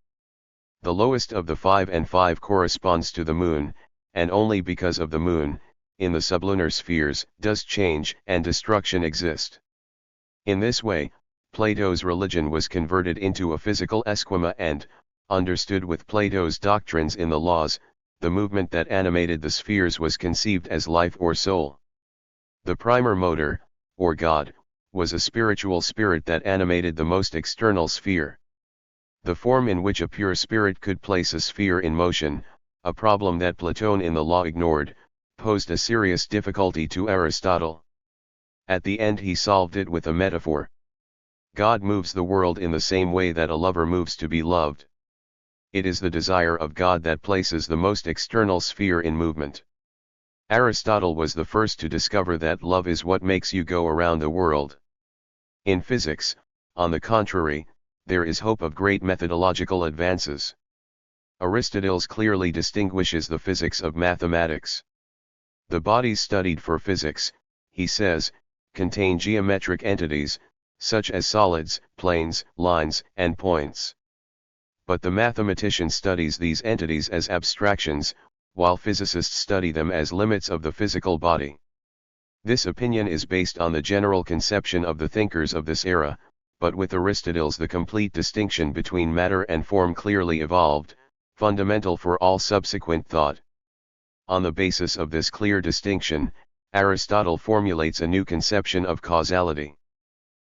The lowest of the 5 and 5 corresponds to the moon, and only because of the moon, in the sublunar spheres, does change and destruction exist. In this way, Plato's religion was converted into a physical esquema and, understood with Plato's doctrines in the laws, the movement that animated the spheres was conceived as life or soul. The primer motor, or God, was a spiritual spirit that animated the most external sphere. The form in which a pure spirit could place a sphere in motion, a problem that Plato in the Law ignored, posed a serious difficulty to Aristotle. At the end he solved it with a metaphor. God moves the world in the same way that a lover moves to be loved. It is the desire of God that places the most external sphere in movement. Aristotle was the first to discover that love is what makes you go around the world. In physics, on the contrary, there is hope of great methodological advances. Aristotle clearly distinguishes the physics of mathematics. The bodies studied for physics, he says, contain geometric entities, such as solids, planes, lines, and points. But the mathematician studies these entities as abstractions, while physicists study them as limits of the physical body. This opinion is based on the general conception of the thinkers of this era, but with Aristotle the complete distinction between matter and form clearly evolved, fundamental for all subsequent thought. On the basis of this clear distinction, Aristotle formulates a new conception of causality.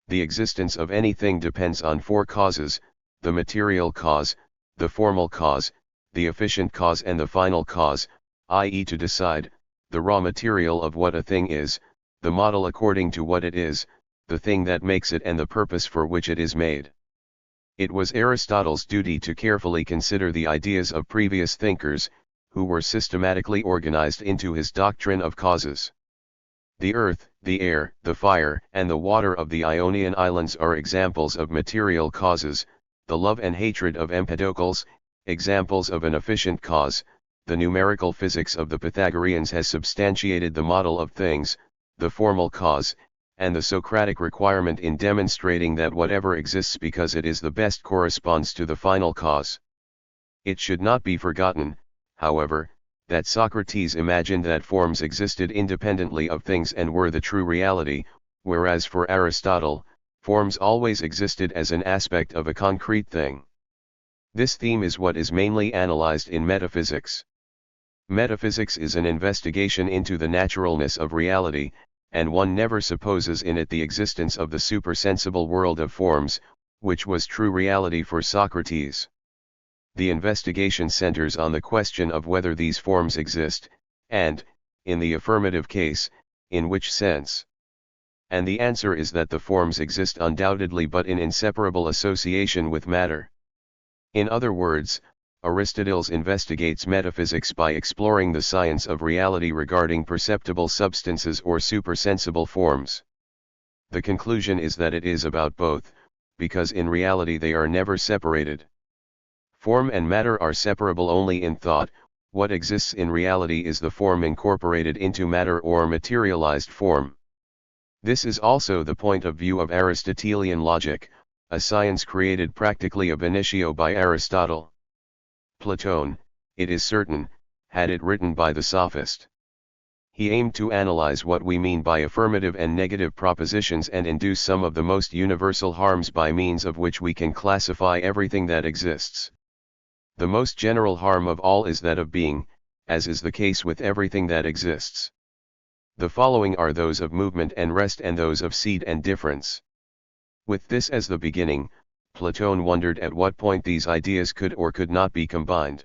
The existence of anything depends on four causes: the material cause, the formal cause, the efficient cause and the final cause, i.e. to decide, the raw material of what a thing is, the model according to what it is, the thing that makes it and the purpose for which it is made. It was Aristotle's duty to carefully consider the ideas of previous thinkers, who were systematically organized into his doctrine of causes. The earth, the air, the fire, and the water of the Ionian Islands are examples of material causes, the love and hatred of Empedocles, examples of an efficient cause. The numerical physics of the Pythagoreans has substantiated the model of things, the formal cause, and the Socratic requirement in demonstrating that whatever exists because it is the best corresponds to the final cause. It should not be forgotten, however, that Socrates imagined that forms existed independently of things and were the true reality, whereas for Aristotle, forms always existed as an aspect of a concrete thing. This theme is what is mainly analyzed in metaphysics. Metaphysics is an investigation into the naturalness of reality, and one never supposes in it the existence of the supersensible world of forms, which was true reality for Socrates. The investigation centers on the question of whether these forms exist, and, in the affirmative case, in which sense. And the answer is that the forms exist undoubtedly but in inseparable association with matter. In other words, Aristotle investigates metaphysics by exploring the science of reality regarding perceptible substances or supersensible forms. The conclusion is that it is about both, because in reality they are never separated. Form and matter are separable only in thought. What exists in reality is the form incorporated into matter or materialized form. This is also the point of view of Aristotelian logic, a science created practically ab initio by Aristotle. Plato, it is certain, had it written by the sophist. He aimed to analyze what we mean by affirmative and negative propositions and induce some of the most universal harms by means of which we can classify everything that exists. The most general harm of all is that of being, as is the case with everything that exists. The following are those of movement and rest and those of seed and difference. With this as the beginning, Plato wondered at what point these ideas could or could not be combined.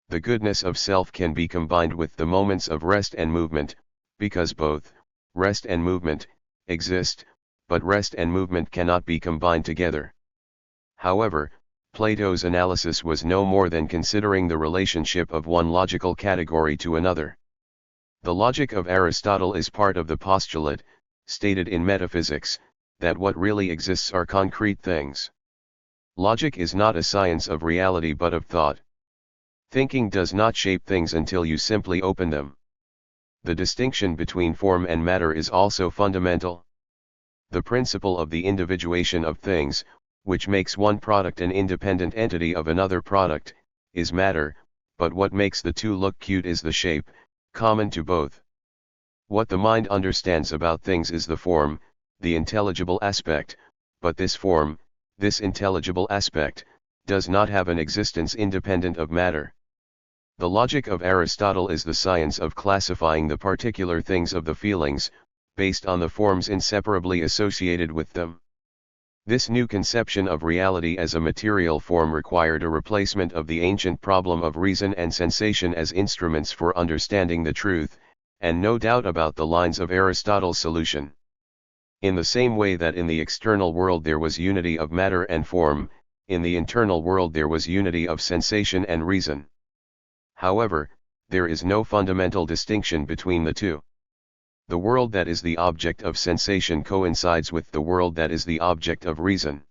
The goodness of self can be combined with the moments of rest and movement, because both, rest and movement, exist, but rest and movement cannot be combined together. However, Plato's analysis was no more than considering the relationship of one logical category to another. The logic of Aristotle is part of the postulate, stated in metaphysics, that what really exists are concrete things. Logic is not a science of reality but of thought. Thinking does not shape things until you simply open them. The distinction between form and matter is also fundamental. The principle of the individuation of things, which makes one product an independent entity of another product, is matter, but what makes the two look cute is the shape, common to both. What the mind understands about things is the form, the intelligible aspect, but this form, this intelligible aspect, does not have an existence independent of matter. The logic of Aristotle is the science of classifying the particular things of the feelings, based on the forms inseparably associated with them. This new conception of reality as a material form required a replacement of the ancient problem of reason and sensation as instruments for understanding the truth, and no doubt about the lines of Aristotle's solution. In the same way that in the external world there was unity of matter and form, in the internal world there was unity of sensation and reason. However, there is no fundamental distinction between the two. The world that is the object of sensation coincides with the world that is the object of reason.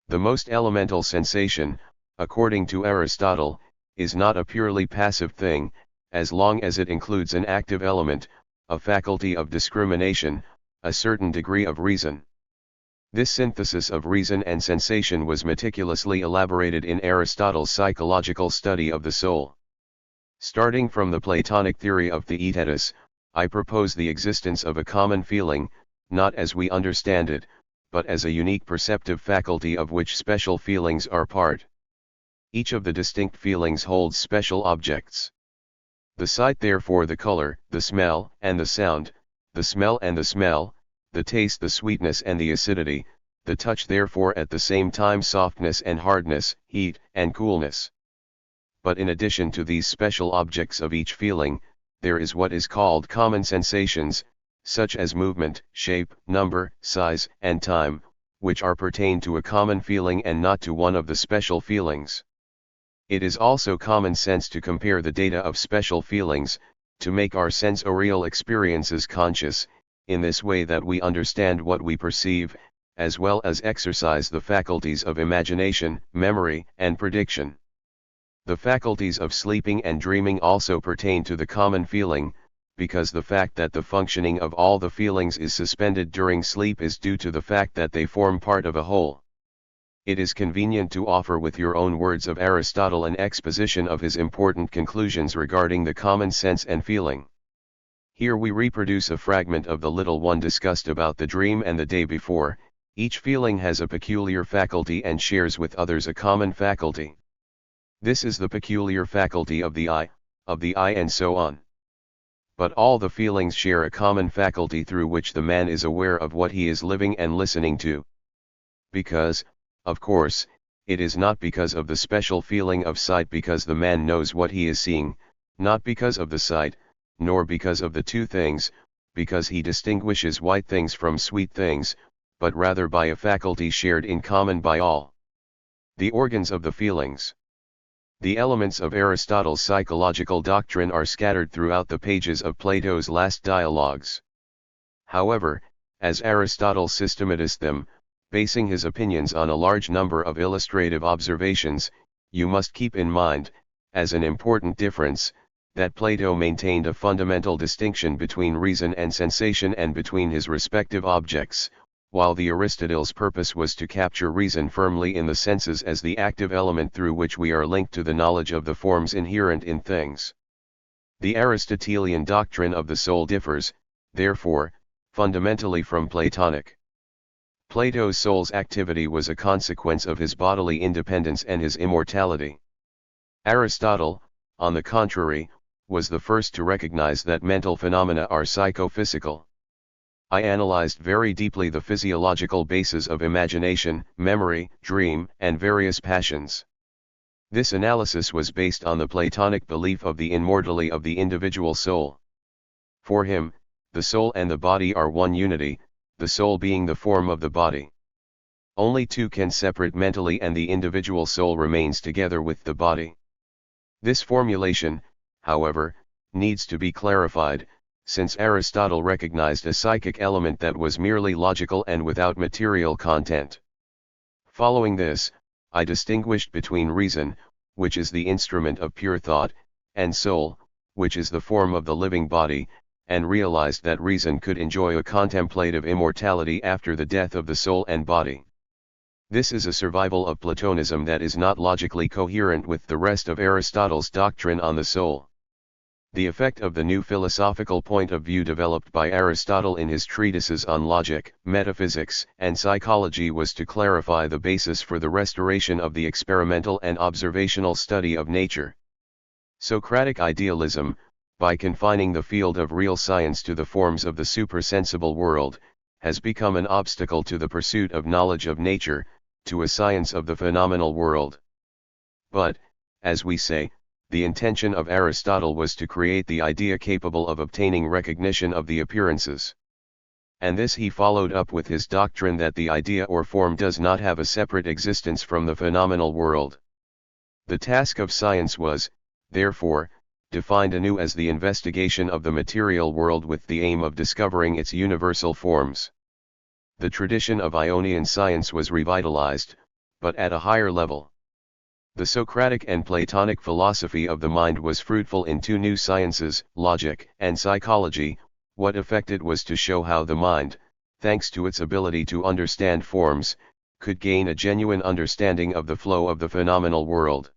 The most elemental sensation, according to Aristotle, is not a purely passive thing, as long as it includes an active element, a faculty of discrimination, a certain degree of reason. This synthesis of reason and sensation was meticulously elaborated in Aristotle's psychological study of the soul. Starting from the Platonic theory of theaetetus, I propose the existence of a common feeling, not as we understand it, but as a unique perceptive faculty of which special feelings are part. Each of the distinct feelings holds special objects. The sight, therefore, the color, the smell and the sound, the smell and the smell, the taste, the sweetness and the acidity, the touch, therefore, at the same time softness and hardness, heat and coolness. But in addition to these special objects of each feeling, there is what is called common sensations, such as movement, shape, number, size, and time, which are pertain to a common feeling and not to one of the special feelings. It is also common sense to compare the data of special feelings, to make our sensorial experiences conscious, in this way that we understand what we perceive, as well as exercise the faculties of imagination, memory, and prediction. The faculties of sleeping and dreaming also pertain to the common feeling, because the fact that the functioning of all the feelings is suspended during sleep is due to the fact that they form part of a whole. It is convenient to offer with your own words of Aristotle an exposition of his important conclusions regarding the common sense and feeling. Here we reproduce a fragment of the little one discussed about the dream and the day before. Each feeling has a peculiar faculty and shares with others a common faculty. This is the peculiar faculty of the eye, and so on. But all the feelings share a common faculty through which the man is aware of what he is living and listening to. Because, of course, it is not because of the special feeling of sight because the man knows what he is seeing, not because of the sight, nor because of the two things, because he distinguishes white things from sweet things, but rather by a faculty shared in common by all. The organs of the feelings. The elements of Aristotle's psychological doctrine are scattered throughout the pages of Plato's last dialogues. However, as Aristotle systematized them, basing his opinions on a large number of illustrative observations, you must keep in mind, as an important difference, that Plato maintained a fundamental distinction between reason and sensation and between his respective objects, while the Aristotle's purpose was to capture reason firmly in the senses as the active element through which we are linked to the knowledge of the forms inherent in things. The Aristotelian doctrine of the soul differs, therefore, fundamentally from Platonic. Plato's soul's activity was a consequence of his bodily independence and his immortality. Aristotle, on the contrary, was the first to recognize that mental phenomena are psychophysical. I analyzed very deeply the physiological basis of imagination, memory, dream, and various passions. This analysis was based on the Platonic belief of the immortality of the individual soul. For him, the soul and the body are one unity, the soul being the form of the body. Only two can separate mentally and the individual soul remains together with the body. This formulation, however, needs to be clarified, since Aristotle recognized a psychic element that was merely logical and without material content. Following this, I distinguished between reason, which is the instrument of pure thought, and soul, which is the form of the living body, and realized that reason could enjoy a contemplative immortality after the death of the soul and body. This is a survival of Platonism that is not logically coherent with the rest of Aristotle's doctrine on the soul. The effect of the new philosophical point of view developed by Aristotle in his treatises on logic, metaphysics, and psychology was to clarify the basis for the restoration of the experimental and observational study of nature. Socratic idealism, by confining the field of real science to the forms of the supersensible world, has become an obstacle to the pursuit of knowledge of nature, to a science of the phenomenal world. But, as we say, the intention of Aristotle was to create the idea capable of obtaining recognition of the appearances. And this he followed up with his doctrine that the idea or form does not have a separate existence from the phenomenal world. The task of science was, therefore, defined anew as the investigation of the material world with the aim of discovering its universal forms. The tradition of Ionian science was revitalized, but at a higher level. The Socratic and Platonic philosophy of the mind was fruitful in two new sciences, logic and psychology. What effected was to show how the mind, thanks to its ability to understand forms, could gain a genuine understanding of the flow of the phenomenal world.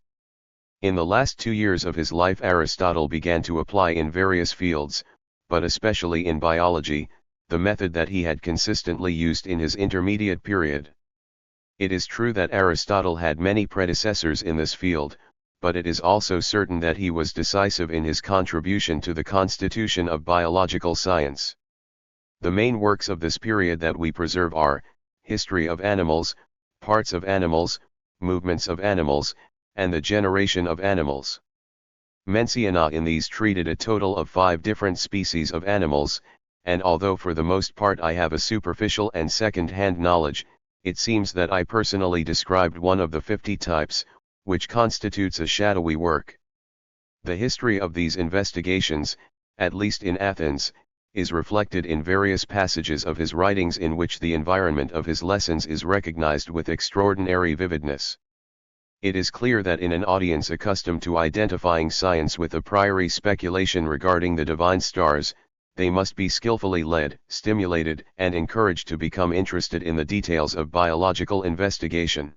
In the last 2 years of his life Aristotle began to apply in various fields, but especially in biology, the method that he had consistently used in his intermediate period. It is true that Aristotle had many predecessors in this field, but it is also certain that he was decisive in his contribution to the constitution of biological science. The main works of this period that we preserve are, History of Animals, Parts of Animals, Movements of Animals, and the Generation of Animals. Menciona in these treated a total of 5 different species of animals, and although for the most part I have a superficial and second-hand knowledge, it seems that I personally described one of the 50 types, which constitutes a shadowy work. The history of these investigations, at least in Athens, is reflected in various passages of his writings in which the environment of his lessons is recognized with extraordinary vividness. It is clear that in an audience accustomed to identifying science with a priori speculation regarding the divine stars, they must be skillfully led, stimulated, and encouraged to become interested in the details of biological investigation.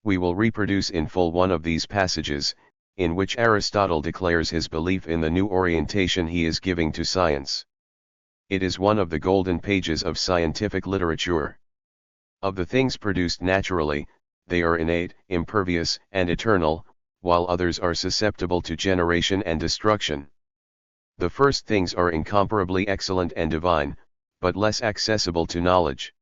We will reproduce in full one of these passages, in which Aristotle declares his belief in the new orientation he is giving to science. It is one of the golden pages of scientific literature. Of the things produced naturally, they are innate, impervious, and eternal, while others are susceptible to generation and destruction. The first things are incomparably excellent and divine, but less accessible to knowledge.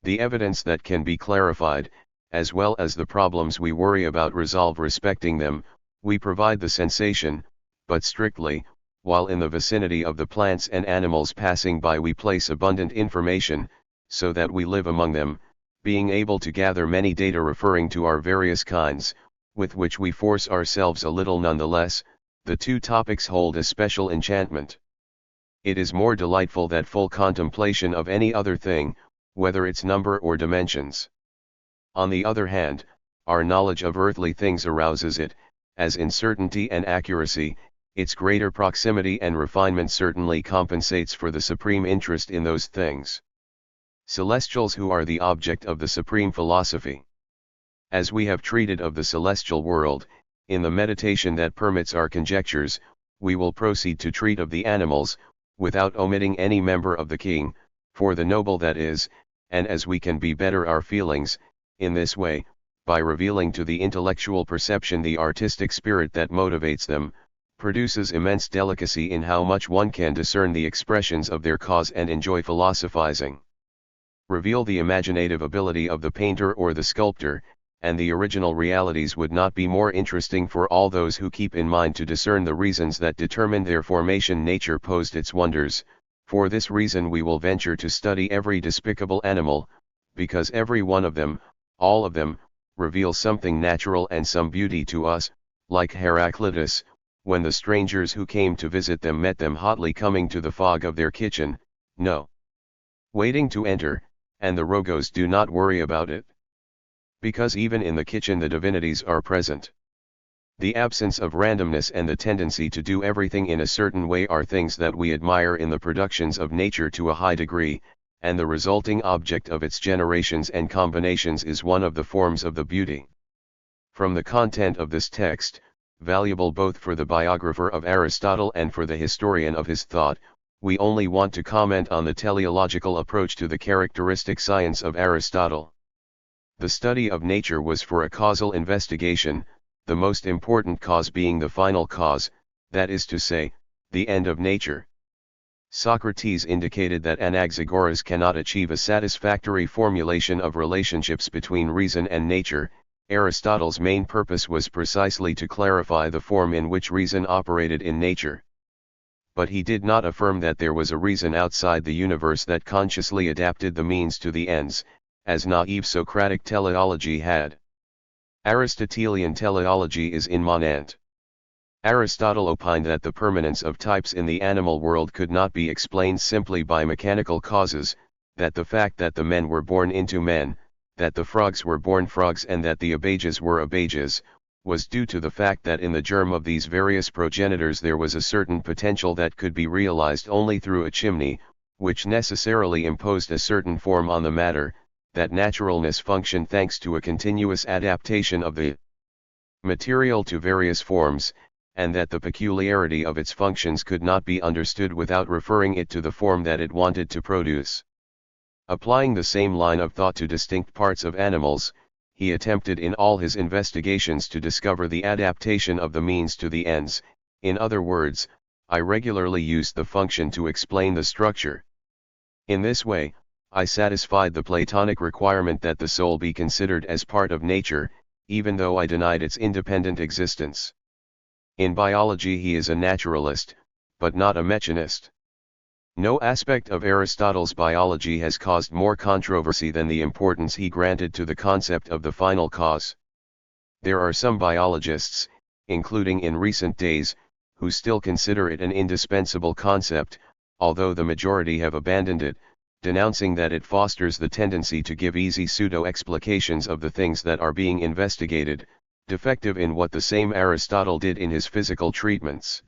The evidence that can be clarified, as well as the problems we worry about resolve respecting them, we provide the sensation, but strictly, while in the vicinity of the plants and animals passing by we place abundant information, so that we live among them, being able to gather many data referring to our various kinds, with which we force ourselves a little nonetheless. The two topics hold a special enchantment. It is more delightful than full contemplation of any other thing, whether its number or dimensions. On the other hand, our knowledge of earthly things arouses it, as in certainty and accuracy, its greater proximity and refinement certainly compensates for the supreme interest in those things. Celestials who are the object of the supreme philosophy. As we have treated of the celestial world, in the meditation that permits our conjectures, we will proceed to treat of the animals, without omitting any member of the king, for the noble that is, and as we can be better our feelings, in this way, by revealing to the intellectual perception the artistic spirit that motivates them, produces immense delicacy in how much one can discern the expressions of their cause and enjoy philosophizing. Reveal the imaginative ability of the painter or the sculptor, and the original realities would not be more interesting for all those who keep in mind to discern the reasons that determined their formation. Nature posed its wonders. For this reason we will venture to study every despicable animal, because every one of them, all of them, reveals something natural and some beauty to us, like Heraclitus, when the strangers who came to visit them met them hotly coming to the fog of their kitchen, no waiting to enter, and the Rogos do not worry about it. Because even in the kitchen the divinities are present. The absence of randomness and the tendency to do everything in a certain way are things that we admire in the productions of nature to a high degree, and the resulting object of its generations and combinations is one of the forms of the beauty. From the content of this text, valuable both for the biographer of Aristotle and for the historian of his thought, we only want to comment on the teleological approach to the characteristic science of Aristotle. The study of nature was for a causal investigation, the most important cause being the final cause, that is to say, the end of nature. Socrates indicated that Anaxagoras cannot achieve a satisfactory formulation of relationships between reason and nature. Aristotle's main purpose was precisely to clarify the form in which reason operated in nature. But he did not affirm that there was a reason outside the universe that consciously adapted the means to the ends, as naive Socratic teleology had. Aristotelian teleology is immanent. Aristotle opined that the permanence of types in the animal world could not be explained simply by mechanical causes, that the fact that the men were born into men, that the frogs were born frogs and that the abages were abages, was due to the fact that in the germ of these various progenitors there was a certain potential that could be realized only through a chimney, which necessarily imposed a certain form on the matter, that naturalness functioned thanks to a continuous adaptation of the material to various forms, and that the peculiarity of its functions could not be understood without referring it to the form that it wanted to produce. Applying the same line of thought to distinct parts of animals, he attempted in all his investigations to discover the adaptation of the means to the ends. In other words, I regularly used the function to explain the structure. In this way, I satisfied the Platonic requirement that the soul be considered as part of nature, even though I denied its independent existence. In biology he is a naturalist, but not a mechanist. No aspect of Aristotle's biology has caused more controversy than the importance he granted to the concept of the final cause. There are some biologists, including in recent days, who still consider it an indispensable concept, although the majority have abandoned it, denouncing that it fosters the tendency to give easy pseudo-explications of the things that are being investigated, defective in what the same Aristotle did in his physical treatments.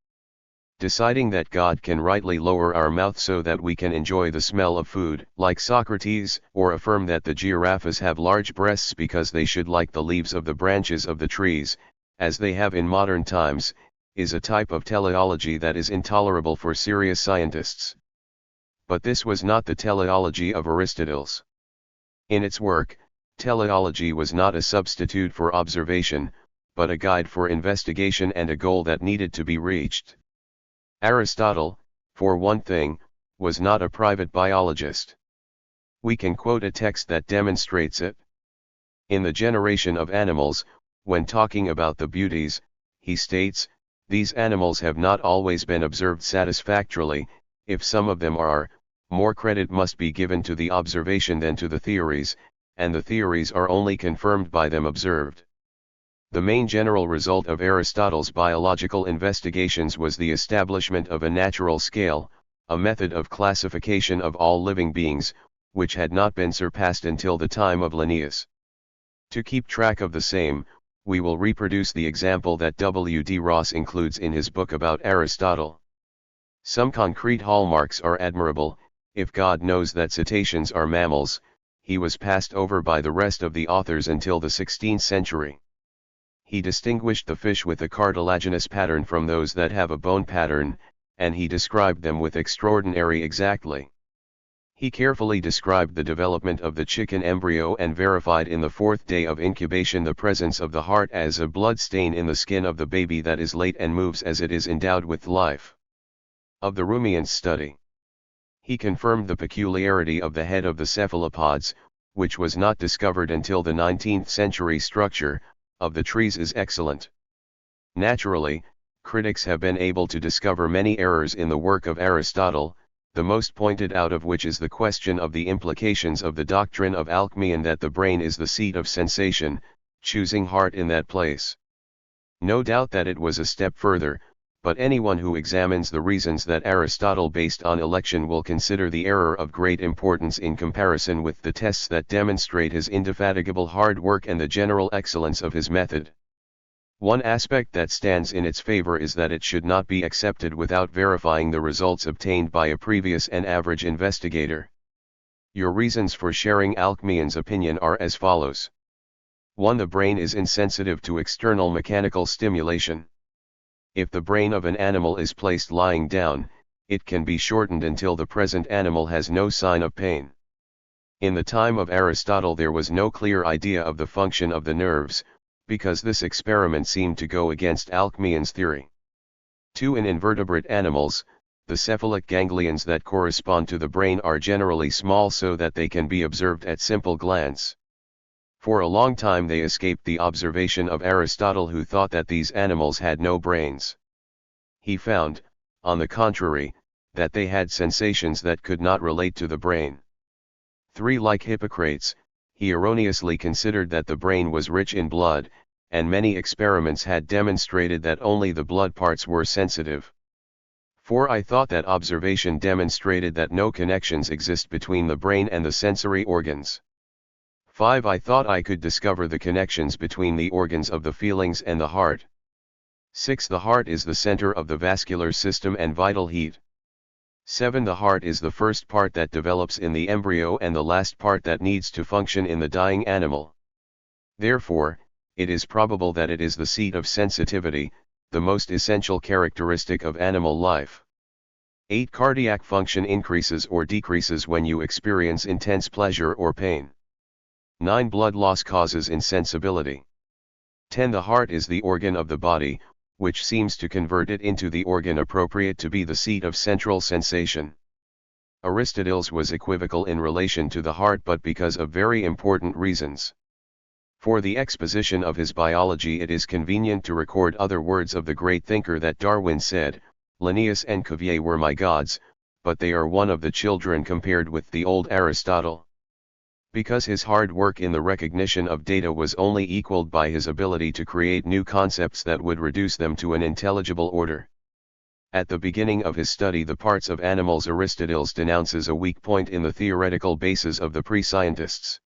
Deciding that God can rightly lower our mouth so that we can enjoy the smell of food, like Socrates, or affirm that the giraffes have large breasts because they should like the leaves of the branches of the trees, as they have in modern times, is a type of teleology that is intolerable for serious scientists. But this was not the teleology of Aristotle's. In its work, teleology was not a substitute for observation, but a guide for investigation and a goal that needed to be reached. Aristotle, for one thing, was not a private biologist. We can quote a text that demonstrates it. In The Generation of Animals, when talking about the beauties, he states, "These animals have not always been observed satisfactorily. If some of them are, more credit must be given to the observation than to the theories, and the theories are only confirmed by them observed." The main general result of Aristotle's biological investigations was the establishment of a natural scale, a method of classification of all living beings, which had not been surpassed until the time of Linnaeus. To keep track of the same, we will reproduce the example that W. D. Ross includes in his book about Aristotle. Some concrete hallmarks are admirable. If God knows that cetaceans are mammals, he was passed over by the rest of the authors until the 16th century. He distinguished the fish with a cartilaginous pattern from those that have a bone pattern, and he described them with extraordinary exactly. He carefully described the development of the chicken embryo and verified in the 4th day of incubation the presence of the heart as a blood stain in the skin of the baby that is late and moves as it is endowed with life. Of the rumiant's study, he confirmed the peculiarity of the head of the cephalopods, which was not discovered until the 19th century. Structure of the trees is excellent. Naturally, critics have been able to discover many errors in the work of Aristotle, the most pointed out of which is the question of the implications of the doctrine of alchemy and that the brain is the seat of sensation, choosing heart in that place. No doubt that it was a step further, but anyone who examines the reasons that Aristotle based on election will consider the error of great importance in comparison with the tests that demonstrate his indefatigable hard work and the general excellence of his method. One aspect that stands in its favor is that it should not be accepted without verifying the results obtained by a previous and average investigator. Your reasons for sharing Alcmaeon's opinion are as follows. 1. The brain is insensitive to external mechanical stimulation. If the brain of an animal is placed lying down, it can be shortened until the present animal has no sign of pain. In the time of Aristotle there was no clear idea of the function of the nerves, because this experiment seemed to go against Alcmaeon's theory. 2. In invertebrate animals, the cephalic ganglions that correspond to the brain are generally small so that they can be observed at simple glance. For a long time they escaped the observation of Aristotle, who thought that these animals had no brains. He found, on the contrary, that they had sensations that could not relate to the brain. 3. Like Hippocrates, he erroneously considered that the brain was rich in blood, and many experiments had demonstrated that only the blood parts were sensitive. 4. I thought that observation demonstrated that no connections exist between the brain and the sensory organs. 5. I thought I could discover the connections between the organs of the feelings and the heart. 6. The heart is the center of the vascular system and vital heat. 7. The heart is the first part that develops in the embryo and the last part that needs to function in the dying animal. Therefore, it is probable that it is the seat of sensitivity, the most essential characteristic of animal life. 8. Cardiac function increases or decreases when you experience intense pleasure or pain. 9. Blood loss causes insensibility. 10. The heart is the organ of the body, which seems to convert it into the organ appropriate to be the seat of central sensation. Aristoteles was equivocal in relation to the heart, but because of very important reasons. For the exposition of his biology it is convenient to record other words of the great thinker that Darwin said, "Linnaeus and Cuvier were my gods, but they are one of the children compared with the old Aristotle." Because his hard work in the recognition of data was only equaled by his ability to create new concepts that would reduce them to an intelligible order. At the beginning of his study the parts of animals, Aristoteles denounces a weak point in the theoretical basis of the pre-scientists.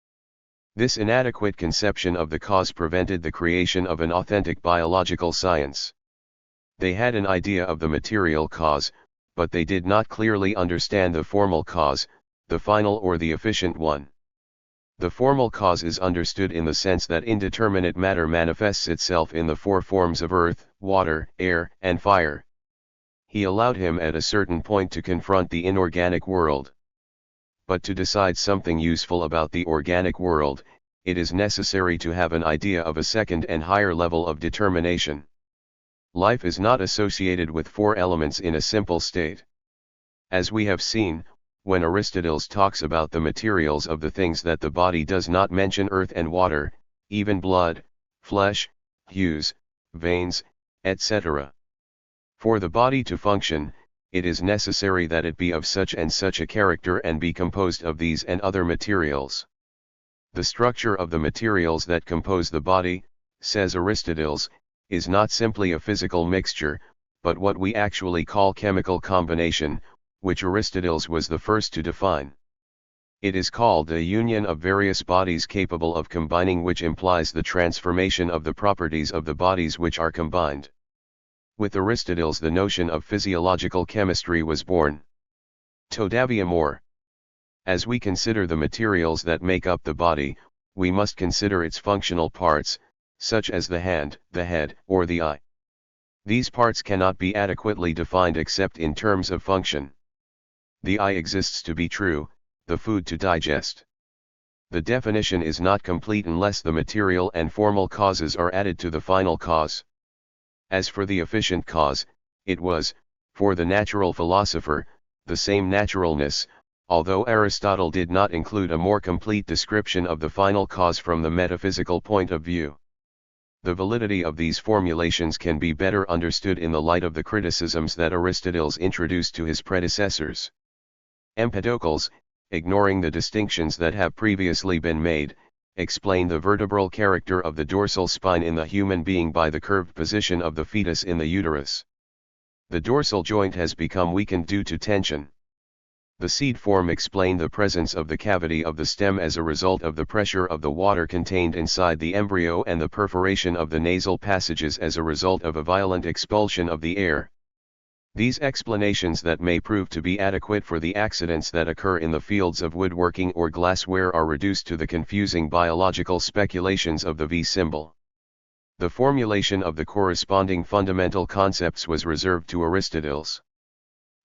This inadequate conception of the cause prevented the creation of an authentic biological science. They had an idea of the material cause, but they did not clearly understand the formal cause, the final or the efficient one. The formal cause is understood in the sense that indeterminate matter manifests itself in the four forms of earth, water, air, and fire. He allowed him at a certain point to confront the inorganic world. But to decide something useful about the organic world, it is necessary to have an idea of a second and higher level of determination. Life is not associated with four elements in a simple state. As we have seen, when Aristoteles talks about the materials of the things that the body does not mention earth and water, even blood, flesh, hues, veins, etc. For the body to function, it is necessary that it be of such and such a character and be composed of these and other materials. The structure of the materials that compose the body, says Aristoteles, is not simply a physical mixture, but what we actually call chemical combination, which Aristoteles was the first to define. It is called a union of various bodies capable of combining, which implies the transformation of the properties of the bodies which are combined. With Aristoteles the notion of physiological chemistry was born. Todavia more. As we consider the materials that make up the body, we must consider its functional parts, such as the hand, the head, or the eye. These parts cannot be adequately defined except in terms of function. The eye exists to be true, the food to digest. The definition is not complete unless the material and formal causes are added to the final cause. As for the efficient cause, it was, for the natural philosopher, the same naturalness, although Aristotle did not include a more complete description of the final cause from the metaphysical point of view. The validity of these formulations can be better understood in the light of the criticisms that Aristoteles introduced to his predecessors. Empedocles, ignoring the distinctions that have previously been made, explain the vertebral character of the dorsal spine in the human being by the curved position of the fetus in the uterus. The dorsal joint has become weakened due to tension. The seed form explained the presence of the cavity of the stem as a result of the pressure of the water contained inside the embryo and the perforation of the nasal passages as a result of a violent expulsion of the air. These explanations that may prove to be adequate for the accidents that occur in the fields of woodworking or glassware are reduced to the confusing biological speculations of the V symbol. The formulation of the corresponding fundamental concepts was reserved to Aristoteles.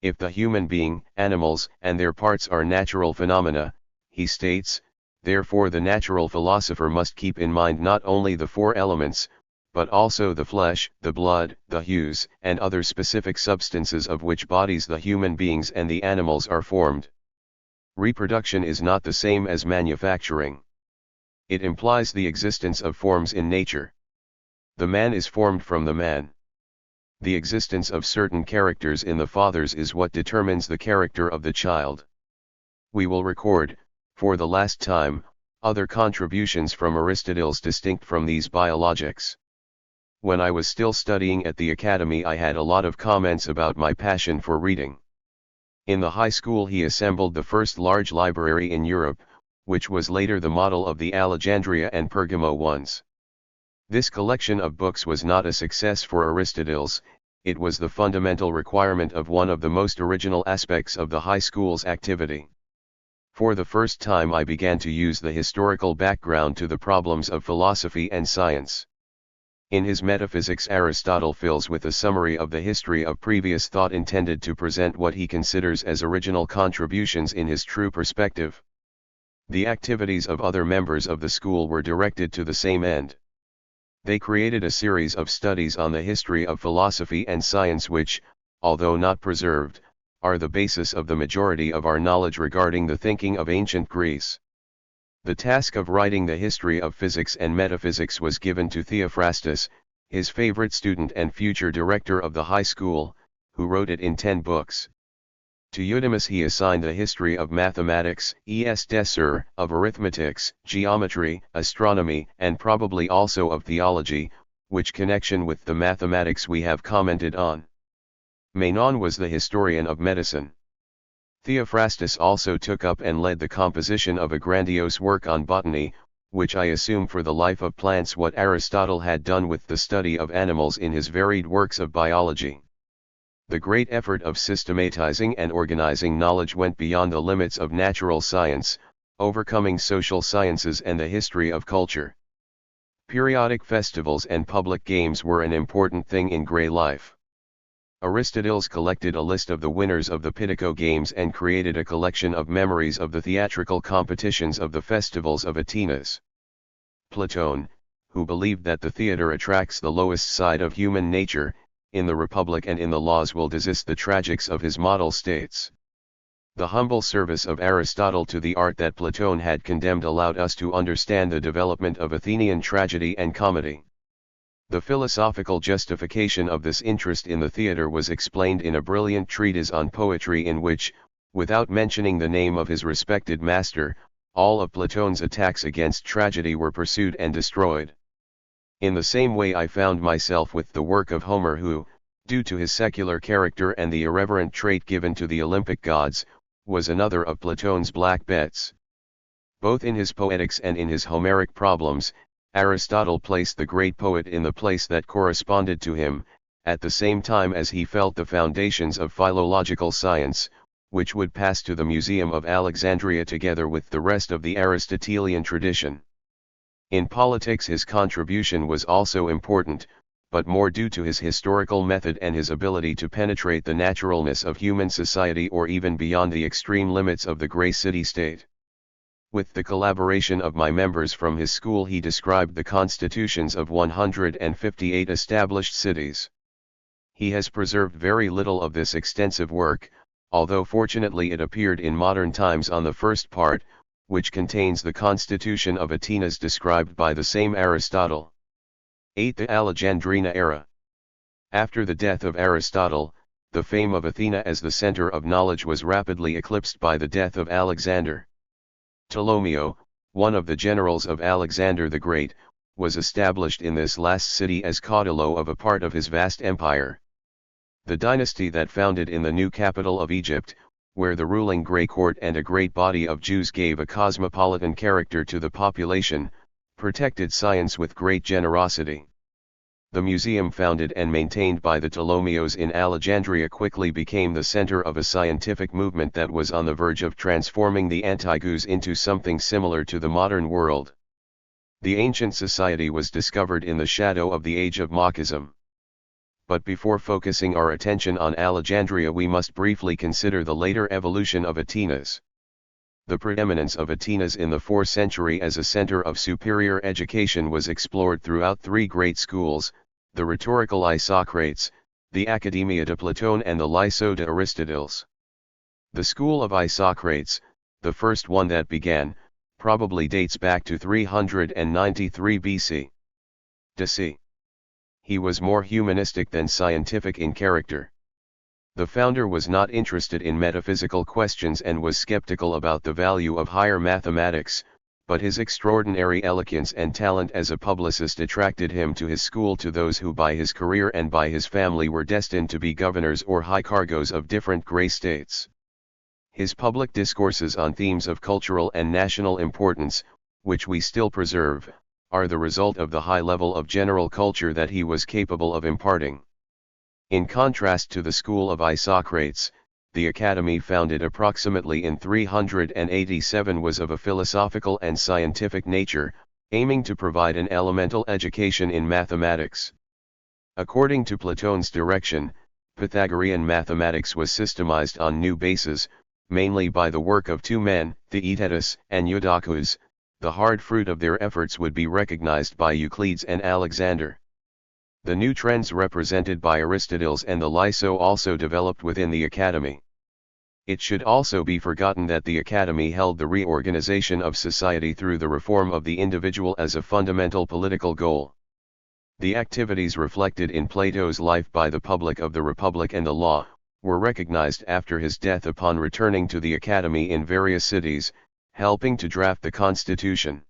If the human being, animals, and their parts are natural phenomena, he states, therefore the natural philosopher must keep in mind not only the four elements, but also the flesh, the blood, the hues, and other specific substances of which bodies the human beings and the animals are formed. Reproduction is not the same as manufacturing. It implies the existence of forms in nature. The man is formed from the man. The existence of certain characters in the fathers is what determines the character of the child. We will record, for the last time, other contributions from Aristotle's distinct from these biologics. When I was still studying at the academy, I had a lot of comments about my passion for reading. In the high school he assembled the first large library in Europe, which was later the model of the Alexandria and Pergamo ones. This collection of books was not a success for Aristotle's, it was the fundamental requirement of one of the most original aspects of the high school's activity. For the first time I began to use the historical background to the problems of philosophy and science. In his Metaphysics, Aristotle fills with a summary of the history of previous thought intended to present what he considers as original contributions in his true perspective. The activities of other members of the school were directed to the same end. They created a series of studies on the history of philosophy and science which, although not preserved, are the basis of the majority of our knowledge regarding the thinking of ancient Greece. The task of writing the history of physics and metaphysics was given to Theophrastus, his favorite student and future director of the high school, who wrote it in 10 books. To Eudemus he assigned the history of mathematics, of arithmetics, geometry, astronomy, and probably also of theology, which connection with the mathematics we have commented on. Menon was the historian of medicine. Theophrastus also took up and led the composition of a grandiose work on botany, which I assume for the life of plants what Aristotle had done with the study of animals in his varied works of biology. The great effort of systematizing and organizing knowledge went beyond the limits of natural science, overcoming social sciences and the history of culture. Periodic festivals and public games were an important thing in Grey life. Aristoteles collected a list of the winners of the Pittiko Games and created a collection of memories of the theatrical competitions of the festivals of Atenas. Plato, who believed that the theater attracts the lowest side of human nature, in the Republic and in the Laws will desist the tragics of his model states. The humble service of Aristotle to the art that Plato had condemned allowed us to understand the development of Athenian tragedy and comedy. The philosophical justification of this interest in the theatre was explained in a brilliant treatise on poetry in which, without mentioning the name of his respected master, all of Plato's attacks against tragedy were pursued and destroyed. In the same way I found myself with the work of Homer who, due to his secular character and the irreverent trait given to the Olympic gods, was another of Plato's black bets. Both in his Poetics and in his Homeric problems, Aristotle placed the great poet in the place that corresponded to him, at the same time as he felt the foundations of philological science, which would pass to the Museum of Alexandria together with the rest of the Aristotelian tradition. In politics his contribution was also important, but more due to his historical method and his ability to penetrate the naturalness of human society or even beyond the extreme limits of the grey city-state. With the collaboration of my members from his school he described the constitutions of 158 established cities. He has preserved very little of this extensive work, although fortunately it appeared in modern times on the first part, which contains the constitution of Atenas described by the same Aristotle. 8. The Alexandrine era. After the death of Aristotle, the fame of Athena as the center of knowledge was rapidly eclipsed by the death of Alexander. Ptolemy, one of the generals of Alexander the Great, was established in this last city as caudillo of a part of his vast empire. The dynasty that founded in the new capital of Egypt, where the ruling Grey court and a great body of Jews gave a cosmopolitan character to the population, protected science with great generosity. The museum founded and maintained by the Ptolemies in Alexandria quickly became the center of a scientific movement that was on the verge of transforming the Antiques into something similar to the modern world. The ancient society was discovered in the shadow of the age of Machism. But before focusing our attention on Alexandria we must briefly consider the later evolution of Atenas. The preeminence of Atenas in the 4th century as a center of superior education was explored throughout three great schools, the rhetorical Isocrates, the Academia de Platon and the Lyceum de Aristoteles. The school of Isocrates, the first one that began, probably dates back to 393 BC. D.C. He was more humanistic than scientific in character. The founder was not interested in metaphysical questions and was skeptical about the value of higher mathematics, but his extraordinary eloquence and talent as a publicist attracted him to his school, to those who by his career and by his family were destined to be governors or high cargos of different grey states. His public discourses on themes of cultural and national importance, which we still preserve, are the result of the high level of general culture that he was capable of imparting. In contrast to the school of Isocrates, the academy founded approximately in 387 was of a philosophical and scientific nature, aiming to provide an elemental education in mathematics. According to Platon's direction, Pythagorean mathematics was systemized on new bases, mainly by the work of two men, Theaetetus and Eudoxus. The hard fruit of their efforts would be recognized by Euclides and Alexander. The new trends represented by Aristoteles and the Lyceum also developed within the academy. It should also be forgotten that the academy held the reorganization of society through the reform of the individual as a fundamental political goal. The activities reflected in Plato's life by the public of the Republic and the law, were recognized after his death upon returning to the academy in various cities, helping to draft the constitution.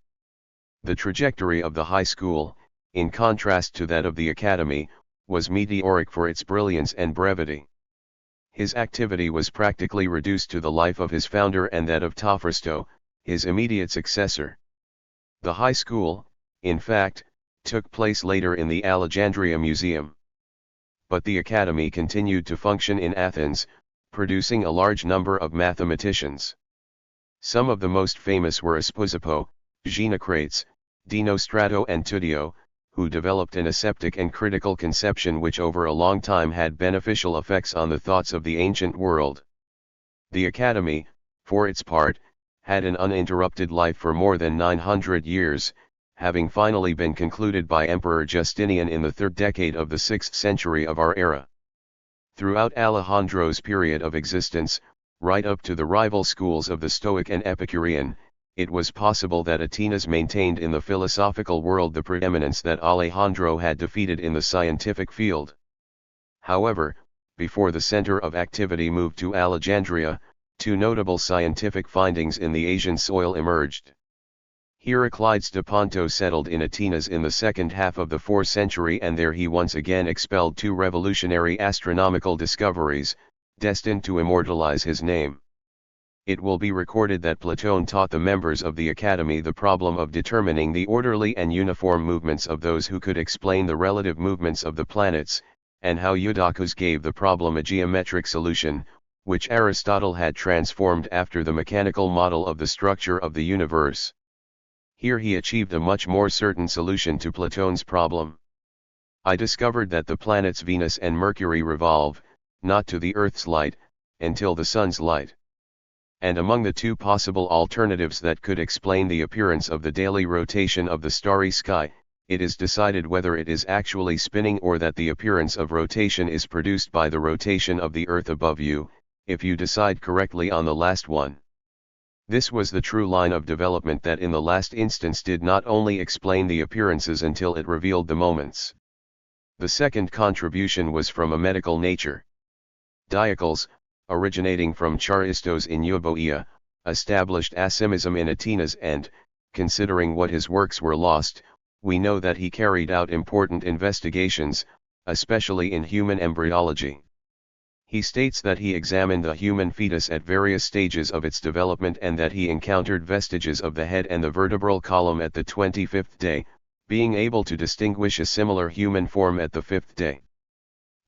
The trajectory of the high school, in contrast to that of the academy, was meteoric for its brilliance and brevity. His activity was practically reduced to the life of his founder and that of Tophrastos, his immediate successor. The high school, in fact, took place later in the Alexandria Museum. But the academy continued to function in Athens, producing a large number of mathematicians. Some of the most famous were Speusippus, Xenocrates, Dinostrato and Tudio, who developed an aseptic and critical conception which over a long time had beneficial effects on the thoughts of the ancient world. The academy, for its part, had an uninterrupted life for more than 900 years, having finally been concluded by Emperor Justinian in the 3rd decade of the 6th century of our era. Throughout Alejandro's period of existence, right up to the rival schools of the Stoic and Epicurean, it was possible that Atenas maintained in the philosophical world the preeminence that Alejandro had defeated in the scientific field. However, before the center of activity moved to Alexandria, two notable scientific findings in the Asian soil emerged. Heraclides de Ponto settled in Atenas in the second half of the 4th century, and there he once again expelled two revolutionary astronomical discoveries, destined to immortalize his name. It will be recorded that Platon taught the members of the academy the problem of determining the orderly and uniform movements of those who could explain the relative movements of the planets, and how Eudoxus gave the problem a geometric solution, which Aristotle had transformed after the mechanical model of the structure of the universe. Here he achieved a much more certain solution to Platon's problem. I discovered that the planets Venus and Mercury revolve, not to the Earth's light, until the Sun's light. And among the two possible alternatives that could explain the appearance of the daily rotation of the starry sky, it is decided whether it is actually spinning or that the appearance of rotation is produced by the rotation of the Earth above you, if you decide correctly on the last one. This was the true line of development that in the last instance did not only explain the appearances until it revealed the moments. The second contribution was from a medical nature. Diocles, originating from Charistos in Euboea, established asymism in Atenas and, considering what his works were lost, we know that he carried out important investigations, especially in human embryology. He states that he examined the human fetus at various stages of its development and that he encountered vestiges of the head and the vertebral column at the 25th day, being able to distinguish a similar human form at the 5th day.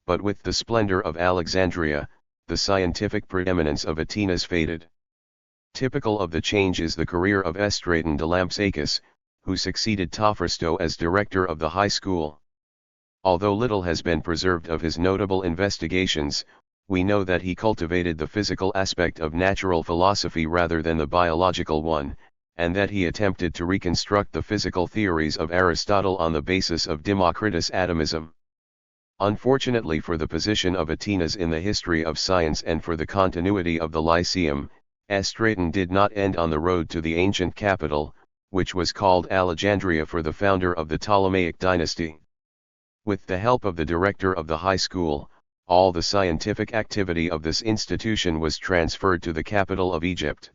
But with the splendor of Alexandria, the scientific preeminence of Atenas faded. Typical of the change is the career of Estraton de Lampsacus, who succeeded Tophrastos as director of the high school. Although little has been preserved of his notable investigations, we know that he cultivated the physical aspect of natural philosophy rather than the biological one, and that he attempted to reconstruct the physical theories of Aristotle on the basis of Democritus' atomism. Unfortunately for the position of Atenas in the history of science and for the continuity of the Lyceum, Straton did not end on the road to the ancient capital, which was called Alexandria for the founder of the Ptolemaic dynasty. With the help of the director of the high school, all the scientific activity of this institution was transferred to the capital of Egypt.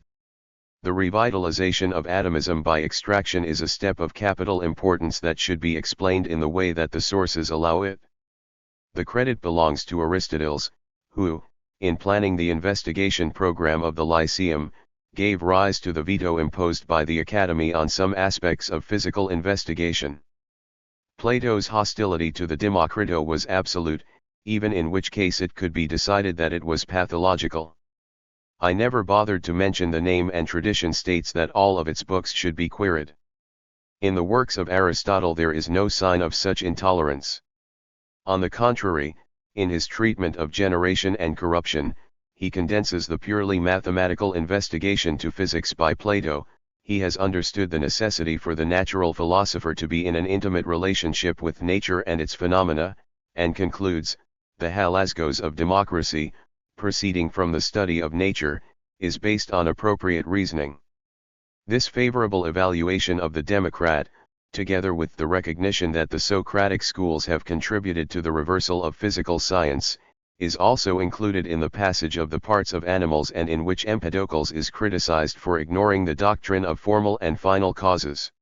The revitalization of atomism by extraction is a step of capital importance that should be explained in the way that the sources allow it. The credit belongs to Aristoteles, who, in planning the investigation program of the Lyceum, gave rise to the veto imposed by the Academy on some aspects of physical investigation. Plato's hostility to the Democrito was absolute, even in which case it could be decided that it was pathological. I never bothered to mention the name, and tradition states that all of its books should be queried. In the works of Aristotle there is no sign of such intolerance. On the contrary, in his treatment of generation and corruption, he condenses the purely mathematical investigation to physics by Plato. He has understood the necessity for the natural philosopher to be in an intimate relationship with nature and its phenomena, and concludes, the halasgos of democracy, proceeding from the study of nature, is based on appropriate reasoning. This favorable evaluation of the Democrat, together with the recognition that the Socratic schools have contributed to the reversal of physical science, is also included in the passage of the parts of animals, and in which Empedocles is criticized for ignoring the doctrine of formal and final causes.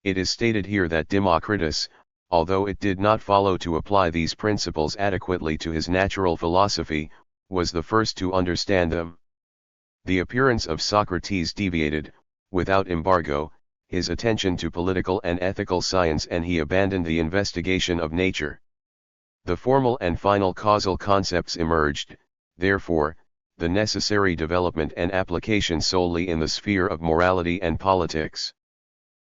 It is stated here that Democritus, although it did not follow to apply these principles adequately to his natural philosophy, was the first to understand them. The appearance of Socrates deviated, without embargo, his attention to political and ethical science, and he abandoned the investigation of nature. The formal and final causal concepts emerged, therefore, the necessary development and application solely in the sphere of morality and politics.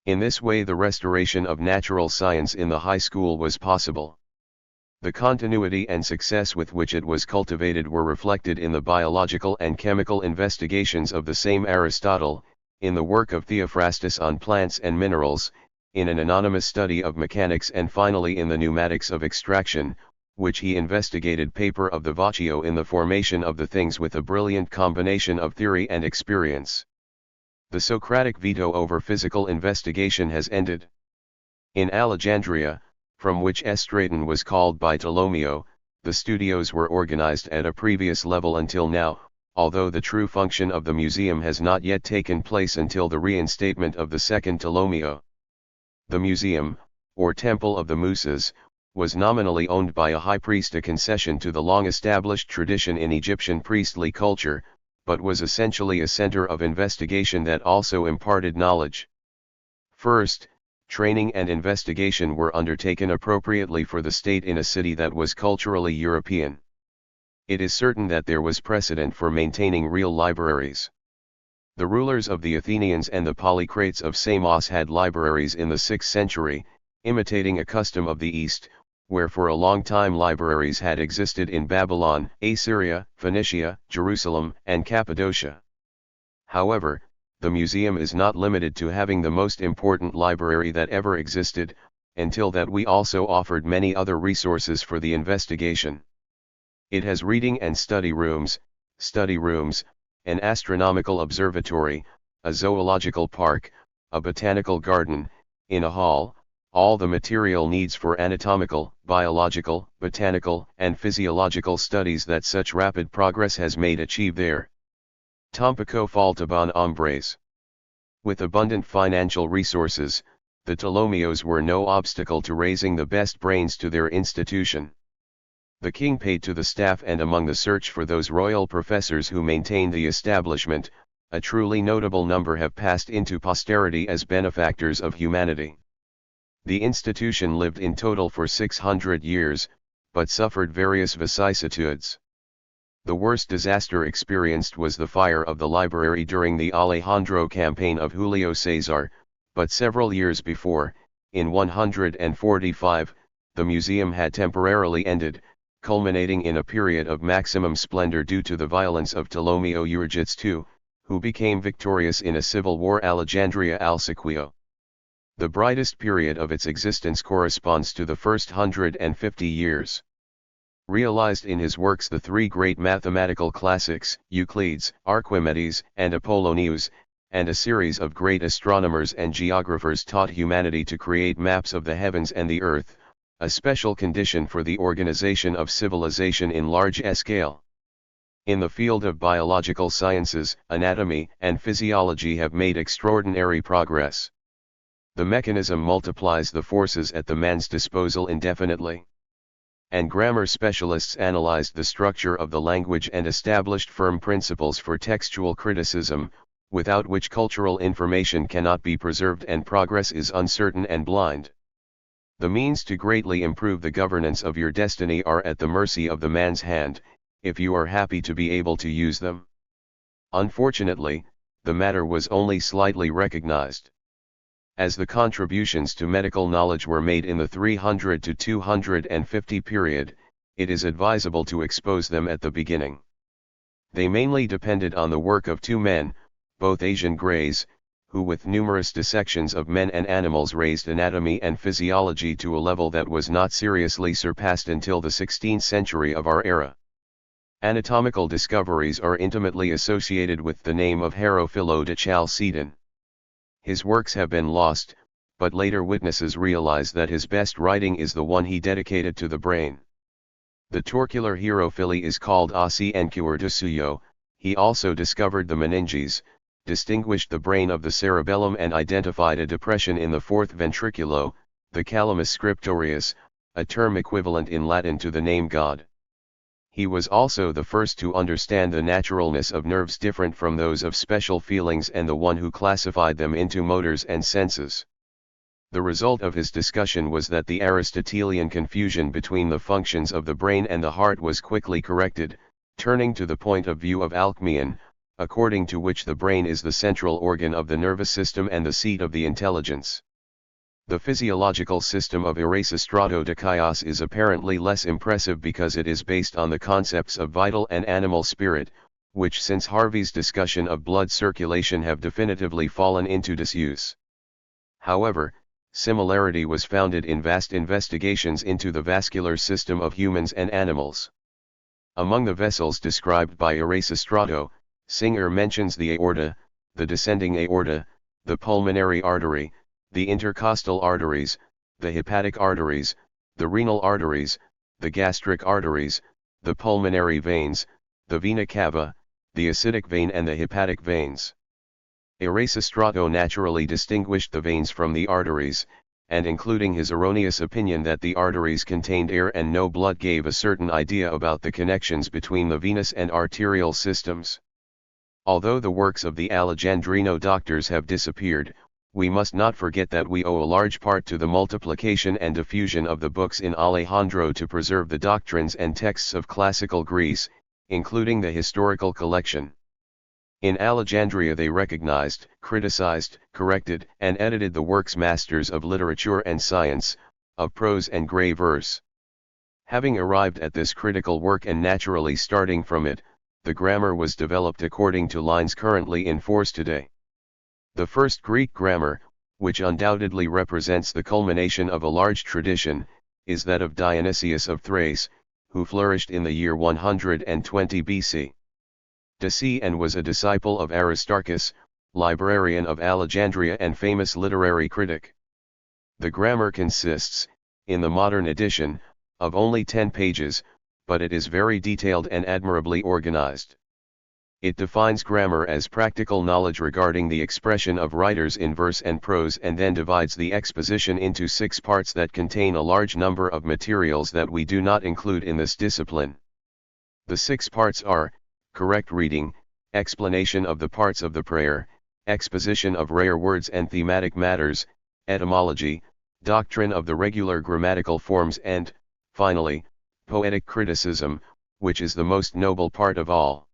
In this way the restoration of natural science in the high school was possible. The continuity and success with which it was cultivated were reflected in the biological and chemical investigations of the same Aristotle, in the work of Theophrastus on plants and minerals, in an anonymous study of mechanics, and finally in the pneumatics of extraction, which he investigated paper of the Voccio in the formation of the things with a brilliant combination of theory and experience. The Socratic veto over physical investigation has ended. In Alexandria, from which Straton was called by Ptolomeo, the studios were organized at a previous level until now, although the true function of the museum has not yet taken place until the reinstatement of the second Ptolomeo. The museum, or Temple of the Muses, was nominally owned by a high priest, a concession to the long-established tradition in Egyptian priestly culture, but was essentially a center of investigation that also imparted knowledge. First, training and investigation were undertaken appropriately for the state in a city that was culturally European. It is certain that there was precedent for maintaining real libraries. The rulers of the Athenians and the Polycrates of Samos had libraries in the 6th century, imitating a custom of the East, where for a long time libraries had existed in Babylon, Assyria, Phoenicia, Jerusalem, and Cappadocia. However, the museum is not limited to having the most important library that ever existed, until that we also offered many other resources for the investigation. It has reading and study rooms, an astronomical observatory, a zoological park, a botanical garden, in a hall, all the material needs for anatomical, biological, botanical, and physiological studies that such rapid progress has made achieve there. Tampoco falta bon hombres. With abundant financial resources, the Ptolemeos were no obstacle to raising the best brains to their institution. The king paid to the staff, and among the search for those royal professors who maintained the establishment, a truly notable number have passed into posterity as benefactors of humanity. The institution lived in total for 600 years, but suffered various vicissitudes. The worst disaster experienced was the fire of the library during the Alejandro campaign of Julio Cesar, but several years before, in 145, the museum had temporarily ended, culminating in a period of maximum splendor due to the violence of Ptolemy Euergetes II, who became victorious in a civil war. Alexandria Alsequio. The brightest period of its existence corresponds to the first 150 years. Realized in his works the three great mathematical classics, Euclides, Archimedes, and Apollonius, and a series of great astronomers and geographers taught humanity to create maps of the heavens and the earth, a special condition for the organization of civilization in large scale. In the field of biological sciences, anatomy and physiology have made extraordinary progress. The mechanism multiplies the forces at the man's disposal indefinitely. And grammar specialists analyzed the structure of the language and established firm principles for textual criticism, without which cultural information cannot be preserved and progress is uncertain and blind. The means to greatly improve the governance of your destiny are at the mercy of the man's hand, if you are happy to be able to use them. Unfortunately, the matter was only slightly recognized. As the contributions to medical knowledge were made in the 300 to 250 period, it is advisable to expose them at the beginning. They mainly depended on the work of two men, both Asian Greys, who with numerous dissections of men and animals raised anatomy and physiology to a level that was not seriously surpassed until the 16th century of our era. Anatomical discoveries are intimately associated with the name of Herophilo de Chalcedon. His works have been lost, but later witnesses realize that his best writing is the one he dedicated to the brain. The torcular herophily is called ossi encure de suyo. He also discovered the meninges, distinguished the brain of the cerebellum and identified a depression in the fourth ventriculo, the calamus scriptorius, a term equivalent in Latin to the name God. He was also the first to understand the naturalness of nerves different from those of special feelings and the one who classified them into motors and senses. The result of his discussion was that the Aristotelian confusion between the functions of the brain and the heart was quickly corrected, turning to the point of view of Alcmaeon, according to which the brain is the central organ of the nervous system and the seat of the intelligence. The physiological system of Erasistrato de Chios is apparently less impressive because it is based on the concepts of vital and animal spirit, which since Harvey's discussion of blood circulation have definitively fallen into disuse. However, similarity was founded in vast investigations into the vascular system of humans and animals. Among the vessels described by Erasistrato, Singer mentions the aorta, the descending aorta, the pulmonary artery, the intercostal arteries, the hepatic arteries, the renal arteries, the gastric arteries, the pulmonary veins, the vena cava, the acidic vein and the hepatic veins. Erasistrato naturally distinguished the veins from the arteries, and including his erroneous opinion that the arteries contained air and no blood gave a certain idea about the connections between the venous and arterial systems. Although the works of the Alejandrino doctors have disappeared, we must not forget that we owe a large part to the multiplication and diffusion of the books in Alejandro to preserve the doctrines and texts of classical Greece, including the historical collection. In Alexandria they recognized, criticized, corrected, and edited the works masters of literature and science, of prose and grey verse. Having arrived at this critical work and naturally starting from it, the grammar was developed according to lines currently in force today. The first Greek grammar, which undoubtedly represents the culmination of a large tradition, is that of Dionysius of Thrace, who flourished in the year 120 BC. Decian was a disciple of Aristarchus, librarian of Alexandria and famous literary critic. The grammar consists, in the modern edition, of only 10 pages, but it is very detailed and admirably organized. It defines grammar as practical knowledge regarding the expression of writers in verse and prose and then divides the exposition into 6 parts that contain a large number of materials that we do not include in this discipline. The 6 parts are, correct reading, explanation of the parts of the prayer, exposition of rare words and thematic matters, etymology, doctrine of the regular grammatical forms and, finally, poetic criticism, which is the most noble part of all.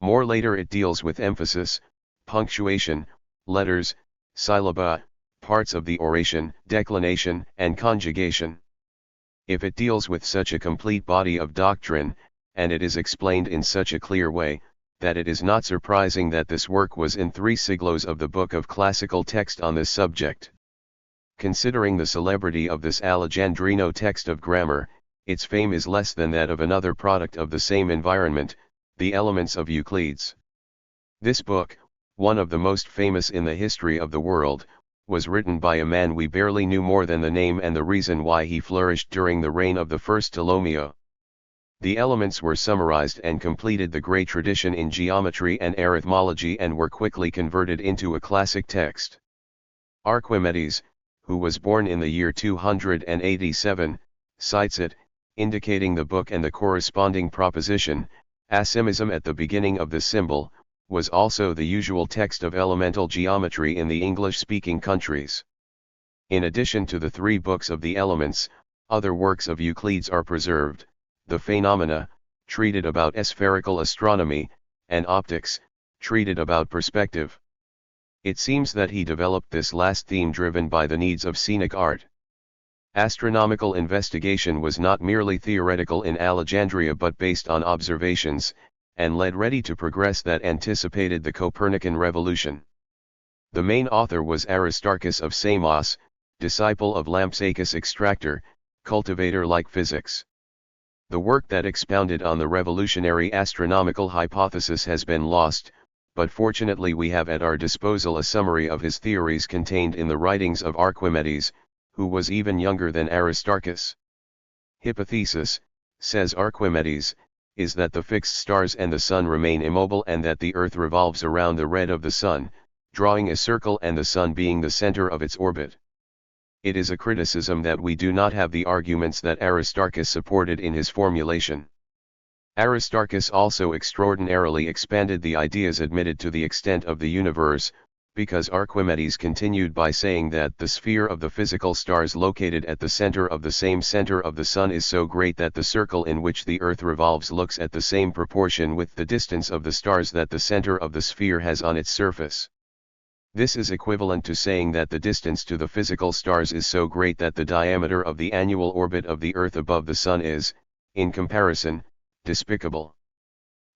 More later it deals with emphasis, punctuation, letters, syllaba, parts of the oration, declination, and conjugation. if it deals with such a complete body of doctrine, and it is explained in such a clear way, that it is not surprising that this work was in 3 siglos of the book of classical text on this subject. Considering the celebrity of this Alexandrino text of grammar, its fame is less than that of another product of the same environment, the Elements of Euclides. This book, one of the most famous in the history of the world, was written by a man we barely knew more than the name and the reason why he flourished during the reign of the first Ptolemy. The Elements were summarized and completed the great tradition in geometry and arithmology and were quickly converted into a classic text. Archimedes, who was born in the year 287, cites it, indicating the book and the corresponding proposition, asymism at the beginning of the symbol, was also the usual text of elemental geometry in the English-speaking countries. In addition to the 3 books of the Elements, other works of Euclides are preserved, the Phenomena, treated about spherical astronomy, and Optics, treated about perspective. It seems that he developed this last theme driven by the needs of scenic art. Astronomical investigation was not merely theoretical in Alexandria but based on observations, and led ready to progress that anticipated the Copernican revolution. The main author was Aristarchus of Samos, disciple of Lampsacus Extractor, cultivator like physics. The work that expounded on the revolutionary astronomical hypothesis has been lost, but fortunately we have at our disposal a summary of his theories contained in the writings of Archimedes, who was even younger than Aristarchus. Hypothesis, says Archimedes, is that the fixed stars and the sun remain immobile and that the earth revolves around the red of the sun, drawing a circle and the sun being the center of its orbit. It is a criticism that we do not have the arguments that Aristarchus supported in his formulation. Aristarchus also extraordinarily expanded the ideas admitted to the extent of the universe, because Archimedes continued by saying that the sphere of the physical stars located at the center of the same center of the sun is so great that the circle in which the earth revolves looks at the same proportion with the distance of the stars that the center of the sphere has on its surface. This is equivalent to saying that the distance to the physical stars is so great that the diameter of the annual orbit of the earth above the sun is, in comparison, despicable.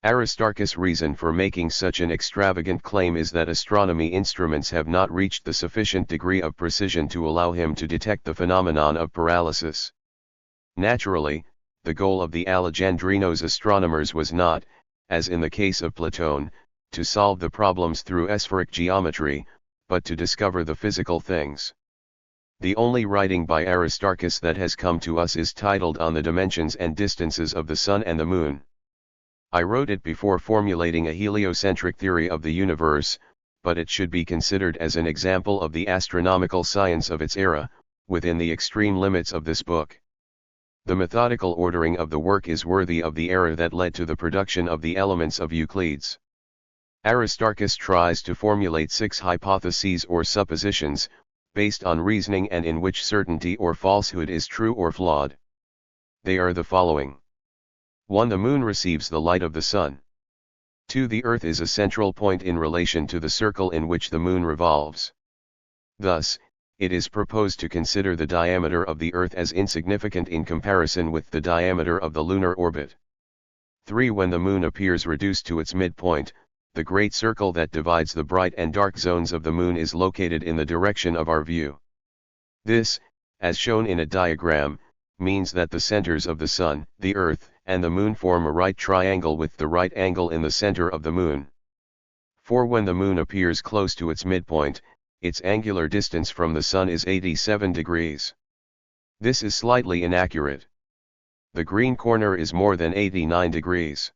Aristarchus' reason for making such an extravagant claim is that astronomy instruments have not reached the sufficient degree of precision to allow him to detect the phenomenon of paralysis. Naturally, the goal of the Alexandrinos astronomers was not, as in the case of Plato, to solve the problems through spheric geometry, but to discover the physical things. The only writing by Aristarchus that has come to us is titled On the Dimensions and Distances of the Sun and the Moon. I wrote it before formulating a heliocentric theory of the universe, but it should be considered as an example of the astronomical science of its era, within the extreme limits of this book. The methodical ordering of the work is worthy of the era that led to the production of the Elements of Euclides. Aristarchus tries to formulate 6 hypotheses or suppositions, based on reasoning and in which certainty or falsehood is true or flawed. They are the following. 1. The moon receives the light of the sun. 2. The earth is a central point in relation to the circle in which the moon revolves. Thus, it is proposed to consider the diameter of the earth as insignificant in comparison with the diameter of the lunar orbit. 3. When the moon appears reduced to its midpoint, the great circle that divides the bright and dark zones of the moon is located in the direction of our view. This, as shown in a diagram, means that the centers of the sun, the earth, and the moon form a right triangle with the right angle in the center of the moon. 4. When the moon appears close to its midpoint, its angular distance from the sun is 87 degrees. This is slightly inaccurate. The green corner is more than 89 degrees.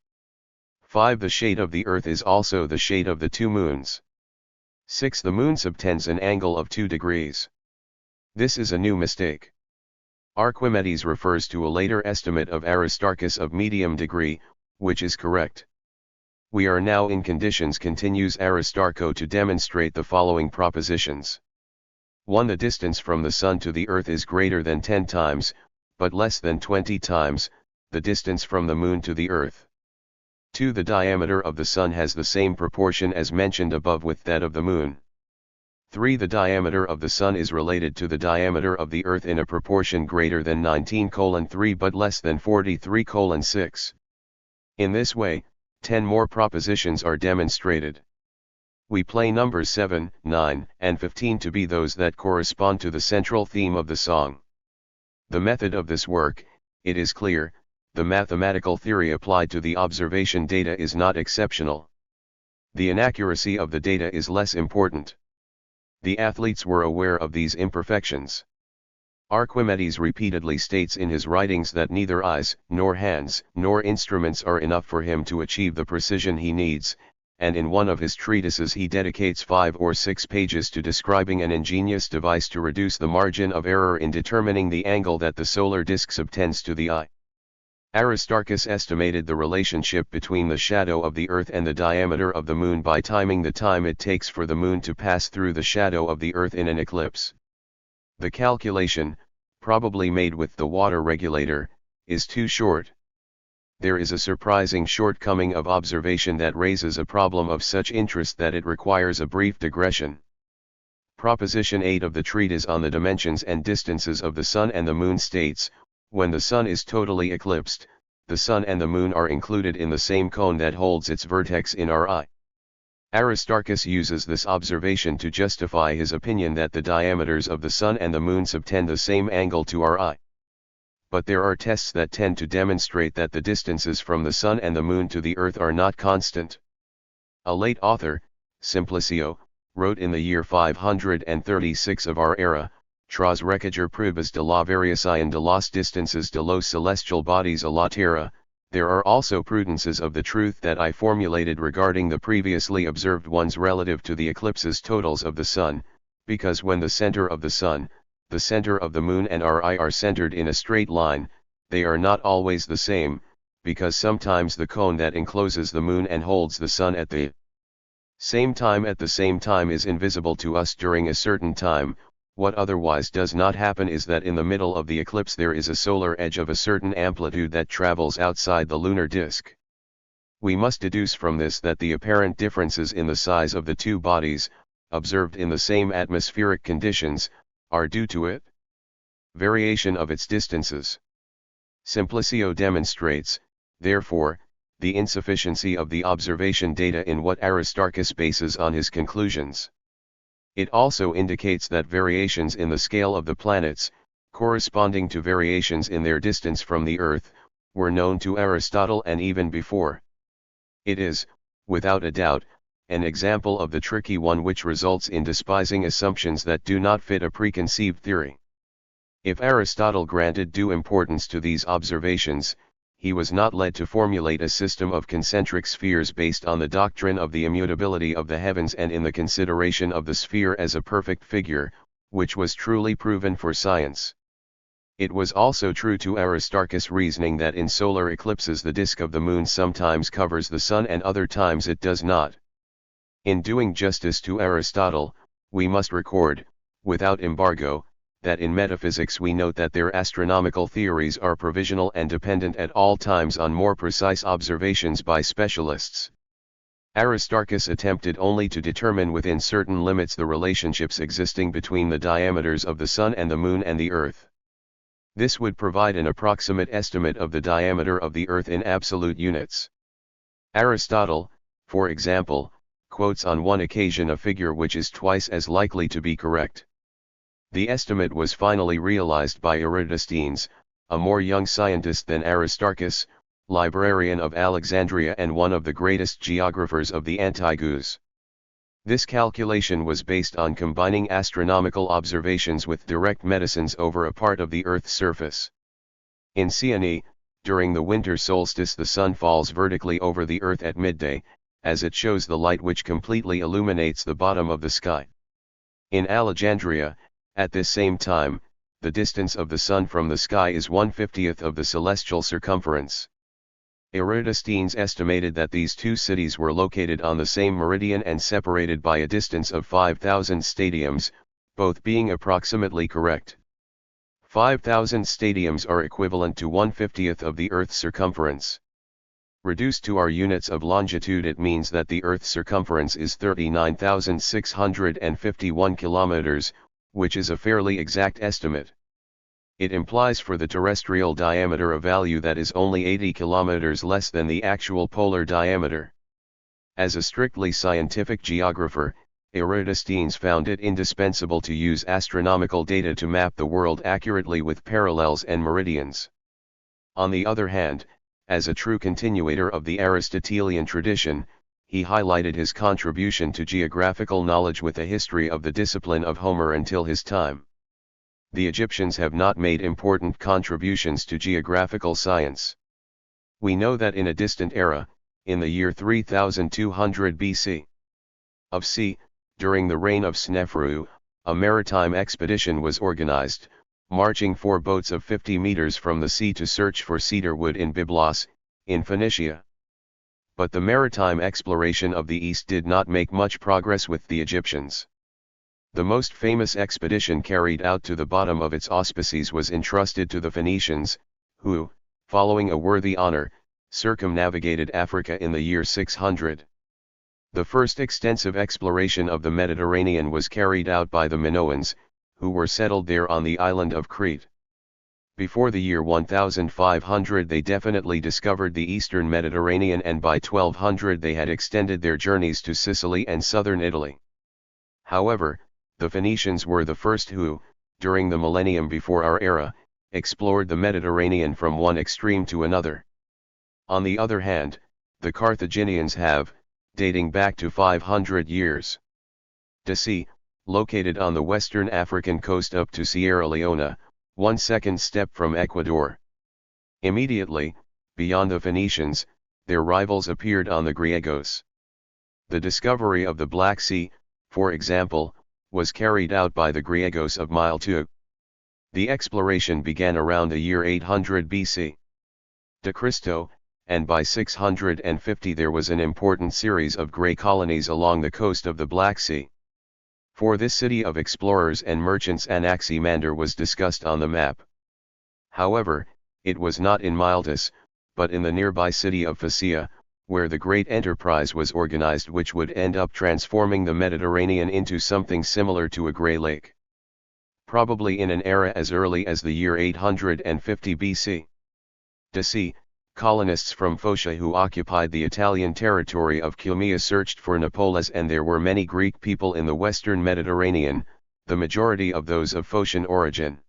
5. The shade of the earth is also the shade of the 2 moons. 6. The moon subtends an angle of 2 degrees. This is a new mistake. Archimedes refers to a later estimate of Aristarchus of medium degree, which is correct. We are now in conditions, continues Aristarchus, to demonstrate the following propositions. 1. The distance from the sun to the earth is greater than 10 times, but less than 20 times, the distance from the moon to the earth. 2. The diameter of the sun has the same proportion as mentioned above with that of the moon. 3. The diameter of the Sun is related to the diameter of the Earth in a proportion greater than 19:3 but less than 43:6. In this way, 10 more propositions are demonstrated. We play numbers 7, 9, and 15 to be those that correspond to the central theme of the song. The method of this work, it is clear, the mathematical theory applied to the observation data is not exceptional. The inaccuracy of the data is less important. The athletes were aware of these imperfections. Archimedes repeatedly states in his writings that neither eyes, nor hands, nor instruments are enough for him to achieve the precision he needs, and in one of his treatises he dedicates 5 or 6 pages to describing an ingenious device to reduce the margin of error in determining the angle that the solar disk subtends to the eye. Aristarchus estimated the relationship between the shadow of the Earth and the diameter of the Moon by timing the time it takes for the Moon to pass through the shadow of the Earth in an eclipse. The calculation, probably made with the water regulator, is too short. There is a surprising shortcoming of observation that raises a problem of such interest that it requires a brief digression. Proposition 8 of the treatise on the dimensions and distances of the Sun and the Moon states, when the Sun is totally eclipsed, the Sun and the Moon are included in the same cone that holds its vertex in our eye. Aristarchus uses this observation to justify his opinion that the diameters of the Sun and the Moon subtend the same angle to our eye. But there are tests that tend to demonstrate that the distances from the Sun and the Moon to the Earth are not constant. A late author, Simplicio, wrote in the year 536 of our era, Tras recager pruebas de la variación de las distances de los celestial bodies a la Tierra. There are also prudences of the truth that I formulated regarding the previously observed ones relative to the eclipses totals of the Sun, because when the center of the Sun, the center of the Moon and our eye are centered in a straight line, they are not always the same, because sometimes the cone that encloses the Moon and holds the Sun at the same time is invisible to us during a certain time. What otherwise does not happen is that in the middle of the eclipse there is a solar edge of a certain amplitude that travels outside the lunar disk. We must deduce from this that the apparent differences in the size of the two bodies, observed in the same atmospheric conditions, are due to it. Variation of its distances. Simplicio demonstrates, therefore, the insufficiency of the observation data in what Aristarchus bases on his conclusions. It also indicates that variations in the scale of the planets, corresponding to variations in their distance from the Earth, were known to Aristotle and even before. It is, without a doubt, an example of the tricky one which results in despising assumptions that do not fit a preconceived theory. If Aristotle granted due importance to these observations, he was not led to formulate a system of concentric spheres based on the doctrine of the immutability of the heavens and in the consideration of the sphere as a perfect figure, which was truly proven for science. It was also true to Aristarchus' reasoning that in solar eclipses the disk of the Moon sometimes covers the Sun and other times it does not. In doing justice to Aristotle, we must record, without embargo, that in metaphysics we note that their astronomical theories are provisional and dependent at all times on more precise observations by specialists. Aristarchus attempted only to determine within certain limits the relationships existing between the diameters of the Sun and the Moon and the Earth. This would provide an approximate estimate of the diameter of the Earth in absolute units. Aristotle, for example, quotes on one occasion a figure which is twice as likely to be correct. The estimate was finally realized by Eratosthenes, a more young scientist than Aristarchus, librarian of Alexandria and one of the greatest geographers of the Antiquities. This calculation was based on combining astronomical observations with direct medicines over a part of the Earth's surface. In Cyane, during the winter solstice the Sun falls vertically over the Earth at midday, as it shows the light which completely illuminates the bottom of the sky. In Alexandria, at this same time, the distance of the Sun from the sky is 1/50th of the celestial circumference. Eratosthenes estimated that these two cities were located on the same meridian and separated by a distance of 5,000 stadiums, both being approximately correct. 5,000 stadiums are equivalent to 1/50th of the Earth's circumference. Reduced to our units of longitude, it means that the Earth's circumference is 39,651 kilometers, which is a fairly exact estimate. It implies for the terrestrial diameter a value that is only 80 kilometers less than the actual polar diameter. As a strictly scientific geographer, Eratosthenes found it indispensable to use astronomical data to map the world accurately with parallels and meridians. On the other hand, as a true continuator of the Aristotelian tradition, he highlighted his contribution to geographical knowledge with a history of the discipline of Homer until his time. The Egyptians have not made important contributions to geographical science. We know that in a distant era, in the year 3200 BC, during the reign of Sneferu, a maritime expedition was organized, marching 4 boats of 50 meters from the sea to search for cedar wood in Byblos, in Phoenicia. But the maritime exploration of the East did not make much progress with the Egyptians. The most famous expedition carried out to the bottom of its auspices was entrusted to the Phoenicians, who, following a worthy honor, circumnavigated Africa in the year 600. The first extensive exploration of the Mediterranean was carried out by the Minoans, who were settled there on the island of Crete. Before the year 1500 they definitely discovered the eastern Mediterranean, and by 1200 they had extended their journeys to Sicily and southern Italy. However, the Phoenicians were the first who, during the millennium before our era, explored the Mediterranean from one extreme to another. On the other hand, the Carthaginians have, dating back to 500 years. Desi, located on the western African coast up to Sierra Leone, 1 second step from Ecuador. Immediately, beyond the Phoenicians, their rivals appeared on the Griegos. The discovery of the Black Sea, for example, was carried out by the Griegos of Miletu. The exploration began around the year 800 BC. De Cristo, and by 650 there was an important series of grey colonies along the coast of the Black Sea. For this city of explorers and merchants Anaximander was discussed on the map. However, it was not in Miletus, but in the nearby city of Phaeacia, where the great enterprise was organized which would end up transforming the Mediterranean into something similar to a grey lake. Probably in an era as early as the year 850 BC. Desi, colonists from Phocia who occupied the Italian territory of Cumia searched for Napoles, and there were many Greek people in the western Mediterranean, the majority of those of Phocian origin.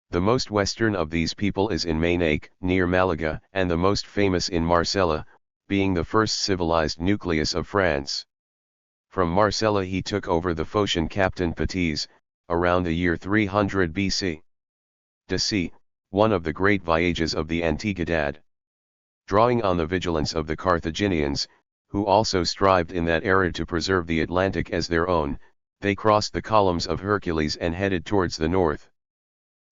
The most western of these people is in Mainake, near Malaga, and the most famous in Marsella, being the first civilized nucleus of France. From Marsella he took over the Phocian captain Patis, around the year 300 BC. Desi, one of the great voyages of the Antiquity. Drawing on the vigilance of the Carthaginians, who also strived in that era to preserve the Atlantic as their own, they crossed the columns of Hercules and headed towards the north.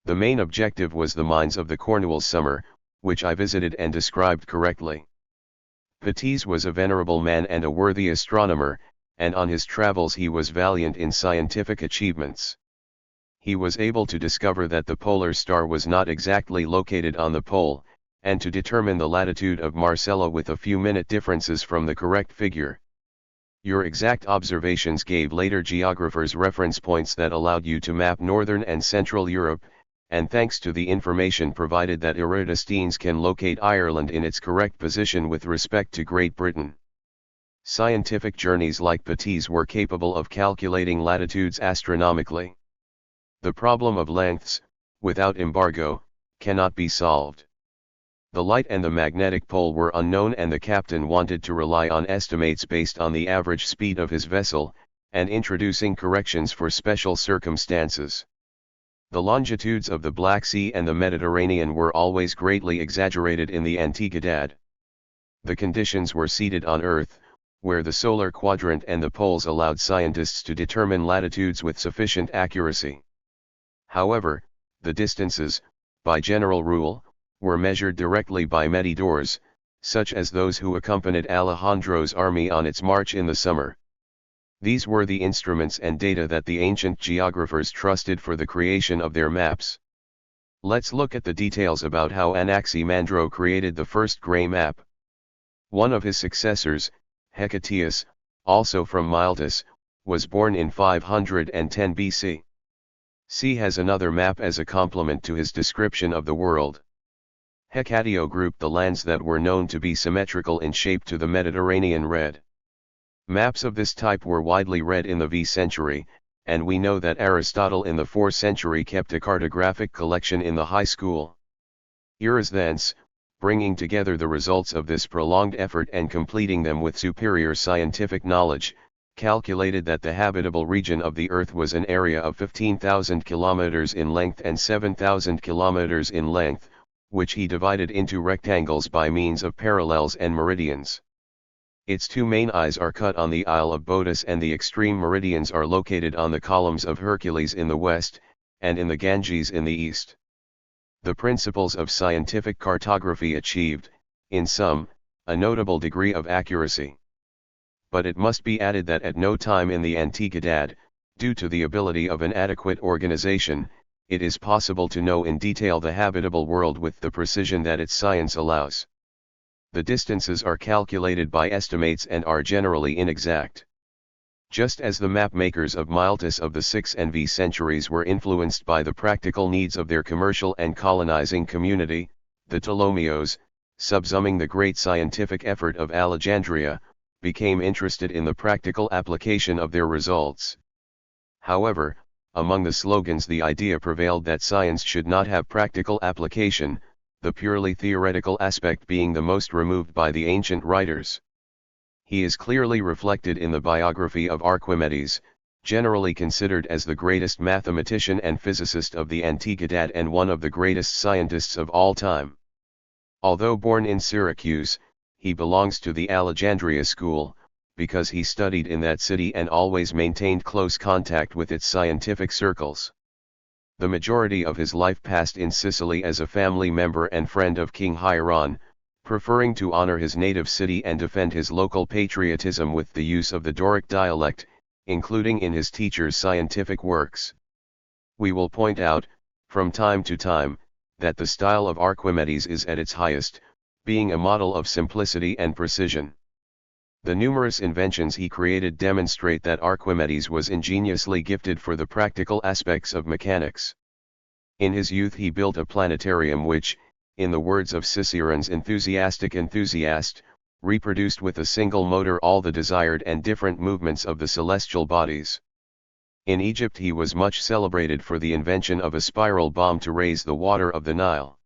The main objective was the mines of the Cornwall summer, which I visited and described correctly. Patis was a venerable man and a worthy astronomer, and on his travels he was valiant in scientific achievements. He was able to discover that the polar star was not exactly located on the pole, and to determine the latitude of Marsella with a few minute differences from the correct figure. Your exact observations gave later geographers reference points that allowed you to map northern and central Europe, and thanks to the information provided that Eratosthenes can locate Ireland in its correct position with respect to Great Britain. Scientific journeys like Patis were capable of calculating latitudes astronomically. The problem of lengths, without embargo, cannot be solved. The light and the magnetic pole were unknown, and the captain wanted to rely on estimates based on the average speed of his vessel, and introducing corrections for special circumstances. The longitudes of the Black Sea and the Mediterranean were always greatly exaggerated in the Antiquity. The conditions were seated on Earth, where the solar quadrant and the poles allowed scientists to determine latitudes with sufficient accuracy. However, the distances, by general rule, were measured directly by medidors, such as those who accompanied Alejandro's army on its march in the summer. These were the instruments and data that the ancient geographers trusted for the creation of their maps. Let's look at the details about how Anaximandro created the first grey map. One of his successors, Hecataeus, also from Miletus, was born in 510 BC. C has another map as a complement to his description of the world. Hecateo grouped the lands that were known to be symmetrical in shape to the Mediterranean red. Maps of this type were widely read in the V century, and we know that Aristotle in the 4th century kept a cartographic collection in the high school. Eras thence, bringing together the results of this prolonged effort and completing them with superior scientific knowledge, calculated that the habitable region of the Earth was an area of 15,000 kilometers in length and 7,000 kilometers in length, which he divided into rectangles by means of parallels and meridians. Its two main eyes are cut on the Isle of Boeotis, and the extreme meridians are located on the columns of Hercules in the west, and in the Ganges in the east. The principles of scientific cartography achieved, in sum, a notable degree of accuracy. But it must be added that at no time in the Antiquity, due to the ability of an adequate organization, it is possible to know in detail the habitable world with the precision that its science allows. The distances are calculated by estimates and are generally inexact. Just as the map makers of Miletus of the 6th and V centuries were influenced by the practical needs of their commercial and colonizing community, the Ptolemies, subsuming the great scientific effort of Alexandria, became interested in the practical application of their results. However, among the slogans the idea prevailed that science should not have practical application, the purely theoretical aspect being the most removed by the ancient writers. He is clearly reflected in the biography of Archimedes, generally considered as the greatest mathematician and physicist of the Antiquity and one of the greatest scientists of all time. Although born in Syracuse, he belongs to the Alexandria school, because he studied in that city and always maintained close contact with its scientific circles. The majority of his life passed in Sicily as a family member and friend of King Hieron, preferring to honor his native city and defend his local patriotism with the use of the Doric dialect, including in his teacher's scientific works. We will point out, from time to time, that the style of Archimedes is at its highest, being a model of simplicity and precision. The numerous inventions he created demonstrate that Archimedes was ingeniously gifted for the practical aspects of mechanics. In his youth he built a planetarium which, in the words of Cicerone's enthusiastic enthusiast, reproduced with a single motor all the desired and different movements of the celestial bodies. In Egypt he was much celebrated for the invention of a spiral bomb to raise the water of the Nile.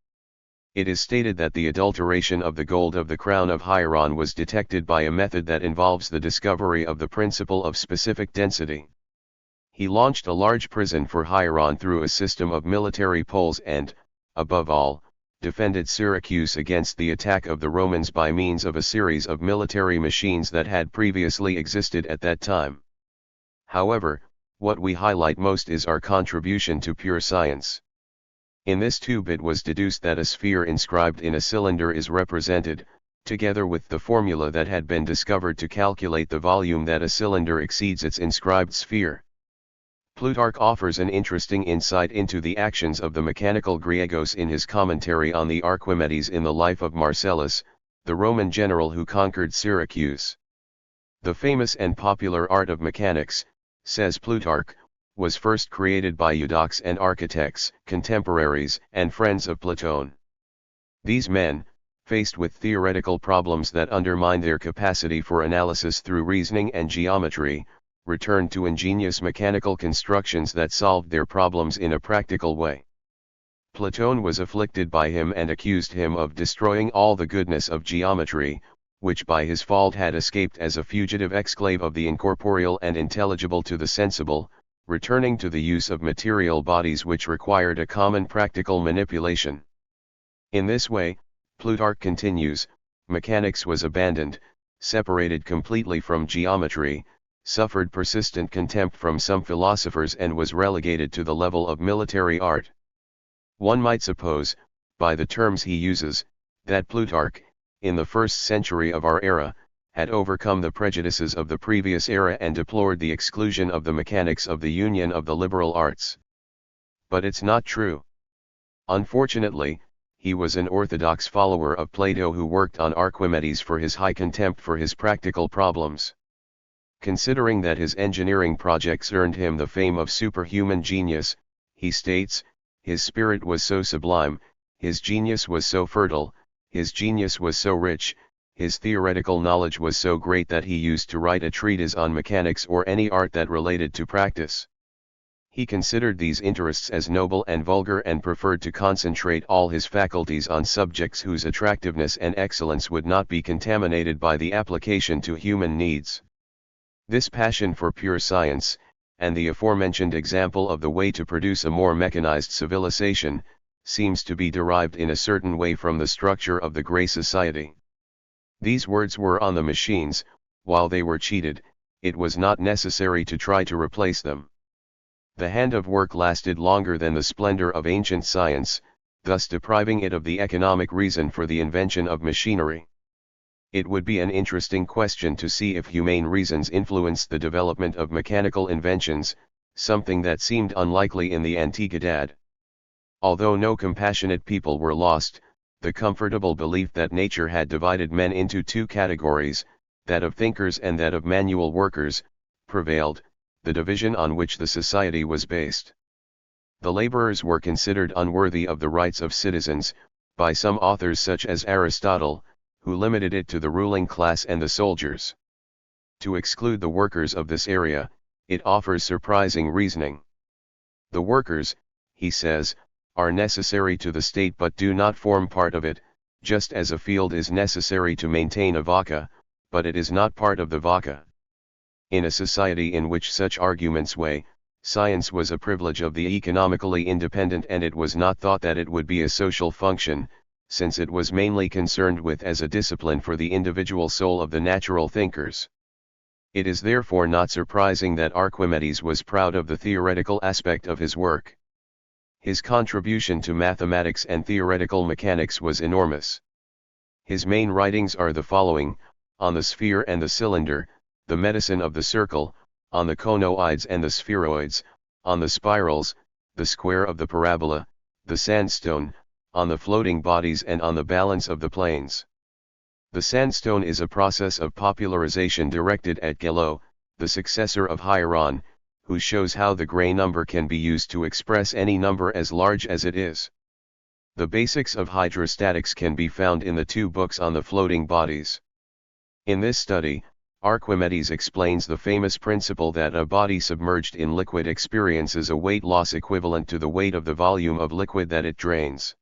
It is stated that the adulteration of the gold of the crown of Hieron was detected by a method that involves the discovery of the principle of specific density. He launched a large prison for Hieron through a system of military poles and, above all, defended Syracuse against the attack of the Romans by means of a series of military machines that had previously existed at that time. However, what we highlight most is our contribution to pure science. In this tube it was deduced that a sphere inscribed in a cylinder is represented, together with the formula that had been discovered to calculate the volume that a cylinder exceeds its inscribed sphere. Plutarch offers an interesting insight into the actions of the mechanical Griegos in his commentary on the Archimedes in the life of Marcellus, the Roman general who conquered Syracuse. The famous and popular art of mechanics, says Plutarch, was first created by eudocs and architects, contemporaries and friends of Plato. These men, faced with theoretical problems that undermine their capacity for analysis through reasoning and geometry, returned to ingenious mechanical constructions that solved their problems in a practical way. Plato was afflicted by him and accused him of destroying all the goodness of geometry, which by his fault had escaped as a fugitive exclave of the incorporeal and intelligible to the sensible, returning to the use of material bodies which required a common practical manipulation. In this way, Plutarch continues, mechanics was abandoned, separated completely from geometry, suffered persistent contempt from some philosophers and was relegated to the level of military art. One might suppose, by the terms he uses, that Plutarch, in the 1st century of our era, had overcome the prejudices of the previous era and deplored the exclusion of the mechanics of the union of the liberal arts. But it's not true. Unfortunately, he was an orthodox follower of Plato who worked on Archimedes for his high contempt for his practical problems. Considering that his engineering projects earned him the fame of superhuman genius, he states, his spirit was so sublime, his genius was so fertile, his genius was so rich, his theoretical knowledge was so great that he used to write a treatise on mechanics or any art that related to practice. He considered these interests as noble and vulgar and preferred to concentrate all his faculties on subjects whose attractiveness and excellence would not be contaminated by the application to human needs. This passion for pure science, and the aforementioned example of the way to produce a more mechanized civilization, seems to be derived in a certain way from the structure of the Grey Society. These words were on the machines, while they were cheated, it was not necessary to try to replace them. The hand of work lasted longer than the splendor of ancient science, thus depriving it of the economic reason for the invention of machinery. It would be an interesting question to see if humane reasons influenced the development of mechanical inventions, something that seemed unlikely in the antiquity. Although no compassionate people were lost, the comfortable belief that nature had divided men into two categories, that of thinkers and that of manual workers, prevailed, the division on which the society was based. The laborers were considered unworthy of the rights of citizens, by some authors such as Aristotle, who limited it to the ruling class and the soldiers. To exclude the workers of this area, it offers surprising reasoning. The workers, he says, are necessary to the state but do not form part of it, just as a field is necessary to maintain a vaca, but it is not part of the vaca. In a society in which such arguments weigh, science was a privilege of the economically independent and it was not thought that it would be a social function, since it was mainly concerned with as a discipline for the individual soul of the natural thinkers. It is therefore not surprising that Archimedes was proud of the theoretical aspect of his work. His contribution to mathematics and theoretical mechanics was enormous. His main writings are the following: on the sphere and the cylinder, the medicine of the circle, on the conoids and the spheroids, on the spirals, the square of the parabola, the sandstone, on the floating bodies and on the balance of the planes. The sandstone is a process of popularization directed at Galileo, the successor of Hieron, who shows how the gray number can be used to express any number as large as it is. The basics of hydrostatics can be found in the 2 books on the floating bodies. In this study, Archimedes explains the famous principle that a body submerged in liquid experiences a weight loss equivalent to the weight of the volume of liquid that it drains.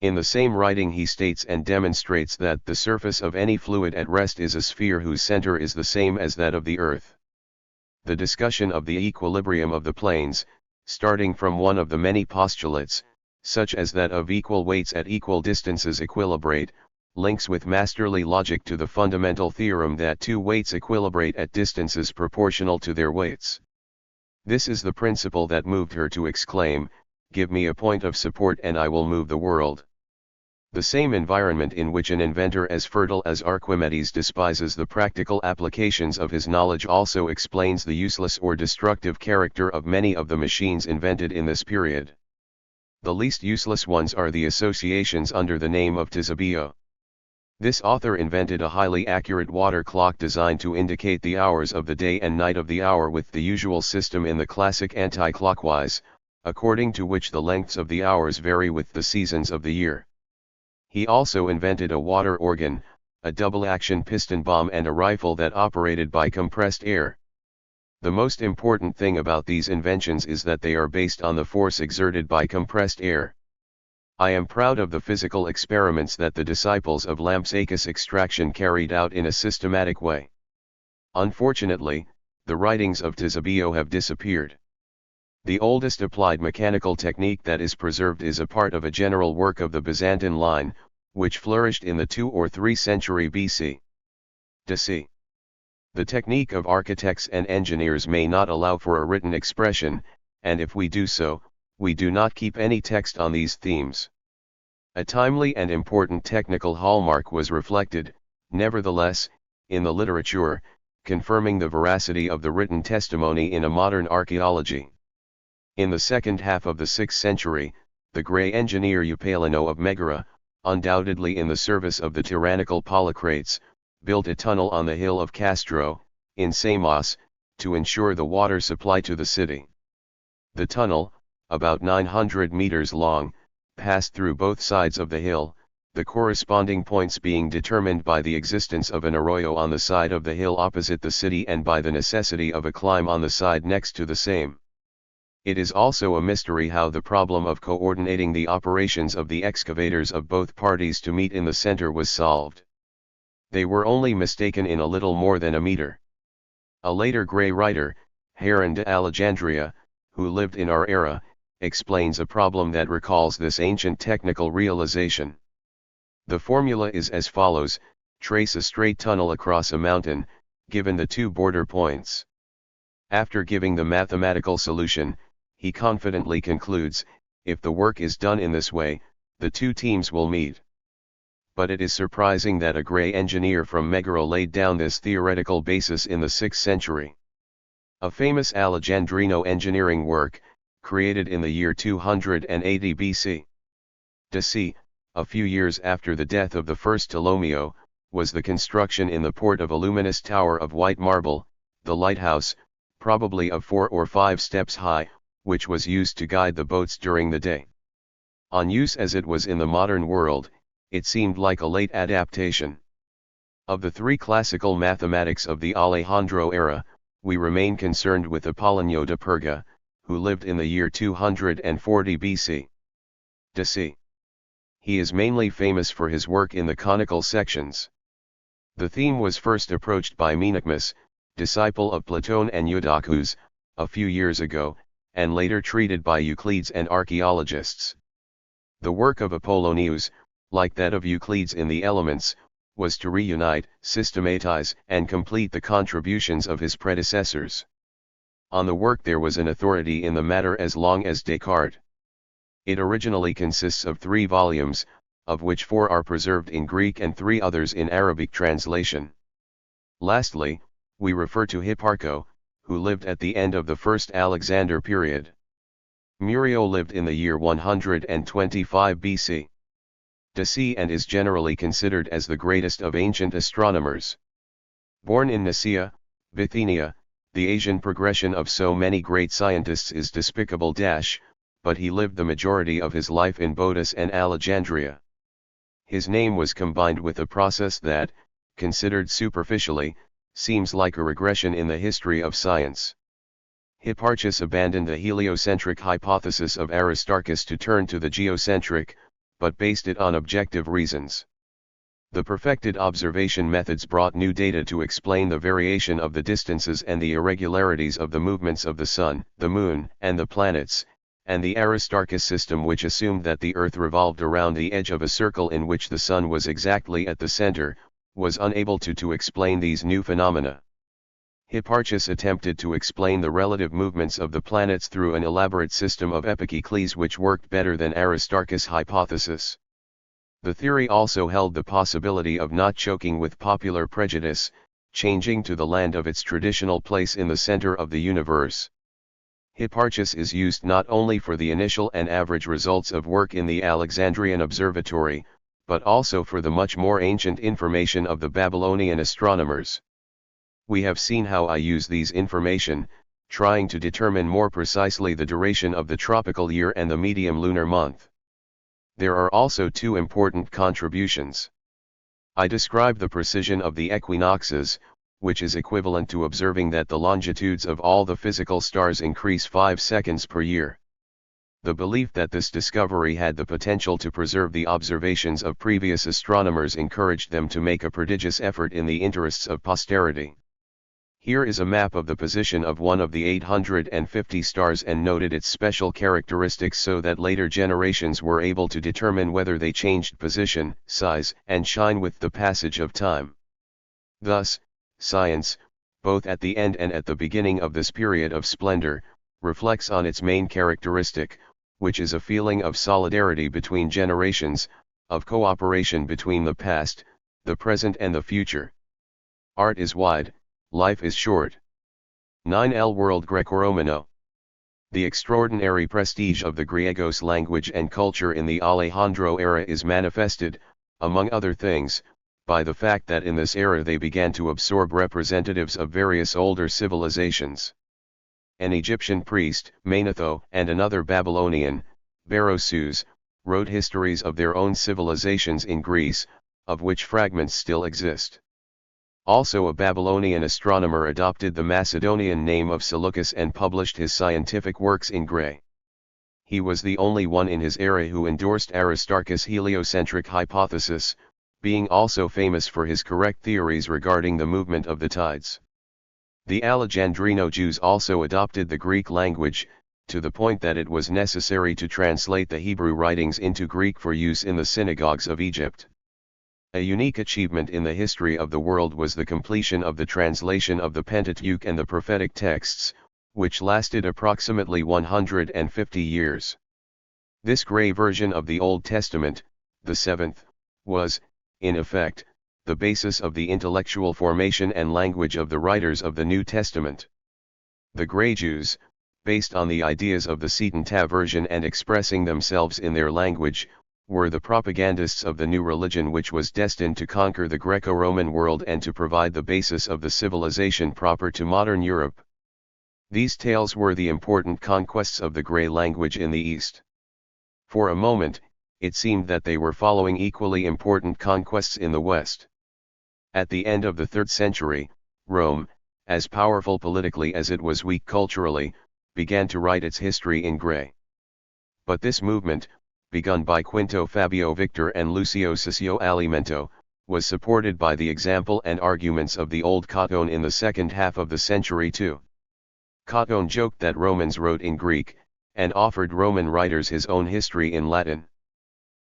In the same writing he states and demonstrates that the surface of any fluid at rest is a sphere whose center is the same as that of the earth. The discussion of the equilibrium of the planes, starting from one of the many postulates, such as that of equal weights at equal distances equilibrate, links with masterly logic to the fundamental theorem that 2 weights equilibrate at distances proportional to their weights. This is the principle that moved her to exclaim, "Give me a point of support and I will move the world." The same environment in which an inventor as fertile as Archimedes despises the practical applications of his knowledge also explains the useless or destructive character of many of the machines invented in this period. The least useless ones are the associations under the name of Tisabio. This author invented a highly accurate water clock designed to indicate the hours of the day and night of the hour with the usual system in the classic anti-clockwise, according to which the lengths of the hours vary with the seasons of the year. He also invented a water organ, a double-action piston bomb and a rifle that operated by compressed air. The most important thing about these inventions is that they are based on the force exerted by compressed air. I am proud of the physical experiments that the disciples of Lampsacus extraction carried out in a systematic way. Unfortunately, the writings of Tisabio have disappeared. The oldest applied mechanical technique that is preserved is a part of a general work of the Byzantine line, which flourished in the 2 or 3 century BC. DC. The technique of architects and engineers may not allow for a written expression, and if we do so, we do not keep any text on these themes. A timely and important technical hallmark was reflected, nevertheless, in the literature, confirming the veracity of the written testimony in a modern archaeology. In the second half of the 6th century, the grey engineer Eupalino of Megara, undoubtedly in the service of the tyrannical Polycrates, built a tunnel on the hill of Castro, in Samos, to ensure the water supply to the city. The tunnel, about 900 meters long, passed through both sides of the hill, the corresponding points being determined by the existence of an arroyo on the side of the hill opposite the city and by the necessity of a climb on the side next to the same. It is also a mystery how the problem of coordinating the operations of the excavators of both parties to meet in the center was solved. They were only mistaken in a little more than a meter. A later Gray writer, Heron de Alexandria, who lived in our era, explains a problem that recalls this ancient technical realization. The formula is as follows: trace a straight tunnel across a mountain, given the two border points. After giving the mathematical solution, he confidently concludes, if the work is done in this way, the two teams will meet. But it is surprising that a Gray engineer from Megara laid down this theoretical basis in the 6th century. A famous Alexandrino engineering work, created in the year 280 BC. D.C., a few years after the death of the first Ptolomeo, was the construction in the port of a luminous tower of white marble, the lighthouse, probably of 4 or 5 steps high, which was used to guide the boats during the day. On use as it was in the modern world, it seemed like a late adaptation. Of the 3 classical mathematics of the Alejandro era, we remain concerned with Apollonio de Perga, who lived in the year 240 BC. D.C. He is mainly famous for his work in the conical sections. The theme was first approached by Menaechmus, disciple of Platon and Eudoxus, a few years ago, and later treated by Euclides and archaeologists. The work of Apollonius, like that of Euclides in the Elements, was to reunite, systematize, and complete the contributions of his predecessors. On the work there was an authority in the matter as long as Descartes. It originally consists of 3 volumes, of which 4 are preserved in Greek and 3 others in Arabic translation. Lastly, we refer to Hipparcho, who lived at the end of the first Alexander period. Muriel lived in the year 125 BC. D.C. and is generally considered as the greatest of ancient astronomers. Born in Nicaea, Bithynia, the Asian progression of so many great scientists is despicable. But he lived the majority of his life in Boeotis and Alexandria. His name was combined with a process that, considered superficially, seems like a regression in the history of science. Hipparchus abandoned the heliocentric hypothesis of Aristarchus to turn to the geocentric, but based it on objective reasons. The perfected observation methods brought new data to explain the variation of the distances and the irregularities of the movements of the Sun, the Moon, and the planets, and the Aristarchus system, which assumed that the Earth revolved around the edge of a circle in which the Sun was exactly at the center, was unable to explain these new phenomena. Hipparchus attempted to explain the relative movements of the planets through an elaborate system of epicecles which worked better than Aristarchus' hypothesis. The theory also held the possibility of not choking with popular prejudice, changing to the land of its traditional place in the center of the universe. Hipparchus is used not only for the initial and average results of work in the Alexandrian observatory, but also for the much more ancient information of the Babylonian astronomers. We have seen how I use these information, trying to determine more precisely the duration of the tropical year and the medium lunar month. There are also 2 important contributions. I describe the precision of the equinoxes, which is equivalent to observing that the longitudes of all the physical stars increase 5 seconds per year. The belief that this discovery had the potential to preserve the observations of previous astronomers encouraged them to make a prodigious effort in the interests of posterity. Here is a map of the position of one of the 850 stars and noted its special characteristics so that later generations were able to determine whether they changed position, size, and shine with the passage of time. Thus, science, both at the end and at the beginning of this period of splendor, reflects on its main characteristic, which is a feeling of solidarity between generations, of cooperation between the past, the present and the future. Art is wide, life is short. 9L World Greco-Romano. The extraordinary prestige of the Griegos language and culture in the Alejandro era is manifested, among other things, by the fact that in this era they began to absorb representatives of various older civilizations. An Egyptian priest, Manetho, and another Babylonian, Berosus, wrote histories of their own civilizations in Greece, of which fragments still exist. Also a Babylonian astronomer adopted the Macedonian name of Seleucus and published his scientific works in Gray. He was the only one in his era who endorsed Aristarchus' heliocentric hypothesis, being also famous for his correct theories regarding the movement of the tides. The Alexandrino Jews also adopted the Greek language, to the point that it was necessary to translate the Hebrew writings into Greek for use in the synagogues of Egypt. A unique achievement in the history of the world was the completion of the translation of the Pentateuch and the prophetic texts, which lasted approximately 150 years. This Gray version of the Old Testament, the seventh, was, in effect, the basis of the intellectual formation and language of the writers of the New Testament. The Gray Jews, based on the ideas of the Setanta version and expressing themselves in their language, were the propagandists of the new religion which was destined to conquer the Greco-Roman world and to provide the basis of the civilization proper to modern Europe. These tales were the important conquests of the Gray language in the East. For a moment, it seemed that they were following equally important conquests in the West. At the end of the 3rd century, Rome, as powerful politically as it was weak culturally, began to write its history in Gray. But this movement, begun by Quinto Fabio Victor and Lucio Ciccio Alimento, was supported by the example and arguments of the old Cotton in the second half of the century too. Cotton joked that Romans wrote in Greek, and offered Roman writers his own history in Latin.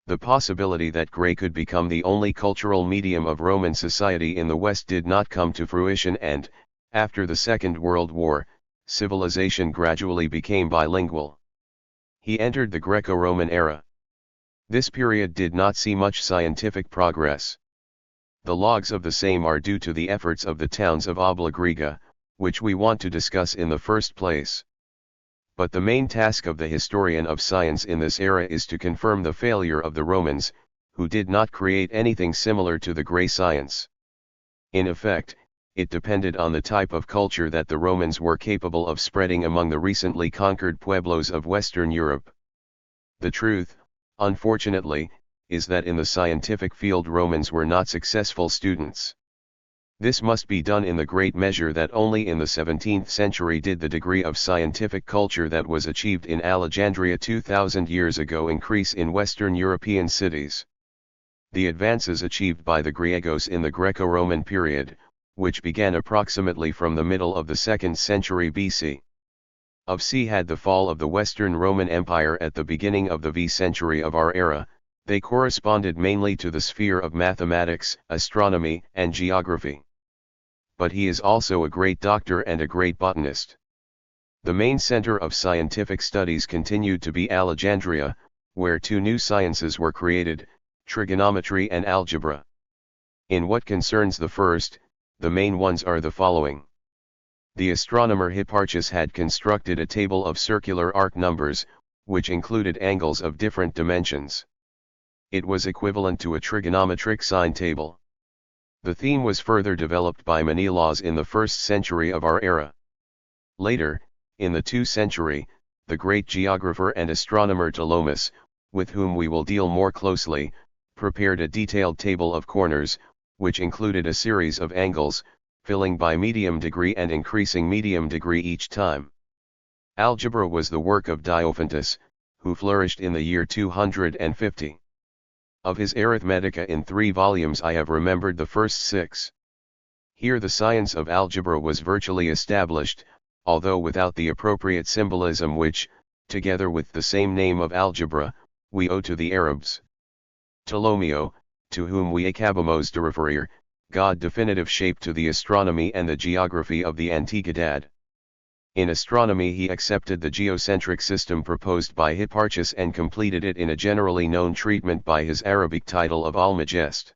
The possibility that Gray could become the only cultural medium of Roman society in the West did not come to fruition and, after the Second World War, civilization gradually became bilingual. He entered the Greco-Roman era. This period did not see much scientific progress. The logs of the same are due to the efforts of the towns of Oblagriga, which we want to discuss in the first place. But the main task of the historian of science in this era is to confirm the failure of the Romans, who did not create anything similar to the Gray science. In effect, it depended on the type of culture that the Romans were capable of spreading among the recently conquered pueblos of Western Europe. The truth, unfortunately, is that in the scientific field Romans were not successful students. This must be done in the great measure that only in the 17th century did the degree of scientific culture that was achieved in Alexandria 2000 years ago increase in Western European cities. The advances achieved by the Griegos in the Greco-Roman period, which began approximately from the middle of the 2nd century BC. Of C had the fall of the Western Roman Empire at the beginning of the V century of our era, they corresponded mainly to the sphere of mathematics, astronomy, and geography. But he is also a great doctor and a great botanist. The main center of scientific studies continued to be Alexandria, where two new sciences were created, trigonometry and algebra. In what concerns the first, the main ones are the following. The astronomer Hipparchus had constructed a table of circular arc numbers, which included angles of different dimensions. It was equivalent to a trigonometric sine table. The theme was further developed by Menelaus in the 1st century of our era. Later, in the 2nd century, the great geographer and astronomer Ptolemy, with whom we will deal more closely, prepared a detailed table of corners, which included a series of angles, filling by medium degree and increasing medium degree each time. Algebra was the work of Diophantus, who flourished in the year 250. Of his Arithmetica in 3 volumes I have remembered the first 6. Here the science of algebra was virtually established, although without the appropriate symbolism which, together with the same name of algebra, we owe to the Arabs. Ptolomeo, to whom we acabamos de referir, gave definitive shape to the astronomy and the geography of the Antiquidad. In astronomy he accepted the geocentric system proposed by Hipparchus and completed it in a generally known treatment by his Arabic title of Almagest.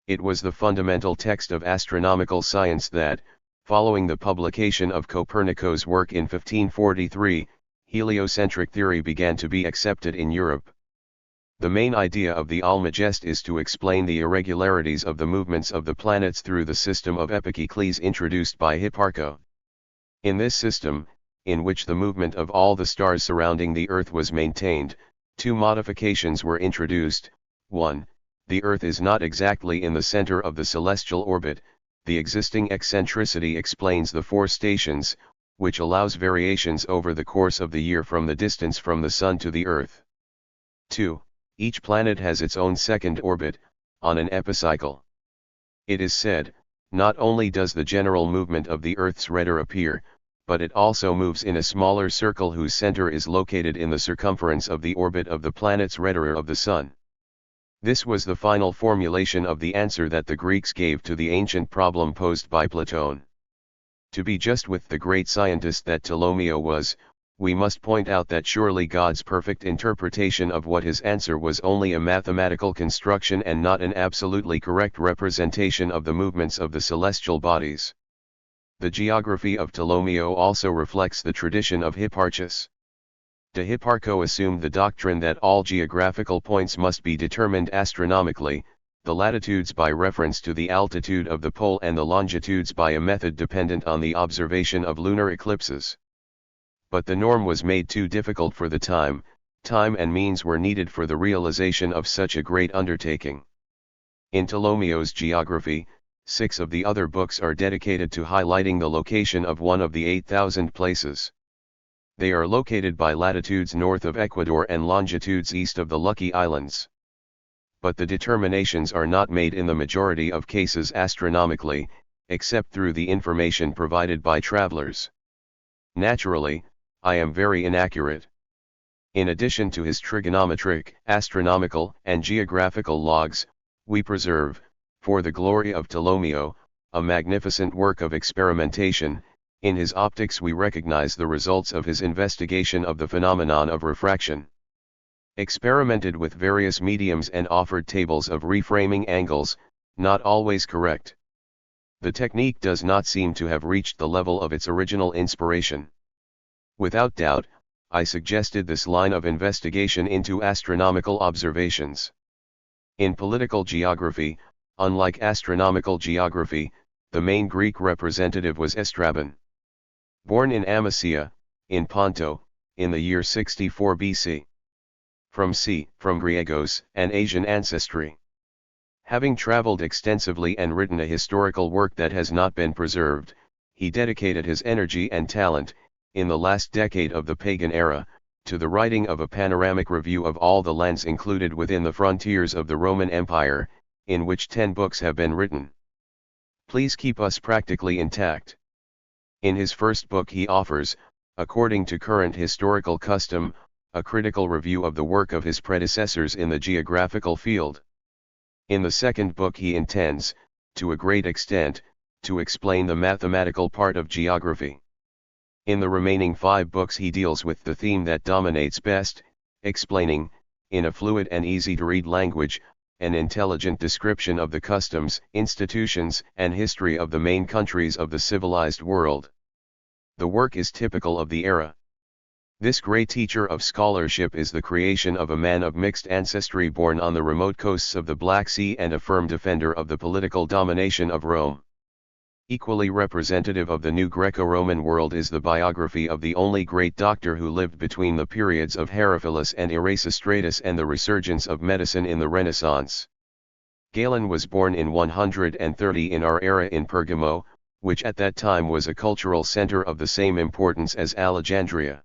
It was the fundamental text of astronomical science that, following the publication of Copernicus' work in 1543, heliocentric theory began to be accepted in Europe. The main idea of the Almagest is to explain the irregularities of the movements of the planets through the system of epicecles introduced by Hipparco. In this system, in which the movement of all the stars surrounding the Earth was maintained, two modifications were introduced. 1. The Earth is not exactly in the center of the celestial orbit. The existing eccentricity explains the 4 stations, which allows variations over the course of the year from the distance from the Sun to the Earth. 2. Each planet has its own second orbit, on an epicycle. It is said, not only does the general movement of the Earth's radar appear, but it also moves in a smaller circle whose center is located in the circumference of the orbit of the planet's radar of the Sun. This was the final formulation of the answer that the Greeks gave to the ancient problem posed by Plato. To be just with the great scientist that Ptolemy was, we must point out that surely God's perfect interpretation of what his answer was only a mathematical construction and not an absolutely correct representation of the movements of the celestial bodies. The geography of Ptolemy also reflects the tradition of Hipparchus. De Hipparco assumed the doctrine that all geographical points must be determined astronomically, the latitudes by reference to the altitude of the pole and the longitudes by a method dependent on the observation of lunar eclipses. But the norm was made too difficult for the time and means were needed for the realization of such a great undertaking. In Ptolemy's geography, 6 of the other books are dedicated to highlighting the location of one of the 8,000 places. They are located by latitudes north of Ecuador and longitudes east of the Lucky Islands. But the determinations are not made in the majority of cases astronomically, except through the information provided by travelers. Naturally, I am very inaccurate. In addition to his trigonometric, astronomical, and geographical logs, we preserve, for the glory of Ptolemy, a magnificent work of experimentation. In his optics we recognize the results of his investigation of the phenomenon of refraction. Experimented with various mediums and offered tables of reframing angles, not always correct. The technique does not seem to have reached the level of its original inspiration. Without doubt, I suggested this line of investigation into astronomical observations. In political geography, unlike astronomical geography, the main Greek representative was Estrabon. Born in Amasia, in Ponto, in the year 64 BC. From Griegos, and Asian ancestry. Having traveled extensively and written a historical work that has not been preserved, he dedicated his energy and talent, in the last decade of the pagan era, to the writing of a panoramic review of all the lands included within the frontiers of the Roman Empire, in which 10 books have been written. Please keep us practically intact. In his first book he offers, according to current historical custom, a critical review of the work of his predecessors in the geographical field. In the second book he intends, to a great extent, to explain the mathematical part of geography. In the remaining 5 books he deals with the theme that dominates best, explaining, in a fluid and easy-to-read language, an intelligent description of the customs, institutions, and history of the main countries of the civilized world. The work is typical of the era. This great teacher of scholarship is the creation of a man of mixed ancestry born on the remote coasts of the Black Sea and a firm defender of the political domination of Rome. Equally representative of the new Greco-Roman world is the biography of the only great doctor who lived between the periods of Herophilus and Erasistratus and the resurgence of medicine in the Renaissance. Galen was born in 130 in our era in Pergamo, which at that time was a cultural center of the same importance as Alexandria.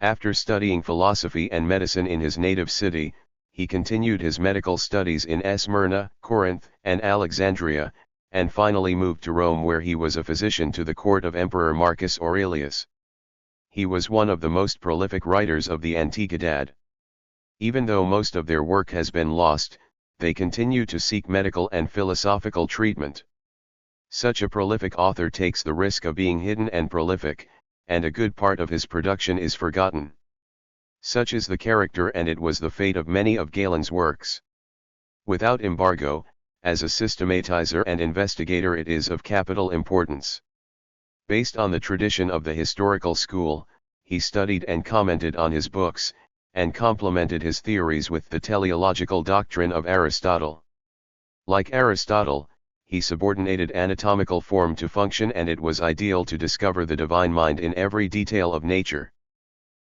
After studying philosophy and medicine in his native city, he continued his medical studies in Smyrna, Corinth, and Alexandria, and finally moved to Rome where he was a physician to the court of Emperor Marcus Aurelius. He was one of the most prolific writers of the Antiquity. Even though most of their work has been lost, they continue to seek medical and philosophical treatment. Such a prolific author takes the risk of being hidden and prolific, and a good part of his production is forgotten. Such is the character and it was the fate of many of Galen's works. Without embargo, as a systematizer and investigator it is of capital importance. Based on the tradition of the historical school, he studied and commented on his books, and complemented his theories with the teleological doctrine of Aristotle. Like Aristotle, he subordinated anatomical form to function, and it was ideal to discover the divine mind in every detail of nature.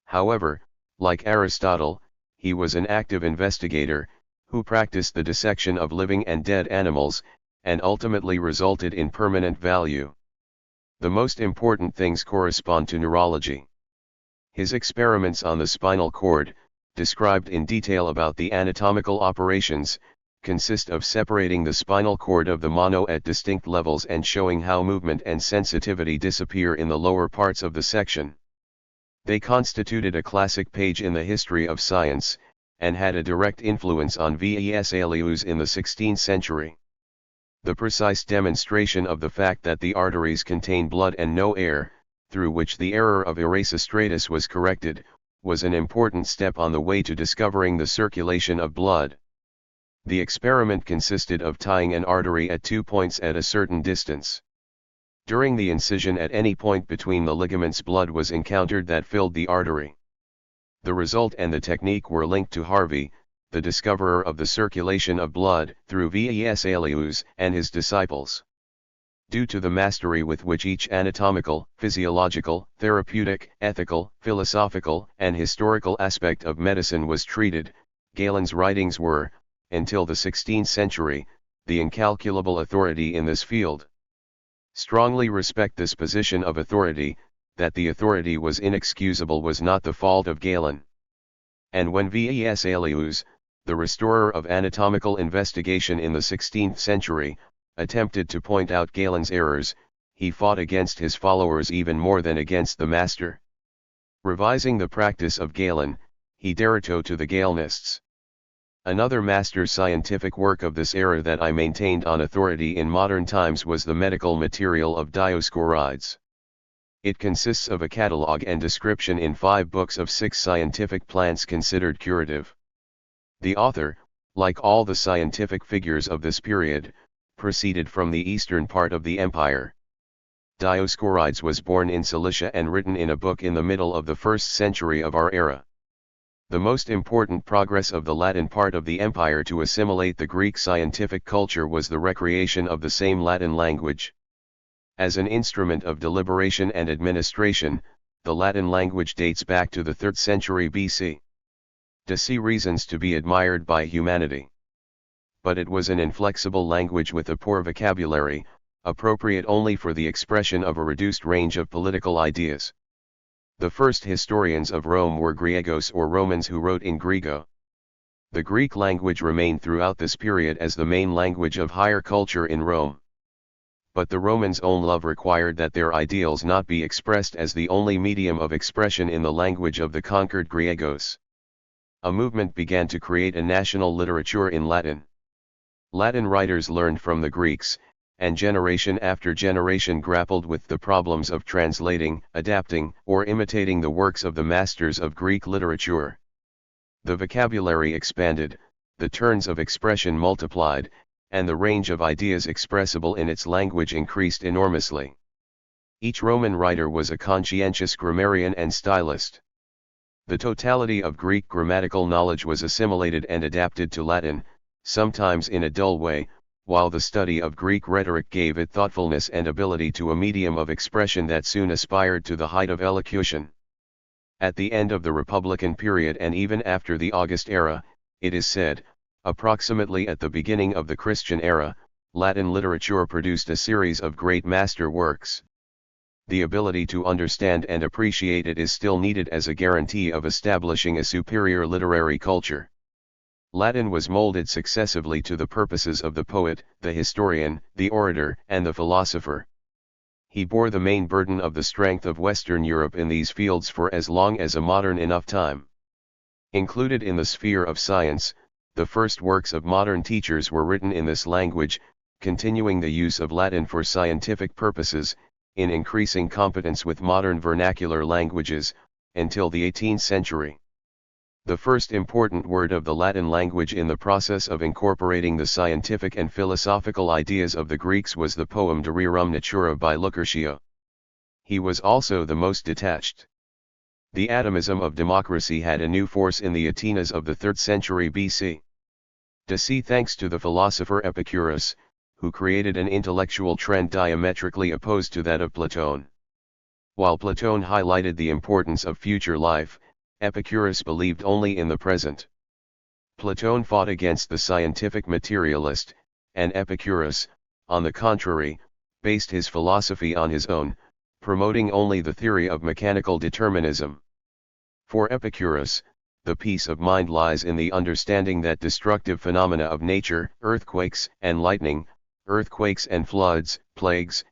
However, like Aristotle, he was an active investigator, who practiced the dissection of living and dead animals, and ultimately resulted in permanent value. The most important things correspond to neurology. His experiments on the spinal cord, described in detail about the anatomical operations, consist of separating the spinal cord of the mono at distinct levels and showing how movement and sensitivity disappear in the lower parts of the section. They constituted a classic page in the history of science, and had a direct influence on Vesalius in the 16th century. The precise demonstration of the fact that the arteries contain blood and no air, through which the error of Erasistratus was corrected, was an important step on the way to discovering the circulation of blood. The experiment consisted of tying an artery at 2 points at a certain distance. During the incision at any point between the ligaments, blood was encountered that filled the artery. The result and the technique were linked to Harvey, the discoverer of the circulation of blood, through Vesalius and his disciples. Due to the mastery with which each anatomical, physiological, therapeutic, ethical, philosophical, and historical aspect of medicine was treated, Galen's writings were, until the 16th century, the incalculable authority in this field. Strongly respect this position of authority. That the authority was inexcusable was not the fault of Galen. And when Vesalius, the restorer of anatomical investigation in the 16th century, attempted to point out Galen's errors, he fought against his followers even more than against the master. Revising the practice of Galen, he derito to the Galenists. Another master scientific work of this era that I maintained on authority in modern times was the medical material of Dioscorides. It consists of a catalogue and description in 5 books of 6 scientific plants considered curative. The author, like all the scientific figures of this period, proceeded from the eastern part of the empire. Dioscorides was born in Cilicia and written in a book in the middle of the 1st century of our era. The most important progress of the Latin part of the empire to assimilate the Greek scientific culture was the recreation of the same Latin language. As an instrument of deliberation and administration, the Latin language dates back to the 3rd century BC. To see reasons to be admired by humanity. But it was an inflexible language with a poor vocabulary, appropriate only for the expression of a reduced range of political ideas. The first historians of Rome were Griegos or Romans who wrote in Grego. The Greek language remained throughout this period as the main language of higher culture in Rome. But the Romans' own love required that their ideals not be expressed as the only medium of expression in the language of the conquered Griegos. A movement began to create a national literature in Latin. Latin writers learned from the Greeks, and generation after generation grappled with the problems of translating, adapting, or imitating the works of the masters of Greek literature. The vocabulary expanded, the turns of expression multiplied, and the range of ideas expressible in its language increased enormously. Each Roman writer was a conscientious grammarian and stylist. The totality of Greek grammatical knowledge was assimilated and adapted to Latin, sometimes in a dull way, while the study of Greek rhetoric gave it thoughtfulness and ability to a medium of expression that soon aspired to the height of elocution. At the end of the Republican period and even after the August era, it is said, approximately at the beginning of the Christian era, Latin literature produced a series of great master works. The ability to understand and appreciate it is still needed as a guarantee of establishing a superior literary culture. Latin was molded successively to the purposes of the poet, the historian, the orator, and the philosopher. He bore the main burden of the strength of Western Europe in these fields for as long as a modern enough time. Included in the sphere of science, the first works of modern teachers were written in this language, continuing the use of Latin for scientific purposes, in increasing competence with modern vernacular languages, until the 18th century. The first important word of the Latin language in the process of incorporating the scientific and philosophical ideas of the Greeks was the poem De Rerum Natura by Lucretio. He was also the most detached. The atomism of democracy had a new force in the Atenas of the 3rd century BC. DC thanks to the philosopher Epicurus, who created an intellectual trend diametrically opposed to that of Plato. While Plato highlighted the importance of future life, Epicurus believed only in the present. Plato fought against the scientific materialist, and Epicurus, on the contrary, based his philosophy on his own, promoting only the theory of mechanical determinism. For Epicurus, the peace of mind lies in the understanding that destructive phenomena of nature, earthquakes and lightning, earthquakes and floods, plagues,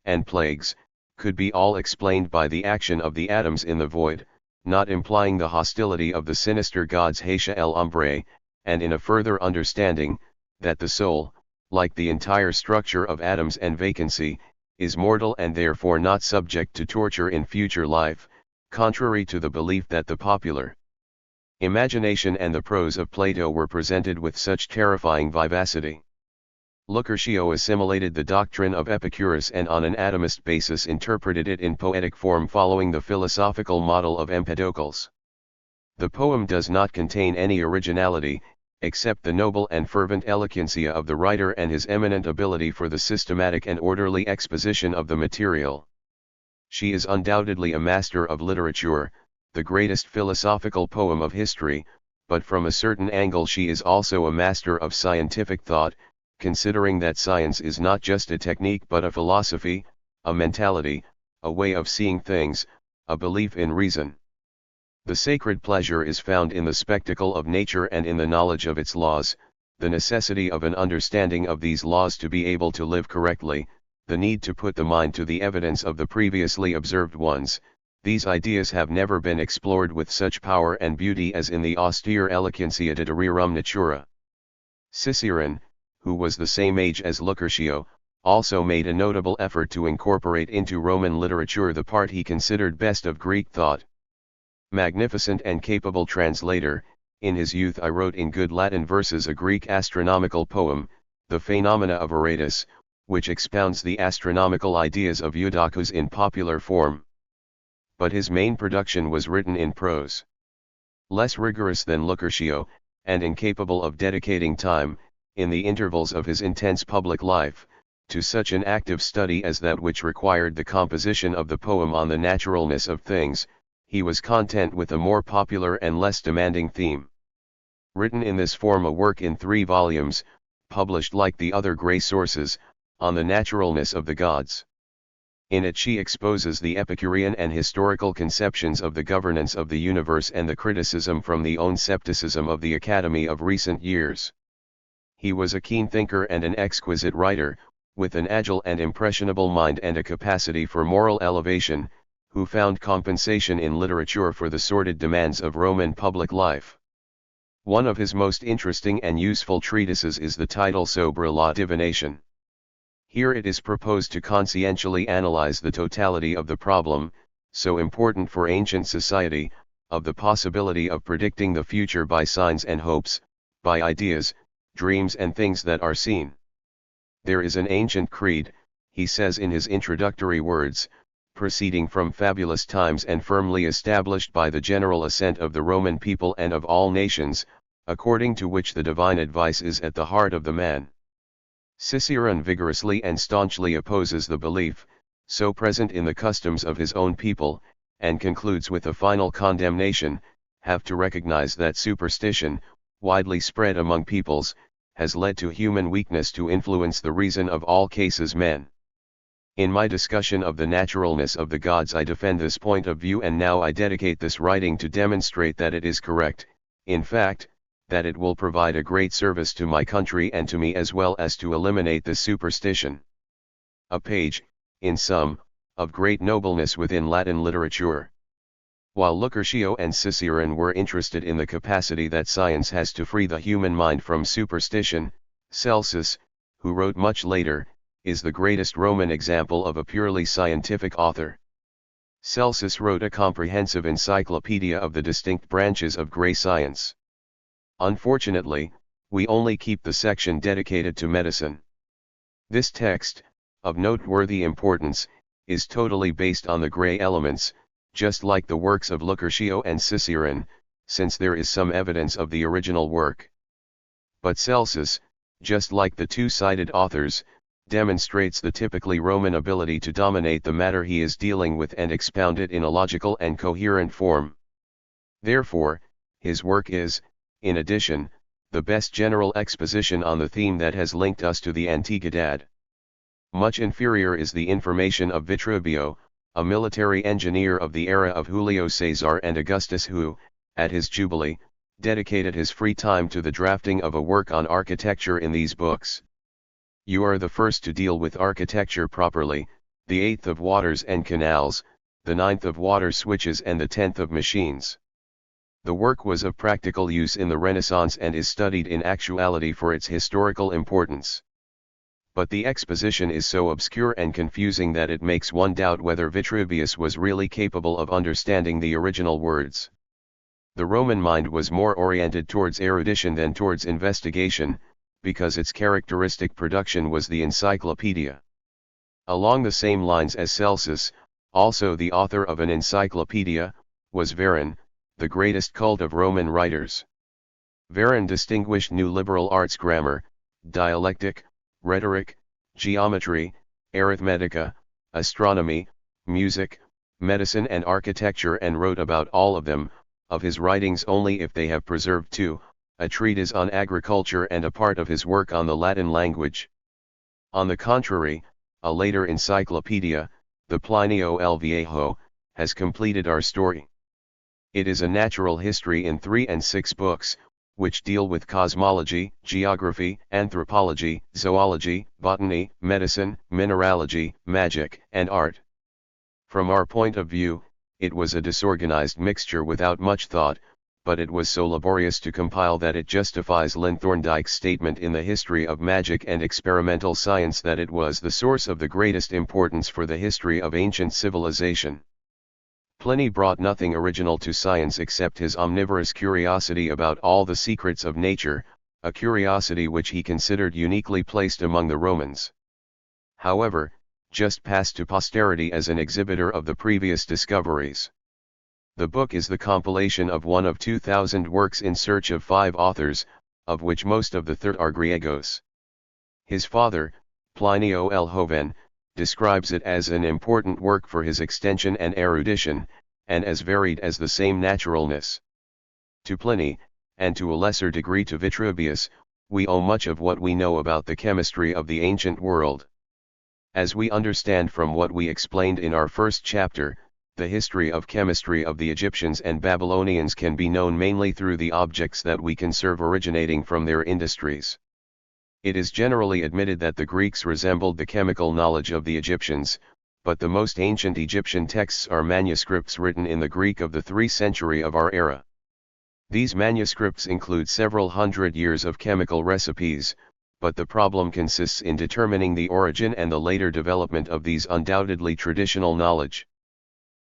could be all explained by the action of the atoms in the void, not implying the hostility of the sinister gods Hatia el Hombre, and in a further understanding, that the soul, like the entire structure of atoms and vacancy, is mortal and therefore not subject to torture in future life, contrary to the belief that the popular imagination and the prose of Plato were presented with such terrifying vivacity. Lucretio assimilated the doctrine of Epicurus and on an atomist basis interpreted it in poetic form following the philosophical model of Empedocles. The poem does not contain any originality, except the noble and fervent eloquentia of the writer and his eminent ability for the systematic and orderly exposition of the material. She is undoubtedly a master of literature, the greatest philosophical poem of history, but from a certain angle she is also a master of scientific thought, considering that science is not just a technique but a philosophy, a mentality, a way of seeing things, a belief in reason. The sacred pleasure is found in the spectacle of nature and in the knowledge of its laws, the necessity of an understanding of these laws to be able to live correctly, the need to put the mind to the evidence of the previously observed ones. These ideas have never been explored with such power and beauty as in the austere eloquentia de rerum natura. Cicerone, who was the same age as Lucretio, also made a notable effort to incorporate into Roman literature the part he considered best of Greek thought. Magnificent and capable translator, in his youth I wrote in good Latin verses a Greek astronomical poem, the Phenomena of Aratus, which expounds the astronomical ideas of Eudoxus in popular form. But his main production was written in prose. Less rigorous than Lucretio, and incapable of dedicating time, in the intervals of his intense public life, to such an active study as that which required the composition of the poem on the naturalness of things, he was content with a more popular and less demanding theme. Written in this form a work in 3 volumes, published like the other Grey sources, on the naturalness of the gods. In it she exposes the Epicurean and historical conceptions of the governance of the universe and the criticism from the own scepticism of the Academy of recent years. He was a keen thinker and an exquisite writer, with an agile and impressionable mind and a capacity for moral elevation, who found compensation in literature for the sordid demands of Roman public life. One of his most interesting and useful treatises is the title Sobre la Divination. Here it is proposed to conscientially analyze the totality of the problem, so important for ancient society, of the possibility of predicting the future by signs and hopes, by ideas, dreams and things that are seen. There is an ancient creed, he says in his introductory words, proceeding from fabulous times and firmly established by the general assent of the Roman people and of all nations, according to which the divine advice is at the heart of the man. Cicerone vigorously and staunchly opposes the belief, so present in the customs of his own people, and concludes with a final condemnation, have to recognize that superstition, widely spread among peoples, has led to human weakness to influence the reason of all cases men. In my discussion of the naturalness of the gods I defend this point of view, and now I dedicate this writing to demonstrate that it is correct, in fact, that it will provide a great service to my country and to me as well as to eliminate this superstition. A page, in sum, of great nobleness within Latin literature. While Lucretio and Cicerone were interested in the capacity that science has to free the human mind from superstition, Celsus, who wrote much later, is the greatest Roman example of a purely scientific author. Celsus wrote a comprehensive encyclopedia of the distinct branches of Grey science. Unfortunately, we only keep the section dedicated to medicine. This text, of noteworthy importance, is totally based on the Grey elements, just like the works of Lucretio and Cicerone, since there is some evidence of the original work. But Celsus, just like the two-sided authors, demonstrates the typically Roman ability to dominate the matter he is dealing with and expound it in a logical and coherent form. Therefore, his work is, in addition, the best general exposition on the theme that has linked us to the Antiquidad. Much inferior is the information of Vitruvio, a military engineer of the era of Julio Caesar and Augustus who, at his jubilee, dedicated his free time to the drafting of a work on architecture in these books. You are the first to deal with architecture properly, the 8th of waters and canals, the 9th of water switches and the 10th of machines. The work was of practical use in the Renaissance and is studied in actuality for its historical importance. But the exposition is so obscure and confusing that it makes one doubt whether Vitruvius was really capable of understanding the original words. The Roman mind was more oriented towards erudition than towards investigation, because its characteristic production was the encyclopedia. Along the same lines as Celsus, also the author of an encyclopedia, was Varron, the greatest cult of Roman writers. Varron distinguished new liberal arts grammar, dialectic, rhetoric, geometry, arithmetica, astronomy, music, medicine and architecture and wrote about all of them, of his writings only if they have preserved two, a treatise on agriculture and a part of his work on the Latin language. On the contrary, a later encyclopedia, the Plinio el Viejo, has completed our story. It is a natural history in 3 and 6 books, which deal with cosmology, geography, anthropology, zoology, botany, medicine, mineralogy, magic, and art. From our point of view, it was a disorganized mixture without much thought, but it was so laborious to compile that it justifies Lynn Thorndike's statement in the History of Magic and Experimental Science that it was the source of the greatest importance for the history of ancient civilization. Pliny brought nothing original to science except his omnivorous curiosity about all the secrets of nature, a curiosity which he considered uniquely placed among the Romans. However, just passed to posterity as an exhibitor of the previous discoveries. The book is the compilation of one of 2,000 works in search of 5 authors, of which most of the third are Griegos. His father, Plinio el Joven, describes it as an important work for his extension and erudition, and as varied as the same naturalness. To Pliny, and to a lesser degree to Vitruvius, we owe much of what we know about the chemistry of the ancient world. As we understand from what we explained in our first chapter, the history of chemistry of the Egyptians and Babylonians can be known mainly through the objects that we conserve originating from their industries. It is generally admitted that the Greeks resembled the chemical knowledge of the Egyptians, but the most ancient Egyptian texts are manuscripts written in the Greek of the 3rd century of our era. These manuscripts include several hundred years of chemical recipes, but the problem consists in determining the origin and the later development of these undoubtedly traditional knowledge.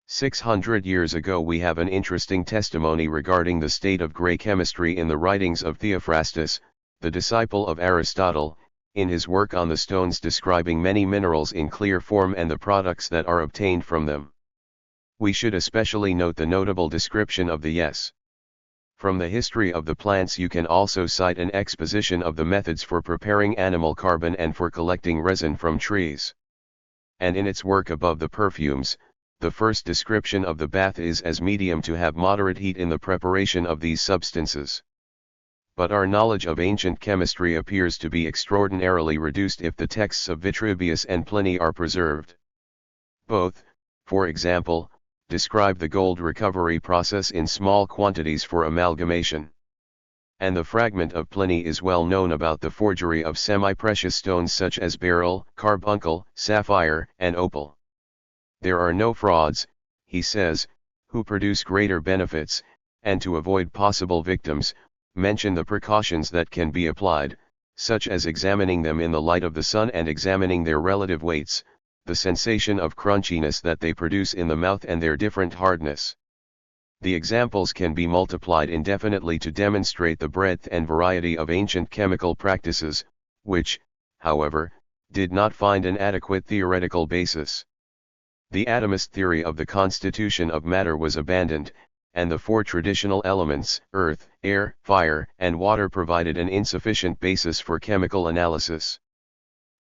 600 years ago we have an interesting testimony regarding the state of grey chemistry in the writings of Theophrastus, the disciple of Aristotle, in his work on the stones describing many minerals in clear form and the products that are obtained from them. We should especially note the notable description of the yes. From the history of the plants you can also cite an exposition of the methods for preparing animal carbon and for collecting resin from trees. And in its work above the perfumes, the first description of the bath is as medium to have moderate heat in the preparation of these substances. But our knowledge of ancient chemistry appears to be extraordinarily reduced if the texts of Vitruvius and Pliny are preserved. Both, for example, describe the gold recovery process in small quantities for amalgamation. And the fragment of Pliny is well known about the forgery of semi-precious stones such as beryl, carbuncle, sapphire, and opal. There are no frauds, he says, who produce greater benefits, and to avoid possible victims, mention the precautions that can be applied, such as examining them in the light of the sun and examining their relative weights, the sensation of crunchiness that they produce in the mouth and their different hardness. The examples can be multiplied indefinitely to demonstrate the breadth and variety of ancient chemical practices, which, however, did not find an adequate theoretical basis. The atomist theory of the constitution of matter was abandoned, and the four traditional elements, earth, air, fire, and water, provided an insufficient basis for chemical analysis.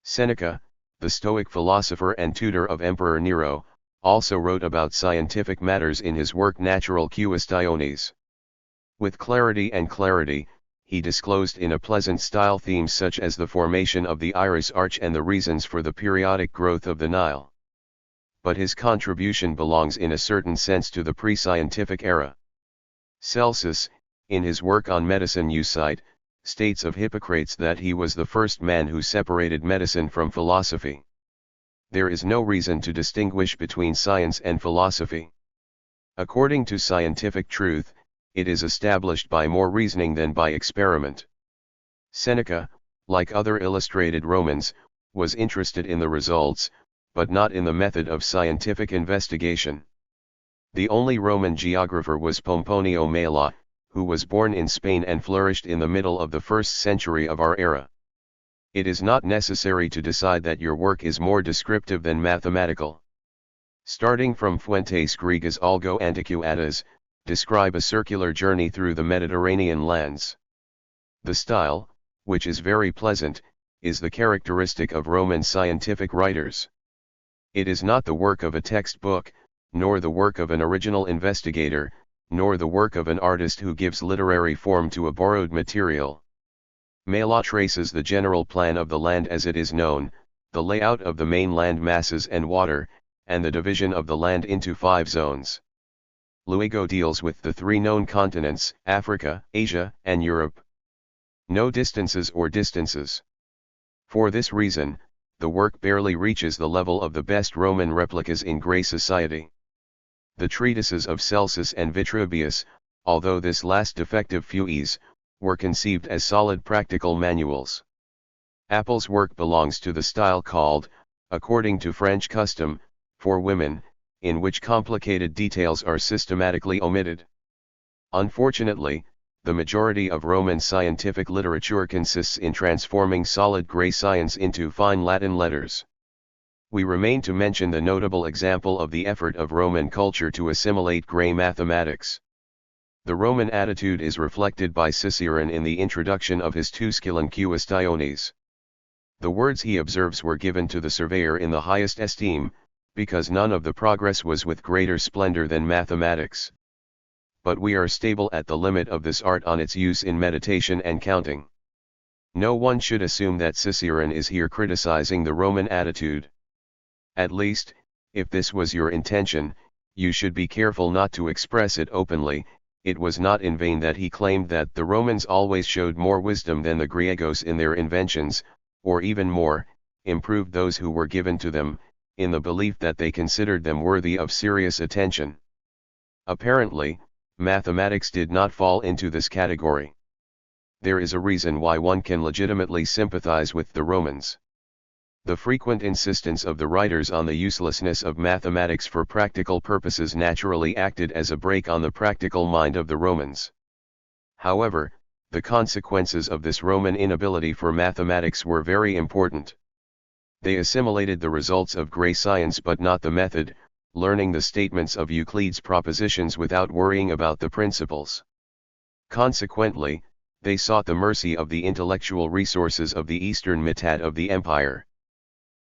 Seneca, the Stoic philosopher and tutor of Emperor Nero, also wrote about scientific matters in his work Natural Questiones. With clarity, he disclosed in a pleasant style themes such as the formation of the Iris Arch and the reasons for the periodic growth of the Nile. But his contribution belongs in a certain sense to the pre-scientific era. Celsus, in his work on medicine Euclid, states of Hippocrates that he was the first man who separated medicine from philosophy. There is no reason to distinguish between science and philosophy. According to scientific truth, it is established by more reasoning than by experiment. Seneca, like other illustrated Romans, was interested in the results, but not in the method of scientific investigation. The only Roman geographer was Pomponio Mela, who was born in Spain and flourished in the middle of the 1st century of our era. It is not necessary to decide that your work is more descriptive than mathematical. Starting from Fuentes Griegas algo antiquadas, describe a circular journey through the Mediterranean lands. The style, which is very pleasant, is the characteristic of Roman scientific writers. It is not the work of a textbook, nor the work of an original investigator, nor the work of an artist who gives literary form to a borrowed material. Mela traces the general plan of the land as it is known, the layout of the main land masses and water, and the division of the land into 5 zones. Luego deals with the 3 known continents, Africa, Asia, and Europe. No distances or distances. For this reason, the work barely reaches the level of the best Roman replicas in Grey society. The treatises of Celsus and Vitruvius, although this last defective fuies, were conceived as solid practical manuals. Appel's work belongs to the style called, according to French custom, for women, in which complicated details are systematically omitted. Unfortunately, the majority of Roman scientific literature consists in transforming solid Grey science into fine Latin letters. We remain to mention the notable example of the effort of Roman culture to assimilate Grey mathematics. The Roman attitude is reflected by Cicerone in the introduction of his Tusculan Questiones. The words he observes were given to the surveyor in the highest esteem, because none of the progress was with greater splendor than mathematics. But we are stable at the limit of this art on its use in meditation and counting. No one should assume that Cicerone is here criticizing the Roman attitude. At least, if this was your intention, you should be careful not to express it openly. It was not in vain that he claimed that the Romans always showed more wisdom than the Griegos in their inventions, or even more, improved those who were given to them, in the belief that they considered them worthy of serious attention. Apparently, mathematics did not fall into this category. There is a reason why one can legitimately sympathize with the Romans. The frequent insistence of the writers on the uselessness of mathematics for practical purposes naturally acted as a brake on the practical mind of the Romans. However, the consequences of this Roman inability for mathematics were very important. They assimilated the results of Grey science but not the method, learning the statements of Euclid's propositions without worrying about the principles. Consequently, they sought the mercy of the intellectual resources of the eastern Mitat of the empire.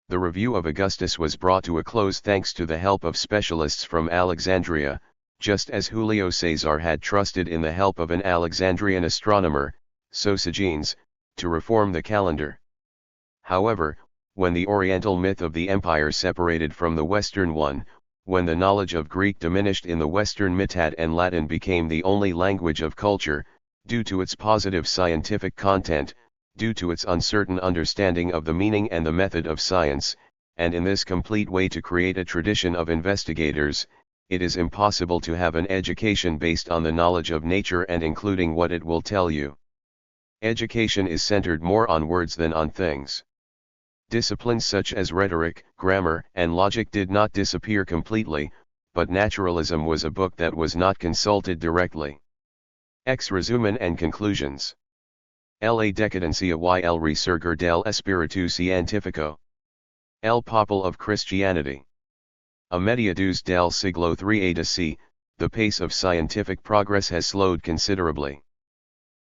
The review of Augustus was brought to a close thanks to the help of specialists from Alexandria, just as Julio Caesar had trusted in the help of an Alexandrian astronomer, Sosigenes, to reform the calendar. However, when the Oriental myth of the empire separated from the Western one, when the knowledge of Greek diminished in the Western Mitat and Latin became the only language of culture, due to its positive scientific content, due to its uncertain understanding of the meaning and the method of science, and in this complete way to create a tradition of investigators, it is impossible to have an education based on the knowledge of nature and including what it will tell you. Education is centered more on words than on things. Disciplines such as rhetoric, grammar, and logic did not disappear completely, but naturalism was a book that was not consulted directly. Ex resumen and conclusions. La decadencia y el resurgir del espíritu científico. El papel of Christianity. A mediados del siglo III, the pace of scientific progress has slowed considerably.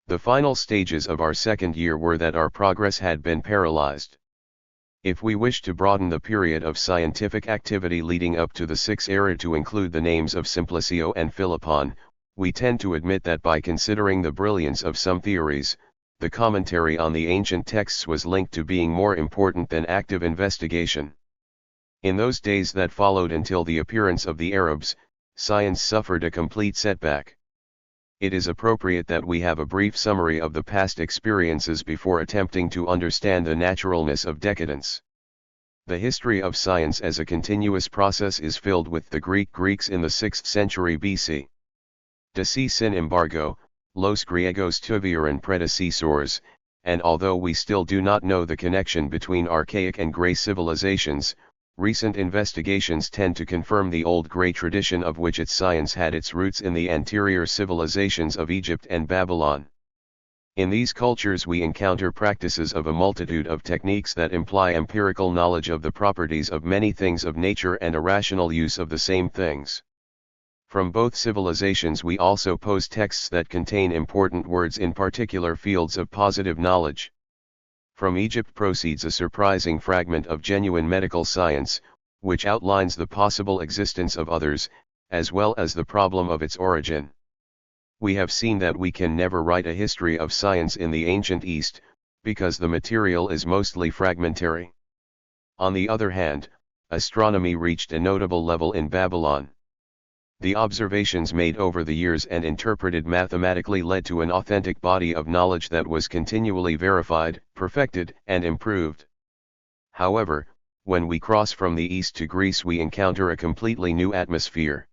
The final stages of our second year were that our progress had been paralyzed. If we wish to broaden the period of scientific activity leading up to the Sixth Era to include the names of Simplicio and Philippon, we tend to admit that by considering the brilliance of some theories, the commentary on the ancient texts was linked to being more important than active investigation. In those days that followed until the appearance of the Arabs, science suffered a complete setback. It is appropriate that we have a brief summary of the past experiences before attempting to understand the naturalness of decadence. The history of science as a continuous process is filled with the Greeks in the 6th century BC. De si sin embargo, los griegos tuvieron predecesores, and although we still do not know the connection between archaic and grey civilizations, recent investigations tend to confirm the old grey tradition of which its science had its roots in the anterior civilizations of Egypt and Babylon. In these cultures we encounter practices of a multitude of techniques that imply empirical knowledge of the properties of many things of nature and a rational use of the same things. From both civilizations we also pose texts that contain important words in particular fields of positive knowledge. From Egypt proceeds a surprising fragment of genuine medical science, which outlines the possible existence of others, as well as the problem of its origin. We have seen that we can never write a history of science in the ancient East, because the material is mostly fragmentary. On the other hand, astronomy reached a notable level in Babylon. The observations made over the years and interpreted mathematically led to an authentic body of knowledge that was continually verified, perfected, and improved. However, when we cross from the east to Greece we encounter a completely new atmosphere.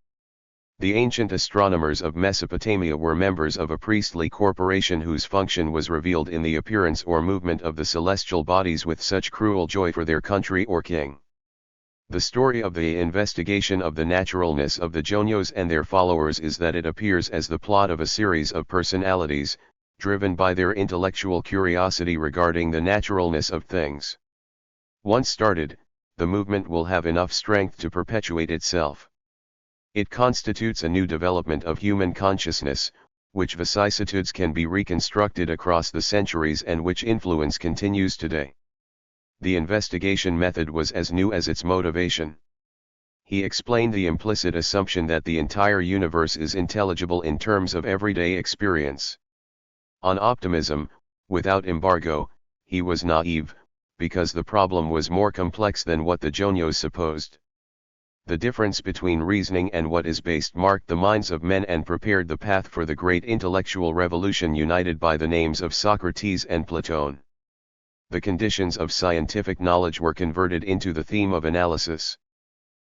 The ancient astronomers of Mesopotamia were members of a priestly corporation whose function was revealed in the appearance or movement of the celestial bodies with such cruel joy for their country or king. The story of the investigation of the naturalness of the Jonios and their followers is that it appears as the plot of a series of personalities, driven by their intellectual curiosity regarding the naturalness of things. Once started, the movement will have enough strength to perpetuate itself. It constitutes a new development of human consciousness, which vicissitudes can be reconstructed across the centuries and which influence continues today. The investigation method was as new as its motivation. He explained the implicit assumption that the entire universe is intelligible in terms of everyday experience. On optimism, without embargo, he was naive, because the problem was more complex than what the Jonios supposed. The difference between reasoning and what is based marked the minds of men and prepared the path for the great intellectual revolution united by the names of Socrates and Plato. The conditions of scientific knowledge were converted into the theme of analysis.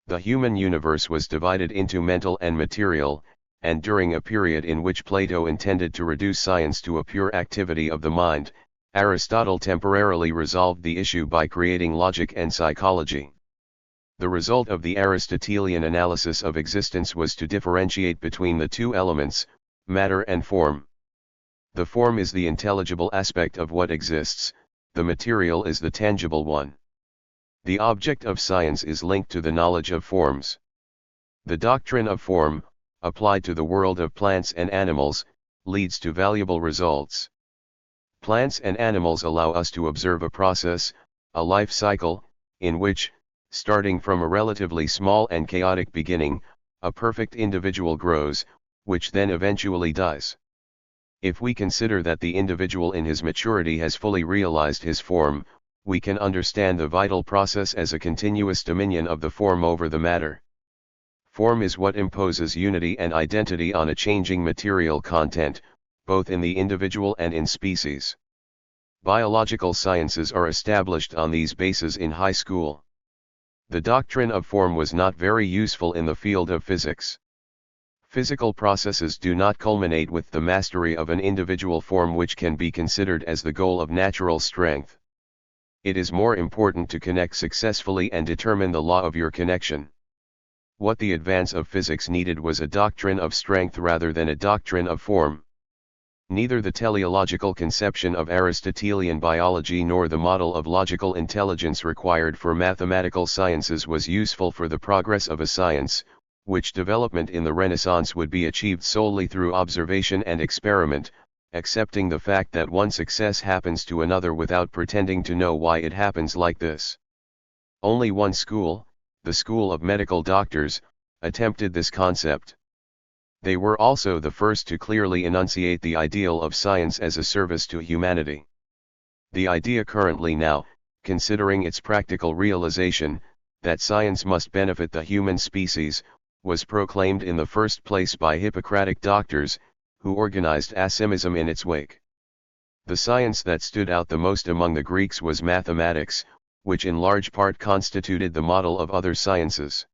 The human universe was divided into mental and material, and during a period in which Plato intended to reduce science to a pure activity of the mind, Aristotle temporarily resolved the issue by creating logic and psychology. The result of the Aristotelian analysis of existence was to differentiate between the two elements, matter and form. The form is the intelligible aspect of what exists, the material is the tangible one. The object of science is linked to the knowledge of forms. The doctrine of form, applied to the world of plants and animals, leads to valuable results. Plants and animals allow us to observe a process, a life cycle, in which, starting from a relatively small and chaotic beginning, a perfect individual grows, which then eventually dies. If we consider that the individual in his maturity has fully realized his form, we can understand the vital process as a continuous dominion of the form over the matter. Form is what imposes unity and identity on a changing material content, both in the individual and in species. Biological sciences are established on these bases in high school. The doctrine of form was not very useful in the field of physics. Physical processes do not culminate with the mastery of an individual form which can be considered as the goal of natural strength. It is more important to connect successfully and determine the law of your connection. What the advance of physics needed was a doctrine of strength rather than a doctrine of form. Neither the teleological conception of Aristotelian biology nor the model of logical intelligence required for mathematical sciences was useful for the progress of a science, which development in the Renaissance would be achieved solely through observation and experiment, accepting the fact that one success happens to another without pretending to know why it happens like this. Only one school, the school of medical doctors, attempted this concept. They were also the first to clearly enunciate the ideal of science as a service to humanity. The idea currently now, considering its practical realization, that science must benefit the human species, was proclaimed in the first place by Hippocratic doctors, who organized ascemism in its wake. The science that stood out the most among the Greeks was mathematics, which in large part constituted the model of other sciences.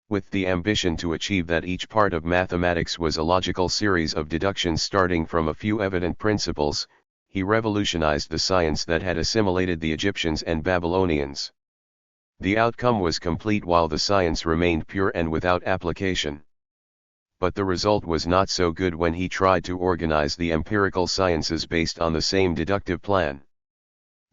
With the ambition to achieve that each part of mathematics was a logical series of deductions starting from a few evident principles, he revolutionized the science that had assimilated the Egyptians and Babylonians. The outcome was complete while the science remained pure and without application. But the result was not so good when he tried to organize the empirical sciences based on the same deductive plan.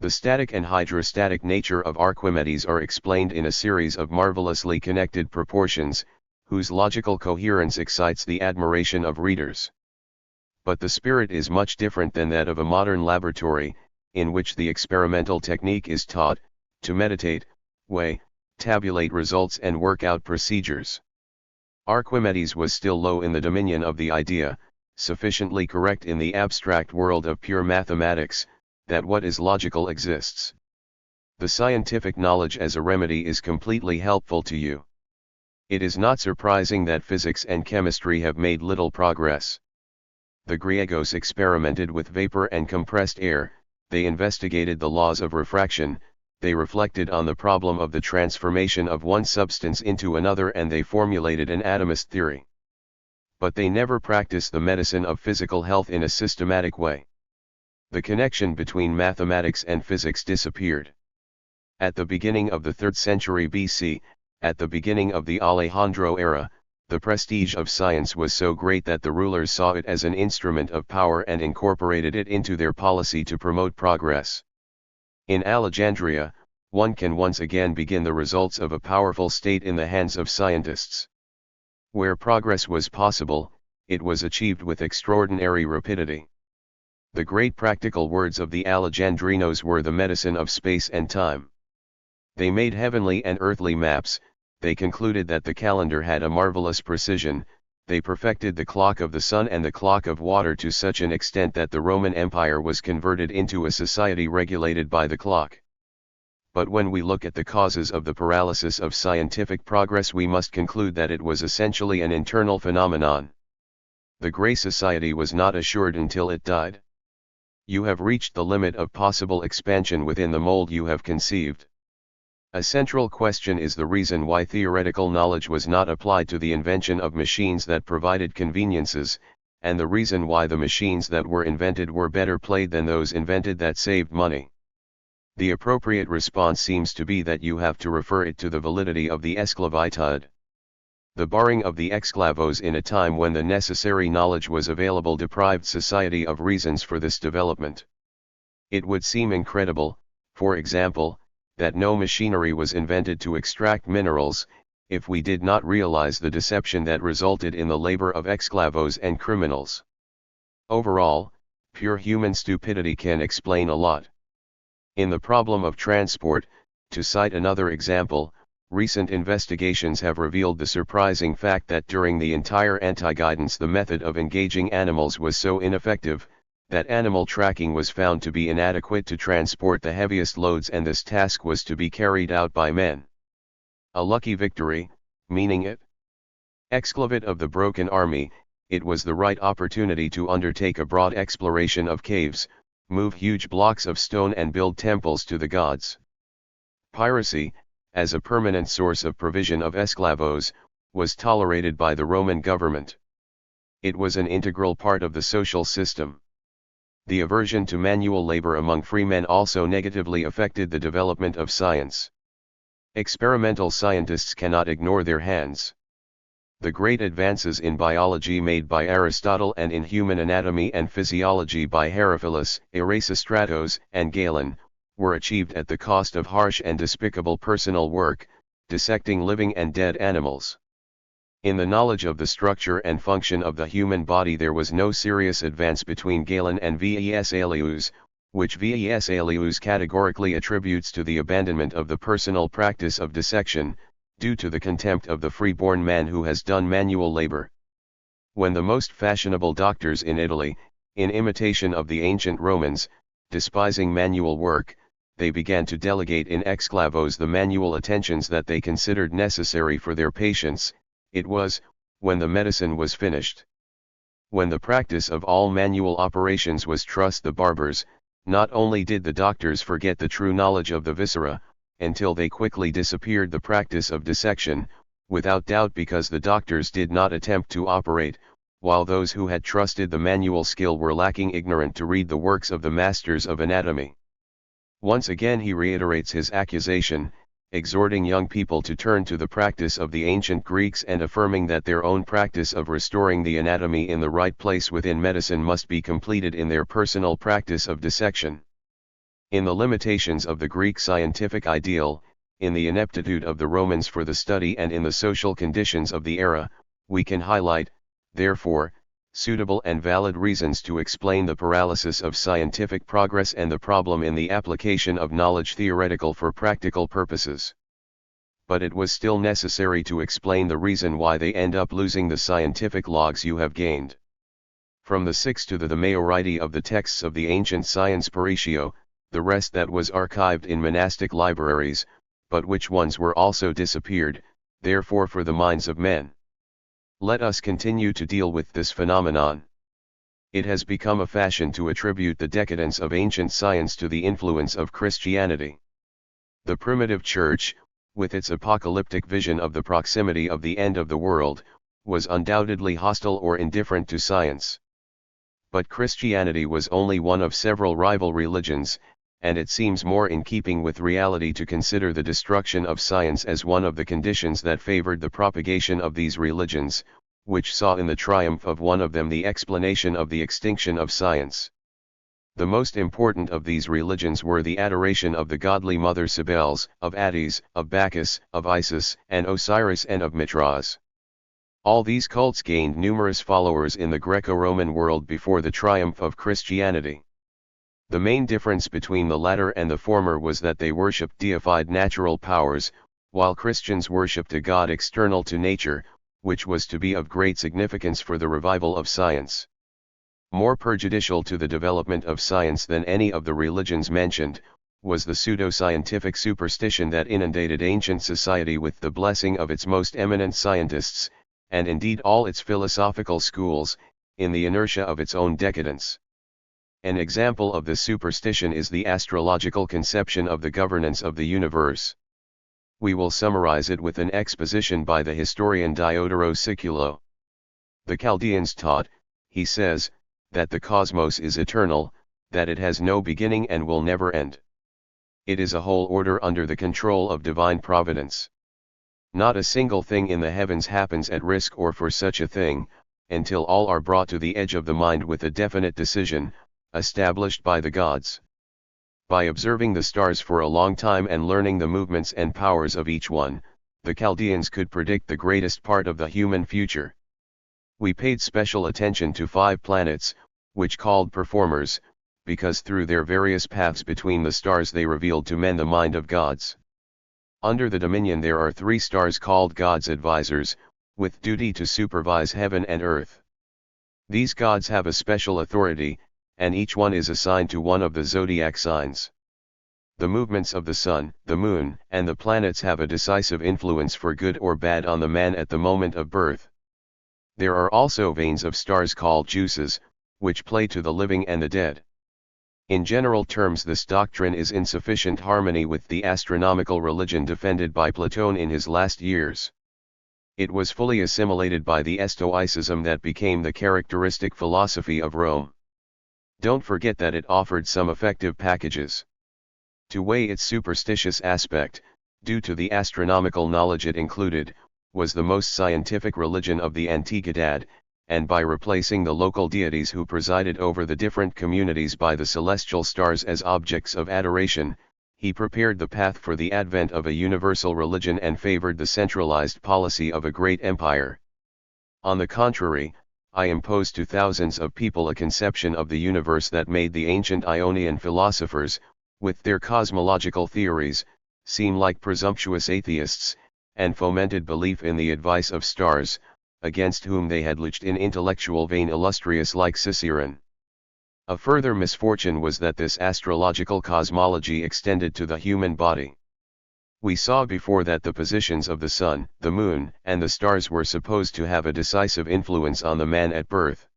The static and hydrostatic nature of Archimedes are explained in a series of marvelously connected proportions, whose logical coherence excites the admiration of readers. But the spirit is much different than that of a modern laboratory, in which the experimental technique is taught, to meditate, weigh, tabulate results and work out procedures. Archimedes was still low in the dominion of the idea, sufficiently correct in the abstract world of pure mathematics, that what is logical exists. The scientific knowledge as a remedy is completely helpful to you. It is not surprising that physics and chemistry have made little progress. The Griegos experimented with vapor and compressed air, they investigated the laws of refraction, they reflected on the problem of the transformation of one substance into another and they formulated an atomist theory. But they never practiced the medicine of physical health in a systematic way. The connection between mathematics and physics disappeared. At the beginning of the 3rd century BC, at the beginning of the Alejandro era, the prestige of science was so great that the rulers saw it as an instrument of power and incorporated it into their policy to promote progress. In Alexandria, one can once again begin the results of a powerful state in the hands of scientists. Where progress was possible, it was achieved with extraordinary rapidity. The great practical words of the Alexandrinos were the medicine of space and time. They made heavenly and earthly maps, they concluded that the calendar had a marvelous precision, they perfected the clock of the sun and the clock of water to such an extent that the Roman Empire was converted into a society regulated by the clock. But when we look at the causes of the paralysis of scientific progress we must conclude that it was essentially an internal phenomenon. The Grey Society was not assured until it died. You have reached the limit of possible expansion within the mold you have conceived. A central question is the reason why theoretical knowledge was not applied to the invention of machines that provided conveniences, and the reason why the machines that were invented were better played than those invented that saved money. The appropriate response seems to be that you have to refer it to the validity of the esclavitude. The barring of the esclavos in a time when the necessary knowledge was available deprived society of reasons for this development. It would seem incredible, for example, that no machinery was invented to extract minerals, if we did not realize the deception that resulted in the labor of esclavos and criminals. Overall, pure human stupidity can explain a lot. In the problem of transport, to cite another example, recent investigations have revealed the surprising fact that during the entire anti-guidance the method of engaging animals was so ineffective, that animal tracking was found to be inadequate to transport the heaviest loads and this task was to be carried out by men. A lucky victory, meaning it? Exclavit of the broken army, it was the right opportunity to undertake a broad exploration of caves, move huge blocks of stone and build temples to the gods. Piracy, as a permanent source of provision of esclavos, was tolerated by the Roman government. It was an integral part of the social system. The aversion to manual labor among freemen also negatively affected the development of science. Experimental scientists cannot ignore their hands. the great advances in biology made by Aristotle and in human anatomy and physiology by Herophilus, Erasistratos, and Galen, were achieved at the cost of harsh and despicable personal work, dissecting living and dead animals. In the knowledge of the structure and function of the human body there was no serious advance between Galen and Vesalius, which Vesalius categorically attributes to the abandonment of the personal practice of dissection, due to the contempt of the free-born man who has done manual labor. When the most fashionable doctors in Italy, in imitation of the ancient Romans, despising manual work, they began to delegate in exclavos the manual attentions that they considered necessary for their patients, it was, when the medicine was finished. When the practice of all manual operations was trust the barbers, not only did the doctors forget the true knowledge of the viscera, until they quickly disappeared the practice of dissection, without doubt because the doctors did not attempt to operate, while those who had trusted the manual skill were lacking ignorant to read the works of the masters of anatomy. Once again he reiterates his accusation, exhorting young people to turn to the practice of the ancient Greeks and affirming that their own practice of restoring the anatomy in the right place within medicine must be completed in their personal practice of dissection. In the limitations of the Greek scientific ideal, in the ineptitude of the Romans for the study and in the social conditions of the era, we can highlight, therefore, suitable and valid reasons to explain the paralysis of scientific progress and the problem in the application of knowledge theoretical for practical purposes. But it was still necessary to explain the reason why they end up losing the scientific logs you have gained. From the 6 to the majority of the texts of the ancient science Paritio, the rest that was archived in monastic libraries, but which ones were also disappeared, therefore for the minds of men. Let us continue to deal with this phenomenon. It has become a fashion to attribute the decadence of ancient science to the influence of Christianity. The primitive church, with its apocalyptic vision of the proximity of the end of the world, was undoubtedly hostile or indifferent to science. But Christianity was only one of several rival religions, and it seems more in keeping with reality to consider the destruction of science as one of the conditions that favored the propagation of these religions, which saw in the triumph of one of them the explanation of the extinction of science. The most important of these religions were the adoration of the godly mother Cybele, of Attis, of Bacchus, of Isis and Osiris and of Mithras. All these cults gained numerous followers in the Greco-Roman world before the triumph of Christianity. The main difference between the latter and the former was that they worshipped deified natural powers, while Christians worshipped a god external to nature, which was to be of great significance for the revival of science. More prejudicial to the development of science than any of the religions mentioned, was the pseudo-scientific superstition that inundated ancient society with the blessing of its most eminent scientists, and indeed all its philosophical schools, in the inertia of its own decadence. An example of this superstition is the astrological conception of the governance of the universe. We will summarize it with an exposition by the historian Diodorus Siculo. The Chaldeans taught, he says, that the cosmos is eternal, that it has no beginning and will never end. It is a whole order under the control of divine providence. Not a single thing in the heavens happens at risk or for such a thing, until all are brought to the edge of the mind with a definite decision, established by the gods. By observing the stars for a long time and learning the movements and powers of each one, the Chaldeans could predict the greatest part of the human future. We paid special attention to 5 planets, which called performers, because through their various paths between the stars they revealed to men the mind of gods. Under the dominion there are 3 stars called gods' advisors, with duty to supervise heaven and earth. These gods have a special authority, and each one is assigned to one of the zodiac signs. The movements of the sun, the moon, and the planets have a decisive influence for good or bad on the man at the moment of birth. There are also veins of stars called juices, which play to the living and the dead. In general terms this doctrine is in sufficient harmony with the astronomical religion defended by Plato in his last years. It was fully assimilated by the Stoicism that became the characteristic philosophy of Rome. Don't forget that it offered some effective packages. To weigh its superstitious aspect, due to the astronomical knowledge it included, was the most scientific religion of the antiquity, and by replacing the local deities who presided over the different communities by the celestial stars as objects of adoration, he prepared the path for the advent of a universal religion and favored the centralized policy of a great empire. On the contrary, I imposed to thousands of people a conception of the universe that made the ancient Ionian philosophers, with their cosmological theories, seem like presumptuous atheists, and fomented belief in the advice of stars, against whom they had leached in intellectual vein illustrious like Cicerone. A further misfortune was that this astrological cosmology extended to the human body. We saw before that the positions of the sun, the moon, and the stars were supposed to have a decisive influence on the man at birth.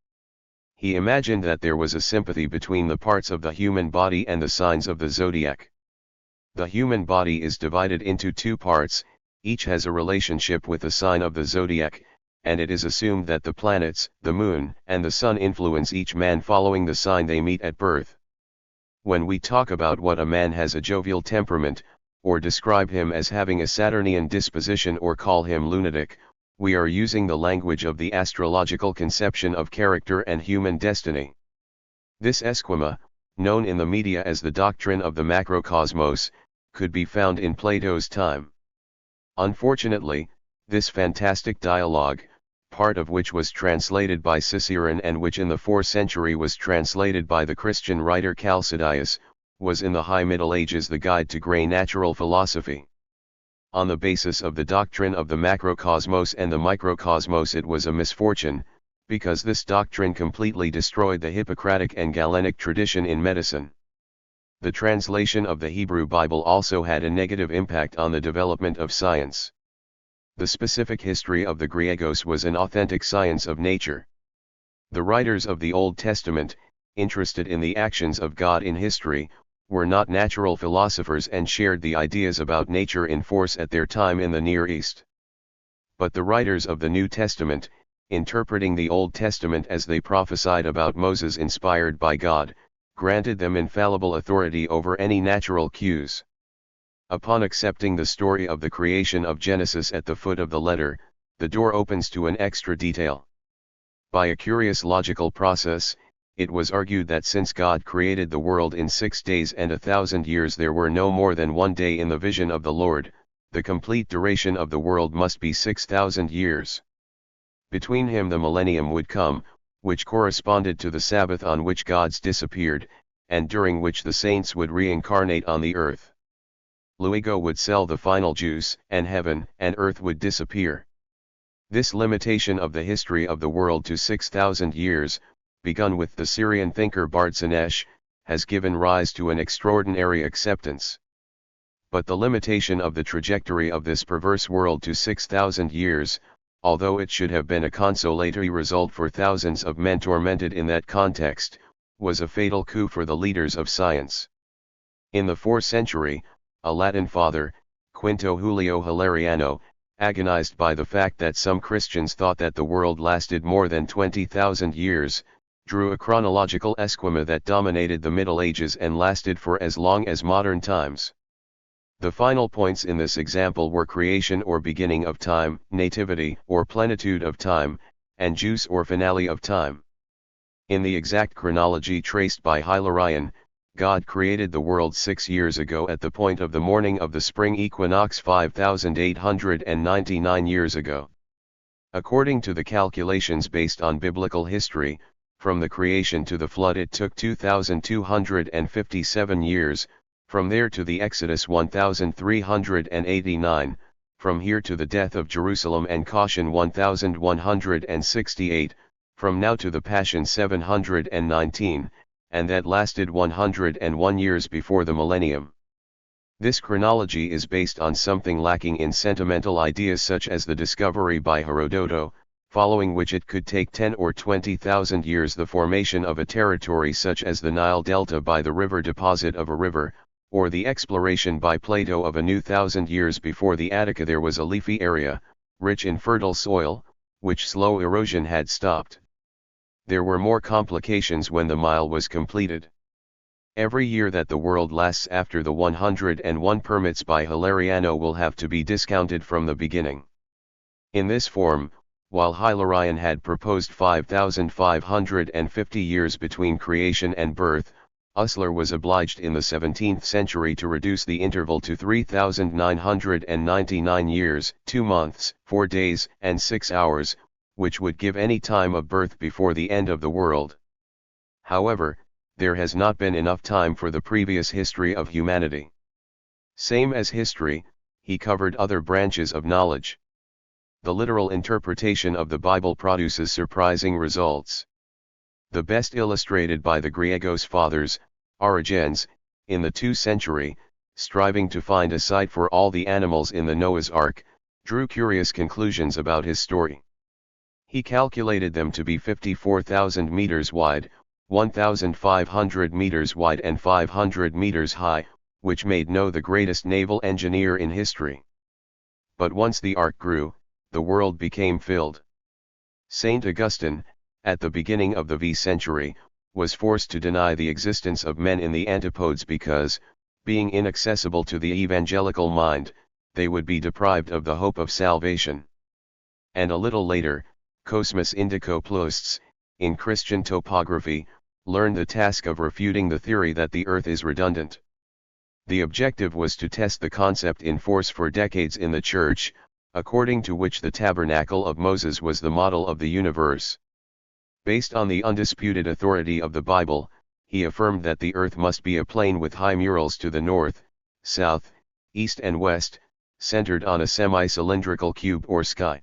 He imagined that there was a sympathy between the parts of the human body and the signs of the zodiac. The human body is divided into two parts, each has a relationship with the sign of the zodiac, and it is assumed that the planets, the moon, and the sun influence each man following the sign they meet at birth. When we talk about what a man has a jovial temperament, or describe him as having a Saturnian disposition or call him lunatic, we are using the language of the astrological conception of character and human destiny. This esquema, known in the media as the doctrine of the macrocosmos, could be found in Plato's time. Unfortunately, this fantastic dialogue, part of which was translated by Cicerone and which in the 4th century was translated by the Christian writer Chalcidius, was in the High Middle Ages the guide to grey natural philosophy. On the basis of the doctrine of the macrocosmos and the microcosmos, it was a misfortune, because this doctrine completely destroyed the Hippocratic and Galenic tradition in medicine. The translation of the Hebrew Bible also had a negative impact on the development of science. The specific history of the Griegos was an authentic science of nature. The writers of the Old Testament, interested in the actions of God in history, were not natural philosophers and shared the ideas about nature in force at their time in the Near East. But the writers of the New Testament, interpreting the Old Testament as they prophesied about Moses inspired by God, granted them infallible authority over any natural cues. Upon accepting the story of the creation of Genesis at the foot of the letter, the door opens to an extra detail. By a curious logical process, it was argued that since God created the world in 6 days and 1,000 years, there were no more than 1 day in the vision of the Lord, the complete duration of the world must be 6,000 years. Between him the millennium would come, which corresponded to the Sabbath on which gods disappeared, and during which the saints would reincarnate on the earth. Luego would sell the final juice, and heaven and earth would disappear. This limitation of the history of the world to 6,000 years, begun with the Syrian thinker Bartsanesh, has given rise to an extraordinary acceptance. But the limitation of the trajectory of this perverse world to 6,000 years, although it should have been a consolatory result for thousands of men tormented in that context, was a fatal coup for the leaders of science. In the 4th century, a Latin father, Quinto Julio Hilariano, agonized by the fact that some Christians thought that the world lasted more than 20,000 years, drew a chronological esquema that dominated the Middle Ages and lasted for as long as modern times. The final points in this example were creation or beginning of time, nativity or plenitude of time, and jus or finale of time. In the exact chronology traced by Hilarion, God created the world 6 years ago at the point of the morning of the spring equinox 5,899 years ago. According to the calculations based on biblical history, from the creation to the flood it took 2,257 years, from there to the Exodus 1,389, from here to the death of Jerusalem and Caution 1,168, from now to the Passion 719, and that lasted 101 years before the millennium. This chronology is based on something lacking in sentimental ideas such as the discovery by Herodotus, following which it could take 10 or 20,000 years the formation of a territory such as the Nile Delta by the river deposit of a river, or the exploration by Plato of a new 1,000 years before the Attica there was a leafy area, rich in fertile soil, which slow erosion had stopped. There were more complications when the mile was completed. Every year that the world lasts after the 101 permits by Hilariano will have to be discounted from the beginning. In this form, while Hilarion had proposed 5,550 years between creation and birth, Uslar was obliged in the 17th century to reduce the interval to 3,999 years, 2 months, 4 days, and 6 hours, which would give any time of birth before the end of the world. However, there has not been enough time for the previous history of humanity. Same as history, he covered other branches of knowledge. The literal interpretation of the Bible produces surprising results. The best illustrated by the Griegos fathers, Origenes, in the 2nd century, striving to find a site for all the animals in the Noah's Ark, drew curious conclusions about his story. He calculated them to be 54,000 meters wide, 1,500 meters wide and 500 meters high, which made Noah the greatest naval engineer in history. But once the ark grew, the world became filled. Saint Augustine, at the beginning of the V century, was forced to deny the existence of men in the antipodes because, being inaccessible to the evangelical mind, they would be deprived of the hope of salvation. And a little later, Cosmas Indicopleustes, in Christian topography, learned the task of refuting the theory that the earth is redundant. The objective was to test the concept in force for decades in the Church, according to which the tabernacle of Moses was the model of the universe. Based on the undisputed authority of the Bible, he affirmed that the earth must be a plane with high murals to the north, south, east and west, centered on a semi-cylindrical cube or sky.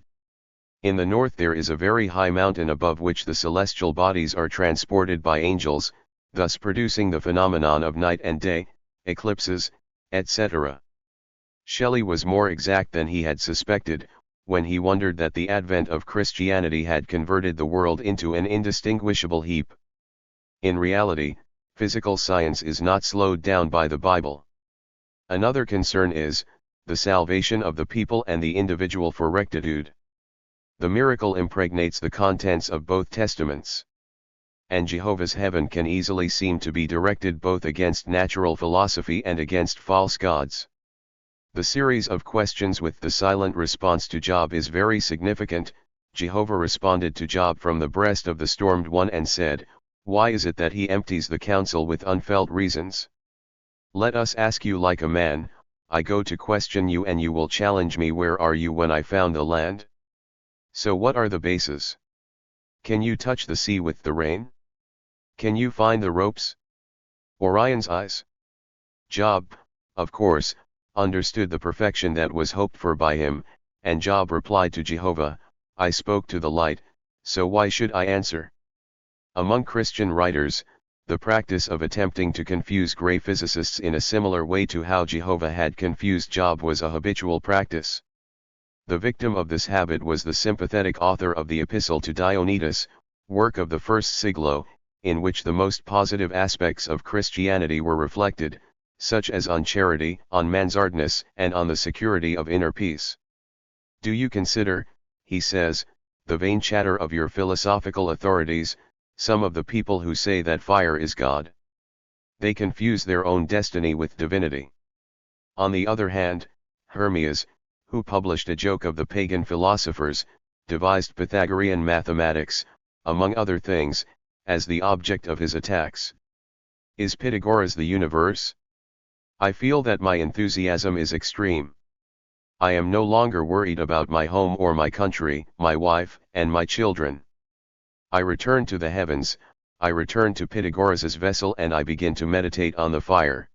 In the north there is a very high mountain above which the celestial bodies are transported by angels, thus producing the phenomenon of night and day, eclipses, etc. Shelley was more exact than he had suspected, when he wondered that the advent of Christianity had converted the world into an indistinguishable heap. In reality, physical science is not slowed down by the Bible. Another concern is, the salvation of the people and the individual for rectitude. The miracle impregnates the contents of both testaments. And Jehovah's heaven can easily seem to be directed both against natural philosophy and against false gods. The series of questions with the silent response to Job is very significant. Jehovah responded to Job from the breast of the stormed one and said, "Why is it that he empties the counsel with unfelt reasons? Let us ask you like a man, I go to question you and you will challenge me. Where are you when I found the land? So what are the bases? Can you touch the sea with the rein? Can you find the ropes? Orion's eyes?" Job, of course, understood the perfection that was hoped for by him, and Job replied to Jehovah, "I spoke to the light, so why should I answer?" Among Christian writers, the practice of attempting to confuse gray physicists in a similar way to how Jehovah had confused Job was a habitual practice. The victim of this habit was the sympathetic author of the Epistle to Dionysius, work of the first siglo, in which the most positive aspects of Christianity were reflected, such as on charity, on mansardiness, and on the security of inner peace. "Do you consider," he says, "the vain chatter of your philosophical authorities, some of the people who say that fire is God? They confuse their own destiny with divinity." On the other hand, Hermias, who published a joke of the pagan philosophers, devised Pythagorean mathematics, among other things, as the object of his attacks. Is Pythagoras the universe? I feel that my enthusiasm is extreme. I am no longer worried about my home or my country, my wife, and my children. I return to the heavens, I return to Pythagoras's vessel and I begin to meditate on the fire.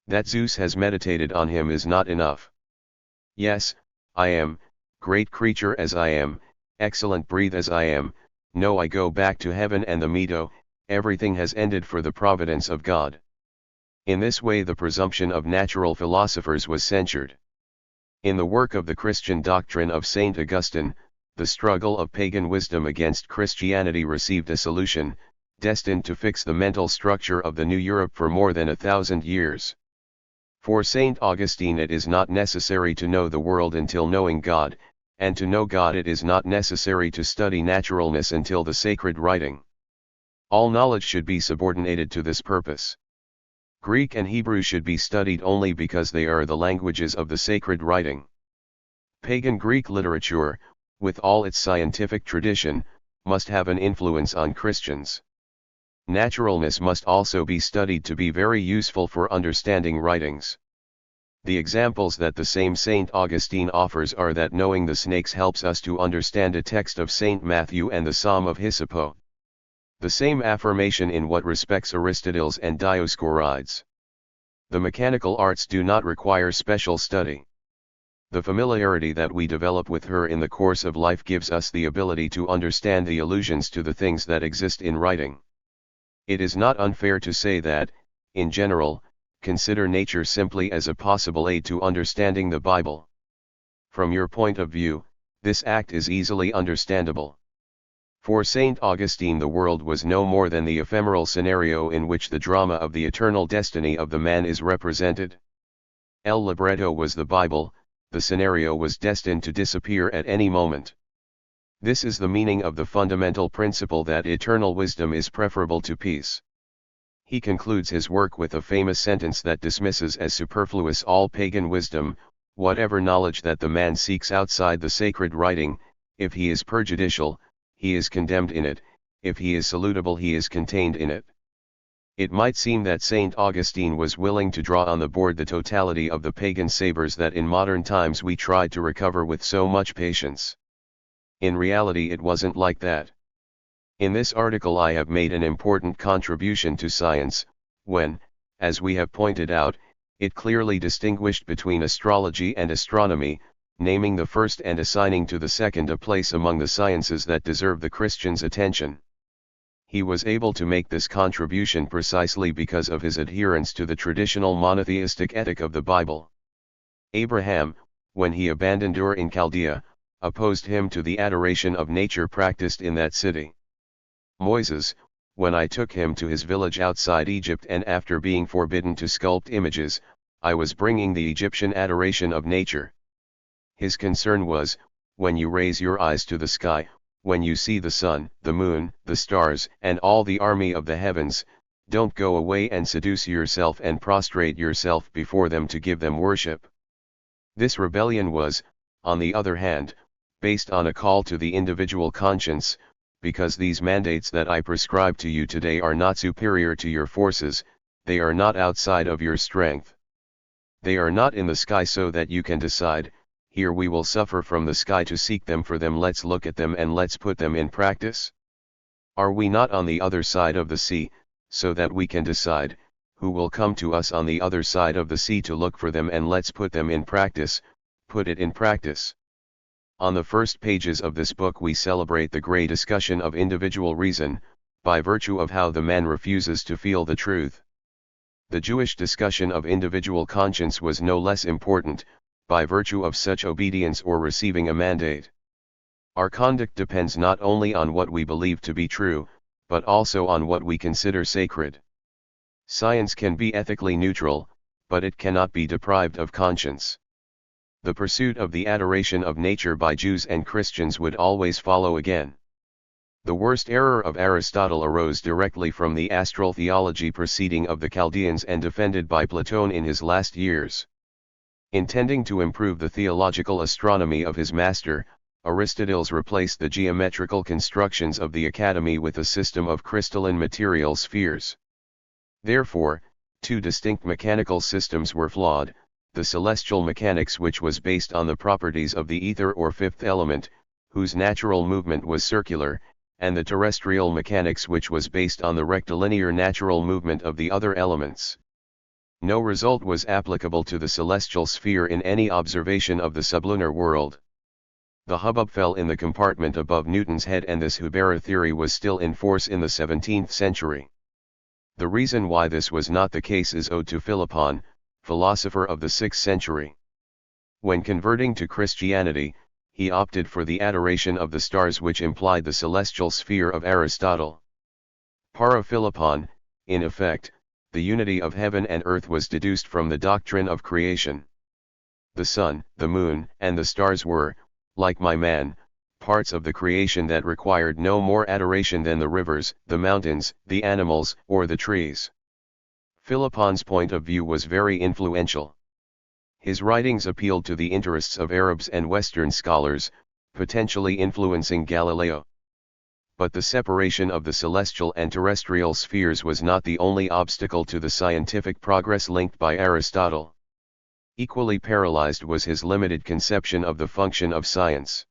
That Zeus has meditated on him is not enough. Yes, I am, great creature as I am, excellent breathe as I am, no, I go back to heaven and the Medo, everything has ended for the providence of God. In this way the presumption of natural philosophers was censured. In the work of the Christian doctrine of Saint Augustine, the struggle of pagan wisdom against Christianity received a solution, destined to fix the mental structure of the New Europe for more than 1,000 years. For Saint Augustine it is not necessary to know the world until knowing God, and to know God it is not necessary to study naturalness until the sacred writing. All knowledge should be subordinated to this purpose. Greek and Hebrew should be studied only because they are the languages of the sacred writing. Pagan Greek literature, with all its scientific tradition, must have an influence on Christians. Naturalness must also be studied to be very useful for understanding writings. The examples that the same St. Augustine offers are that knowing the snakes helps us to understand a text of St. Matthew and the Psalm of Hippo. The same affirmation in what respects Aristotle's and Dioscorides. The mechanical arts do not require special study. The familiarity that we develop with her in the course of life gives us the ability to understand the allusions to the things that exist in writing. It is not unfair to say that, in general, consider nature simply as a possible aid to understanding the Bible. From your point of view, this act is easily understandable. For St. Augustine, the world was no more than the ephemeral scenario in which the drama of the eternal destiny of the man is represented. El libretto was the Bible, the scenario was destined to disappear at any moment. This is the meaning of the fundamental principle that eternal wisdom is preferable to peace. He concludes his work with a famous sentence that dismisses as superfluous all pagan wisdom, whatever knowledge that the man seeks outside the sacred writing. If he is prejudicial, he is condemned in it; if he is salutable, he is contained in it. It might seem that St. Augustine was willing to draw on the board the totality of the pagan sabers that in modern times we tried to recover with so much patience. In reality, it wasn't like that. In this article I have made an important contribution to science, when, as we have pointed out, it clearly distinguished between astrology and astronomy, naming the first and assigning to the second a place among the sciences that deserve the Christian's attention. He was able to make this contribution precisely because of his adherence to the traditional monotheistic ethic of the Bible. Abraham, when he abandoned Ur in Chaldea, opposed him to the adoration of nature practiced in that city. Moses, when I took him to his village outside Egypt and after being forbidden to sculpt images, I was bringing the Egyptian adoration of nature. His concern was, when you raise your eyes to the sky, when you see the sun, the moon, the stars, and all the army of the heavens, don't go away and seduce yourself and prostrate yourself before them to give them worship. This rebellion was, on the other hand, based on a call to the individual conscience, because these mandates that I prescribe to you today are not superior to your forces, they are not outside of your strength. They are not in the sky so that you can decide, here we will suffer from the sky to seek them, for them let's look at them and let's put them in practice. Are we not on the other side of the sea, so that we can decide, who will come to us on the other side of the sea to look for them and let's put them in practice, put it in practice. On the first pages of this book we celebrate the great discussion of individual reason, by virtue of how the man refuses to feel the truth. The Jewish discussion of individual conscience was no less important, by virtue of such obedience or receiving a mandate. Our conduct depends not only on what we believe to be true, but also on what we consider sacred. Science can be ethically neutral, but it cannot be deprived of conscience. The pursuit of the adoration of nature by Jews and Christians would always follow again. The worst error of Aristotle arose directly from the astral theology proceeding of the Chaldeans and defended by Plato in his last years. Intending to improve the theological astronomy of his master, Aristotle replaced the geometrical constructions of the Academy with a system of crystalline material spheres. Therefore, two distinct mechanical systems were flawed: the celestial mechanics, which was based on the properties of the ether or fifth element, whose natural movement was circular, and the terrestrial mechanics, which was based on the rectilinear natural movement of the other elements. No result was applicable to the celestial sphere in any observation of the sublunar world. The hubbub fell in the compartment above Newton's head, and this Hubera theory was still in force in the 17th century. The reason why this was not the case is owed to Philippon, philosopher of the 6th century. When converting to Christianity, he opted for the adoration of the stars, which implied the celestial sphere of Aristotle. Para Philippon, in effect, the unity of heaven and earth was deduced from the doctrine of creation. The sun, the moon, and the stars were, like my man, parts of the creation that required no more adoration than the rivers, the mountains, the animals, or the trees. Philippon's point of view was very influential. His writings appealed to the interests of Arabs and Western scholars, potentially influencing Galileo. But the separation of the celestial and terrestrial spheres was not the only obstacle to the scientific progress linked by Aristotle. Equally paralyzed was his limited conception of the function of science.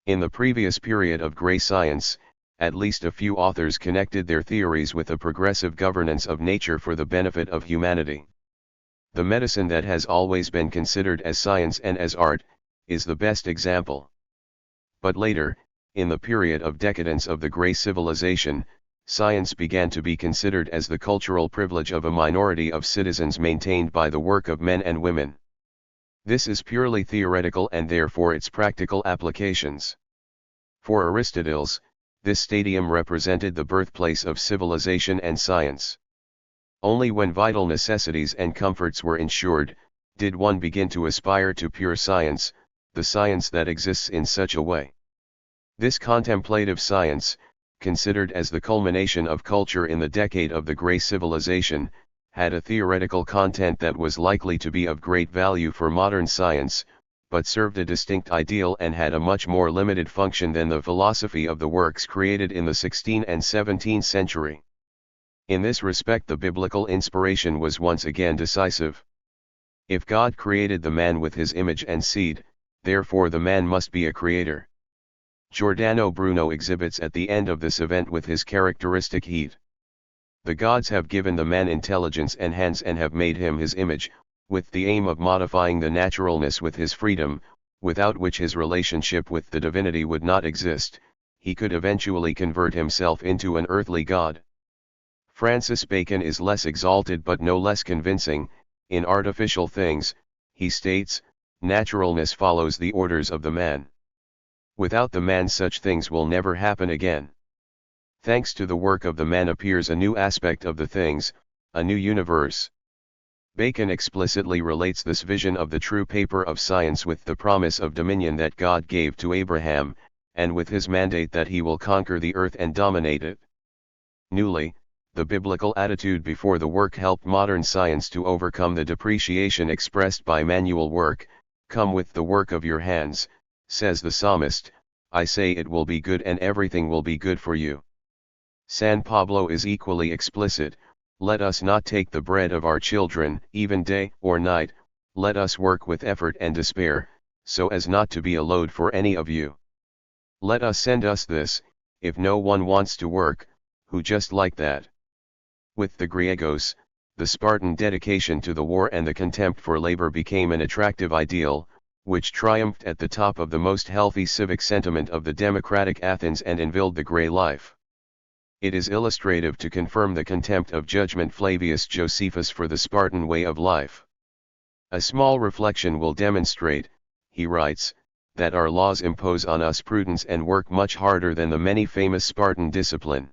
In the previous period of gray science, at least a few authors connected their theories with a progressive governance of nature for the benefit of humanity. The medicine that has always been considered as science and as art, is the best example. But later, in the period of decadence of the gray civilization, science began to be considered as the cultural privilege of a minority of citizens maintained by the work of men and women. This is purely theoretical and therefore its practical applications. For Aristoteles, this stadium represented the birthplace of civilization and science. Only when vital necessities and comforts were ensured, did one begin to aspire to pure science, the science that exists in such a way. This contemplative science, considered as the culmination of culture in the decade of the gray civilization, had a theoretical content that was likely to be of great value for modern science, but served a distinct ideal and had a much more limited function than the philosophy of the works created in the 16th and 17th century. In this respect, the biblical inspiration was once again decisive. If God created the man with his image and seed, therefore the man must be a creator. Giordano Bruno exhibits at the end of this event with his characteristic heat. The gods have given the man intelligence and hands and have made him his image, with the aim of modifying the naturalness with his freedom, without which his relationship with the divinity would not exist. He could eventually convert himself into an earthly god. Francis Bacon is less exalted but no less convincing. In Artificial Things, he states, naturalness follows the orders of the man. Without the man such things will never happen again. Thanks to the work of the man appears a new aspect of the things, a new universe. Bacon explicitly relates this vision of the true paper of science with the promise of dominion that God gave to Abraham, and with his mandate that he will conquer the earth and dominate it. Newly, the biblical attitude before the work helped modern science to overcome the depreciation expressed by manual work. Come with the work of your hands, says the psalmist, I say it will be good and everything will be good for you. San Pablo is equally explicit, let us not take the bread of our children, even day or night, let us work with effort and despair, so as not to be a load for any of you. Let us send us this, if no one wants to work, who just like that. With the Griegos, the Spartan dedication to the war and the contempt for labor became an attractive ideal, which triumphed at the top of the most healthy civic sentiment of the democratic Athens and invilled the gray life. It is illustrative to confirm the contempt of judgment Flavius Josephus for the Spartan way of life. A small reflection will demonstrate, he writes, that our laws impose on us prudence and work much harder than the many famous Spartan discipline.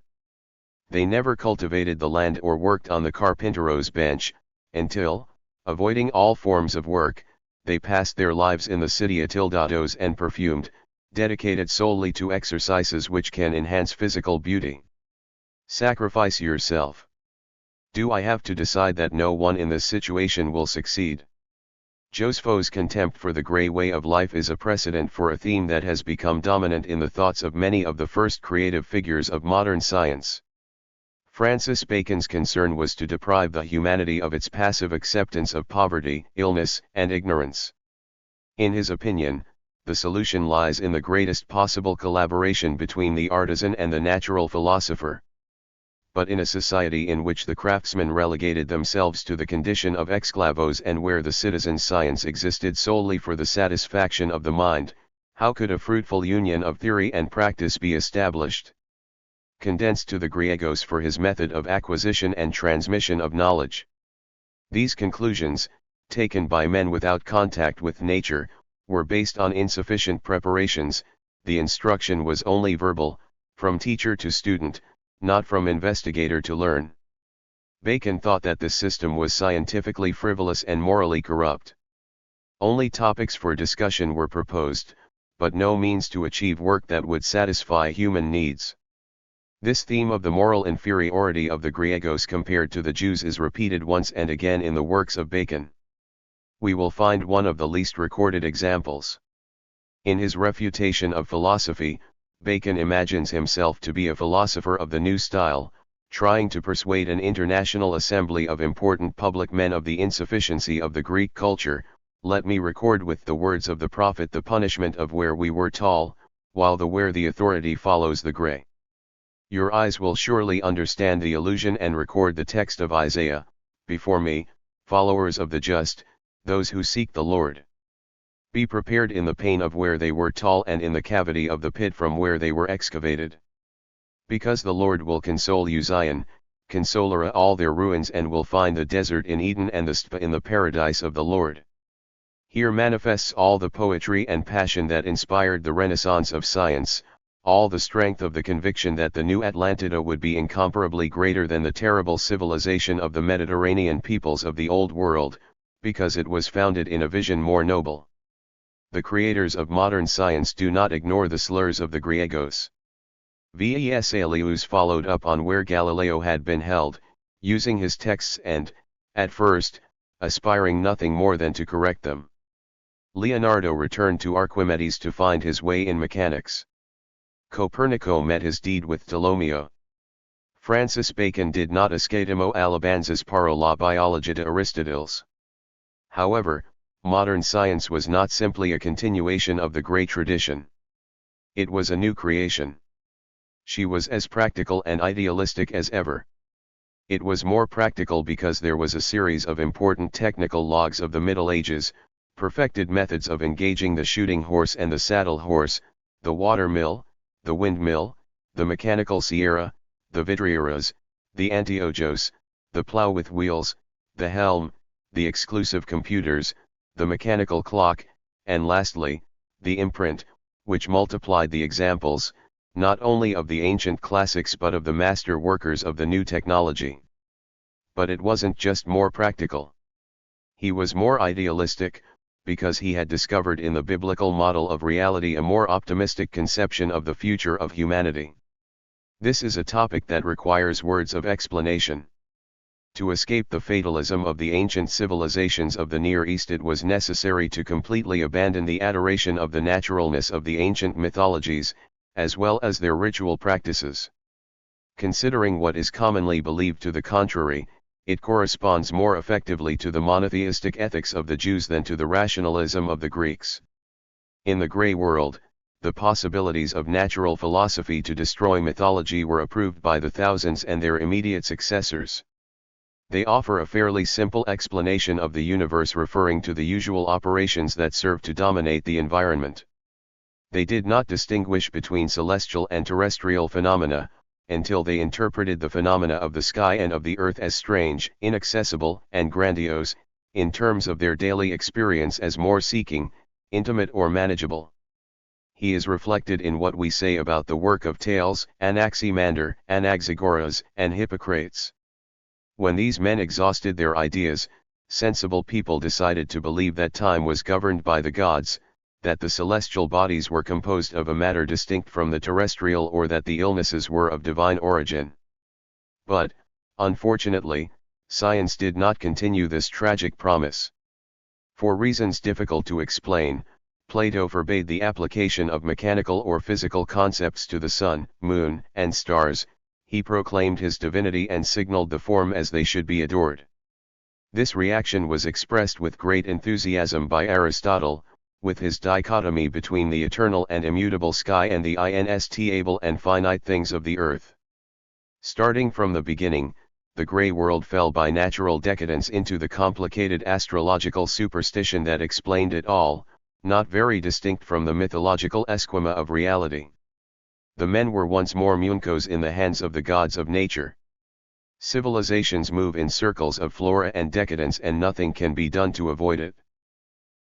They never cultivated the land or worked on the carpentero's bench, until, avoiding all forms of work, they passed their lives in the city atildados and perfumed, dedicated solely to exercises which can enhance physical beauty. Sacrifice yourself. Do I have to decide that no one in this situation will succeed? Josephus' contempt for the gray way of life is a precedent for a theme that has become dominant in the thoughts of many of the first creative figures of modern science. Francis Bacon's concern was to deprive the humanity of its passive acceptance of poverty, illness, and ignorance. In his opinion, the solution lies in the greatest possible collaboration between the artisan and the natural philosopher. But in a society in which the craftsmen relegated themselves to the condition of exclavos and where the citizen's science existed solely for the satisfaction of the mind, how could a fruitful union of theory and practice be established? Condensed to the Griegos for his method of acquisition and transmission of knowledge. These conclusions, taken by men without contact with nature, were based on insufficient preparations. The instruction was only verbal, from teacher to student, not from investigator to learn. Bacon thought that this system was scientifically frivolous and morally corrupt. Only topics for discussion were proposed, but no means to achieve work that would satisfy human needs. This theme of the moral inferiority of the Griegos compared to the Jews is repeated once and again in the works of Bacon. we will find one of the least recorded examples. In his refutation of philosophy, Bacon imagines himself to be a philosopher of the new style, trying to persuade an international assembly of important public men of the insufficiency of the Greek culture. Let me record with the words of the prophet the punishment of where we were tall, while where the authority follows the gray. Your eyes will surely understand the allusion and record the text of Isaiah, before me, followers of the just, those who seek the Lord. Be prepared in the pain of where they were tall and in the cavity of the pit from where they were excavated. Because the Lord will console you Zion, consolera all their ruins and will find the desert in Eden and the Spa in the paradise of the Lord. Here manifests all the poetry and passion that inspired the Renaissance of science, all the strength of the conviction that the new Atlantida would be incomparably greater than the terrible civilization of the Mediterranean peoples of the Old World, because it was founded in a vision more noble. The creators of modern science do not ignore the slurs of the Griegos. Vesalius followed up on where Galileo had been held, using his texts and, at first, aspiring nothing more than to correct them. Leonardo returned to Archimedes to find his way in mechanics. Copernico met his deed with Ptolomeo. Francis Bacon did not escatimo alabanzas para la biologia de Aristoteles. However, modern science was not simply a continuation of the great tradition. It was a new creation. She was as practical and idealistic as ever. It was more practical because there was a series of important technical logs of the Middle Ages, perfected methods of engaging the shooting horse and the saddle horse, the water mill, the windmill, the mechanical sierra, the vidrieras, the anteojos, the plow with wheels, the helm, the exclusive computers, the mechanical clock, and lastly, the imprint, which multiplied the examples, not only of the ancient classics but of the master workers of the new technology. But it wasn't just more practical. He was more idealistic, because he had discovered in the biblical model of reality a more optimistic conception of the future of humanity. This is a topic that requires words of explanation. To escape the fatalism of the ancient civilizations of the Near East, it was necessary to completely abandon the adoration of the naturalness of the ancient mythologies, as well as their ritual practices. Considering what is commonly believed to the contrary, it corresponds more effectively to the monotheistic ethics of the Jews than to the rationalism of the Greeks. In the Grey World, the possibilities of natural philosophy to destroy mythology were approved by the thousands and their immediate successors. They offer a fairly simple explanation of the universe referring to the usual operations that serve to dominate the environment. They did not distinguish between celestial and terrestrial phenomena, until they interpreted the phenomena of the sky and of the earth as strange, inaccessible, and grandiose, in terms of their daily experience as more seeking, intimate or manageable. He is reflected in what we say about the work of Thales, Anaximander, Anaxagoras, and Hippocrates. When these men exhausted their ideas, sensible people decided to believe that time was governed by the gods, that the celestial bodies were composed of a matter distinct from the terrestrial, or that the illnesses were of divine origin. But, unfortunately, science did not continue this tragic promise. For reasons difficult to explain, Plato forbade the application of mechanical or physical concepts to the sun, moon, and stars. He proclaimed his divinity and signaled the form as they should be adored. This reaction was expressed with great enthusiasm by Aristotle, with his dichotomy between the eternal and immutable sky and the instable and finite things of the earth. Starting from the beginning, the grey world fell by natural decadence into the complicated astrological superstition that explained it all, not very distinct from the mythological esquema of reality. The men were once more muñecos in the hands of the gods of nature. Civilizations move in circles of flora and decadence, and nothing can be done to avoid it.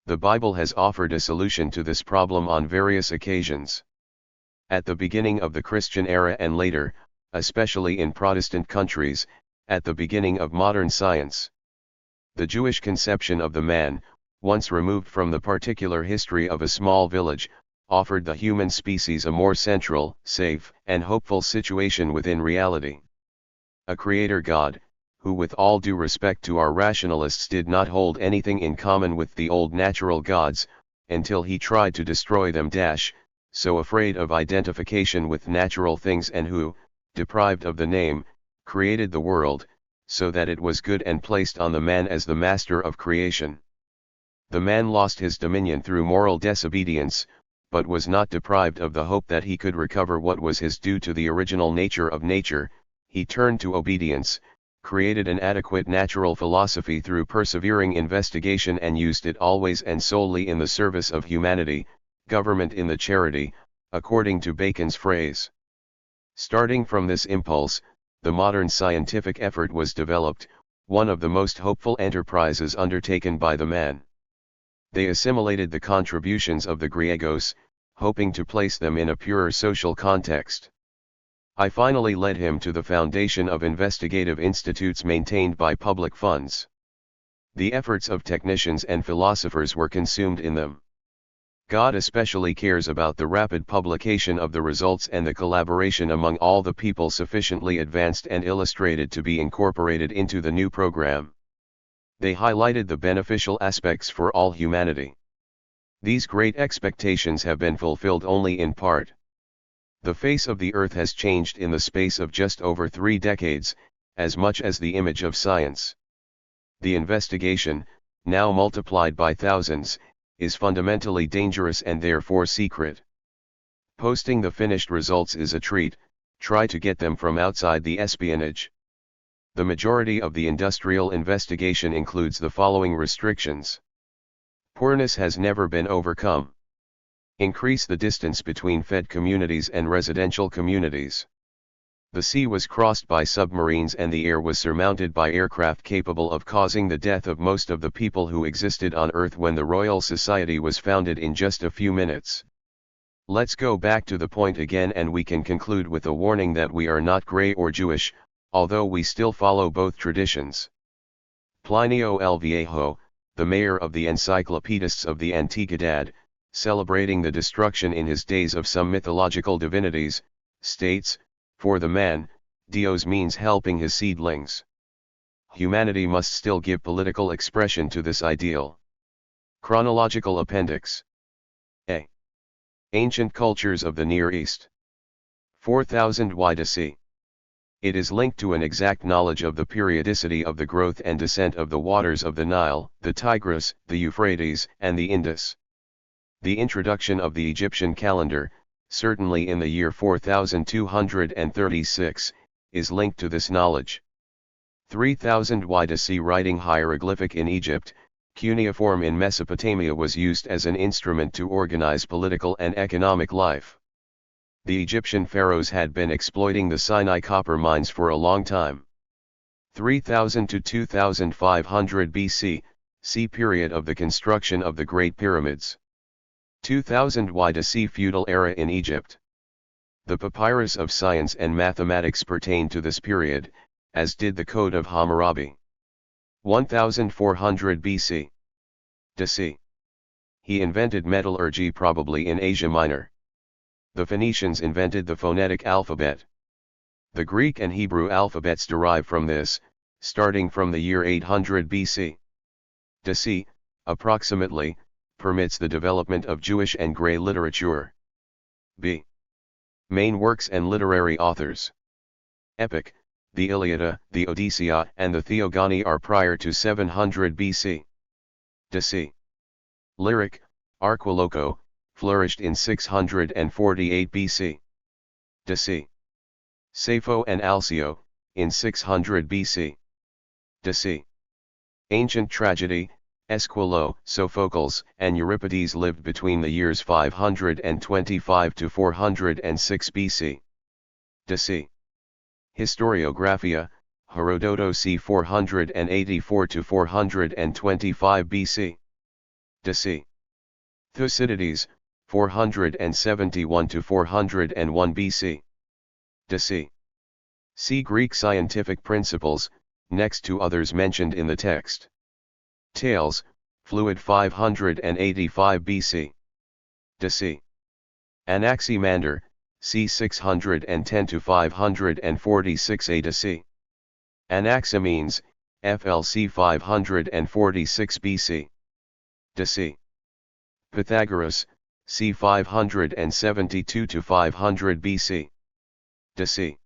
The Bible has offered a solution to this problem on various occasions. At the beginning of the Christian era and later, especially in Protestant countries, at the beginning of modern science. The Jewish conception of the man, once removed from the particular history of a small village, offered the human species a more central, safe, and hopeful situation within reality. A creator God, who with all due respect to our rationalists did not hold anything in common with the old natural gods, until he tried to destroy them. So afraid of identification with natural things, and who, deprived of the name, created the world, so that it was good and placed on the man as the master of creation. The man lost his dominion through moral disobedience, but was not deprived of the hope that he could recover what was his due to the original nature of nature. He turned to obedience, created an adequate natural philosophy through persevering investigation, and used it always and solely in the service of humanity, government in the charity, according to Bacon's phrase. Starting from this impulse, the modern scientific effort was developed, one of the most hopeful enterprises undertaken by the man. They assimilated the contributions of the Griegos, hoping to place them in a purer social context. I finally led him to the foundation of investigative institutes maintained by public funds. The efforts of technicians and philosophers were consumed in them. God especially cares about the rapid publication of the results and the collaboration among all the people sufficiently advanced and illustrated to be incorporated into the new program. They highlighted the beneficial aspects for all humanity. These great expectations have been fulfilled only in part. The face of the earth has changed in the space of just over 3 decades, as much as the image of science. The investigation, now multiplied by thousands, is fundamentally dangerous and therefore secret. Posting the finished results is a treat. Try to get them from outside the espionage. The majority of the industrial investigation includes the following restrictions. Poorness has never been overcome. Increase the distance between fed communities and residential communities. The sea was crossed by submarines and the air was surmounted by aircraft capable of causing the death of most of the people who existed on Earth when the Royal Society was founded in just a few minutes. Let's go back to the point again, and we can conclude with a warning that we are not Grey or Jewish, although we still follow both traditions. Plinio el Viejo, the mayor of the encyclopedists of the Antiquidad, celebrating the destruction in his days of some mythological divinities, states, "For the man, Dios means helping his seedlings." Humanity must still give political expression to this ideal. Chronological Appendix A. Ancient Cultures of the Near East. 4000 YDC. It is linked to an exact knowledge of the periodicity of the growth and descent of the waters of the Nile, the Tigris, the Euphrates, and the Indus. The introduction of the Egyptian calendar, certainly in the year 4236, is linked to this knowledge. 3000 YDC. Writing hieroglyphic in Egypt, cuneiform in Mesopotamia was used as an instrument to organize political and economic life. The Egyptian pharaohs had been exploiting the Sinai copper mines for a long time. 3000 to 2500 BC, C period of the construction of the Great Pyramids. 2000 YDC. Feudal era in Egypt. The papyrus of science and mathematics pertain to this period, as did the Code of Hammurabi. 1400 BC. DC. He invented metallurgy probably in Asia Minor. The Phoenicians invented the phonetic alphabet. The Greek and Hebrew alphabets derive from this, starting from the year 800 BC. DC, approximately, permits the development of Jewish and Grey literature. B. Main works and literary authors. Epic, the Iliad, the Odyssea, and the Theogony are prior to 700 BC. DC. Lyric, Arquiloco, flourished in 648 BC. DC. Sappho and Alceo, in 600 BC. DC. Ancient tragedy, Aeschylus, Sophocles, and Euripides lived between the years 525 to 406 BC. DC. Historiographia, Herodotus c. 484 to 425 BC. DC. Thucydides, 471 to 401 BC. DC. See Greek scientific principles, next to others mentioned in the text. Tales, Fluid 585 BC. DC. Anaximander, c. 610 to 546 AD. Anaximenes, FLC 546 BC. DC. Pythagoras, c. 572 to 500 BC. DC.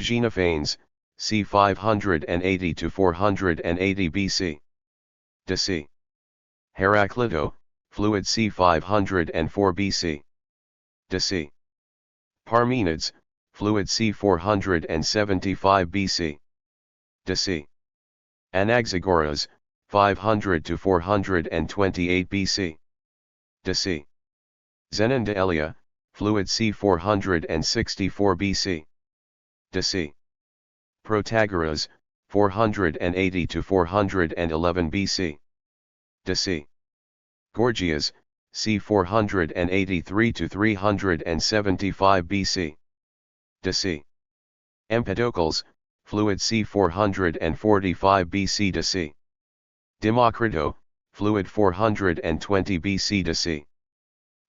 Xenophanes, c. 580 to 480 BC. DC. Heraclito, fluid c. 504 BC. DC. Parmenides, fluid c. 475 BC. DC. Anaxagoras, 500 to 428 BC. DC. Zenon de Elia, fluid c. 464 BC. DC. Protagoras, 480 to 411 BC. DC. Gorgias, c. 483 to 375 BC. DC. Empedocles, fluid c. 445 BC. DC. Democrito, fluid 420 BC. DC.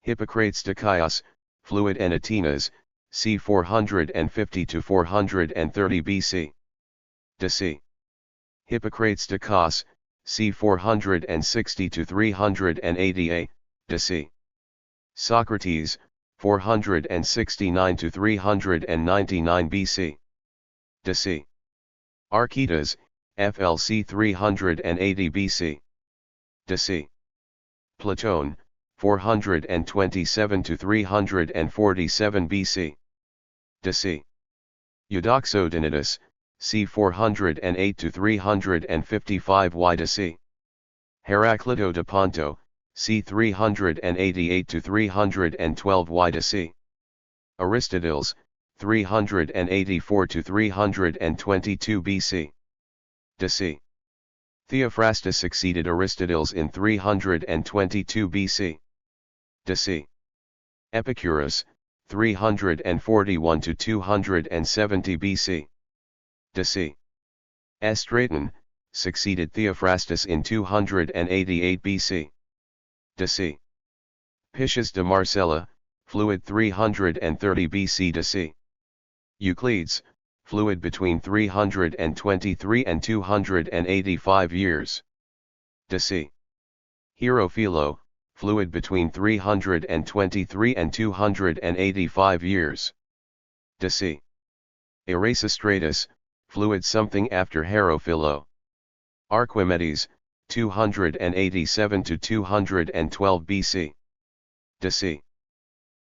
Hippocrates de Chios, fluid en Atenas, c. 450 to 430 BC. DC. Hippocrates de Cos, c. 460 to 380 A. DC. Socrates, 469 to 399 BC. DC. Archytas, FLC 380 BC. DC. Platon, 427 to 347 BC. DC. Eudoxodonitus, c. 408 to 355 YDC. Heraclito de Ponto, c. 388 to 312 YDC. Aristoteles, 384 to 322 BC. DC. Theophrastus succeeded Aristoteles in 322 BC. DC. Epicurus, 341 to 270 BC. DC. Straton, succeeded Theophrastus in 288 BC. DC. Pisius de Marcella, fluid 330 BC. DC. Euclides, fluid between 323 and 285 years. DC. Hierophilo, fluid between 323 and 285 years. DC. Erasistratus, fluid something after Hierophilo. Archimedes, 287 to 212 BC. DC.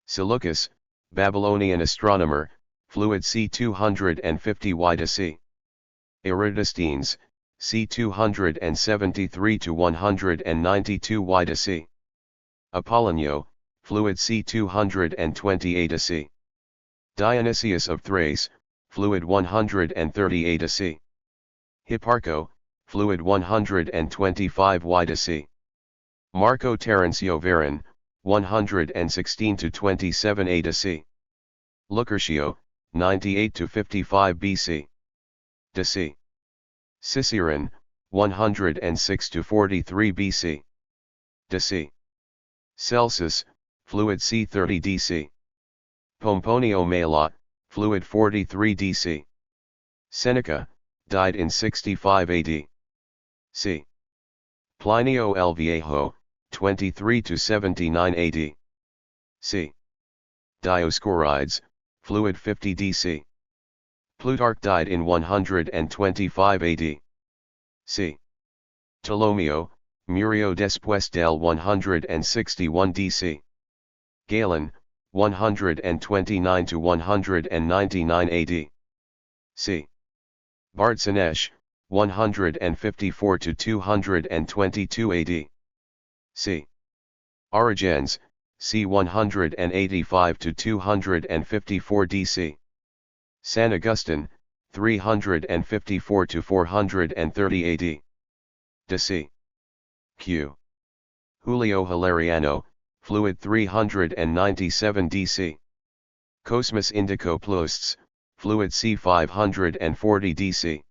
Seleucus, Babylonian astronomer, fluid c. 250 YDC. Eratosthenes, c. 273 to 192 YDC. Apollonio, fluid c. 228 AC. Dionysius of Thrace, fluid 138 AC. Hipparcho, fluid 125 YDC. Marco Terencio Varron, 116 to 27 AC. Lucretio, 98 to 55 BC. DC. Ciceron, 106 to 43 BC. DC. Celsus, fluid c. 30 DC. Pomponio Mela, fluid 43 DC. Seneca, died in 65 AD. C. Plinio el Viejo, 23 to 79 AD. C. Dioscorides, fluid 50 DC. Plutarch died in 125 AD. C. Ptolomeo, Murio después del 161 DC. Galen, 129 to 199 AD. C. Bartzanesh, 154 to 222 AD. C. Origens, c. 185 to 254 DC. San Augustine, 354 to 430 AD. DC. Q. Julio Hilariano, fluid 397 DC. Cosmas Indicopleustes, fluid c. 540 DC.